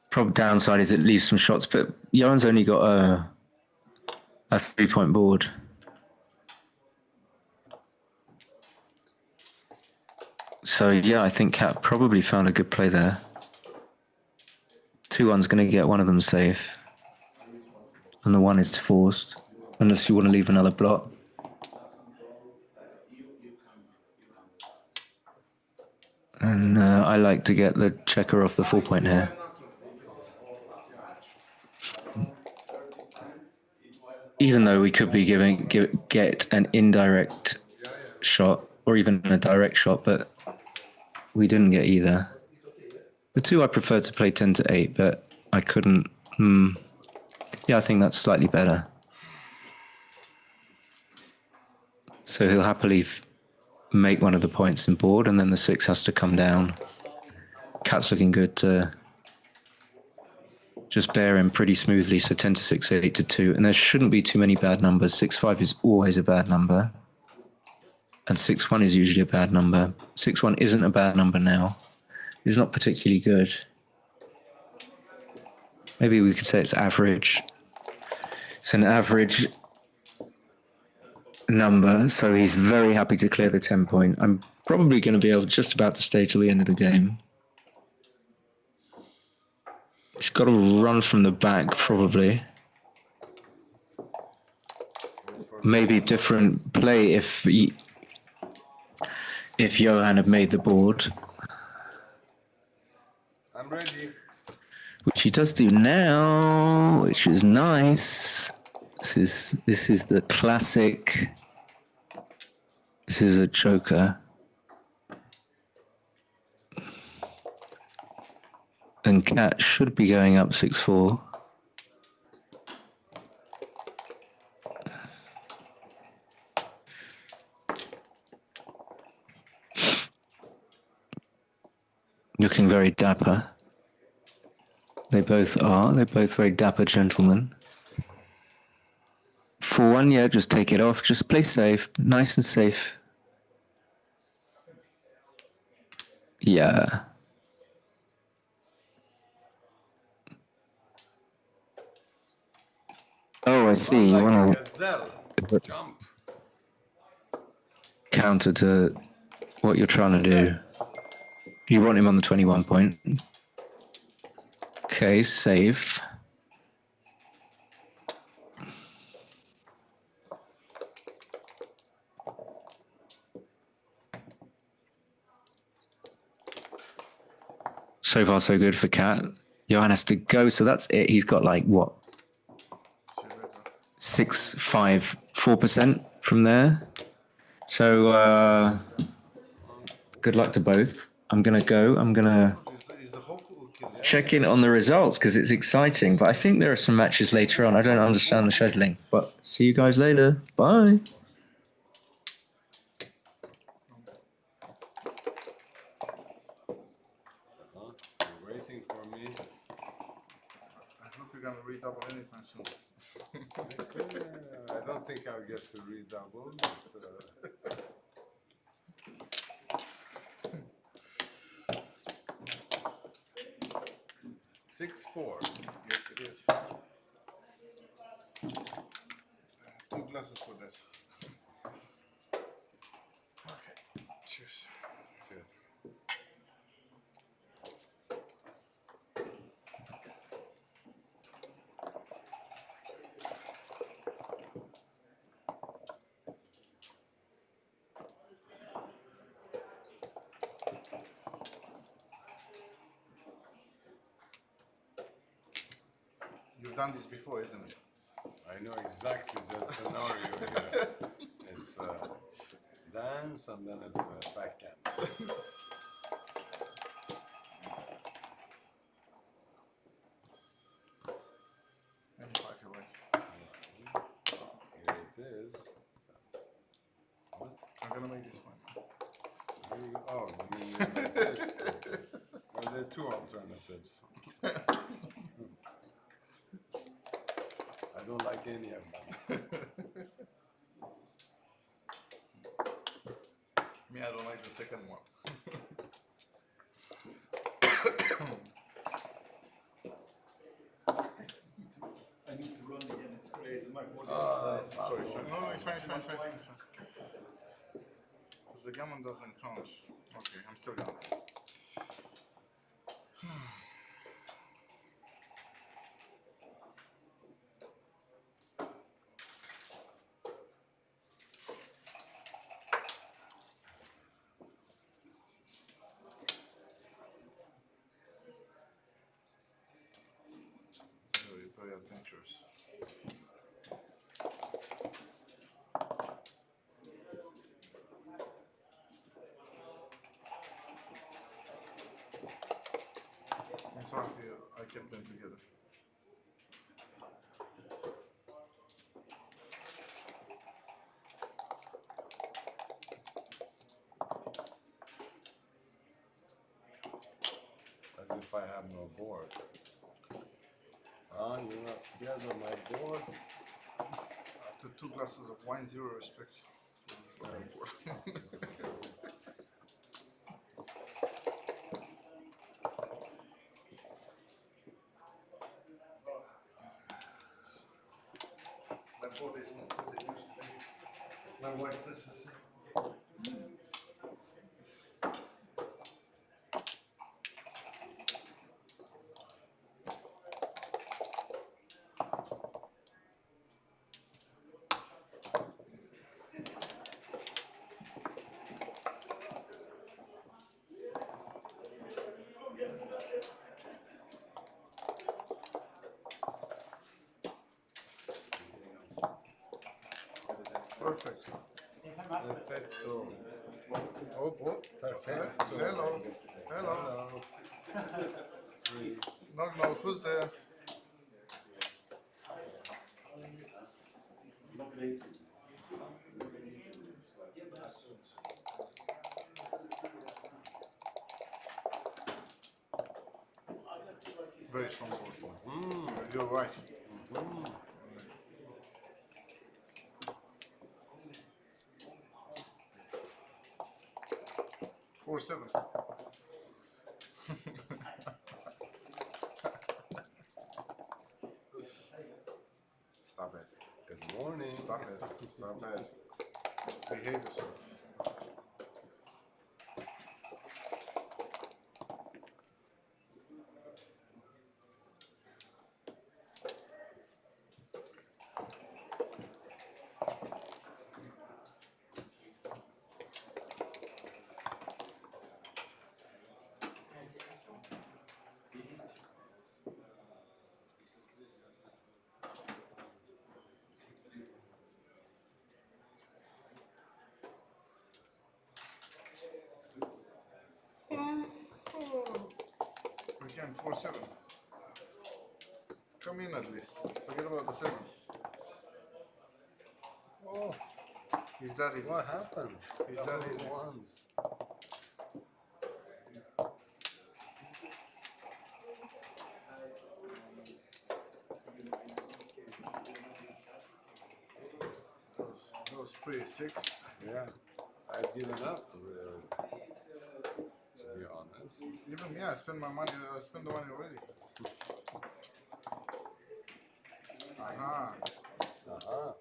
Probably downside is it leaves some shots, but Johan's only got a 3-point board. So yeah, I think Cat probably found a good play there. 2-1's going to get one of them safe, and the 1 is forced, unless you want to leave another block. And I like to get the checker off the 4-point here. Even though we could be get an indirect shot or even a direct shot, but we didn't get either. The 2 I prefer to play 10 to 8, but I couldn't. Yeah, I think that's slightly better. So he'll happily make one of the points in board, and then the 6 has to come down. Cat's looking good to just bear him pretty smoothly, so 10 to 6, 8 to 2. And there shouldn't be too many bad numbers. 6-5 is always a bad number. And 6-1 is usually a bad number. 6-1 isn't a bad number now. It's not particularly good. Maybe we could say it's average. It's an average number, so he's very happy to clear the 10-point. I'm probably going to be able just about to stay till the end of the game. He's got to run from the back, probably. Maybe different play if Johan had made the board. I'm ready. Which he does do now, which is nice. This is the classic. This is a joker. And Cat should be going up 6-4. Looking very dapper. They both are. They're both very dapper gentlemen. 4-1, yeah, just take it off. Just play safe. Nice and safe. Yeah. Oh, I see. You want to jump. Counter to what you're trying to do. You want him on the 21 point. Okay, save. So far, so good for Cat. Johan has to go, so that's it. He's got like, what? 4% from there. So, good luck to both. I'm going to go. I'm going to check in on the results because it's exciting. But I think there are some matches later on. I don't understand the scheduling. But see you guys later. Bye. Waiting for we're gonna redouble anytime soon. I don't think I'll get to redouble, but 6-4. Yes, it is. 2 glasses for this. Okay, cheers. Cheers. You've done this before, isn't it? I know exactly the scenario here. It's dance and then it's backhand. Any five you like. Here it is. What? I'm gonna make this one. Here you go. Oh, I mean this. Well, there are two alternatives. I don't like any of them. Me, I don't like the second one. I need to run again, it's crazy. My body Sorry, sorry. No, it's fine, it's fine, it's fine, it's fine. Because the gammon doesn't count. Okay, I'm still going. Very, very adventurous. I'm so happy I kept them together. As if I have no board. Ah, you're not scared of my board? After 2 glasses of wine, zero respect. My body is not what it used to be. My wife is the same. Perfect. Perfetto. Oh, perfetto. Hello. Hello. Knock, knock. Who's there? Very strong board. You're right. 4-7. Stop it. Good morning. Stop it. Stop it. Behave yourself. Again, 4-7. Come in at least. Forget about the 7. Oh, Is that it? what happened? Is that it? Once. pretty sick. Yeah, I've given up, to be honest. Even me, I spend my money. I spend the money already. Aha. Uh-huh.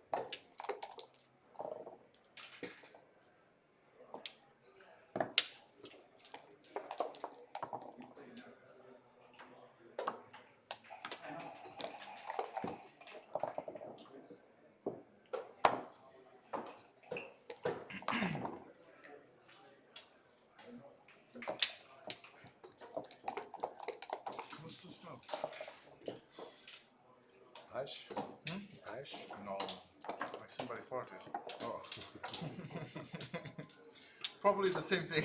What's the smell? Hash? Hash? No, like somebody farted. Oh. Probably the same thing.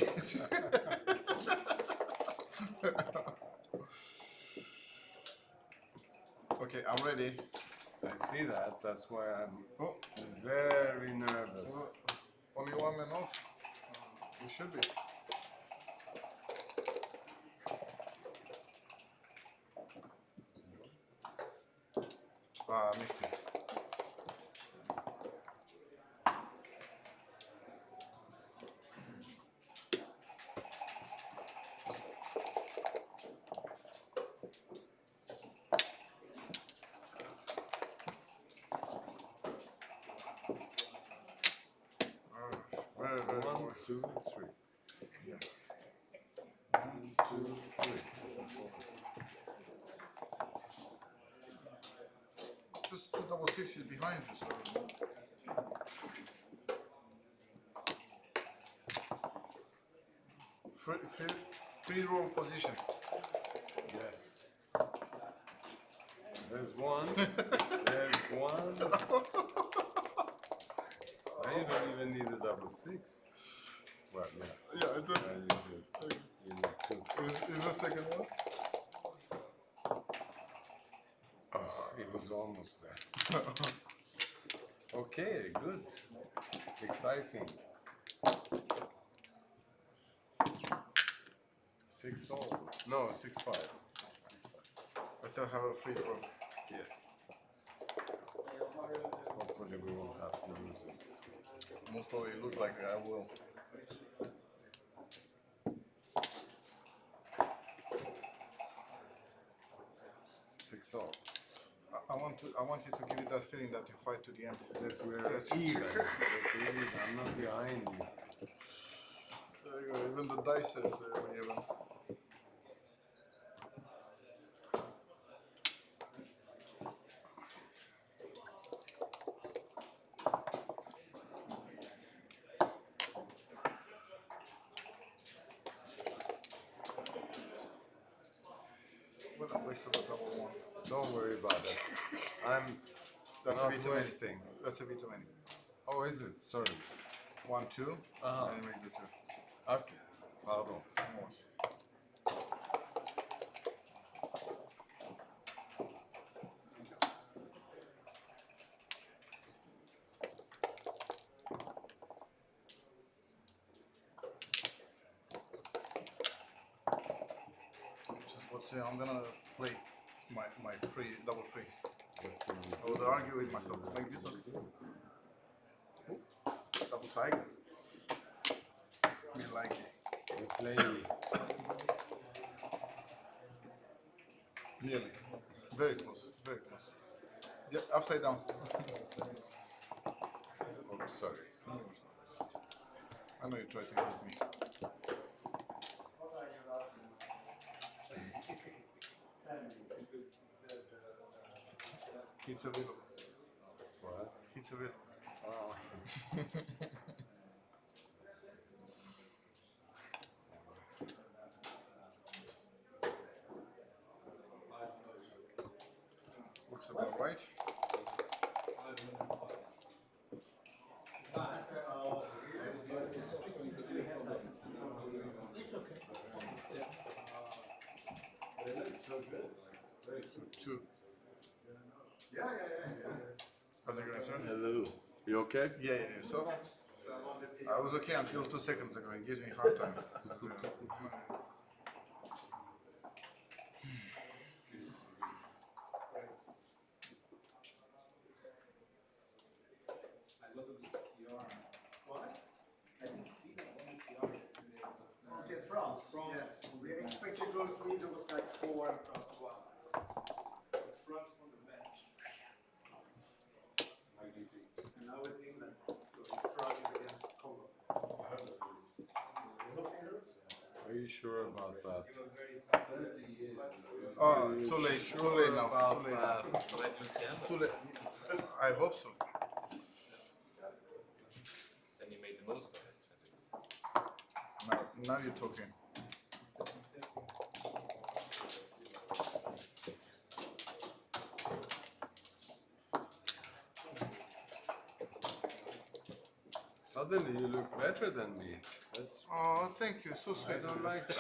Okay, I'm ready. I see that. That's why I'm very nervous. Only one man off. You should be. Missed it. Very, very One, boring. 2, 3. Yeah. 1, 2, 3. Just two double sixes behind you, so. Free roll position. Yes. There's one. There's one. I don't even need a double six. Well, yeah. Yeah, I do. You need two. Is the second one? Oh, it was almost there. Okay, good. Exciting. 6 all. No, 6-5. I still have a free throw. Yes. Hopefully we won't have to use it. Most probably it looks like I will. Six all. I want you to give it that feeling that you fight to the end. That we're even. I'm not behind you. There you go. Even the dice says we're even. What a waste of a double one. Don't worry about it. I'm That's not a bit too many. wasting. That's a bit too many. Oh, is it? Sorry. 1, 2, Uh-huh. and you make the 2. Okay. Pardon. Almost. Just what say I'm gonna play my free double free. I would argue with myself to make this one. Ooh, double tiger. Me like it. You play. Nearly. Very close. Very close. Yeah, upside down. Oh, sorry. I know you tried to help me. It's available. What? It's available. Oh. Looks about right. Two. How's it going, sir? Hello. You okay? Yeah. So, I was okay until 2 seconds ago. It gives me hard time. those me, there was like 4 and France 1. But France on the bench. And now with England, Friday against Congo. Are you sure about that? Oh, too late now. Too late. I hope so. And you made the most of it, at least. Now you're talking. Suddenly you look better than me. That's, Oh, thank you. So sweet. I don't like that.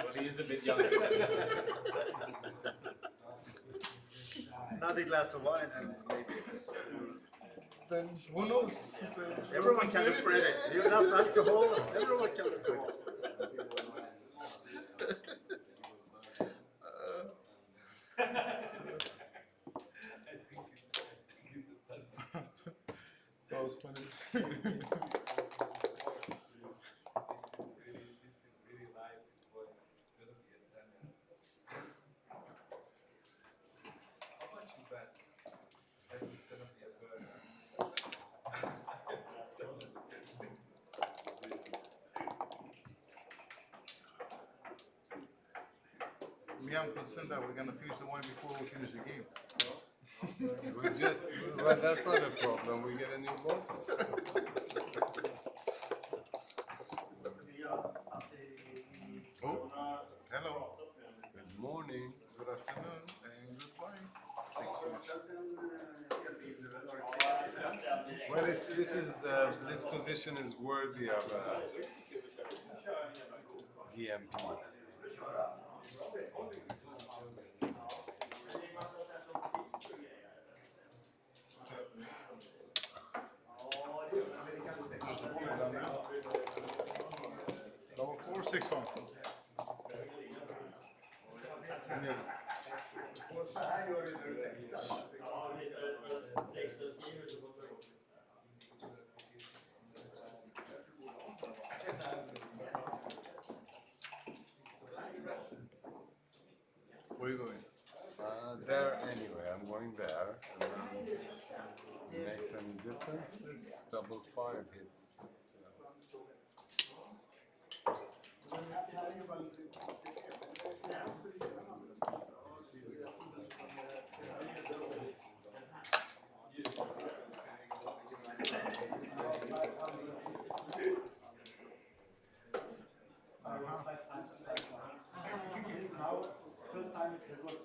Well, he is a bit younger. Another glass of wine and maybe. Then who knows? Everyone can look pretty. You have enough alcohol, everyone can look pretty. That was funny. Me, I'm concerned that we're gonna finish the wine before we finish the game. Well, that's not a problem. We get a new bottle. Oh, hello. Good morning. Good afternoon and goodbye. Thanks so much. Well, this position is worthy of a DMP. Just hold it down now. Double 4, 6 on. Where are you going? There anyway. I'm going there. And then makes any difference? This double 5 hits. First time it's a good.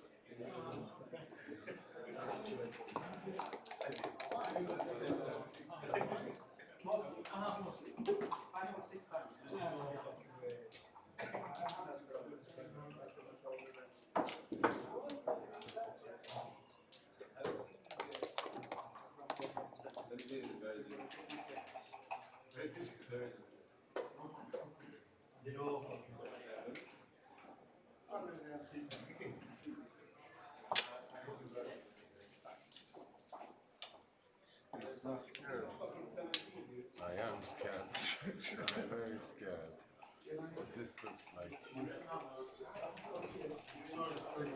Not scared. I am scared. I'm very scared. But this looks like. Pardon?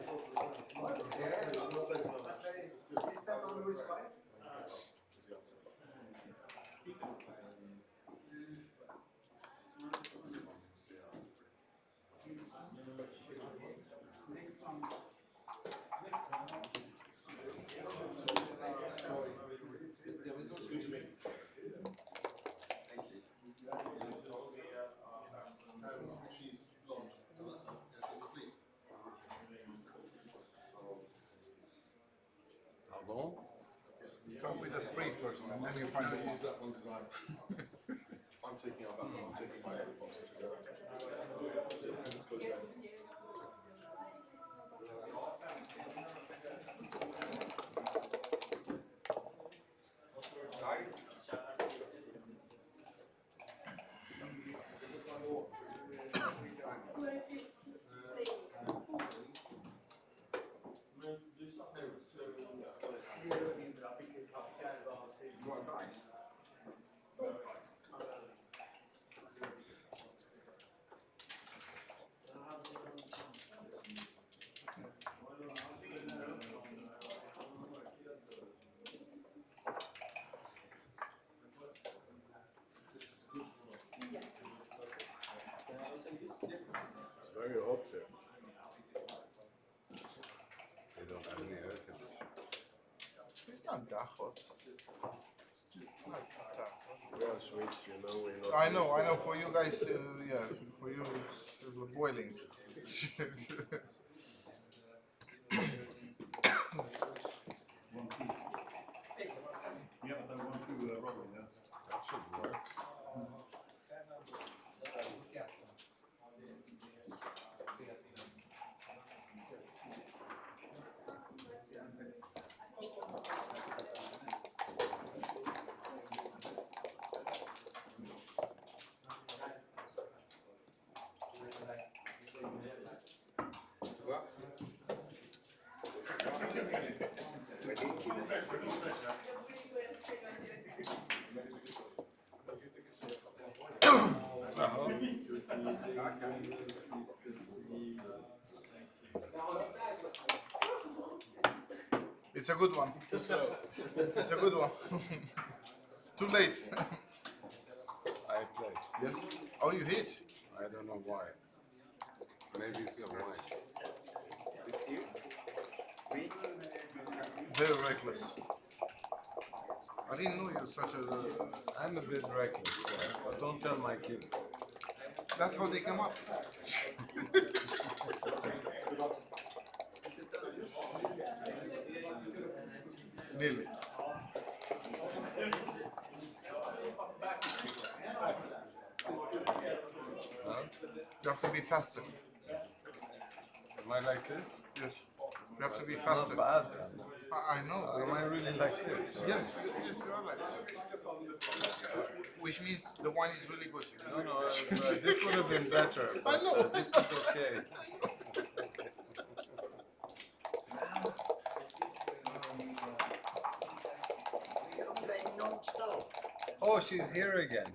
Start with the 3 first, and then you find the Use that one because I'm taking out that one. I'm taking my box to go. not that hot. Not that hot. We are Swedes, you know. We're not I know. used to For you guys, yeah, for you it's boiling. That should work. It's a good one. It's a good one. Too late. I played. Yes. Oh, you hit. I don't know why. Maybe it's the wine. Very reckless. I didn't know you're such a. I'm a bit reckless, but don't tell my kids. That's how they come up. Nearly. Huh? You have to be faster. Am I like this? Yes. You have to be It's faster. not bad then. I know. Am I really like this? or- Yes, yes, you are like that. Which means the wine is really good. No, this would have been better. I But, know. this is okay. You're playing non-stop. Oh, she's here again.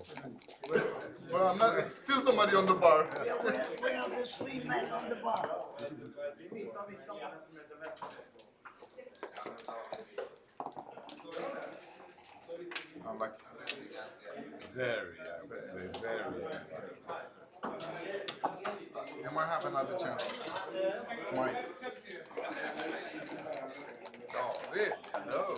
Well, I'm not. It's still somebody on the bar. Yeah, we are the three men on the bar. I'm like. Very, I would say, very. You might have another chance. Might. Oh, really? Hello.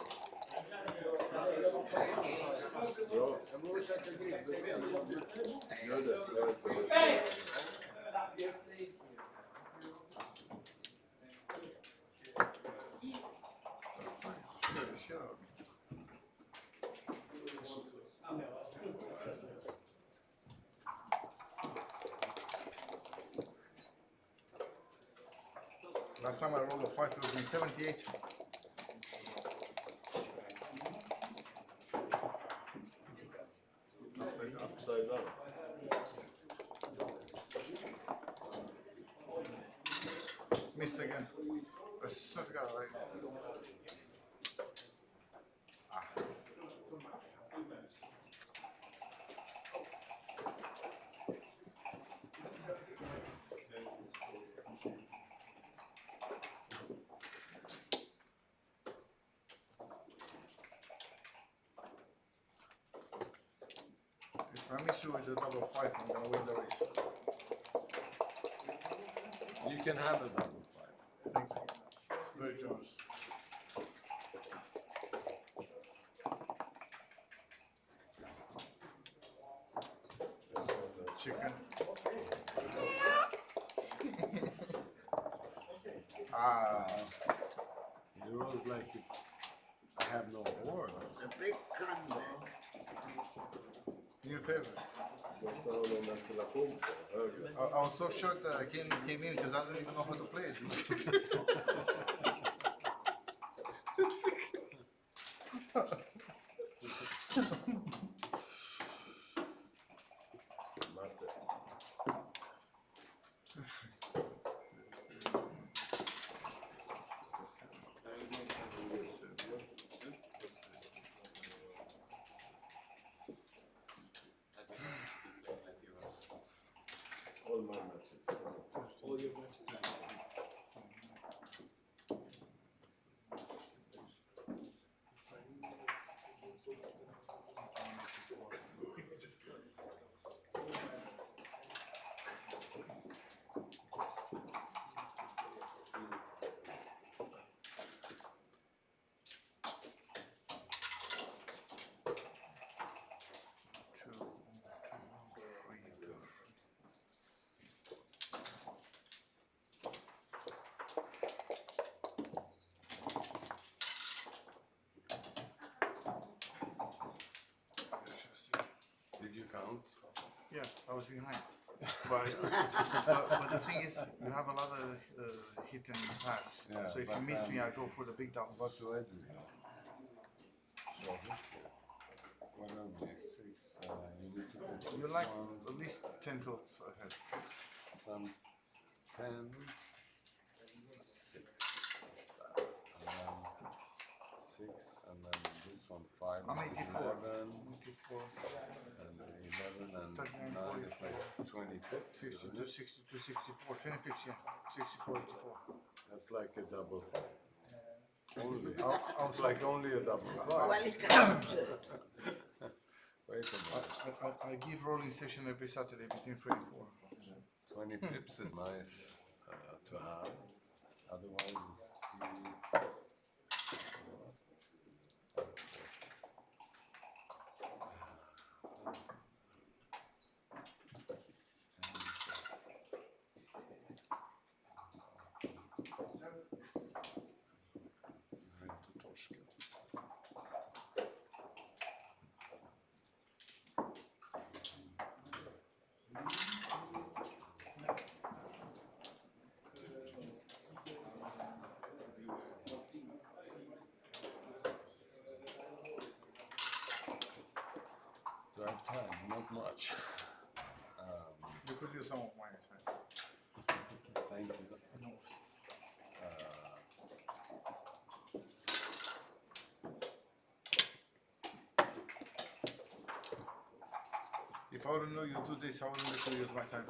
Sure. Last time I rolled a 5, it was in 78. Upside down. Missed again. I swear to God, like. Ah. If I miss you with the double 5, I'm gonna win the race. You can have a double 5. Thank you. Very generous. Chicken. Ah. You rolls like it's. I have no horn. It's a big comeback. New favorite. I was so shocked that I came in because I don't even know how to play it. All my matches. All your matches. Yes, I was behind. But the thing is, you have a lot of hit and pass. Yeah, So if you miss me, I go for the big double. What do I do here? What are we? 6. You need to put You're this like one. at least 10 pips ahead. Some 10, 6. What's that? And then 6, and then this one 5, I'm 84. 11, 84. and 11, and 39, 9 is like 20 pips. 62, 62, 64, 20 pips, yeah. 64, 84. That's like a double five. Only. I'll It's like only a double five. Well, it comes it. Wait a minute. I give rolling session every Saturday between 3 and 4. 20 pips is nice to have. Otherwise, it's too. Do I have time? Not much. You could use some of mine, it's fine. Thank you. No. If I wouldn't know you do this, I wouldn't let you use my time.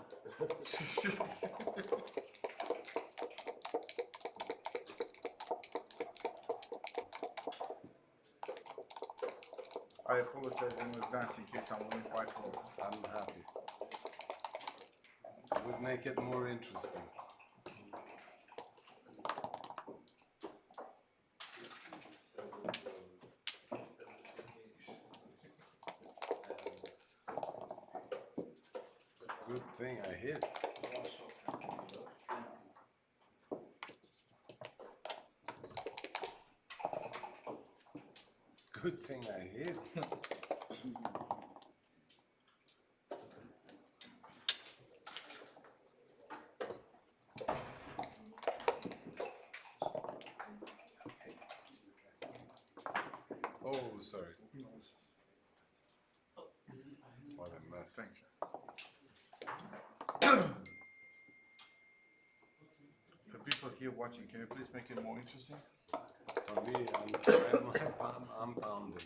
I apologize in advance in case I'm winning 5-4. I'm happy. It would make it more interesting. Good thing I hit. Good thing I hit. Oh, sorry. What a mess. Thanks. The people here watching, can you please make it more interesting? For me, I'm pounding.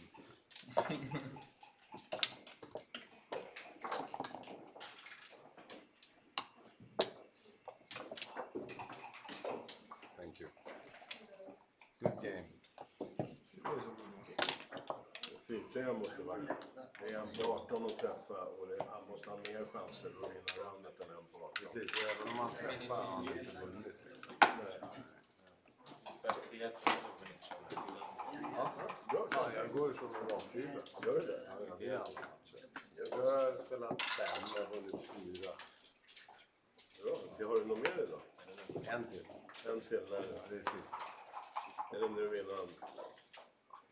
Thank you. Good game. It was a good one. Fyrklägaren måste vara, det är en på 18 att träffa och han måste ha mer chanser att vinna roundet än en på 18. Precis, även om man träffar har han inte vunnit. Ja, jag går från en rakkula. Gör det? Ja, jag har spelat 5 och vunnit 4. Bra, har du något mer idag? En till. En till, Det är sist. är det nu vinner?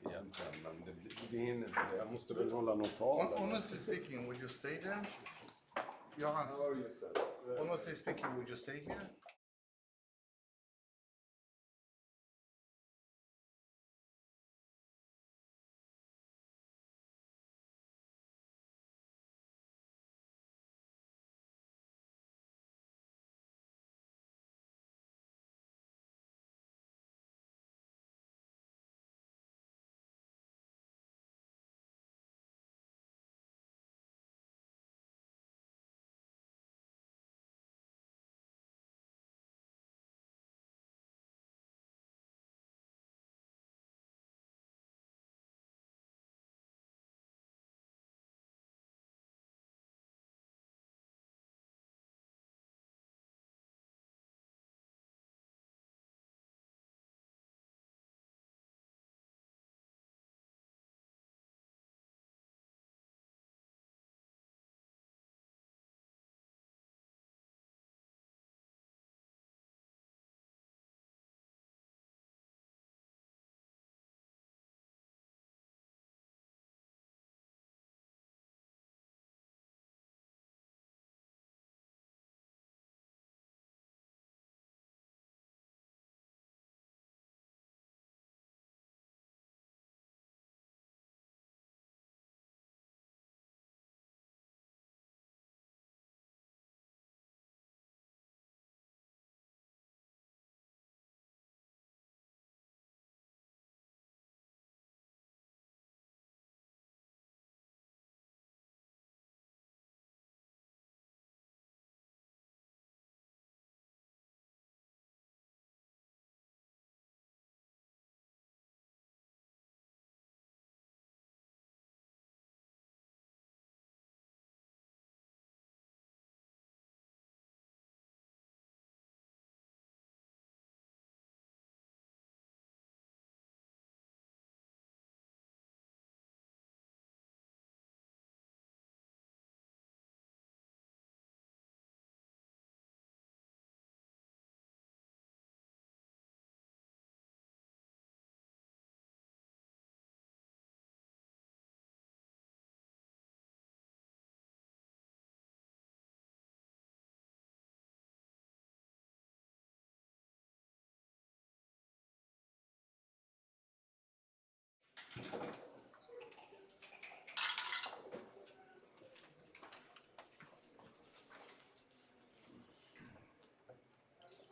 Egentligen, men det hinner inte. Jag måste väl hålla något tal. Honestly speaking, would you stay there? Johan, How are you, sir? honestly speaking, would you stay here?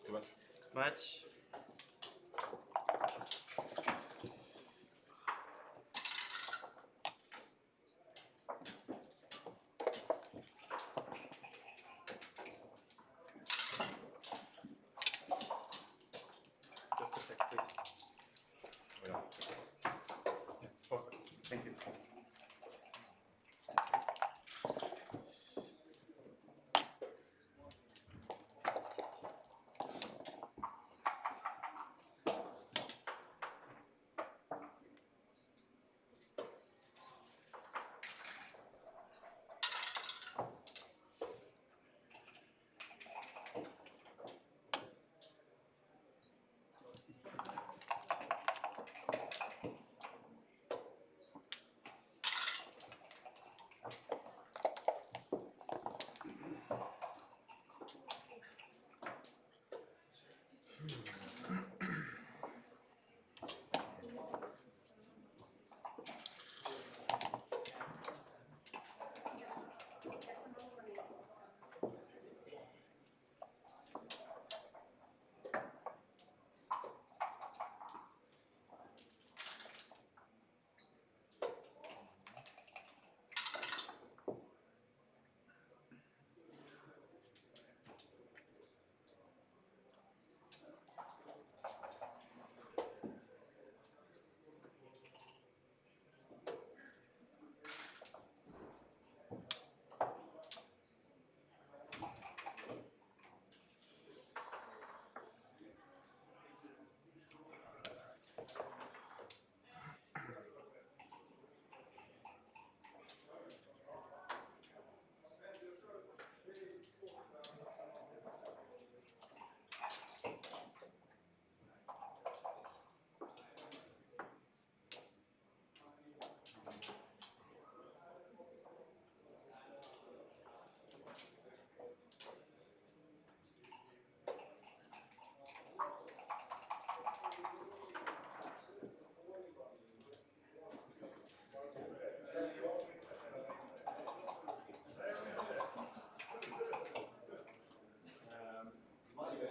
Too much? Match. Just a sec, please. Yeah. Yeah, perfect. Thank you.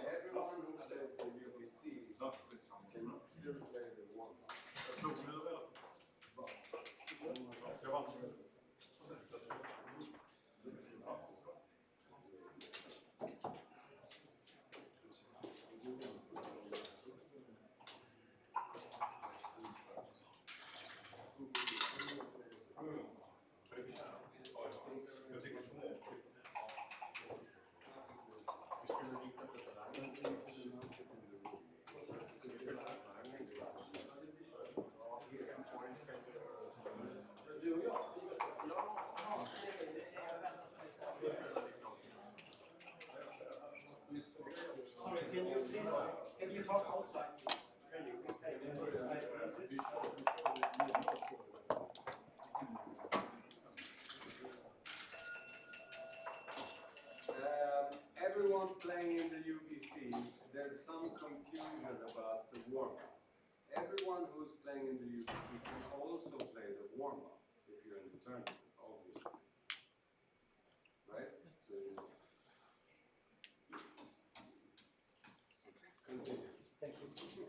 Everyone who plays the UBC can still play the warm-up. Can you talk outside, please? Everyone playing in the UBC, there's some confusion about the warm-up. Everyone who's playing in the UBC can also play the warm-up if you're in the tournament, obviously. Right? So continue. Thank you.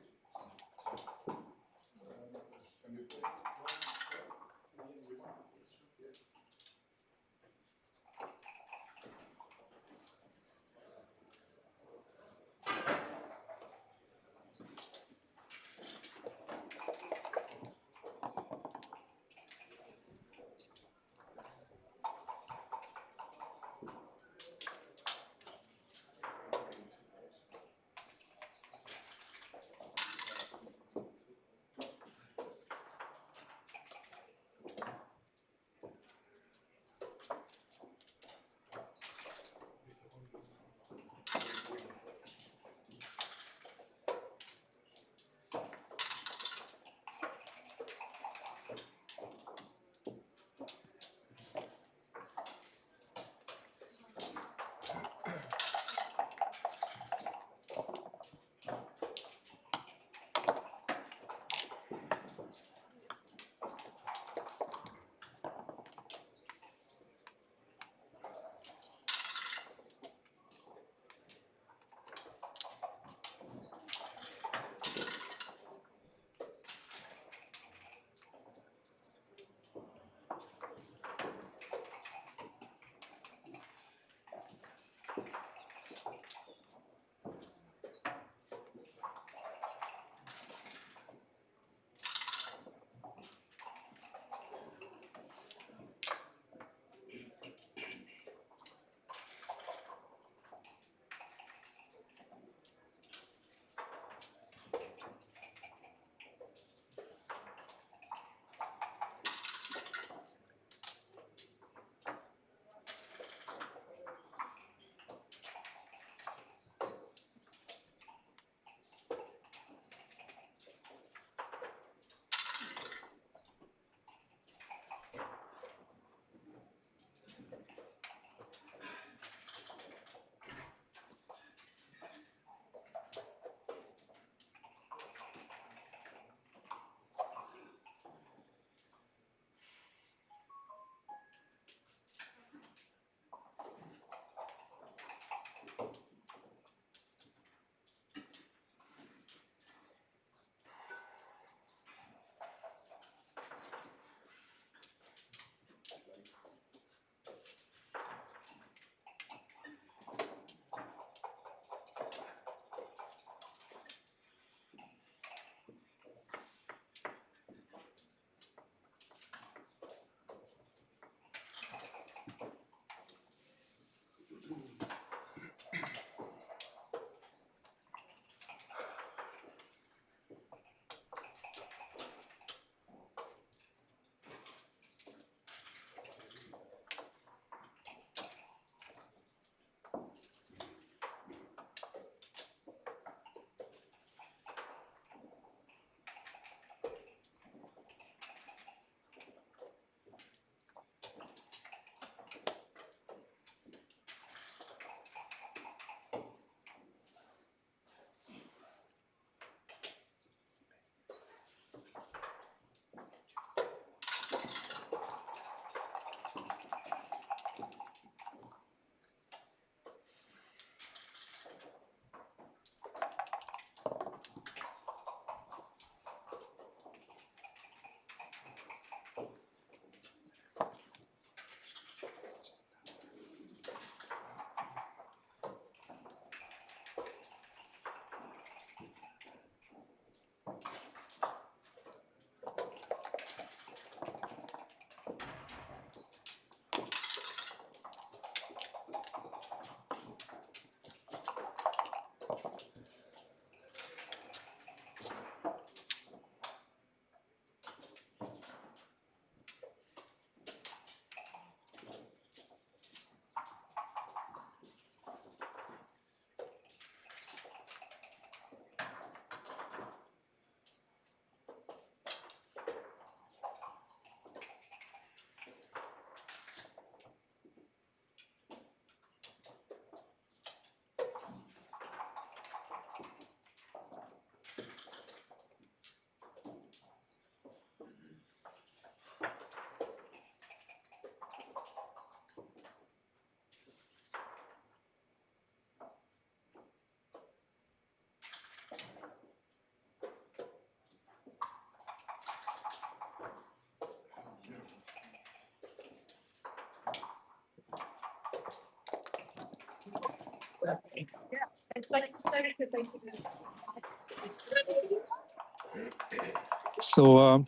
So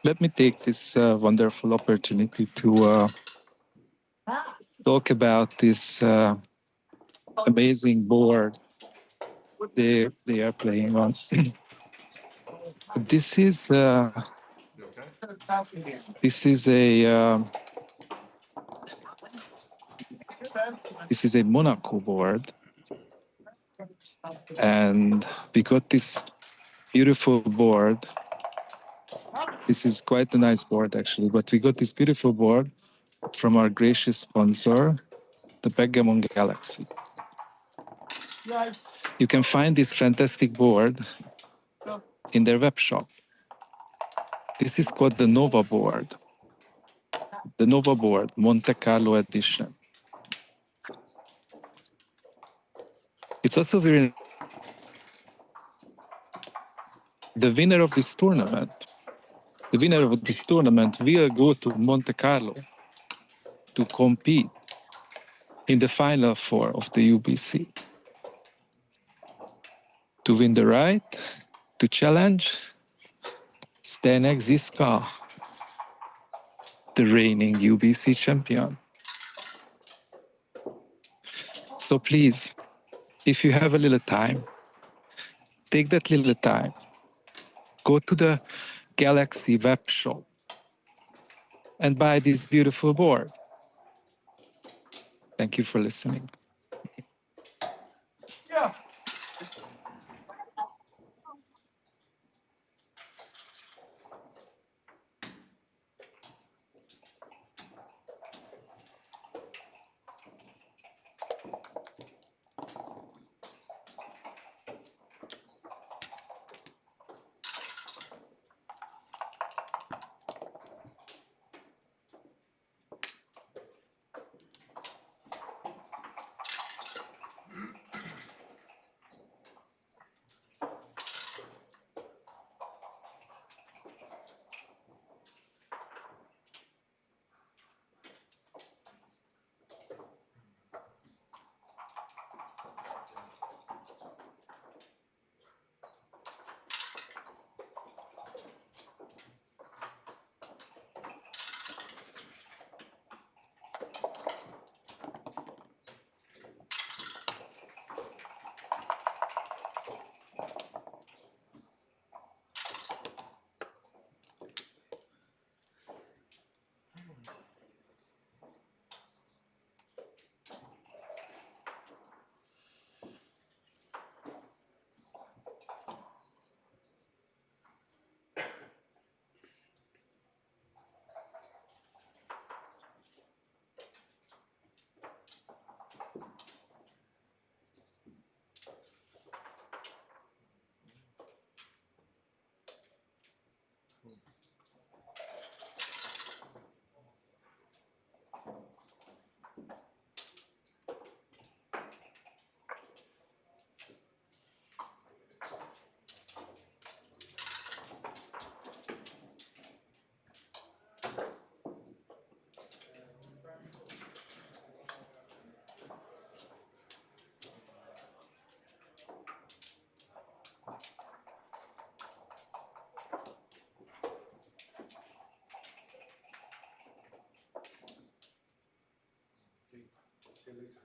let me take this wonderful opportunity to talk about this amazing board they are playing on. This is this is a Monaco board, and we got this beautiful board. This is quite a nice board actually, but we got this beautiful board from our gracious sponsor, the Backgammon Galaxy. You can find this fantastic board in their web shop. This is called the Nova board. The Nova board, Monte Carlo edition. It's also very... The winner of this tournament will go to Monte Carlo to compete in the final four of the UBC. To win the right to challenge Zdeněk Ziska, the reigning UBC champion. So please, if you have a little time, take that little time, go to the Galaxy web shop and buy this beautiful board. Thank you for listening. See you later.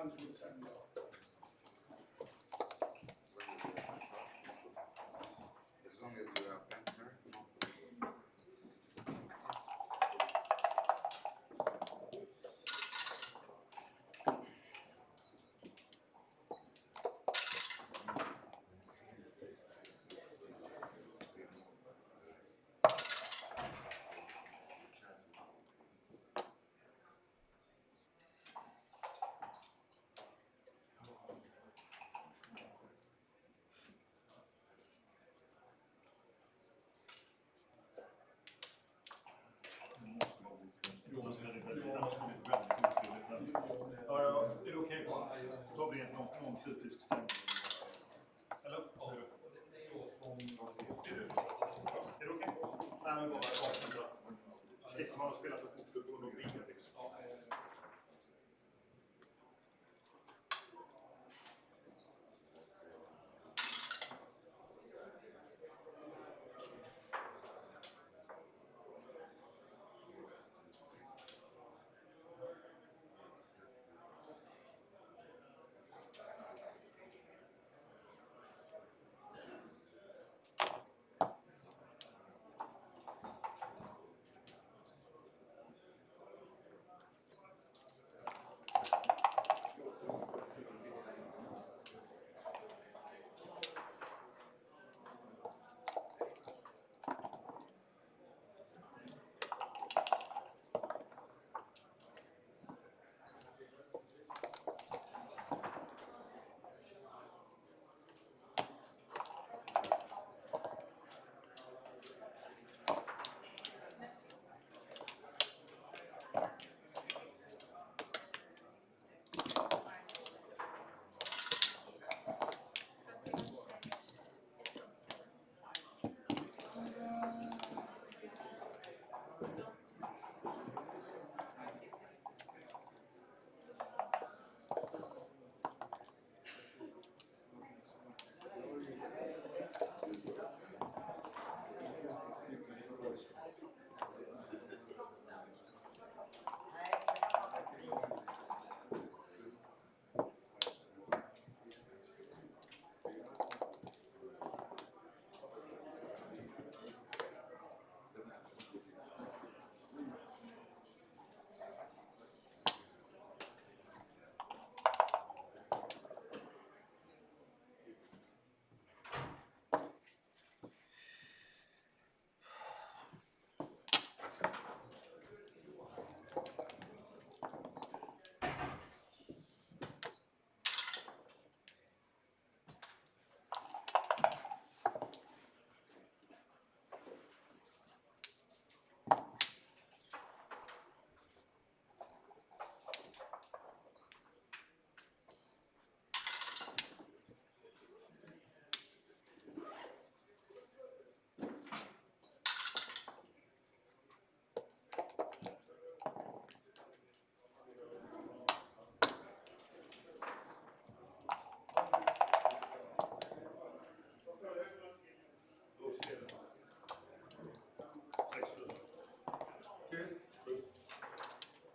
hands would send off. As long as you are better. Ja, är det okej? Så tar vi någon kritisk stämning. Eller? Säger du? Är det okej? Nej, men bara slipper man att spela för fotboll och blir liksom.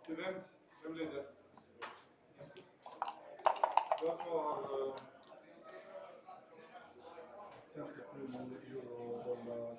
Till vem? Vem blir det? Jag tar svenska kronan, euro, dollar.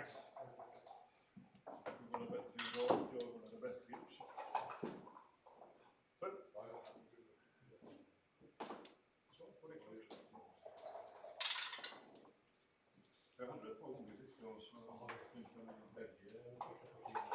Max. Du var bättre idag, jag var bättre också. Full. Så, på det klart. Jag hade ett par gånger tyckte jag, så jag kan välja första partiet.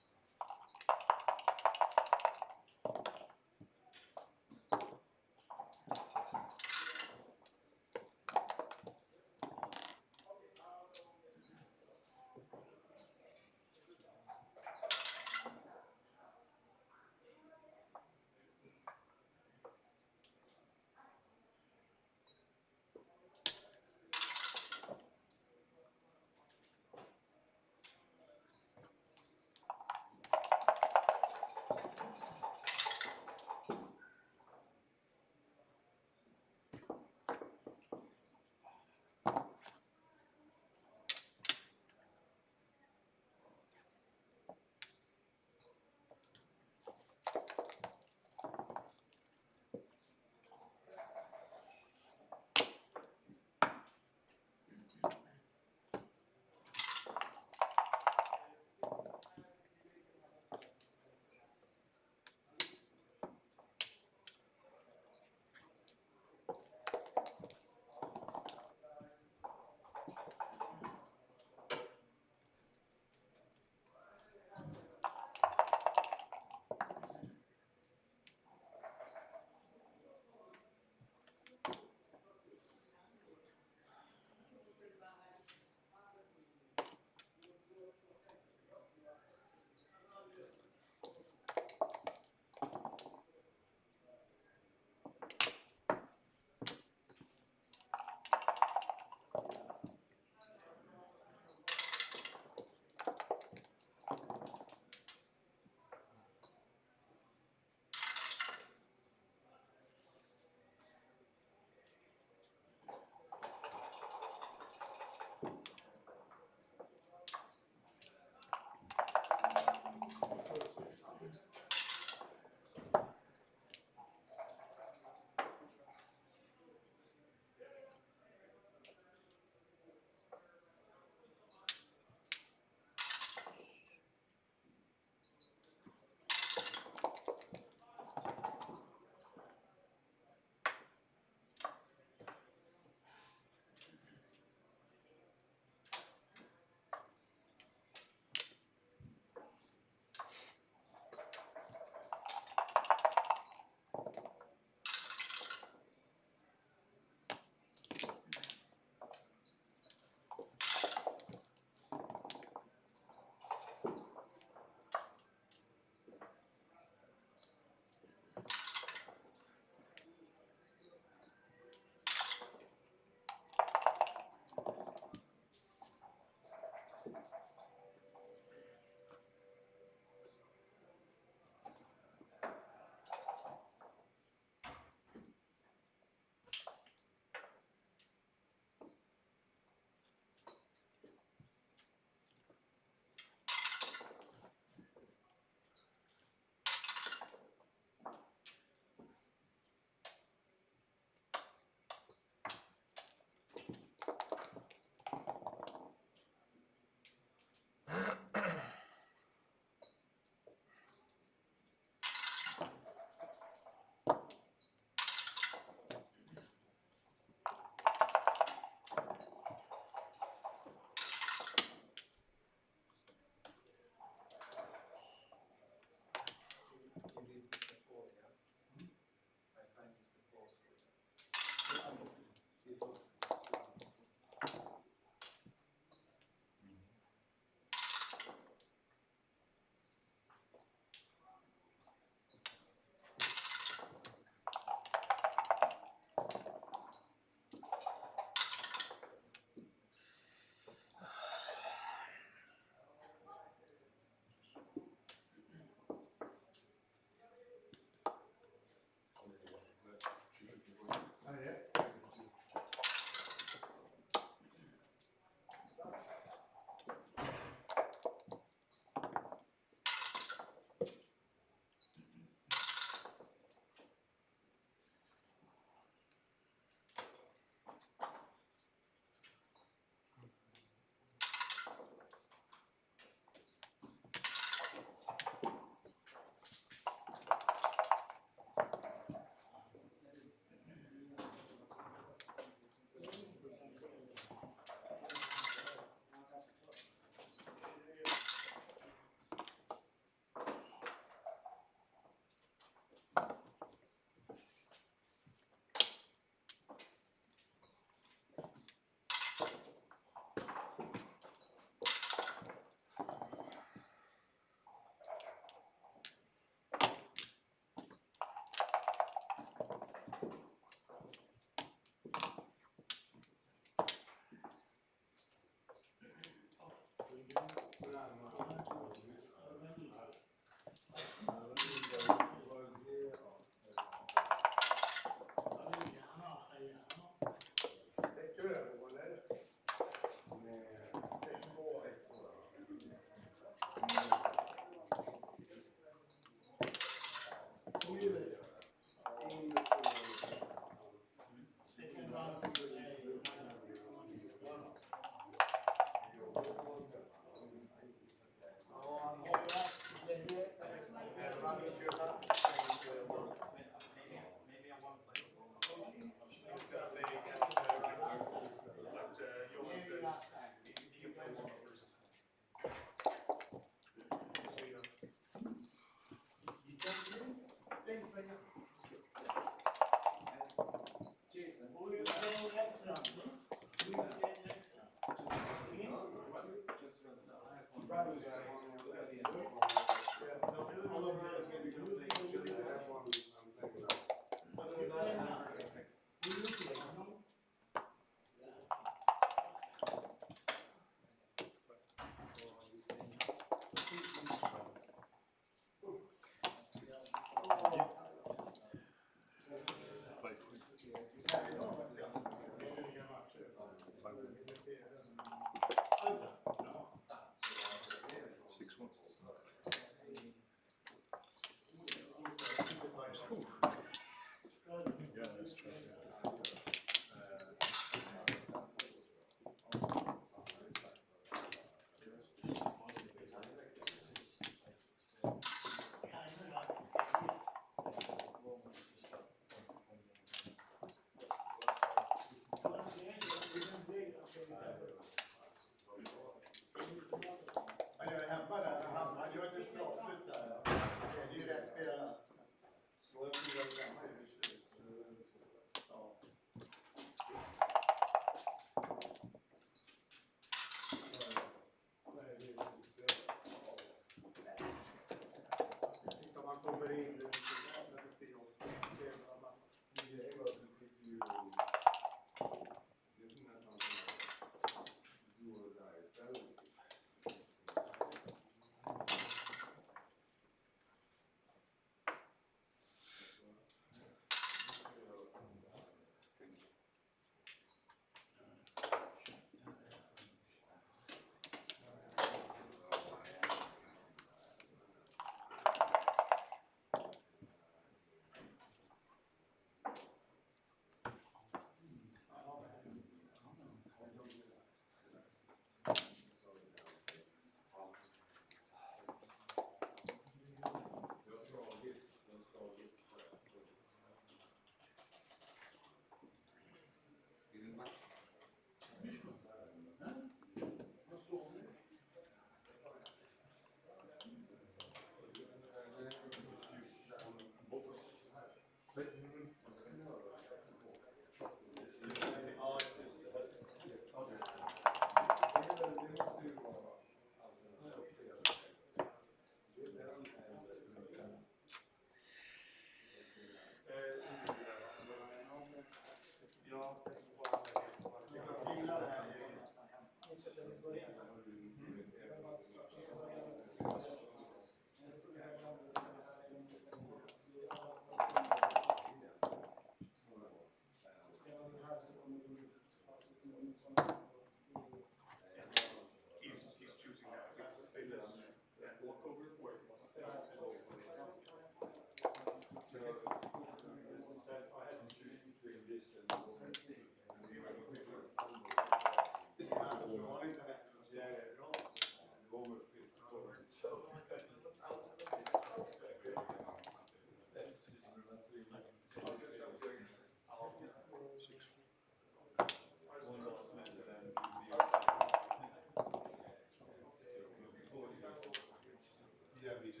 Yeah, me too.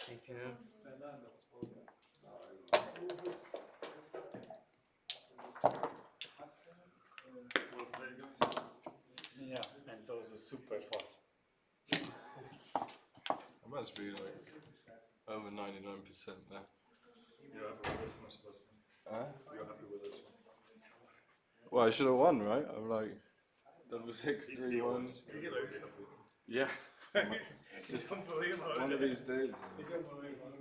Thank you. Yeah, and those are super fast. It must be like over 99% there. You're happy with this one, Sebastian? You're happy with this one? Well, I should have won, right? I'm like 6-6-3-1. Did you lose? Yeah. It's just unbelievable. One of these days. It's unbelievable.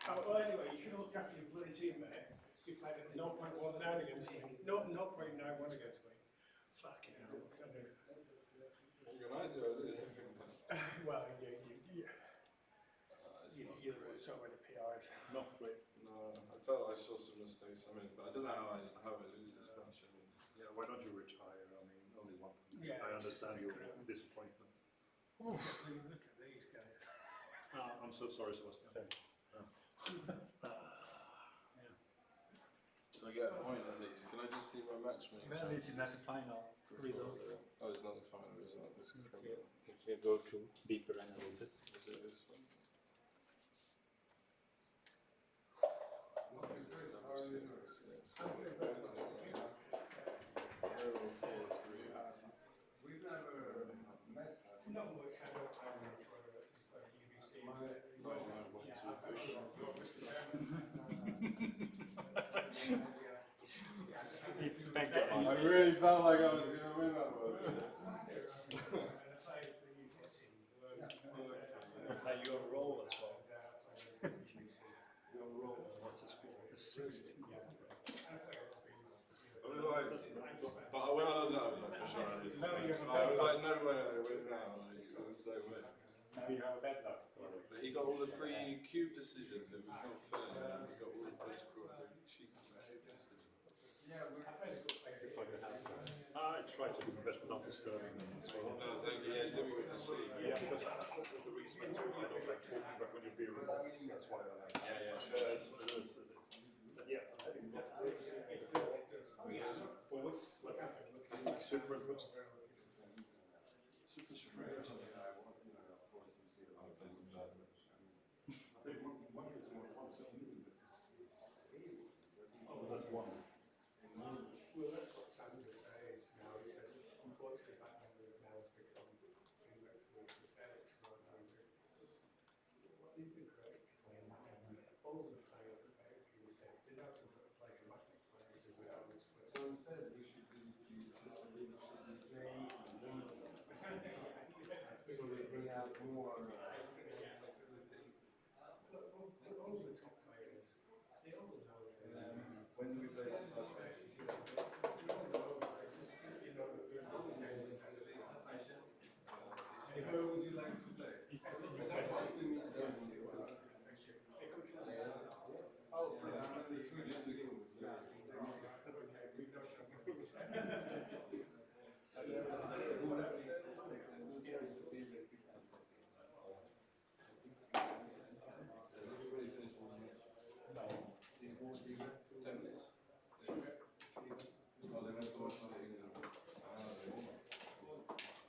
Well, anyway, you should have looked after your bloody teammate. You played at 0.19 against me. No, 0.91 against me. Fucking hell. What can I do? I did everything. Well, you saw many PRs. Not great. No, I felt I saw some mistakes. I mean, but I don't know how I lose this match. I mean, Yeah, why don't you retire? I mean, only one point. Yeah, I understand your disappointment. Look at these guys. I'm so sorry, Sebastian. So I get a point at least. Can I just see my match? Well, this is not the final result. Oh, it's not the final result. It's If you go to deeper analysis. Is it this one? We've never met. Not much. I don't know whether it's UBC. It's spectacular. I really felt like I was going to win that one. Now you're on roll as well. 60. I was like, but when I was out, I was like, for sure, I was like, no way, I win now. Like, there's no way. Now you have a bad luck story. But he got all the free cube decisions. It was not fair. He got all the butiful cheap decisions. I try to do my best without disturbing them as well. No, thank you. Yeah, it's difficult to see. Yeah, because the reason I don't like talking about when you're being off, that's why I like. Yeah, sure. But yeah, forwards, like super impressed. Super stressed. Oh, that's one. Well, that's what Sandra says now. He says, unfortunately, back members now has become hysterics rather than what is the great when all the players that play a few mistakes, they don't play dramatic players without this. So instead, we should play so we bring out more. All the top players, they all know When we play this last match, where would you like to play?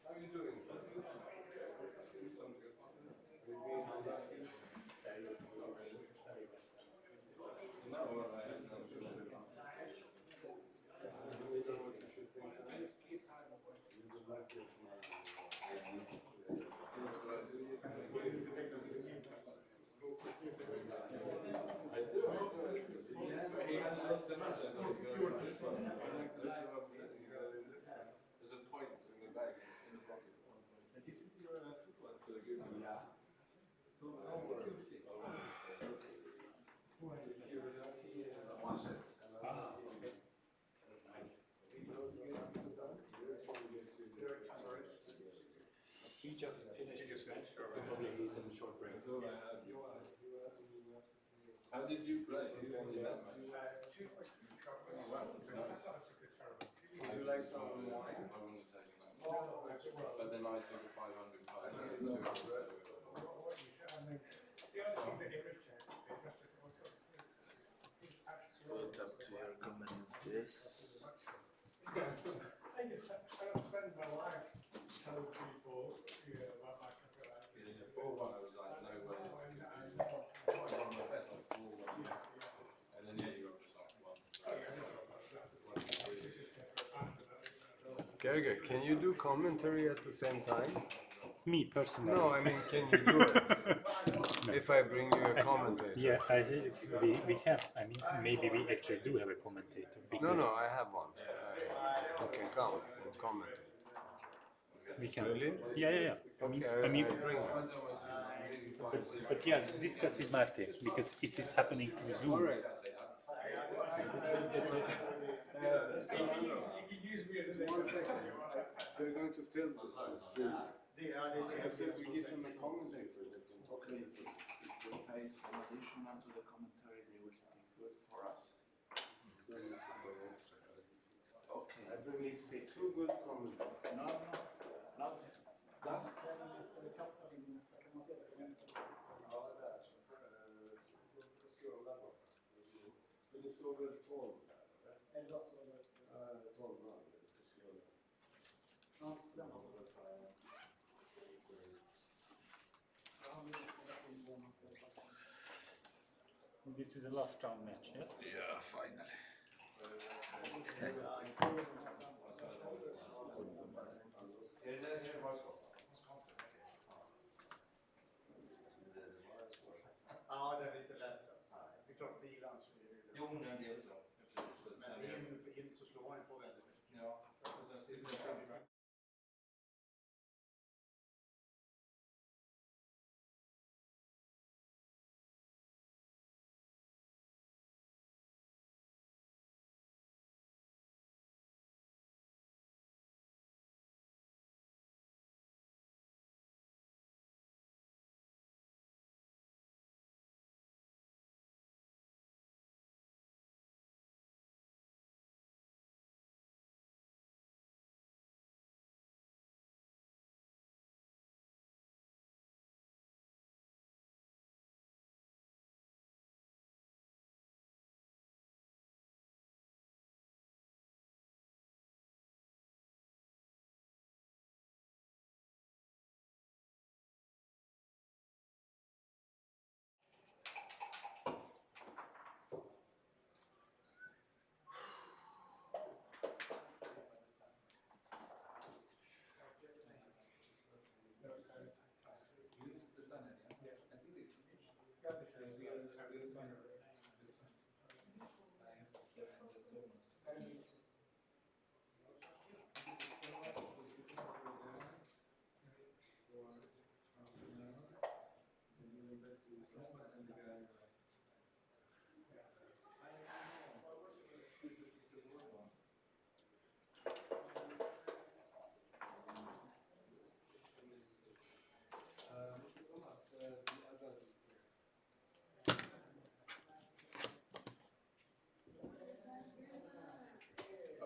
How are you doing? There's a point in the bag, in the pocket. This is your football. Yeah. So how would you think? He just finished his match, so probably he's in a short break. How did you play? You won that match. Would you like some wine? I wouldn't have taken that. But then I took a 500 card. What up to your comments to this? I don't spend my life telling people about my copyright. In the 4-1, I was like, no way. I won my best like 4-1. And then yeah, you got just like 1. Gerge, can you do commentary at the same time? Me personally? No, I mean, can you do it? If I bring you a commentator? Yeah, we can. I mean, maybe we actually do have a commentator. No, I have one. Okay, come and commentate. We can. Really? Yeah. Okay, I mean, bring one. but yeah, discuss with Martin because it is happening through Zoom. All right. One second. They're going to film this stream. I said we give them a commentator. They can talk a little bit. If they pay some additional to the commentary, they will speak good for us. Okay. Everything is fixed. Too good commentary. No. Just kapten nästa, kan man se det? Ja, där. Scrolla bort. Men det står väl 12 där? 11 står det. 12 man. Ja, den har This is a last round match, yes? Yeah, finally. Ja, det är lite lätt. Det är klart bilan så är det. Jo, men det är så. Men in så slår han på väldigt mycket. Ja. Mr. Thomas, the other display.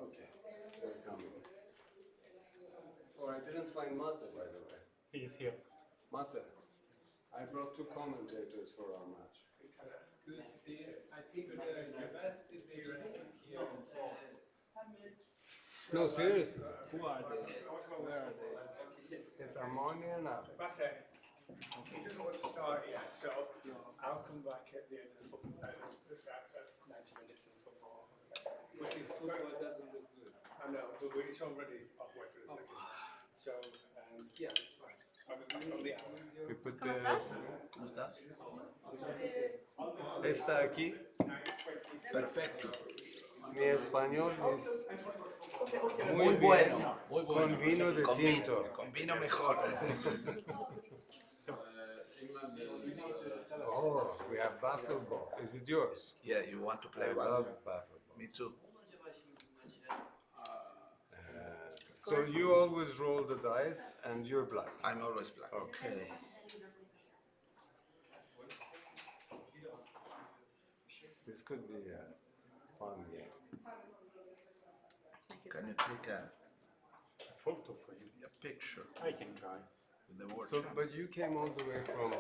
Okay, they're coming. Oh, I didn't find Mate, by the way. He's here. Mate, I brought two commentators for our match. Good. I think the best if they just sit here and talk. No, seriously. Who are they? Where are they? It's Armani and Alex. That's it. He doesn't want to start yet, so I'll come back at the end of the football. That's 90 minutes of football. Which is football doesn't look good. I know, but it's already halfway through the second. So, yeah, it's fine. We put ¿Cómo estás? ¿Cómo estás? Está aquí. Perfecto. Mi español es Muy bueno, bien, muy bueno. con vino de Con tinto. Con vino mejor. Oh, we have battle ball. Is it yours? Yeah, you want to play I one? love battle ball. Me too. So you always roll the dice and you're black. I'm always black. Okay. This could be a fun game. Can you take a photo for you? A picture. I can try. With the word So, champ. but you came all the way from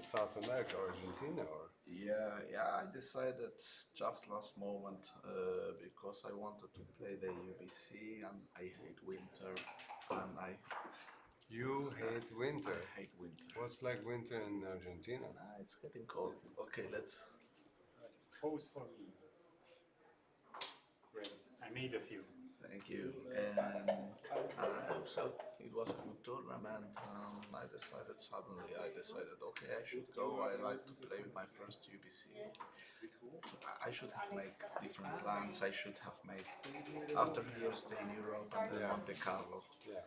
South America, Argentina, or? Yeah, I decided just last moment because I wanted to play the UBC and I hate winter and You hate winter. I hate winter. What's like winter in Argentina? It's getting cold. Okay, let's Pose for me. Great. I made a few. Thank you. And so it was a good tournament. I decided, okay, I should go. I like to play with my first UBC. I should have made different plans. I should have made after here stay in Europe and then Monte Carlo. Yeah.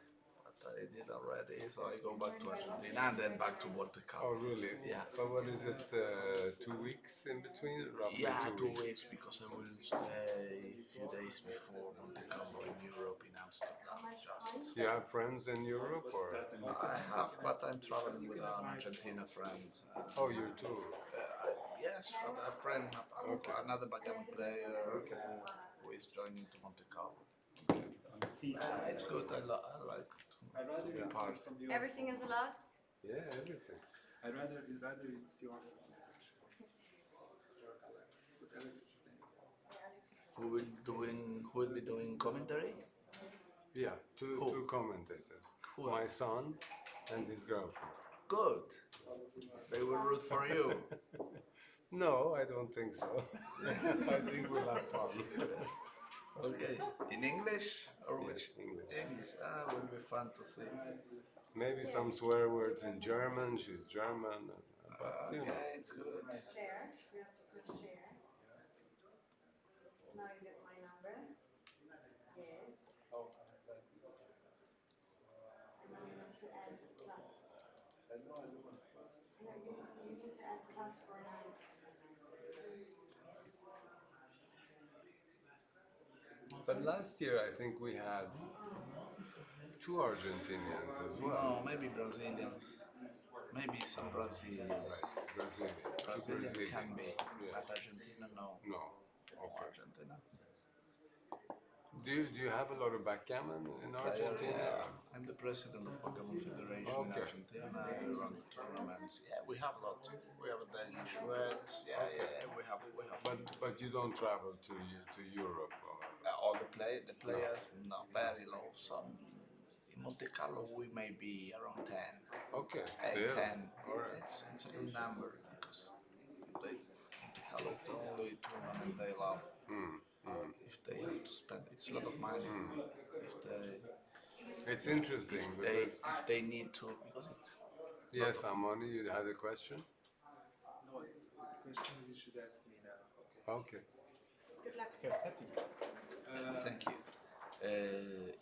But I did already, so I go back to Argentina and then back to Monte Carlo. Oh, really? Yeah. So what is it, 2 weeks in between? Roughly Yeah, 2 2 weeks because I will stay a few days before Monte Carlo in Europe, in Amsterdam. Just. Do you have friends in Europe, or? I have, but I'm traveling with an Argentina friend. Oh, you too? Yes, a friend, another backgammon player who is joining to Monte Carlo. It's good. I like to be part. Everything is allowed? Yeah, everything. I'd rather it's your Alex. But Alex is playing. Who will be doing commentary? Yeah, two commentators. Who? My son and his girlfriend. Good. They will root for you. No, I don't think so. I think we'll have fun. Okay. In English or which? English. English. Will be fun to see. Maybe some swear words in German. She's German, but you know. Okay, it's good. Share. We have to push share. Now you get my number. Yes. Oh, that is. And now you have to add plus. I know I don't want plus. No, you need to add plus for 9. But last year I think we had 2 Argentinians as well. No, maybe Brazilians. Maybe some Brazilian. Right, Brazilian. Brazilian can be, Yes. but Argentina no. No. Okay. Argentina. Do you have a lot of backgammon in Argentina? Yeah, I'm the president of Backgammon Federation in Argentina. I run the tournaments. Yeah, we have a lot. We have a Danish red. Yeah, we have. But you don't travel to Europe, or? All the players, no, very low. Some in Monte Carlo we may be around 10. Okay, 8, still. 10. All right. It's a good number because Monte Carlo is the only tournament they love. If they have to spend, it's a lot of money. It's interesting because if they need to, because it's. Yes, Amani, you had a question? No, the question you should ask me now. Okay. Good luck. Thank you.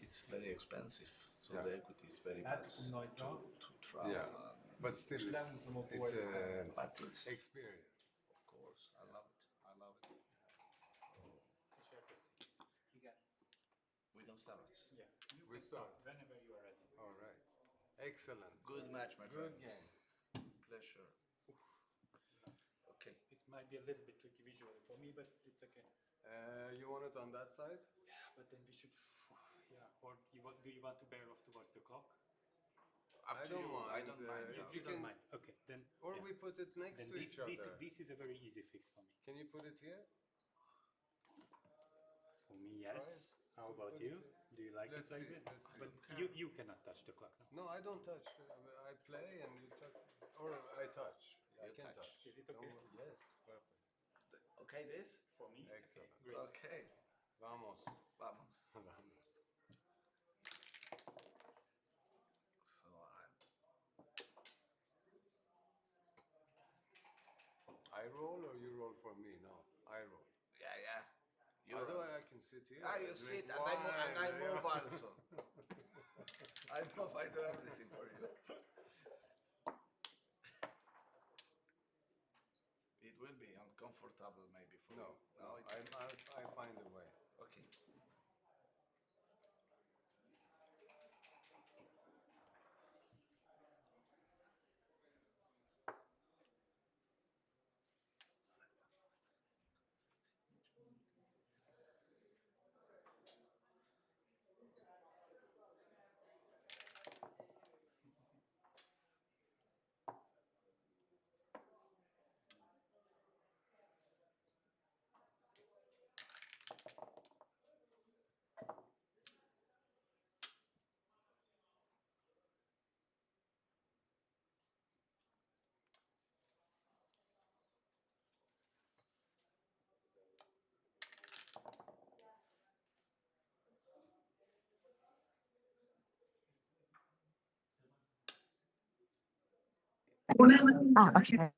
It's very expensive, so the equity is very bad to travel. Yeah. But still, it's experience. Of course, I love it. I love it. We can start. Yeah, We start. whenever you are ready. All right. Excellent. Good match, my friend. Good game. Pleasure. Okay. This might be a little bit tricky visually for me, but it's okay. You want it on that side? Yeah, but then we should. Yeah, or do you want to bear off towards the clock? I don't mind. I don't mind. If You you don't can, mind. Okay, then. or yeah. we put it next Then to each other. This is a very easy fix for me. Can you put it here? For me, yes. How about you? Do you like Let's it like see, that? let's see. But you cannot touch the clock now. No, I don't touch. I play and you touch, or I touch. I You can touch. touch. Is it okay? Yes, perfect. Okay, this? For me, it's Excellent. okay. Great. Okay. Vamos. Vamos. Vamos. So I roll or you roll for me? No, I roll. yeah. Otherwise, I can sit here. You sit drink and I wine, move also. I move, I do everything for you. It will be uncomfortable maybe for No, you. no, I find a way. Okay. Ah, okay.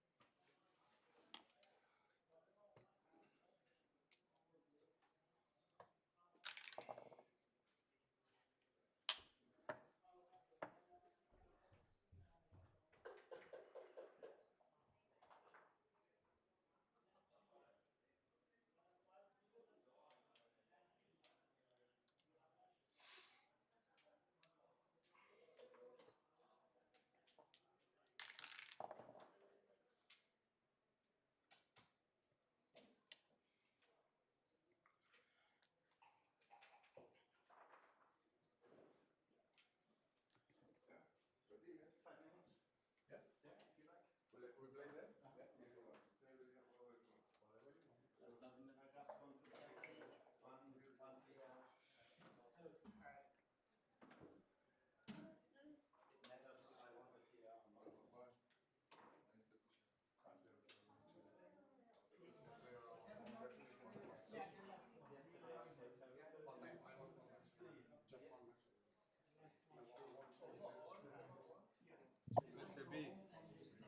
Mr. B,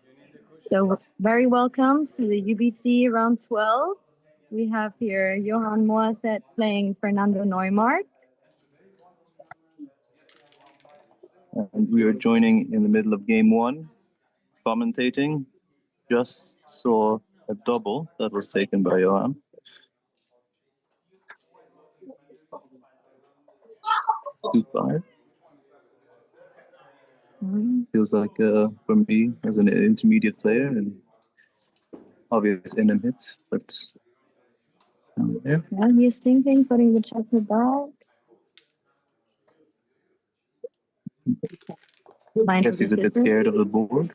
you need the cushion? So very welcome to the UBC round 12. We have here Johan Moaset playing Fernando Neumark. And we are joining in the middle of game one, commentating. Just saw a double that was taken by Johan. 2-5. Feels like for me as an intermediate player and obvious NM hits, but yeah. Yeah, he's thinking, putting the checker back. I guess he's a bit scared of the board.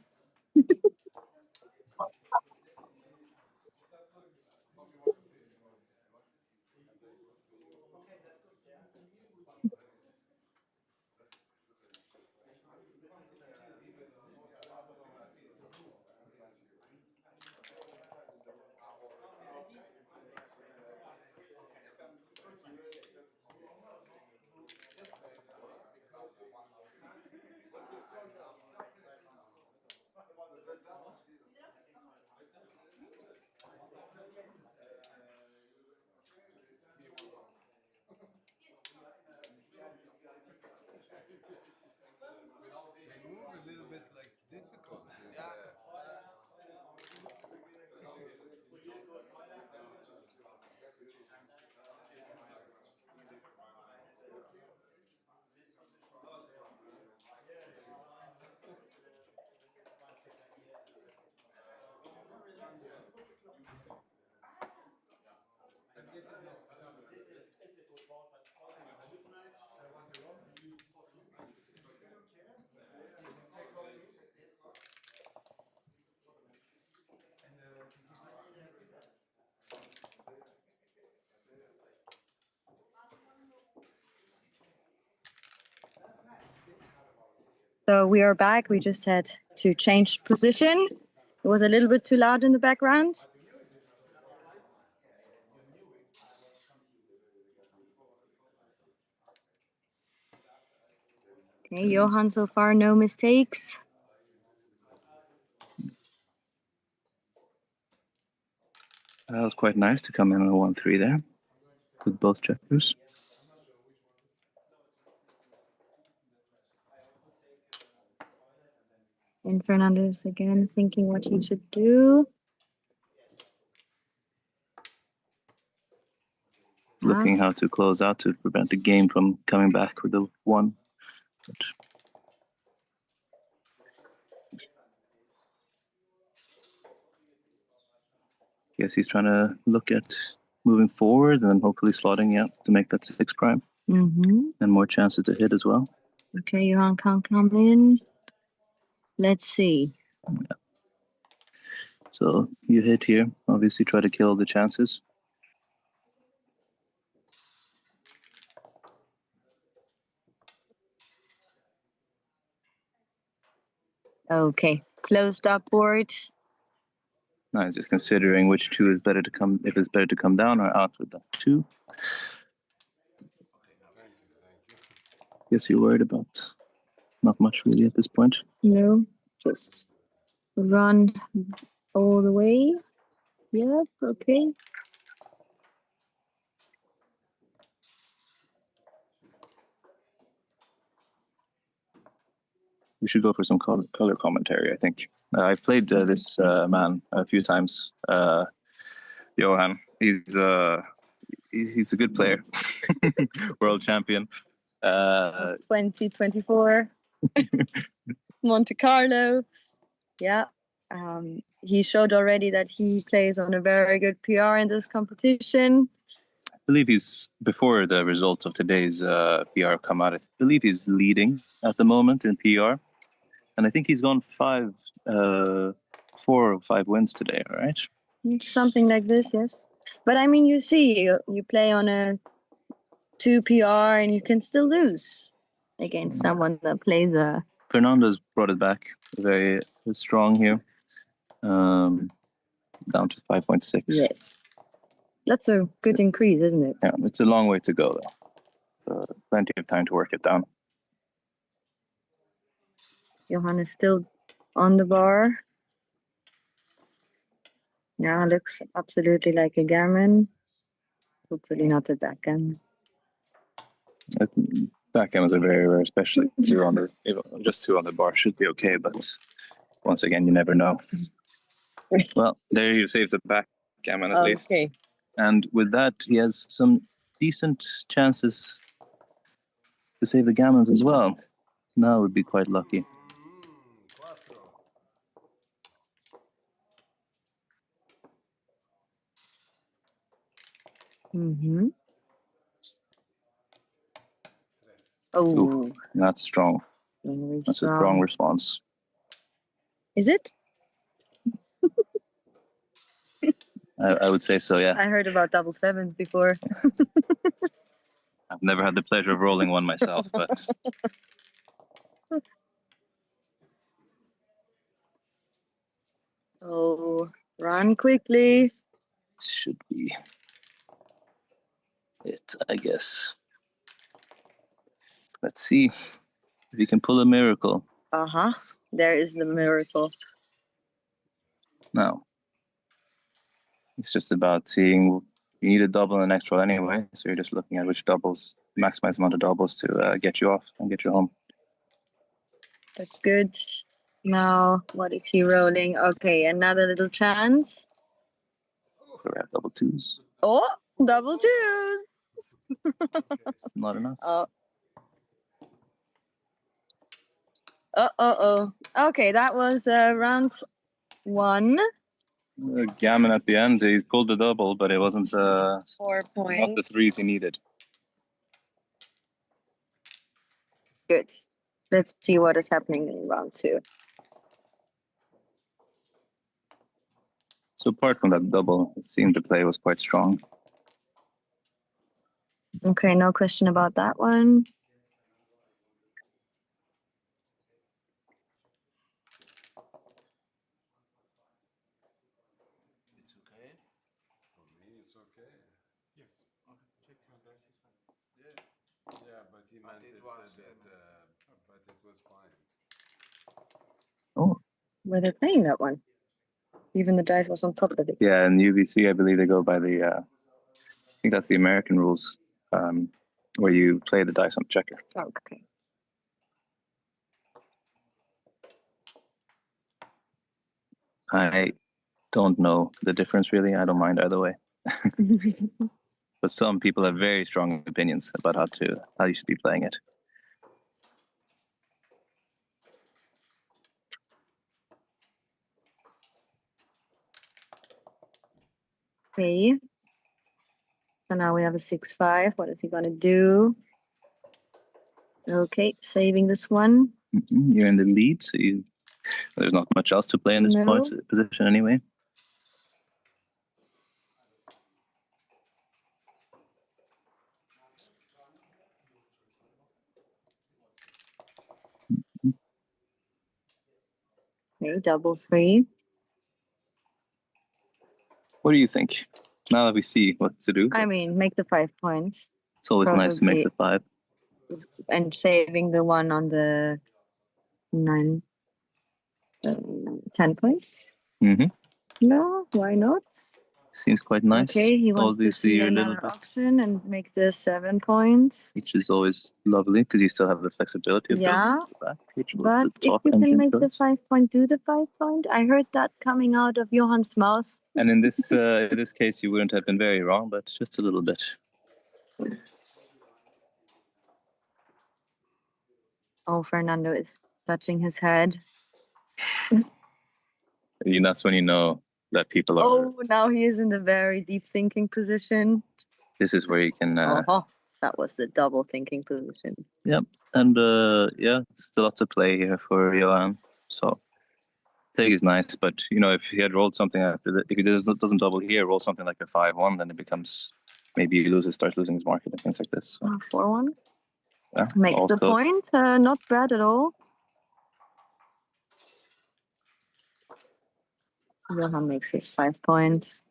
So we are back. We just had to change position. It was a little bit too loud in the background. Okay, Johan, so far no mistakes. That was quite nice to come in on a 1-3 there with both checkers. And Fernandez again thinking what he should do. Looking how to close out to prevent the game from coming back with the 1. But guess he's trying to look at moving forward and then hopefully slotting to make that 6 prime. And more chances to hit as well. Okay, Johan can't come in. Let's see. Yeah. So you hit here, obviously try to kill the chances. Okay, closed up board. Now he's just considering which 2 is better to come, if it's better to come down or out with that 2. Guess you're worried about not much really at this point. No, just run all the way. Yep, okay. We should go for some color commentary, I think. I've played this man a few times, Johan. He's a good player, world champion. 2024, Monte Carlo. Yeah, he showed already that he plays on a very good PR in this competition. I believe he's, before the results of today's PR come out, I believe he's leading at the moment in PR. And I think he's gone 4 or 5 wins today, right? Something like this, yes. But I mean, you see, you play on a 2 PR and you can still lose against someone that plays a... Fernando's brought it back very strong here. Down to 5.6. Yes. That's a good increase, isn't it? Yeah, it's a long way to go, though. Plenty of time to work it down. Johan is still on the bar. Yeah, looks absolutely like a gammon. Hopefully not a backgammon. Backgammons are very rare, especially 2 on the, just 2 on the bar should be okay, but once again, you never know. Well, there you save the backgammon at least. And with that, he has some decent chances to save the gammons as well. Now would be quite lucky. Oh, oof, that's strong. That's a strong response. Is it? I would say so, yeah. I heard about double sevens before. I've never had the pleasure of rolling one myself, but... Oh, run quickly. Should be it, I guess. Let's see if you can pull a miracle. Uh-huh. There is the miracle. No. It's just about seeing, you need a double and an extra roll anyway, so you're just looking at which doubles, maximize amount of doubles to get you off and get you home. That's good. Now, what is he rolling? Okay, another little chance. So we have double 2s. Oh, double 2s. Not enough. Oh. Oh. Okay, that was round 1. Gammon at the end, he pulled the double, but it wasn't 4 points. not the 3s he needed. Good. Let's see what is happening in round 2. So apart from that double, it seemed the play was quite strong. Okay, no question about that one. it's okay. Yes. Okay. Check your dice is fine. Yeah. Yeah, but he meant it said that, but it was fine. Oh. Were they playing that one? Even the dice was on top of it. Yeah, in UBC, I believe they go by the, I think that's the American rules, where you play the dice on checker. Oh, okay. I don't know the difference really. I don't mind either way. But some people have very strong opinions about how you should be playing it. Okay. So now we have a 6-5. What is he gonna do? Okay, saving this one. You're in the lead, so there's not much else to play in this position anyway. Okay, double 3. What do you think? Now that we see what to do, I mean, make the 5 points. it's always nice to make the 5. And saving the one on the 9, 10 points. No, why not? Seems quite nice. Okay, he wants to see another option and make the 7 points. Which is always lovely because you still have the flexibility of Yeah, back, which was but the if top you can engine make the choice. 5 point, do the 5 point. I heard that coming out of Johan's mouth. And in this case, you wouldn't have been very wrong, but just a little bit. Oh, Fernando is touching his head. That's when you know that people are. Oh, now he is in the very deep thinking position. This is where you can. That was the double thinking position. Yep, and yeah, still lots to play here for Johan. So take is nice, but if he had rolled something after that, if he doesn't double here, roll something like a 5-1, then it becomes maybe he starts losing his market and things like this. So. 4-1. Yeah, make the point. Not bad at all. Johan makes his 5 points.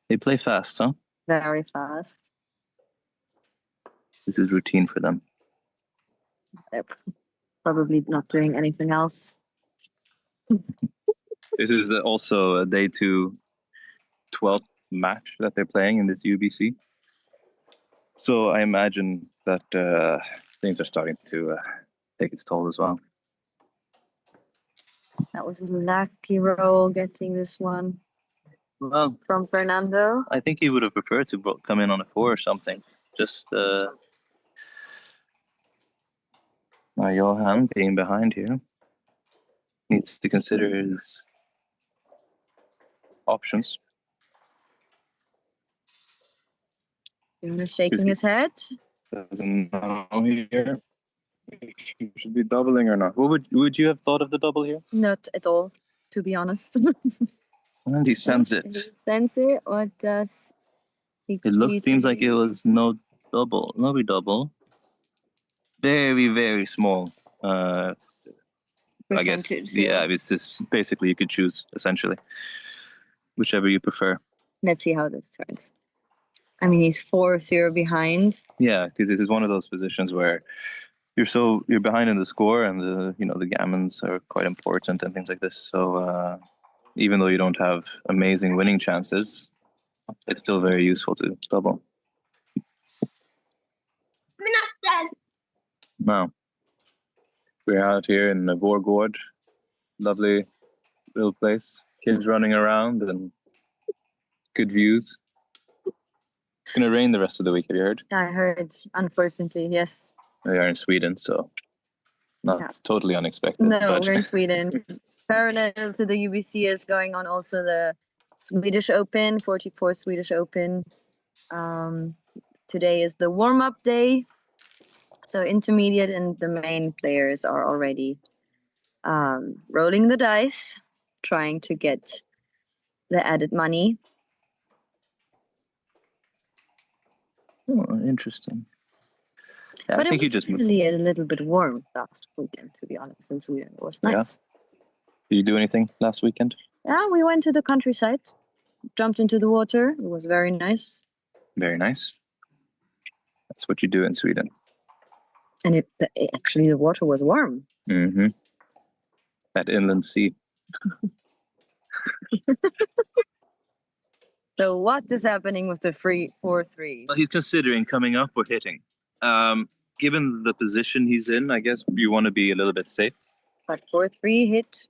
They play fast, huh? Very fast. This is routine for them. They're probably not doing anything else. This is also a day 2 12th match that they're playing in this UBC. So I imagine that things are starting to take its toll as well. That was a lucky roll getting this one. Well, from Fernando. I think he would have preferred to come in on a 4 or something. Just Johan being behind here needs to consider his options. He's shaking his head. Doesn't know here. He should be doubling or not. What would you have thought of the double here? Not at all, to be honest. And he sends it. He sends it. What does he? Seems like it was no double. No double. Very, very small. I guess. Yeah, it's just basically you could choose essentially whichever you prefer. Let's see how this turns. I mean, he's 4-0 behind. Yeah, because this is one of those positions where you're behind in the score, and the gammons are quite important and things like this. So even though you don't have amazing winning chances, it's still very useful to double. Now we're out here in the Vorgård, lovely little place. Kids running around and good views. It's gonna rain the rest of the week. Have you heard? I heard, unfortunately, yes. We are in Sweden, so not totally unexpected. No, but we're in Sweden. Parallel to the UBC is going on also the Swedish Open, 44 Swedish Open. Today is the warm-up day. So intermediate and the main players are already rolling the dice, trying to get the added money. Oh, interesting. Yeah, But I think it was really a little bit warm last weekend, to be honest, in Sweden. It was nice. Yeah. Did you do anything last weekend? Yeah, we went to the countryside. jumped into the water. It was very nice. Very nice. That's what you do in Sweden. And actually the water was warm. Mm-hmm. That inland sea. So what is happening with the 4-3? Well, he's considering coming up or hitting. Given the position he's in, I guess you want to be a little bit safe. But 4-3 hit.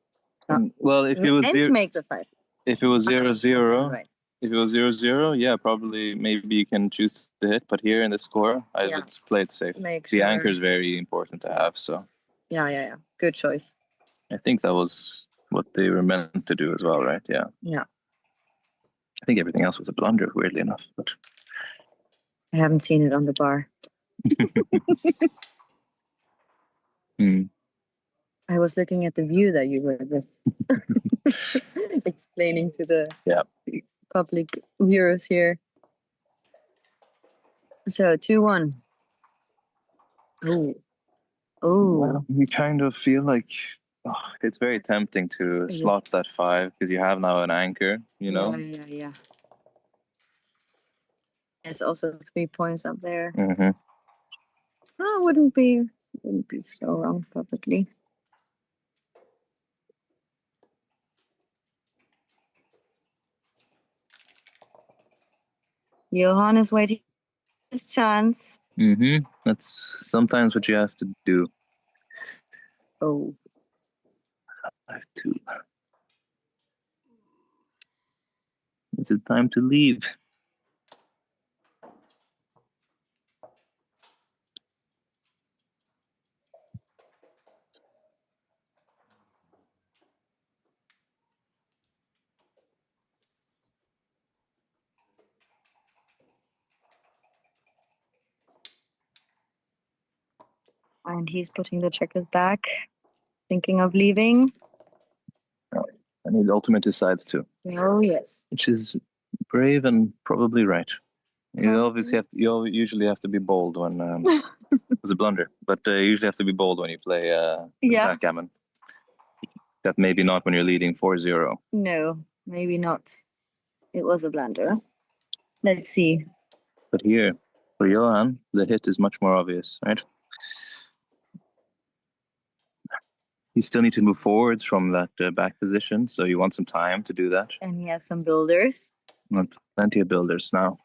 Well, if it was and make the 5. If it was 0-0, Right. if it was 0-0, yeah, probably maybe you can choose to hit. But here in the score, I would play it safe. Make the sure. anchor is very important to have. So Yeah. Good choice. I think that was what they were meant to do as well, right? Yeah. Yeah. I think everything else was a blunder, weirdly enough. But I haven't seen it on the bar. I was looking at the view that you were explaining to the public viewers here. So 2-1. Oh. Well, you kind of feel like it's very tempting to slot that 5 because you have now an anchor, you know? Yeah. There's also 3 points up there. Mm-hmm. Oh, wouldn't be so wrong, probably. Johan is waiting his chance. Mm-hmm. That's sometimes what you have to do. Oh. 5-2. Is it time to leave? And he's putting the checkers back, thinking of leaving. And he ultimately decides to. Oh, yes. Which is brave and probably right. You obviously have to, you usually have to be bold when it's a blunder, but you usually have to be bold when you play backgammon. That maybe not when you're leading 4-0. No, maybe not. It was a blunder. Let's see. But here, for Johan, the hit is much more obvious, right? You still need to move forwards from that back position, so you want some time to do that. And he has some builders. Plenty of builders now.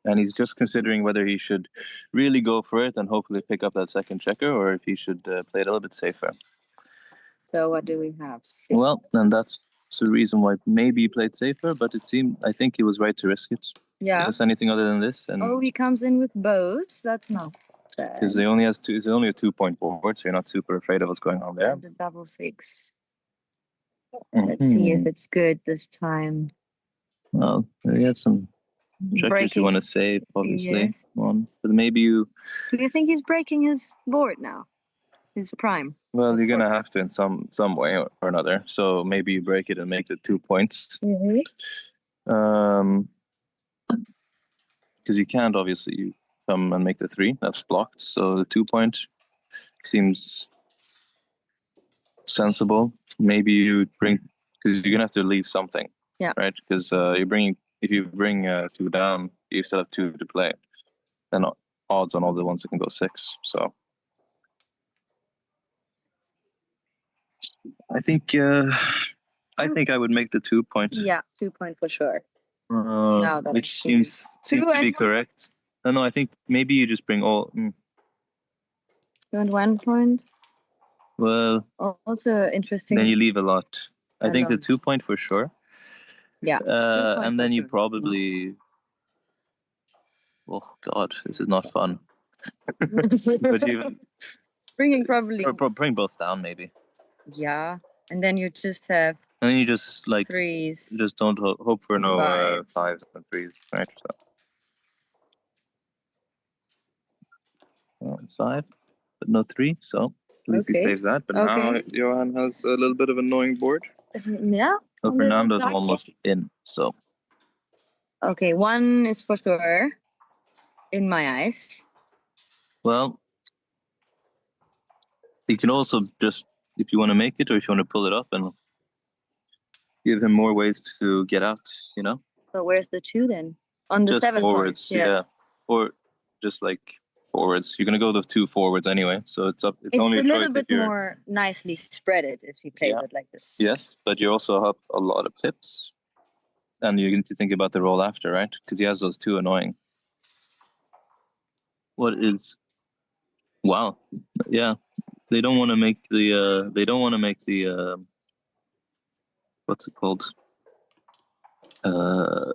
And he's just considering whether he should really go for it and hopefully pick up that second checker, or if he should play it a little bit safer. So what do we have? 6. Well, and that's the reason why maybe he played safer, but I think he was right to risk it. Yeah. Just anything other than this. And he comes in with both. That's not bad. because he only has it's only a 2-point board, so you're not super afraid of what's going on there. And the double 6. Let's see if it's good this time. Well, he had some checkers you want to save, obviously. Yes. But maybe you... Do you think he's breaking his board now? His prime? Well, you're going to have to in some way or another. So maybe you break it and make it 2 points. Mm-hmm. Because you can't obviously come and make the 3. That's blocked. So the 2-point seems sensible. Maybe you bring... Because you're going to have to leave something. Yeah. Right? Because if you bring 2 down, you still have 2 to play. Then odds on all the ones that can go 6. So I think I would make the 2-point. Yeah, 2-point for sure. Which seems to be correct. No, I think maybe you just bring all. 2 and 1 point. Well, also interesting. Then you leave a lot. I think the 2-point for sure. Yeah. And then you probably. Oh God, this is not fun. But even bringing probably. Bring both down, maybe. Yeah, and then you just have. And then you just like 3s. Just don't hope for no 5s and 3s, right? So 5, but no 3. So at least he saves that. But now Johan has a little bit of an annoying board. Yeah. So Fernando's almost in. So. Okay, 1 is for sure. In my eyes. Well, you can also just, if you want to make it or if you want to pull it up and give him more ways to get out, you know? But where's the 2 then? On the Just 7 forwards, point. Yes. yeah. Or just like forwards. You're gonna go the 2 forwards anyway, so it's up. It's only a a choice little bit if you're. more nicely spreaded if you play Yeah. it like this. Yes, but you also have a lot of pips, and you need to think about the roll after, right? Because he has those 2 annoying. What is? Wow. Yeah, they don't want to make the. They don't want to make the. What's it called? The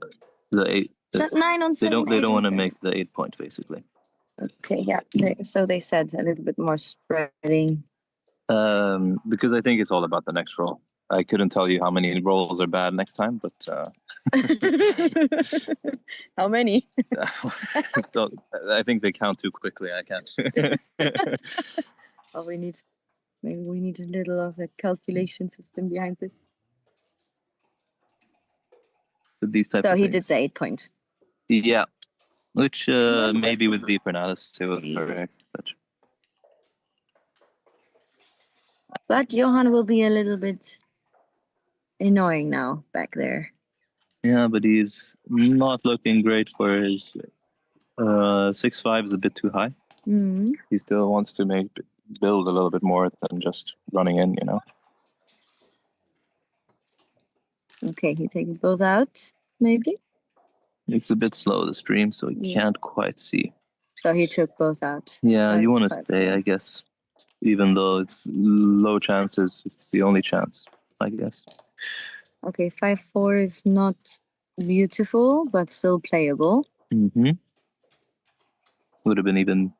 8. Is that 9 on 7? They don't want to make the 8 point basically. Okay, yeah. So they said a little bit more spreading. Because I think it's all about the next roll. I couldn't tell you how many rolls are bad next time, but how many? I think they count too quickly. I can't. Oh, maybe we need a little of a calculation system behind this. With these types So of he things. did the 8 point. Yeah, which maybe with deeper analysis it was correct, But Johan will be a little bit annoying now back there. yeah, but he's not looking great for his 6-5 is a bit too high. Mm. He still wants to build a little bit more than just running in, you know. Okay, he takes both out, maybe. It's a bit slow the stream, so he can't quite see. So he took both out. Yeah, so you want to stay, I guess. Even though it's low chances, it's the only chance, I guess. Okay, 5-4 is not beautiful, but still playable. Mm-hmm. Would have been even.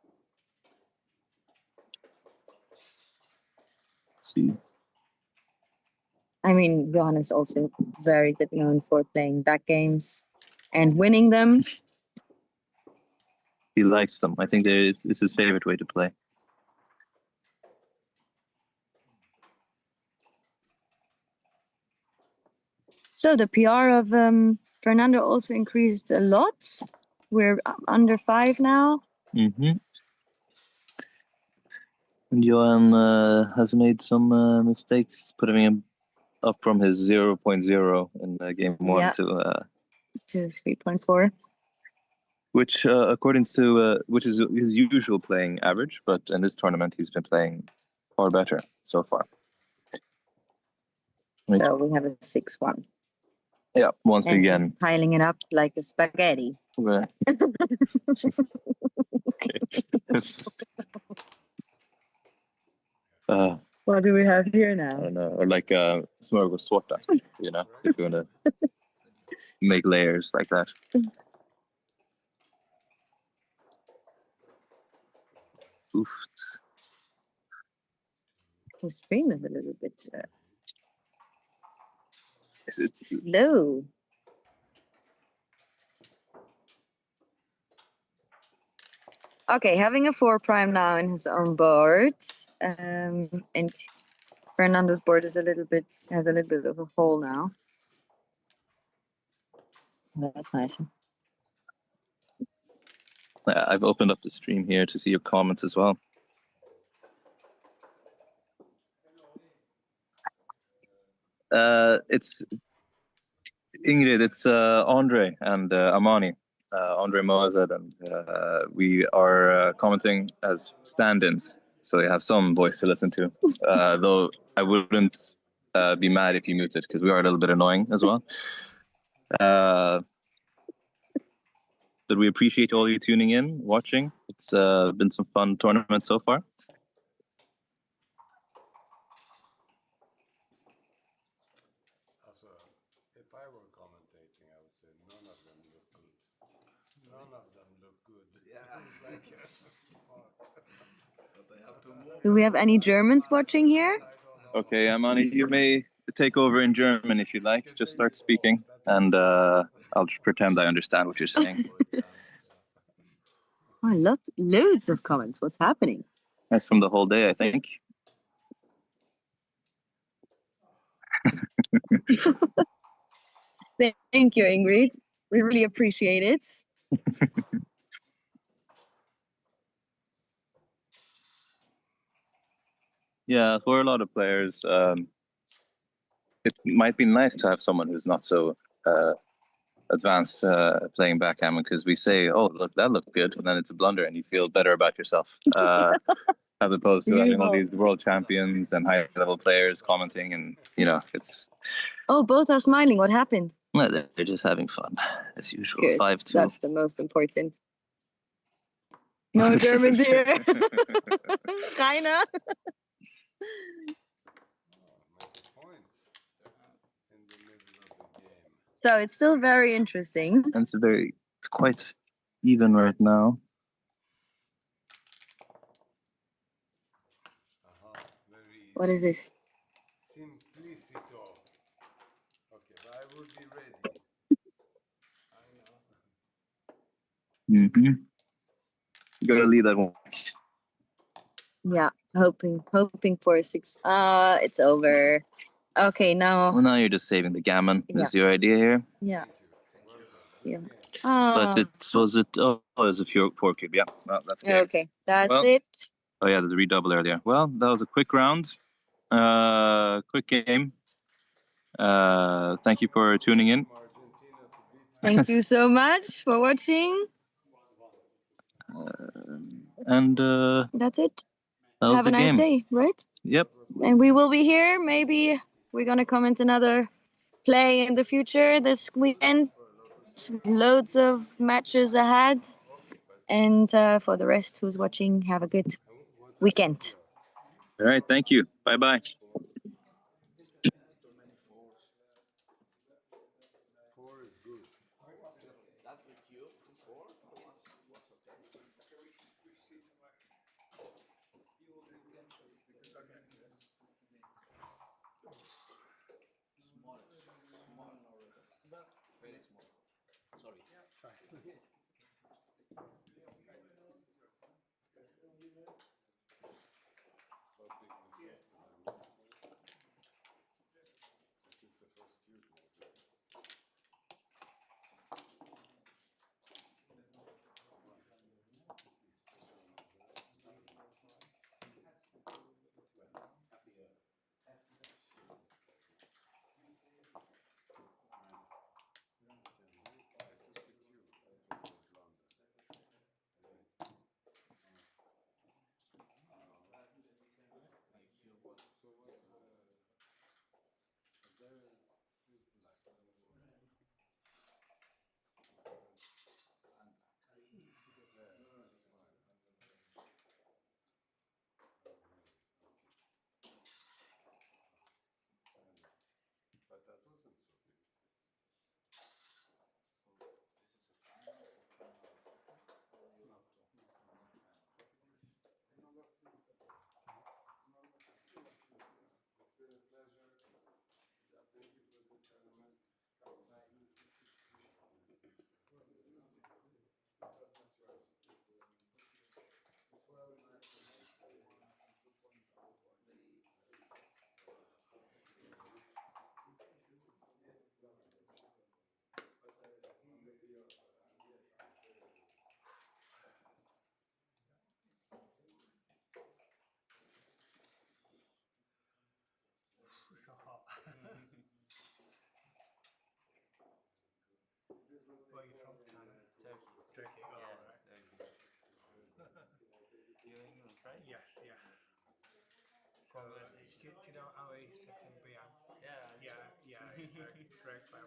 Let's see. I mean, Johan is also very good known for playing back games and winning them. He likes them. I think it's his favorite way to play. So the PR of Fernando also increased a lot. We're under 5 now. Mm-hmm. And Johan has made some mistakes, putting him up from his 0.0 in game 1 to 3.4. Which, according to which is his usual playing average, but in this tournament he's been playing far better so far. So we have a 6-1. Yeah, once and again. He's piling it up like a spaghetti. Okay. What do we have here now? I don't know, or like smörgåstårta, you know, if you want to make layers like that. Oof. The stream is a little bit it's slow. Okay, having a 4 prime now in his own board, and Fernando's board is has a little bit of a hole now. That's nice. I've opened up the stream here to see your comments as well. It's Ingrid, it's Andre and Amani, Andre Moazed, and we are commenting as stand-ins, so you have some voice to listen to. Though I wouldn't be mad if you muted, because we are a little bit annoying as well. But we appreciate all you tuning in, watching. It's been some fun tournaments so far. If I were commentating, I would say none of them look good. None of them look good. Yeah. Do we have any Germans watching here? Okay, Amani, you may take over in German if you like. Just start speaking, and I'll just pretend I understand what you're saying. Oh, loads of comments. What's happening? That's from the whole day, I think. Thank you, Ingrid. We really appreciate it. Yeah, for a lot of players, it might be nice to have someone who's not so advanced playing backgammon because we say, "Oh, look, that looked good," and then it's a blunder, and you feel better about yourself, as opposed to having all these world champions and high-level players commenting, and it's. Oh, both are smiling. What happened? Well, they're just having fun as usual. Good. 5-2. That's the most important. No German here. Rainer. So it's still very interesting. And it's quite even right now. What is this? Simplicito. Okay, but I will be ready. Mm-hmm. You gotta leave that one. Yeah, hoping for a 6. It's over. Okay, now. Well, now you're just saving the gammon. Yeah. Is your idea here? Yeah. Yeah. But it was it was a 4 cube. Yeah, well, that's game. Okay, that's Well, it. Oh yeah, the redouble earlier. Well, that was a quick round. Quick game. Thank you for tuning in. Thank you so much for watching. And that's it. That was Have the a nice game. day, right? Yep. And we will be here. Maybe we're gonna comment another play in the future this weekend. Loads of matches ahead. And for the rest who's watching, have a good weekend. All right. Thank you. Bye bye. That with you to 4 was okay. Small, very small. Sorry. So hot. Where are you from, Tanner? Turkey. Oh, yeah, right. You English, right? Yes, yeah. So, do you know Ali Setimbian? Yeah. Yeah, he's a great player.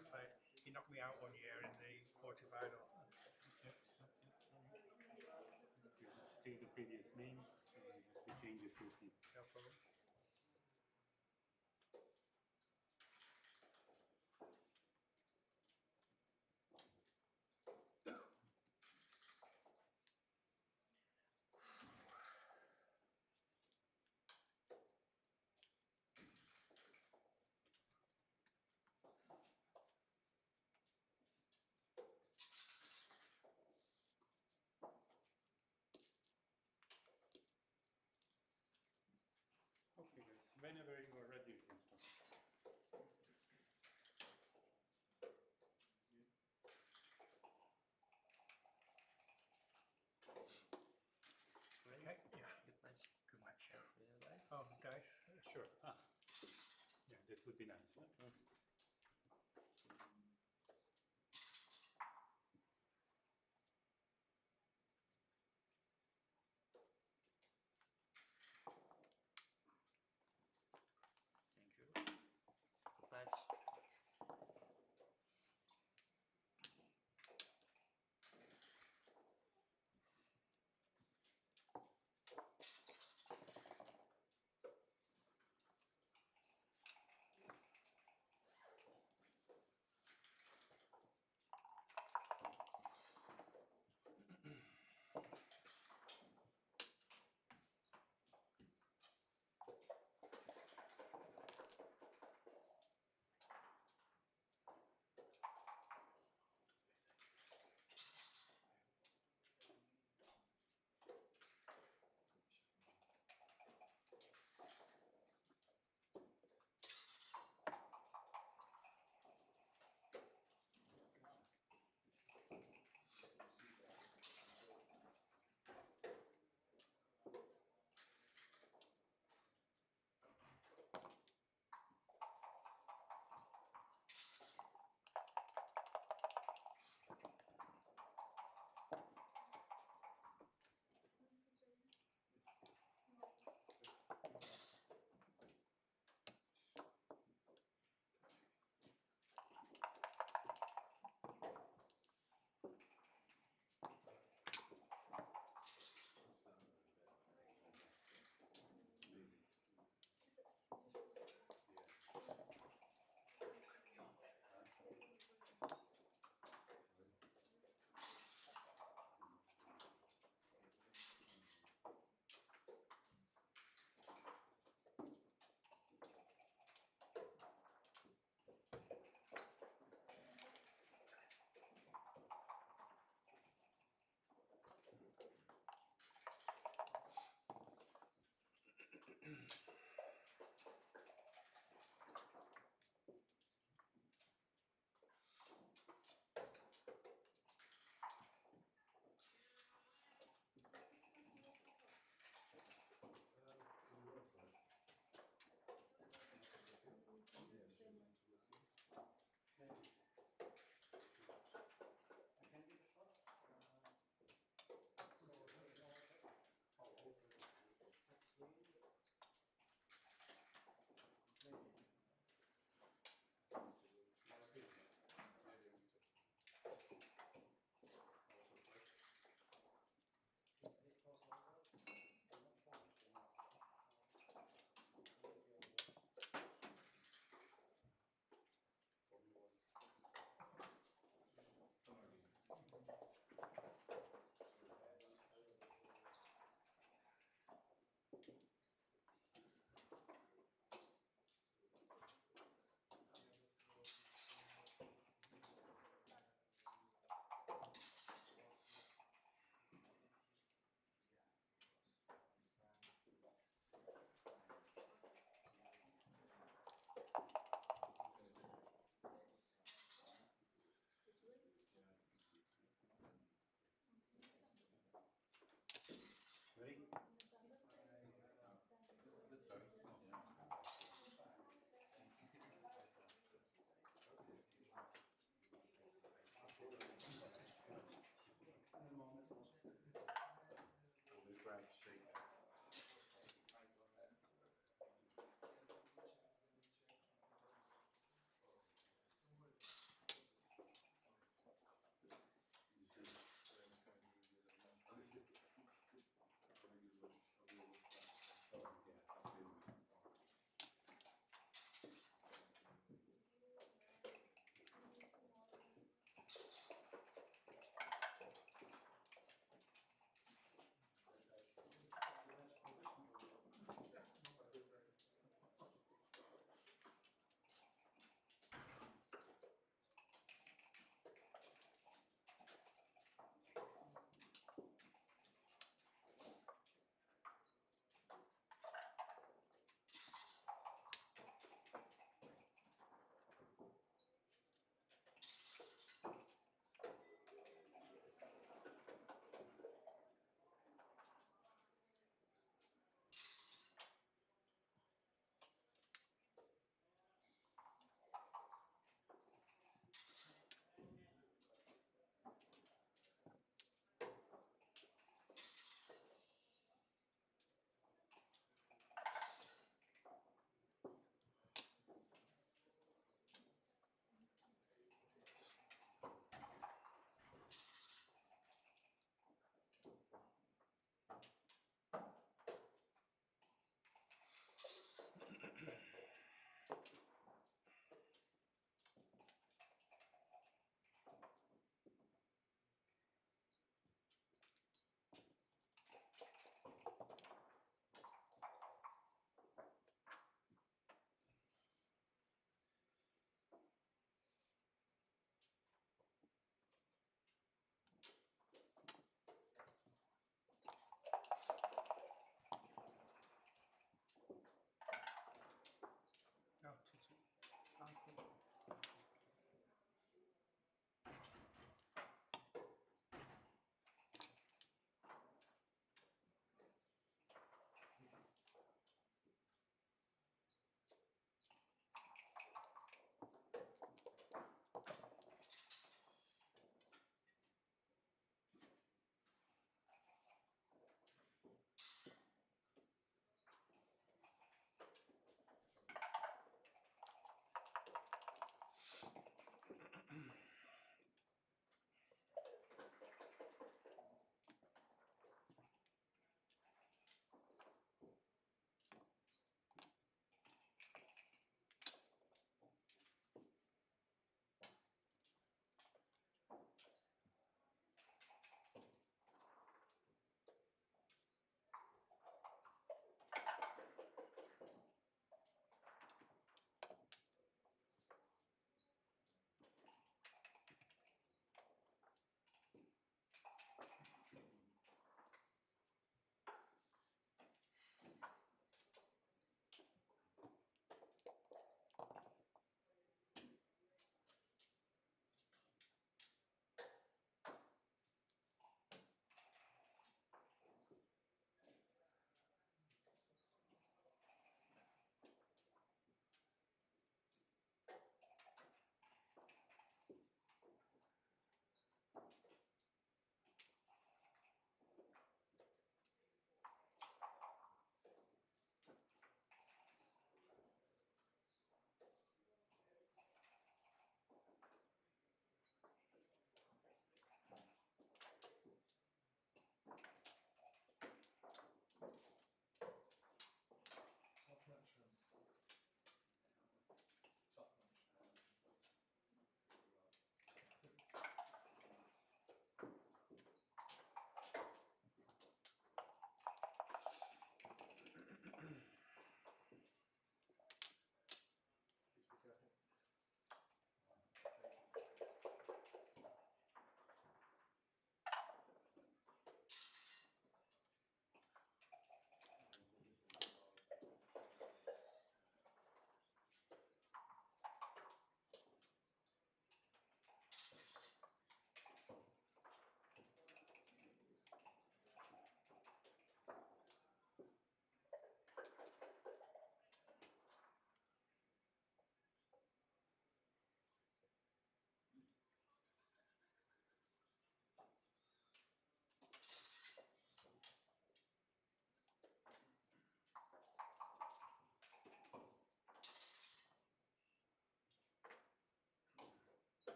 He knocked me out one year in the quarterfinal. You should stay the previous names and the changes will be. No problem. Okay, guys. Whenever you are ready, you can start. Okay, yeah. Good match. Good match, yeah. Oh, guys. Sure. Yeah, that would be nice.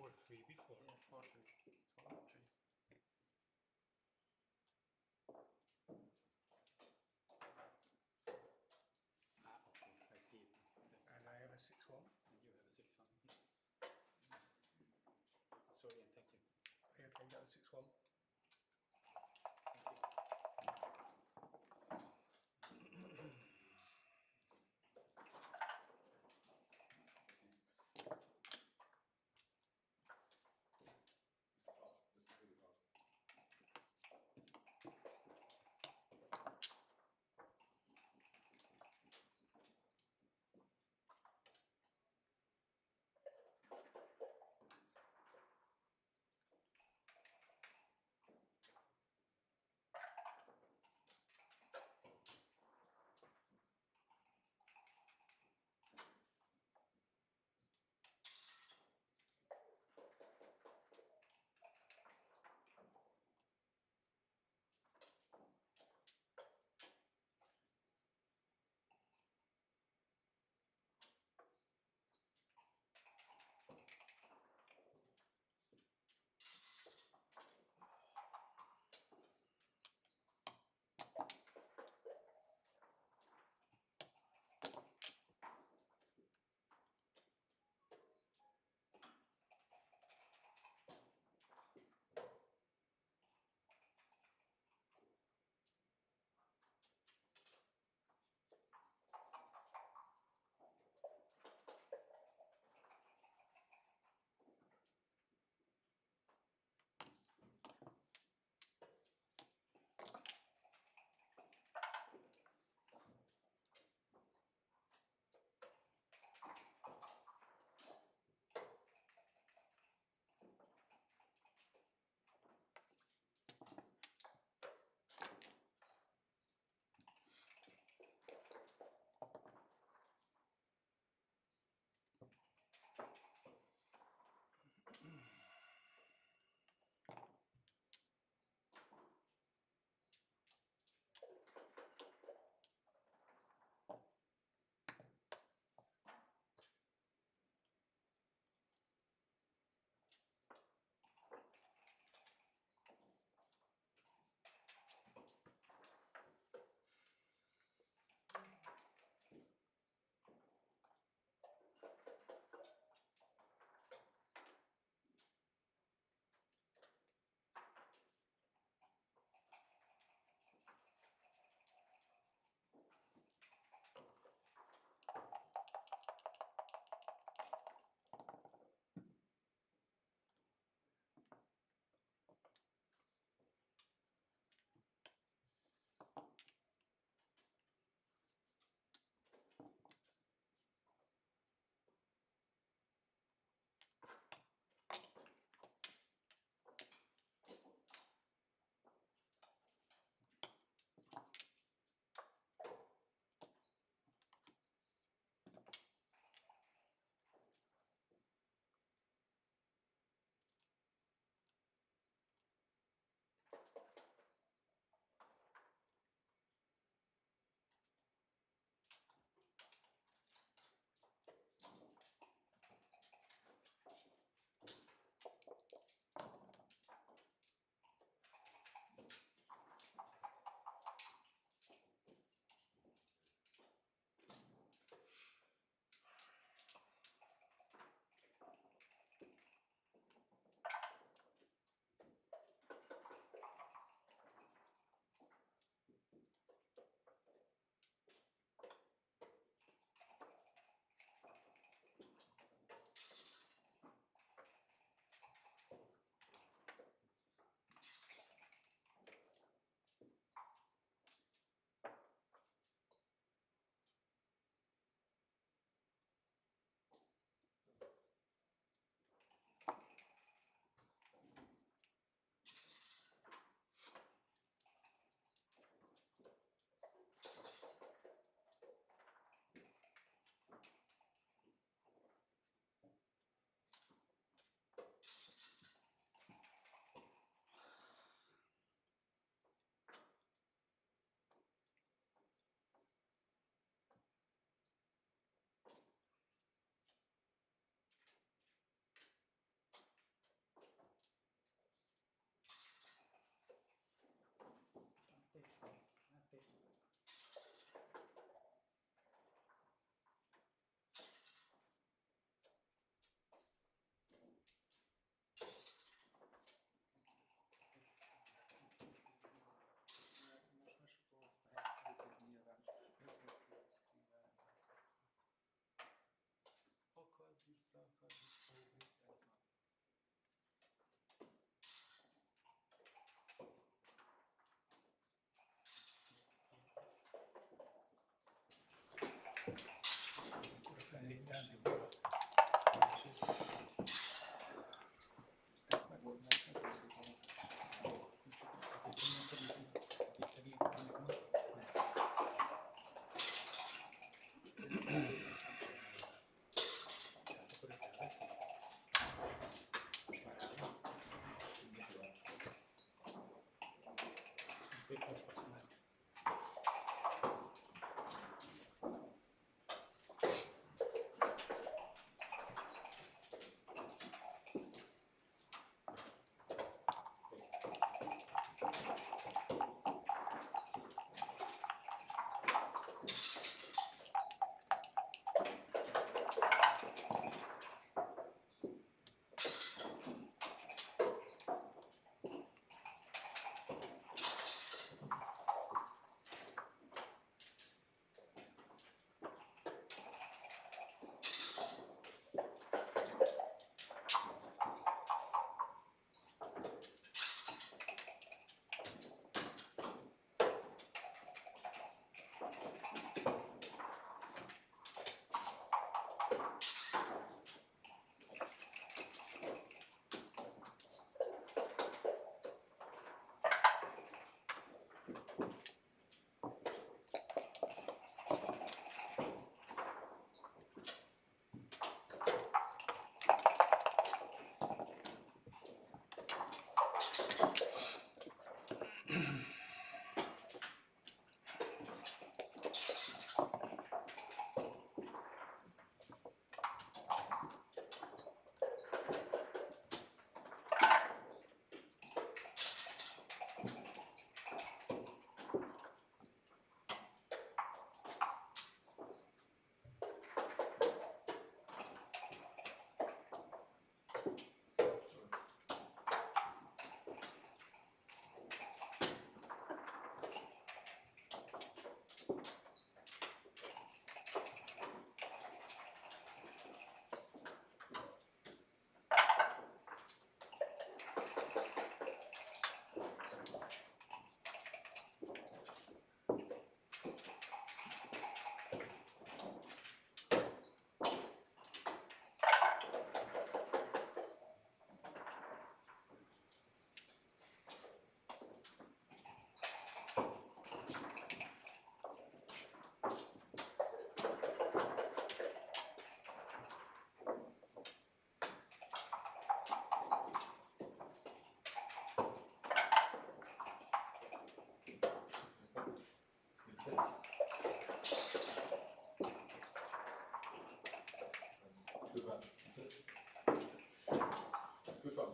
4-3 before. Yeah, 4-3. 4-3. Ah, okay, I see it. And I have a 6-1. And you have a 6-1. Sorry, and thank you. Okay, you got a 6-1. Good man. Good fun.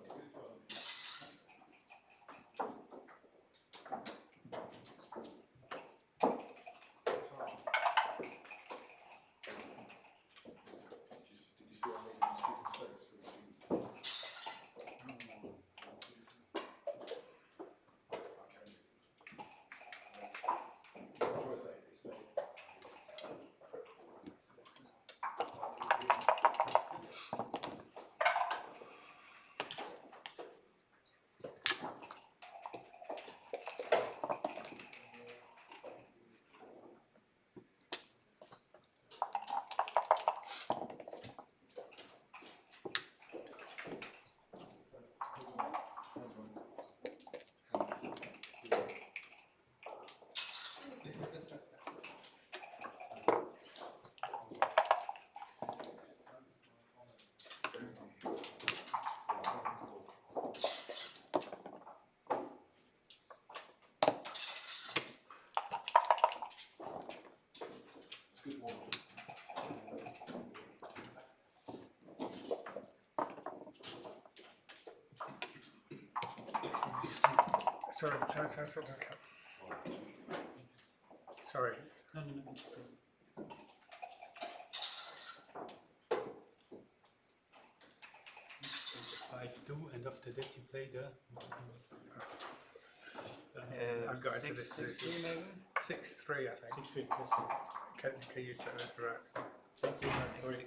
Sorry. Sorry. No. 5-2, and after that you play the. I've got into this 6-3 position. maybe? 6-3, I think. 6-3, yes. Can you check that's right? Sorry.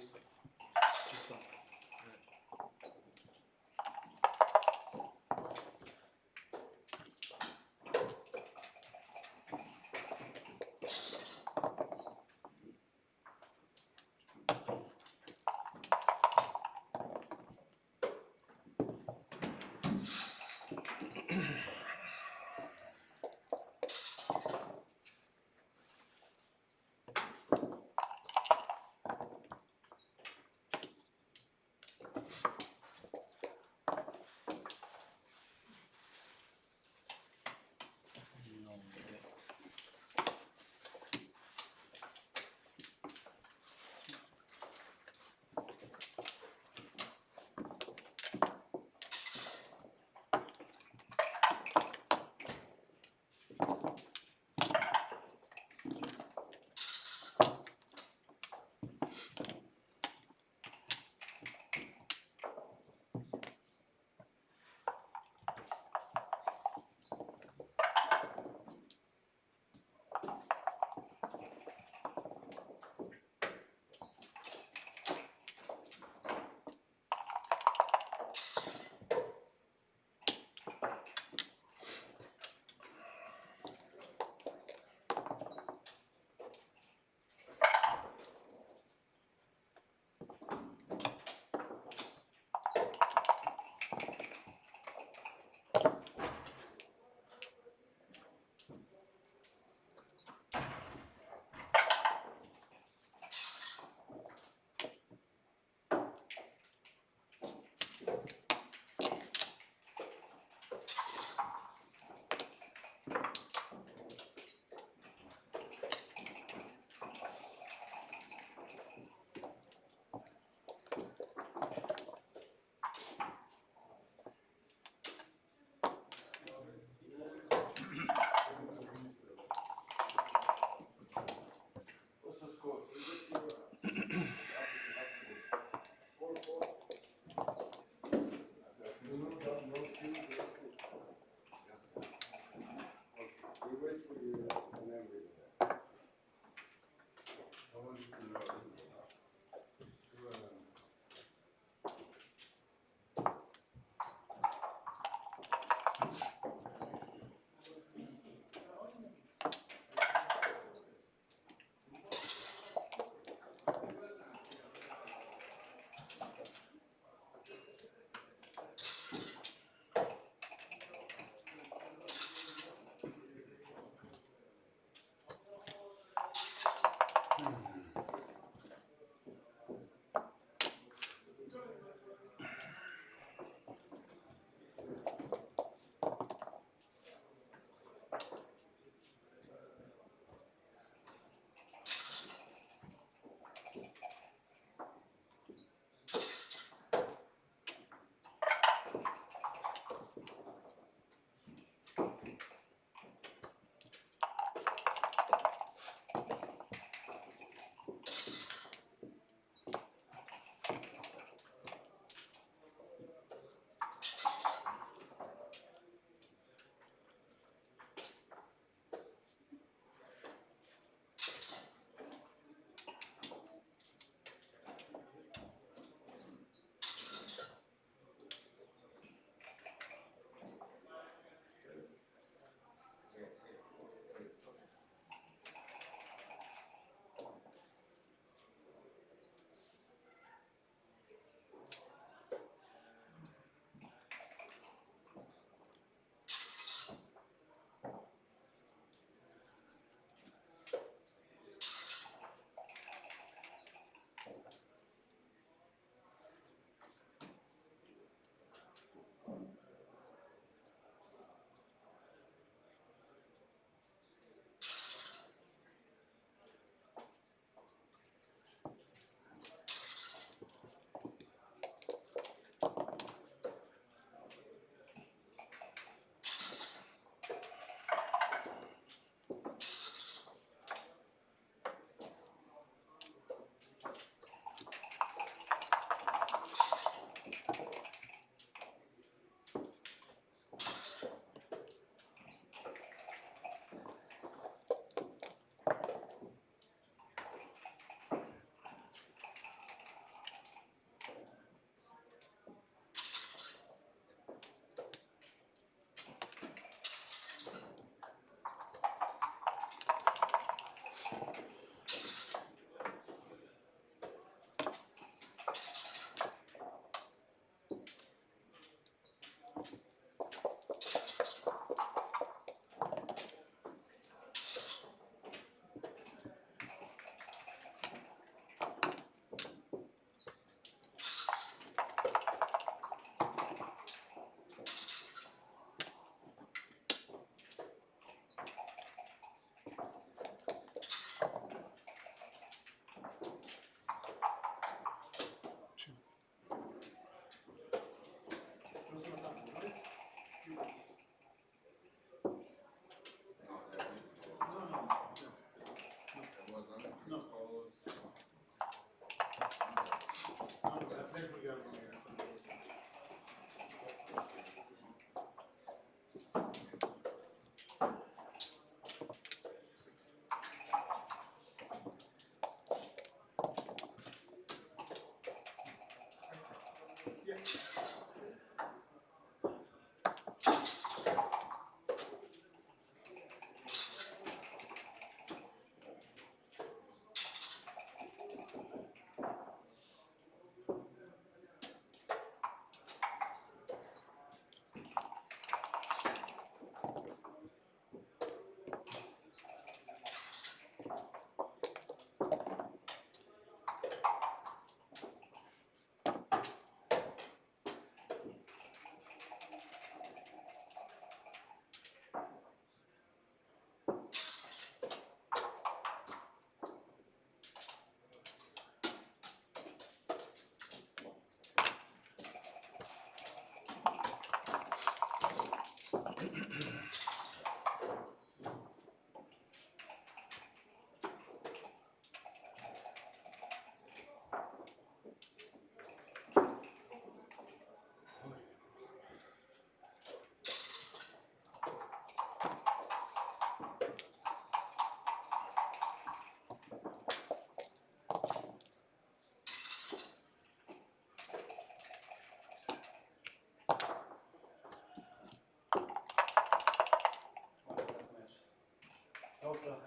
also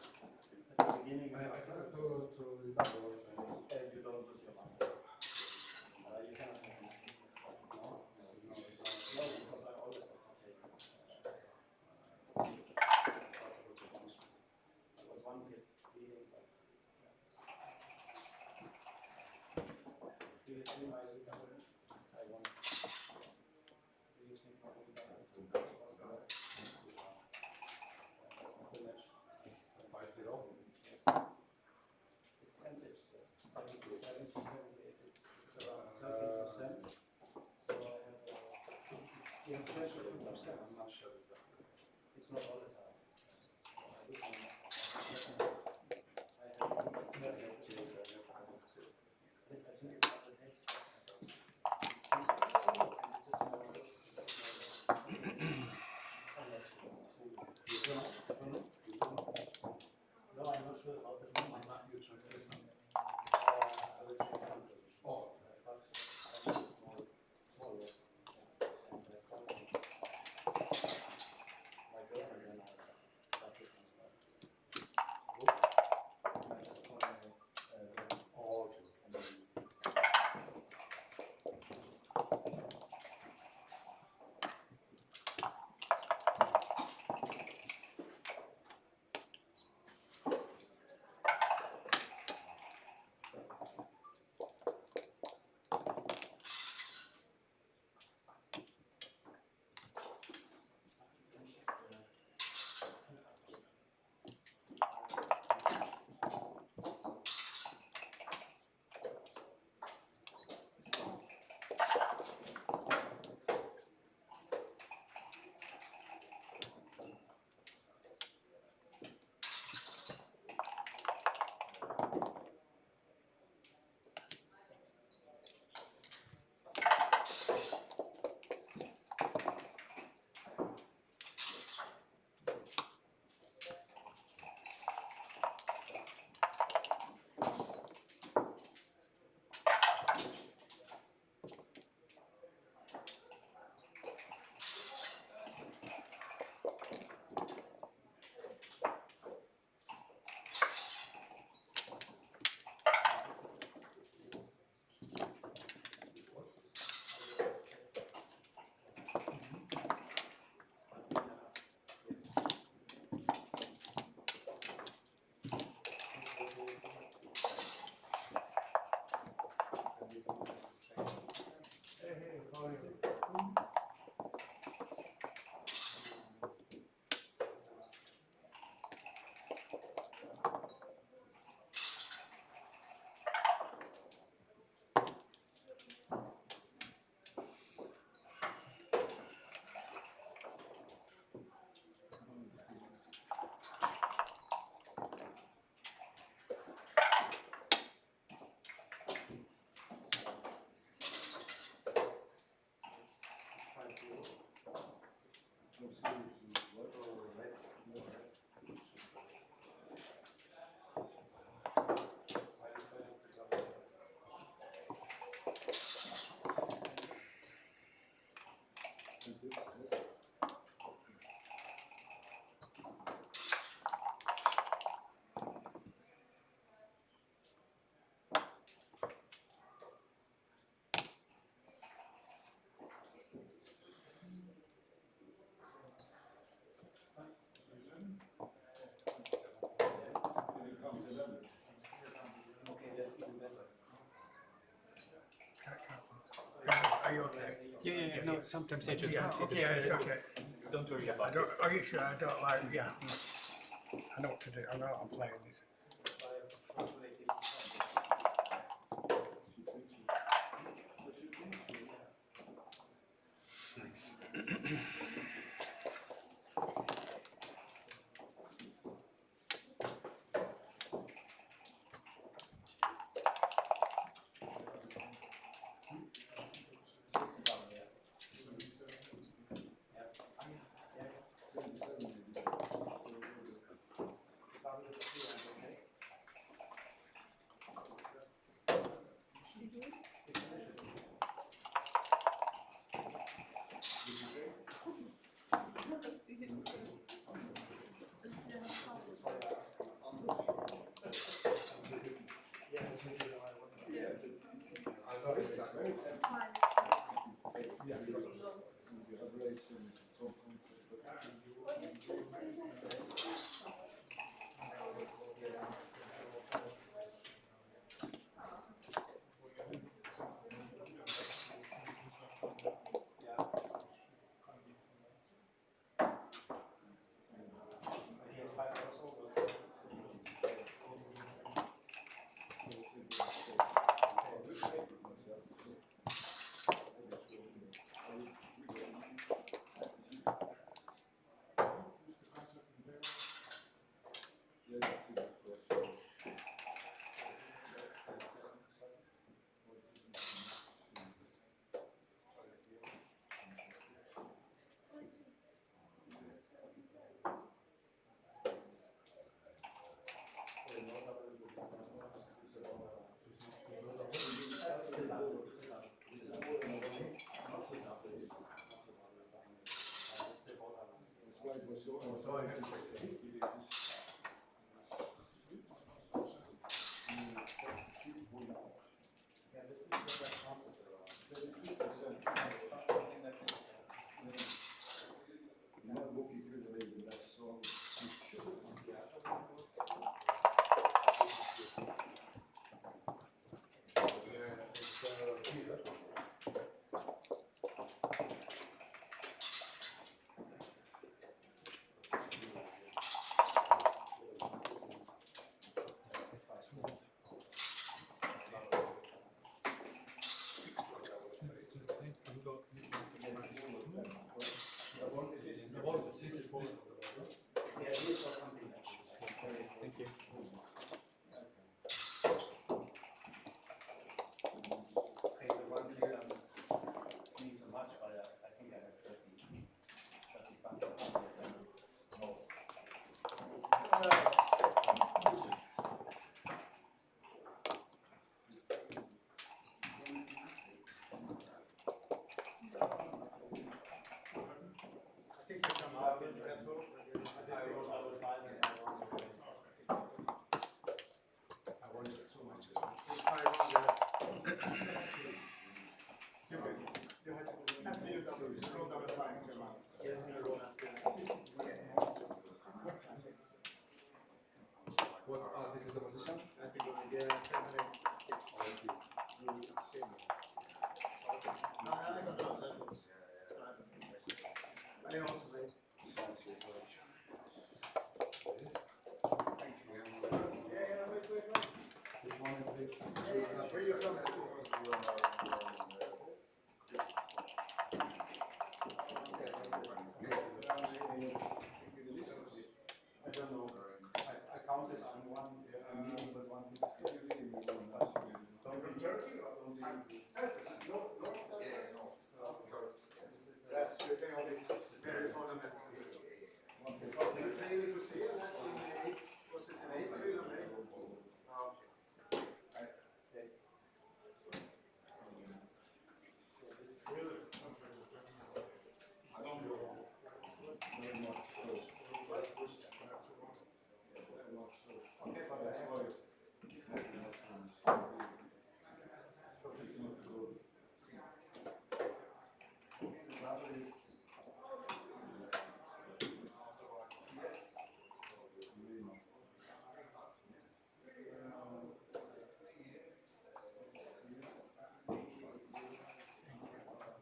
at the beginning. I forgot to remember what I was. You don't lose your muscle. You cannot make a mistake. No, because I always have to take it. There was one hit bleeding, but do you think I will double? I won. Do you think I will double? The match. 5-0. It's 10 tips, 77 to 78, it's around 13%. So I have you have pressure 2%. I'm not sure. It's not all the time. I have to. Yes, I think it's not the take. No, I'm not sure about the room. I'm not huge on this. I will take some positions. Oh, but I have a small list. And my girlfriend and I got this one. I just want to all Are you okay? Yeah. No, sometimes I just Yeah, don't see okay, it's okay. Don't worry I about don't, it. are you sure? I don't like, yeah. I know what to do. I know what I'm playing this. Nice. Thank you. Okay, the one clear need so much, but I think I have 30 I think you come out in Red Bull. I wanted too much. You had to after you double, just roll double five to come out. What, this is the position? I think we'll get 7, 8, 6. No, I don't know. That was. I also say. Where are you from? I don't know. I counted on one meeting with one. From Turkey or from that's the thing on these various tournaments. So you played in Nicosia last in May. Was it in April or May? Oh, okay. Really? I don't know. Okay, but I have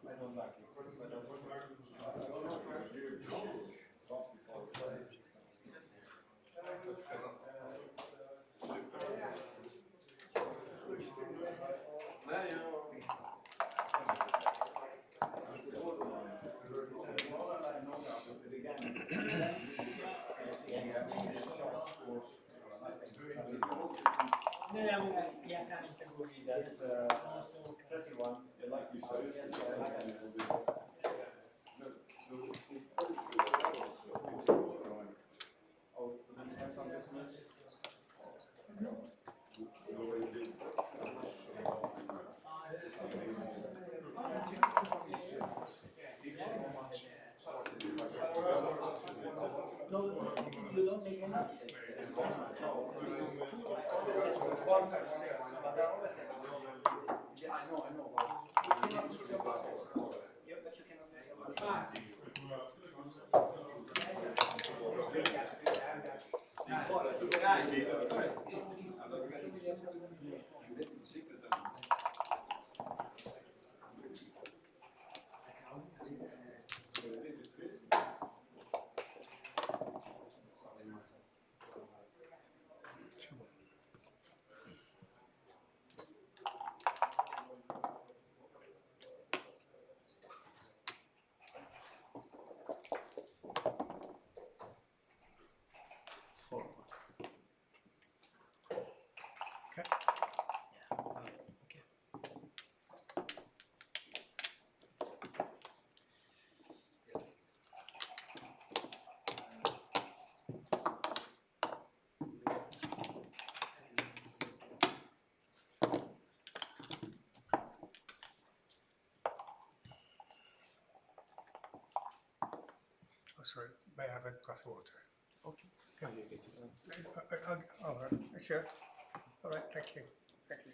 I don't like it, but I don't know if Nej, jag kan inte gå vidare. 31, like you said. Yes, I like it. Oh, do you have some estimates? No, you don't make any mistakes. One time. Yeah, I know. Oh, sorry, may I have a glass of water? Okay. All right, sure. All right, thank you. Thank you.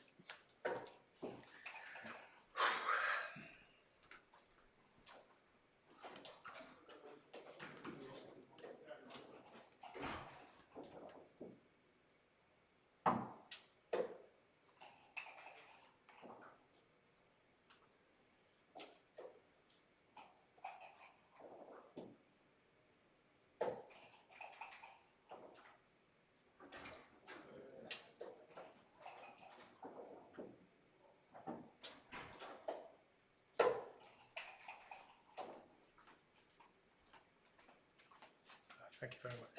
Thank you very much.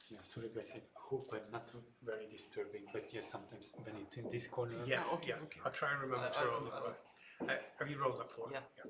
Yeah, sorry guys, I hope I'm not very disturbing, but yeah, sometimes when it's in this corner. Yes, okay, yeah. okay. I'll try and remember to roll up. Have you rolled up for it? Yeah.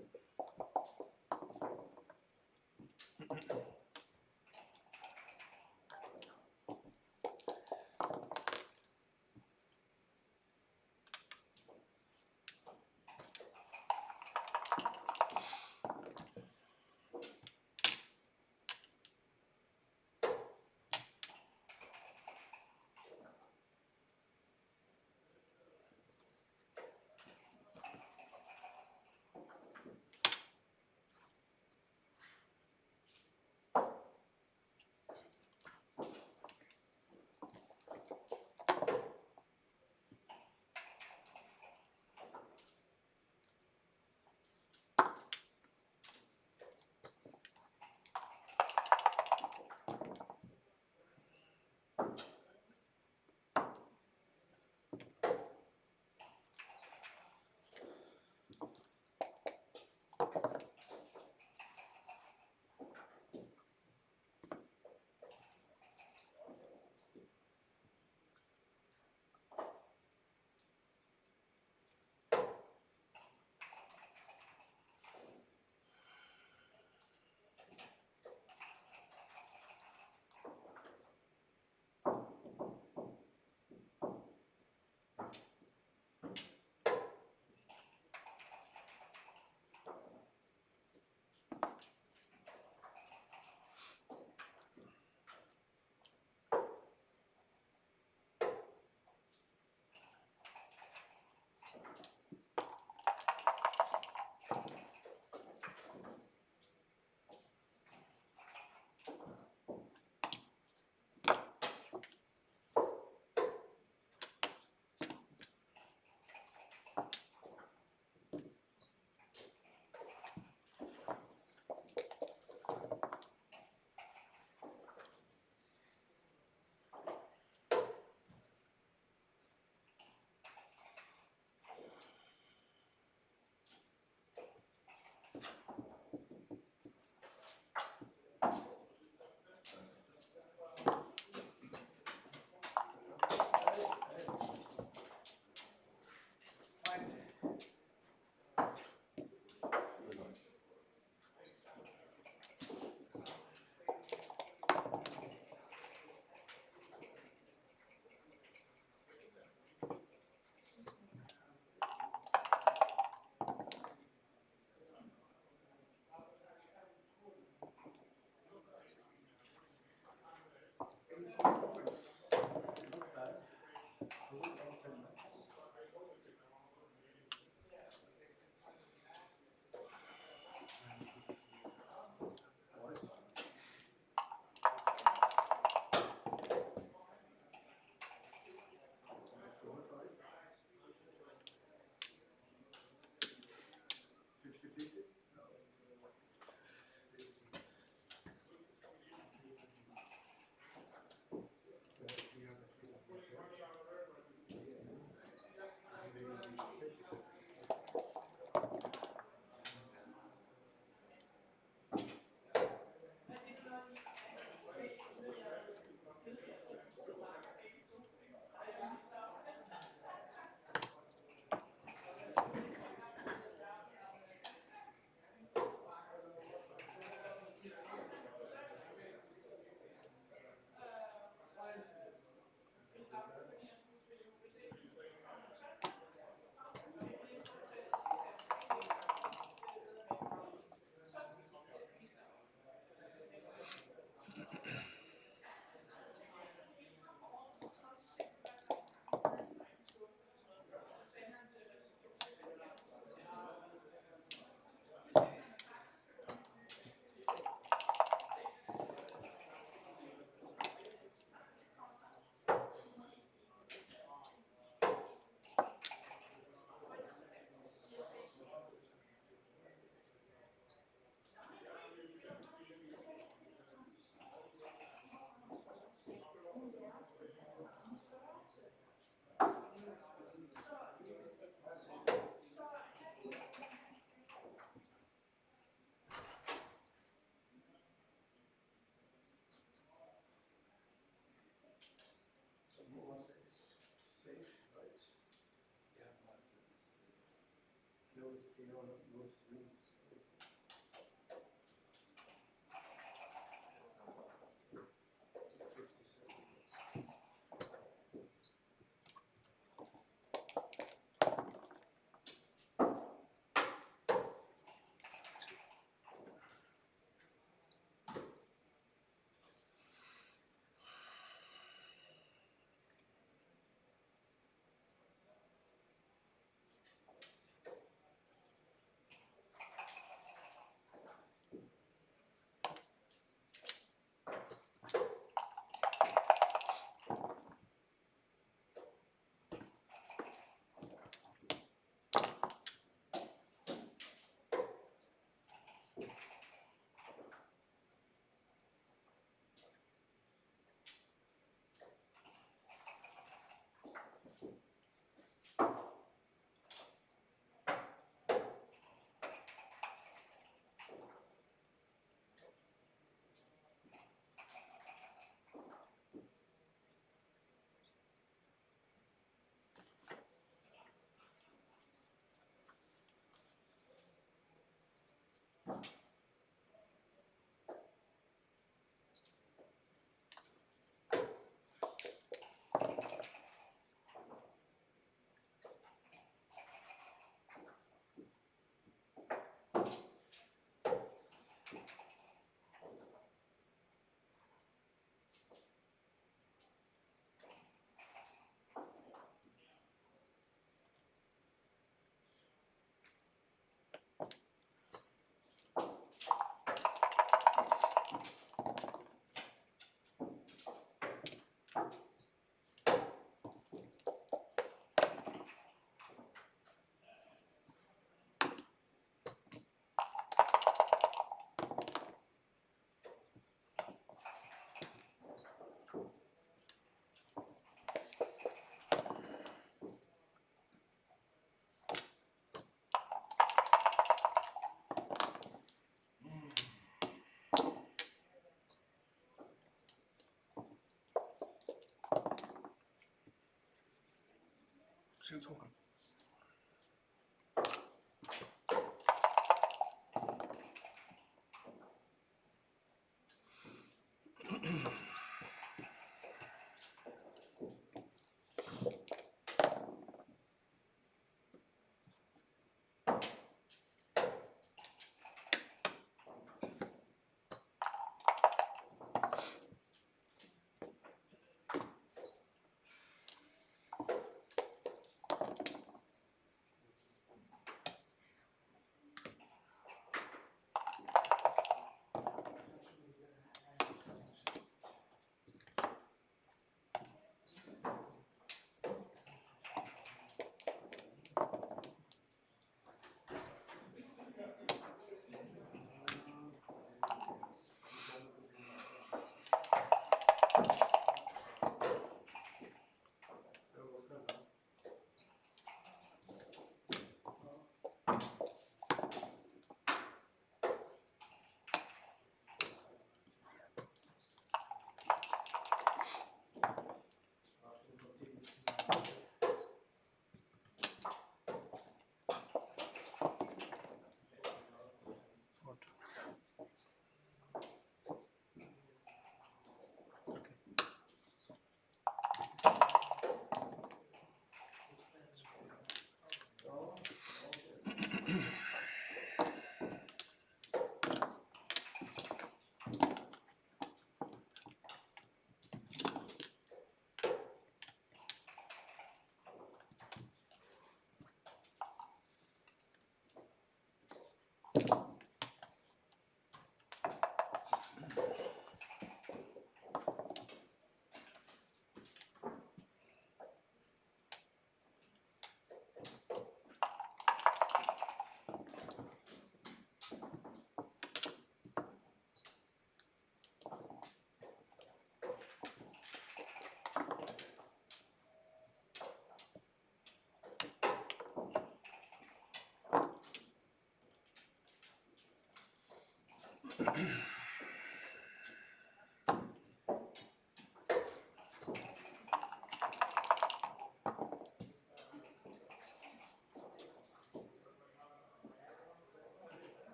Still talking.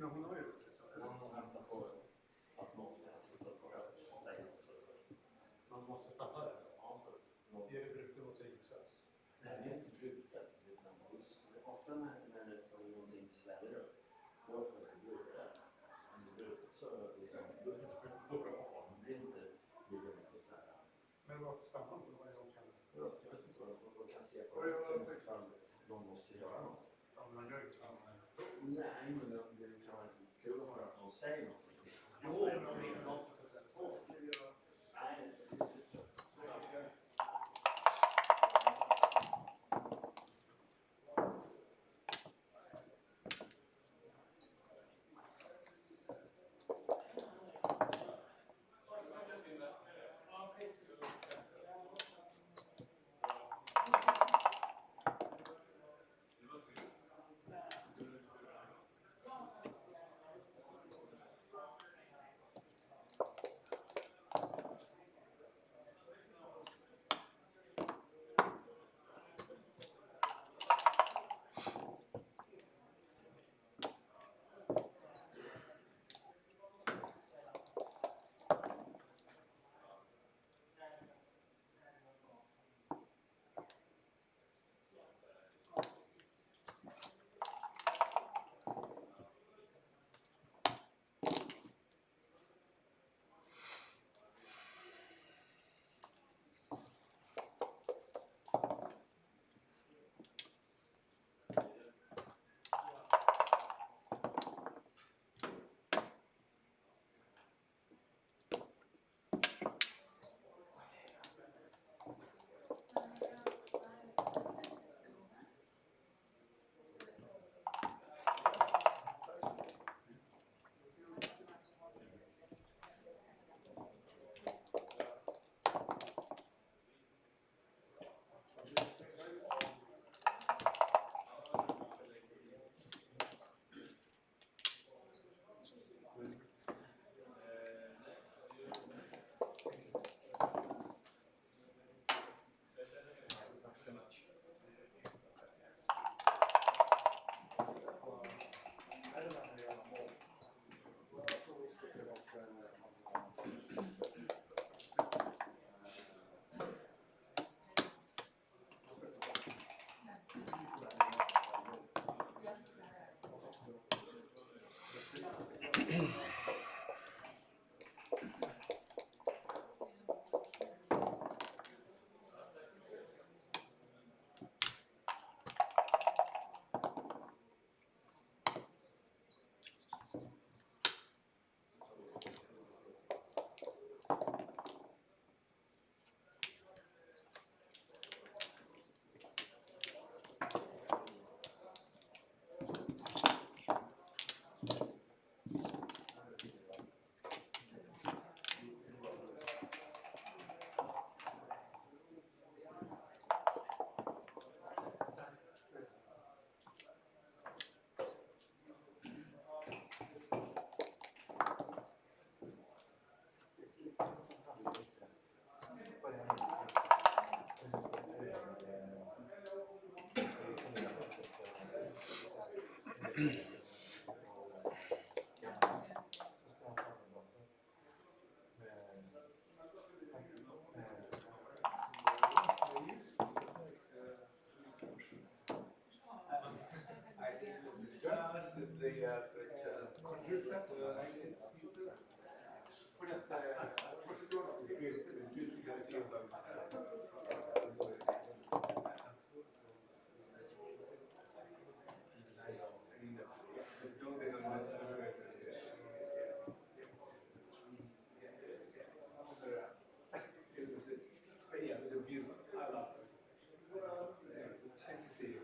Men hon har ju gjort det, så. Man måste stanna där. Är det brutet mot sin insats? Nej, det är inte brutet. Ofta när någonting sväller upp, då får det brutet. Om det är brutet så då blir det inte brutet så här. Men varför stannar hon då? Jag vet inte vad de kan se på det ifall de måste göra något. Ja, men man gör inte annat. Nej, men det kan vara kul att höra att någon säger någonting. Jo, men om det är något. Nej, Yeah, it was beautiful. I love it. Nice to see you.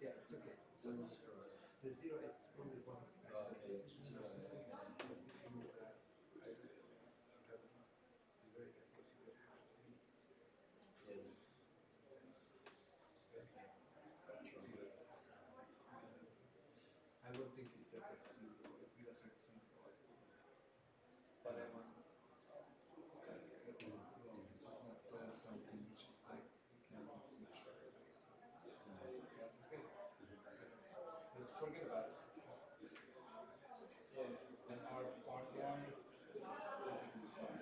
Yeah, it's okay. The 0 is only one extra decision or something. If you, I would be very happy if you would have me. I don't think it affects you, it will affect me. But I want, this is not something which is like, you can measure. Okay. But forget about it. Yeah, and our guy, everything's fine.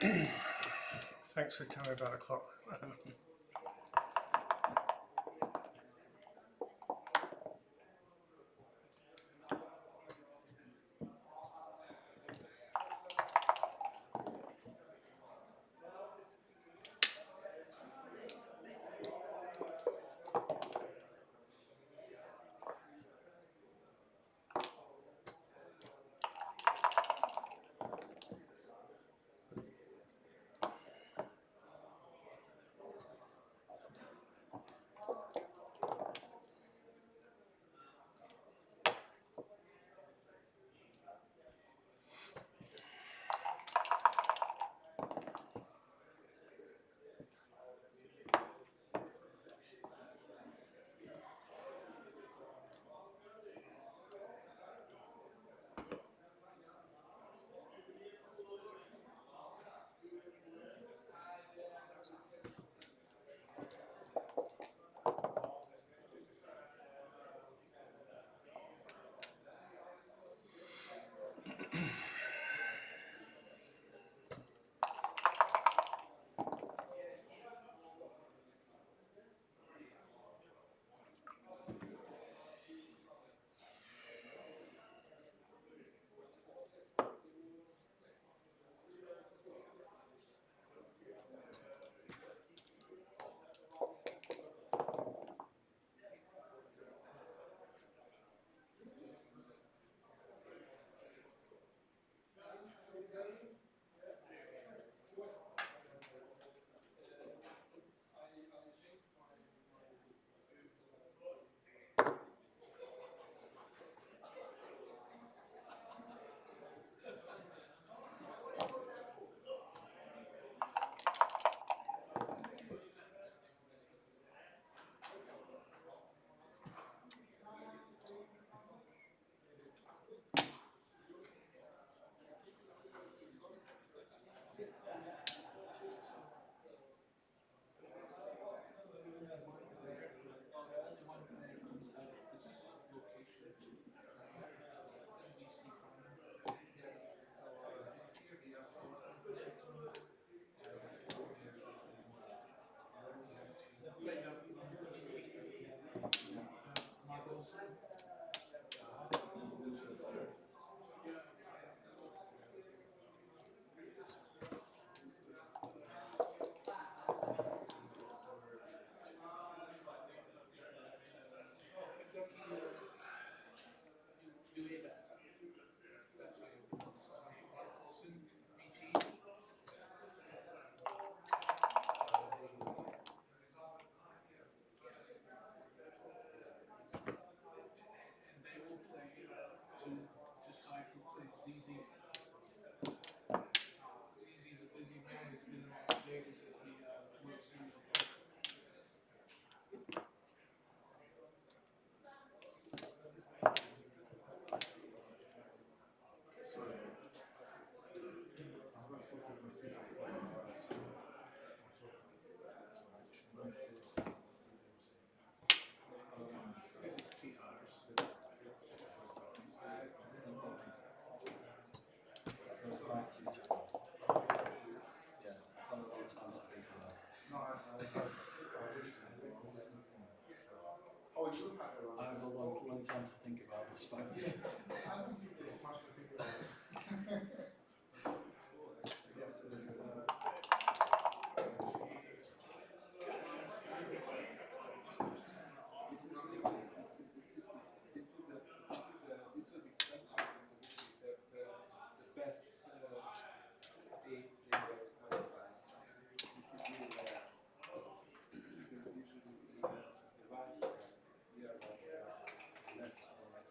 Thanks for telling me about the clock. I have a long time to think about this fight. This was expensive in the beginning. The best 8 players qualified. This is really rare. Because usually the value we are like less or less.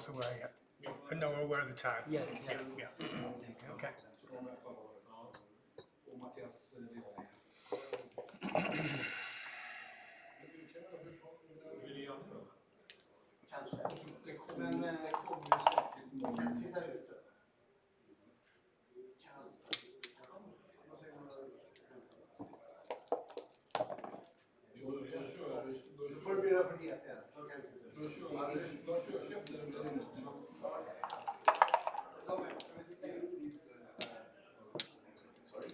course aware, yeah. And no, we're aware of the time. Yeah. Okay. Då får du bjuda på GT. Då kan vi sitta. Då kör jag köpte den där rummet. Tommy, kan vi sitta i? Sorry?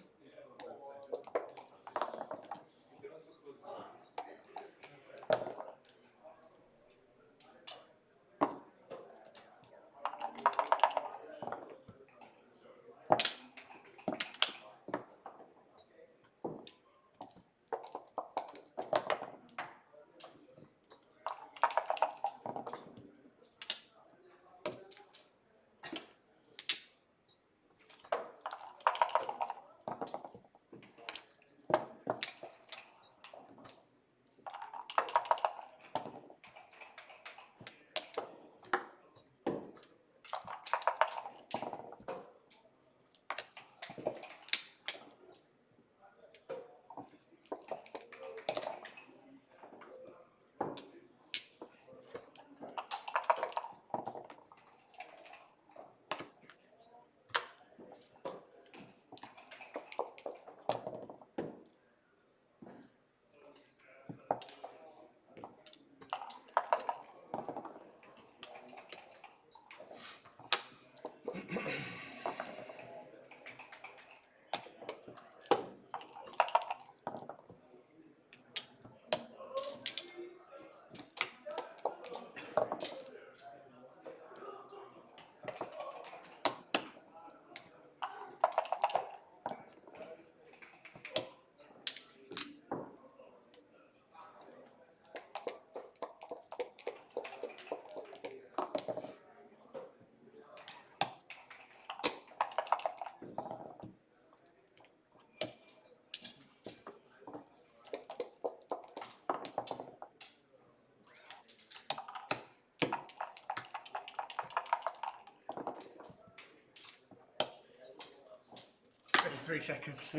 3 seconds. I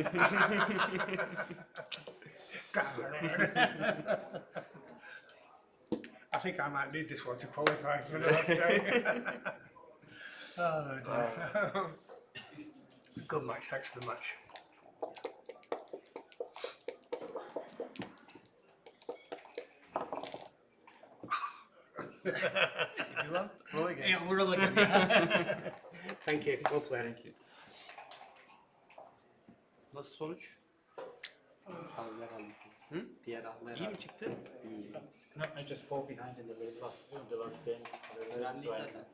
think I might need this one to qualify for the last day. Oh, dear. Good match, thanks for the match. If you want, roll again. Yeah, we'll roll again. Thank you. Well played. Thank you. Nasıl sonuç? Haller hallettim. Pierre Haller. İyi mi çıktı? İyi. No, I just fall behind in the last game. Önemli değil zaten.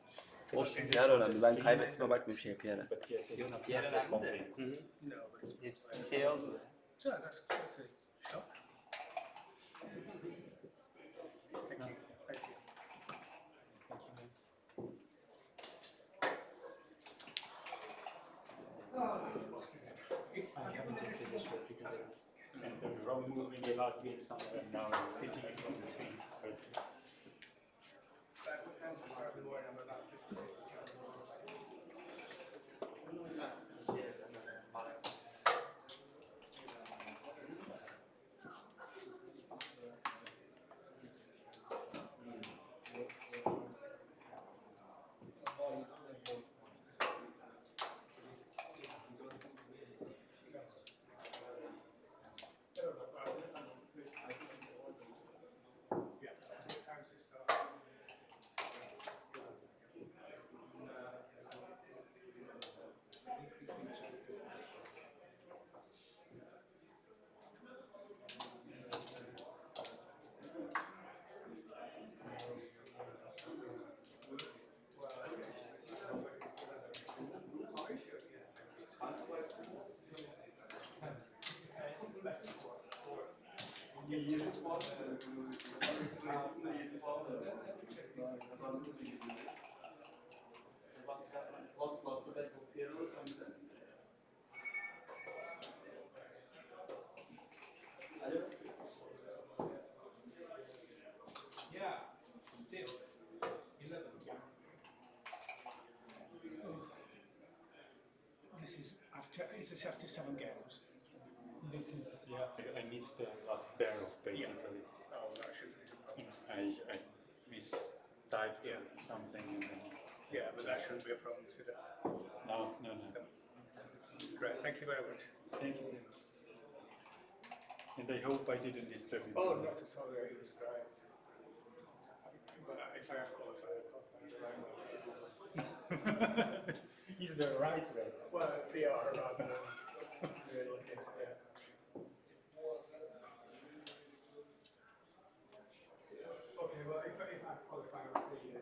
Olsun. Pierre önemli. Ben kaybetme bakma bir şey Pierre'e. Yok, Pierre önemli de. Hepsi şey oldu. So that's a shot. Thank you. Thank you. I haven't just finished it because I and the wrong move in the last game somewhere and now I'm pitching it from the tree. It's a 77 games. This is, yeah, I missed the last pair of basically. Yeah. Oh, that shouldn't be a problem. I mistyped something. And then yeah, but that shouldn't be a problem, should it? No. Great, thank you very much. Thank you, Tim. And I hope I didn't disturb you. Oh, not at all, it was great. But if I have qualified, I'll qualify the right way. Is the right way? Well, PR rather than really looking, yeah. Okay, well, if I qualify, I'll see you.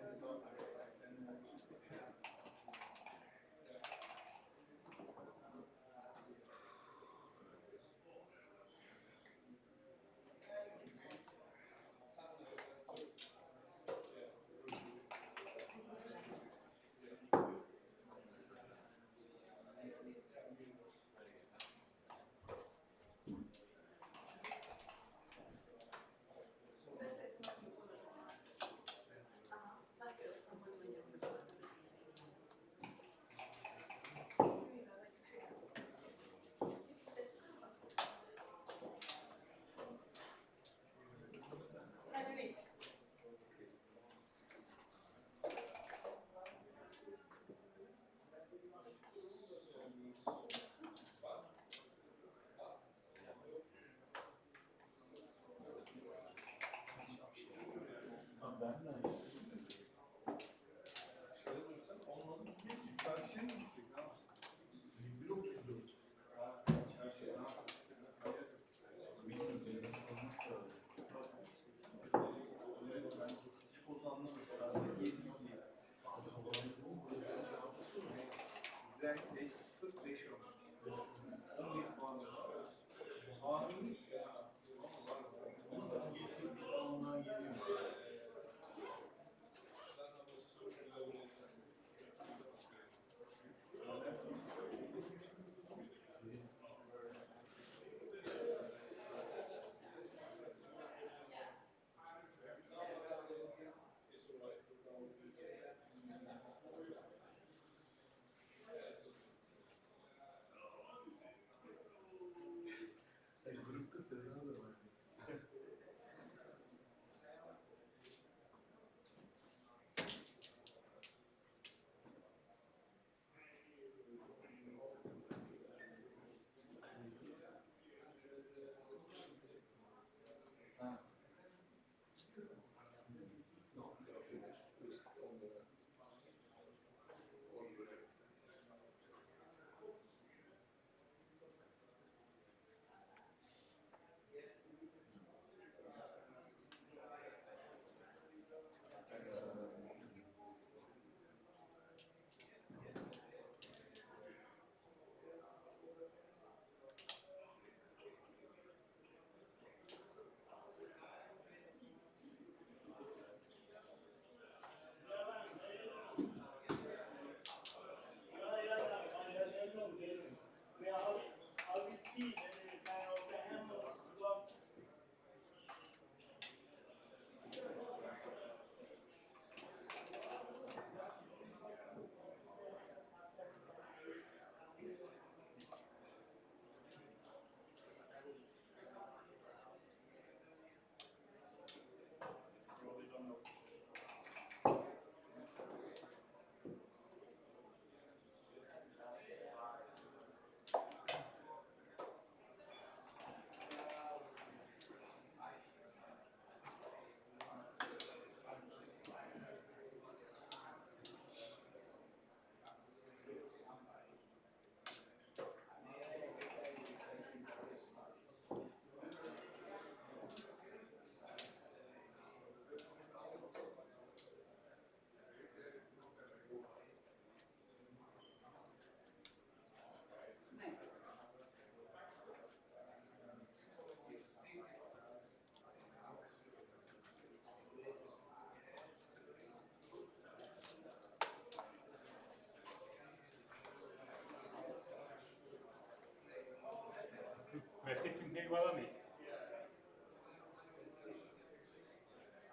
Vetetünk még valamit?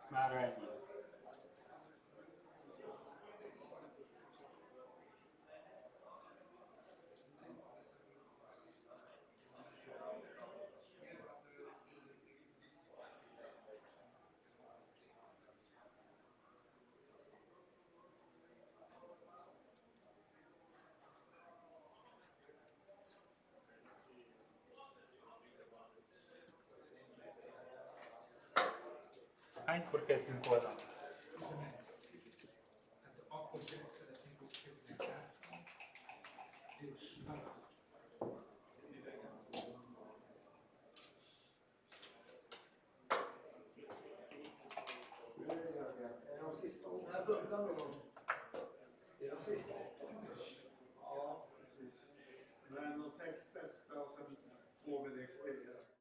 Már ennyi. Hánykor kezdünk volna? Akkor szeretnénk, hogy kezdjük játszani. És Är de sista åren? Jag började med dem. Är de sista 8? Ja, precis. Men de 6 bästa och sen får vi det expedierat.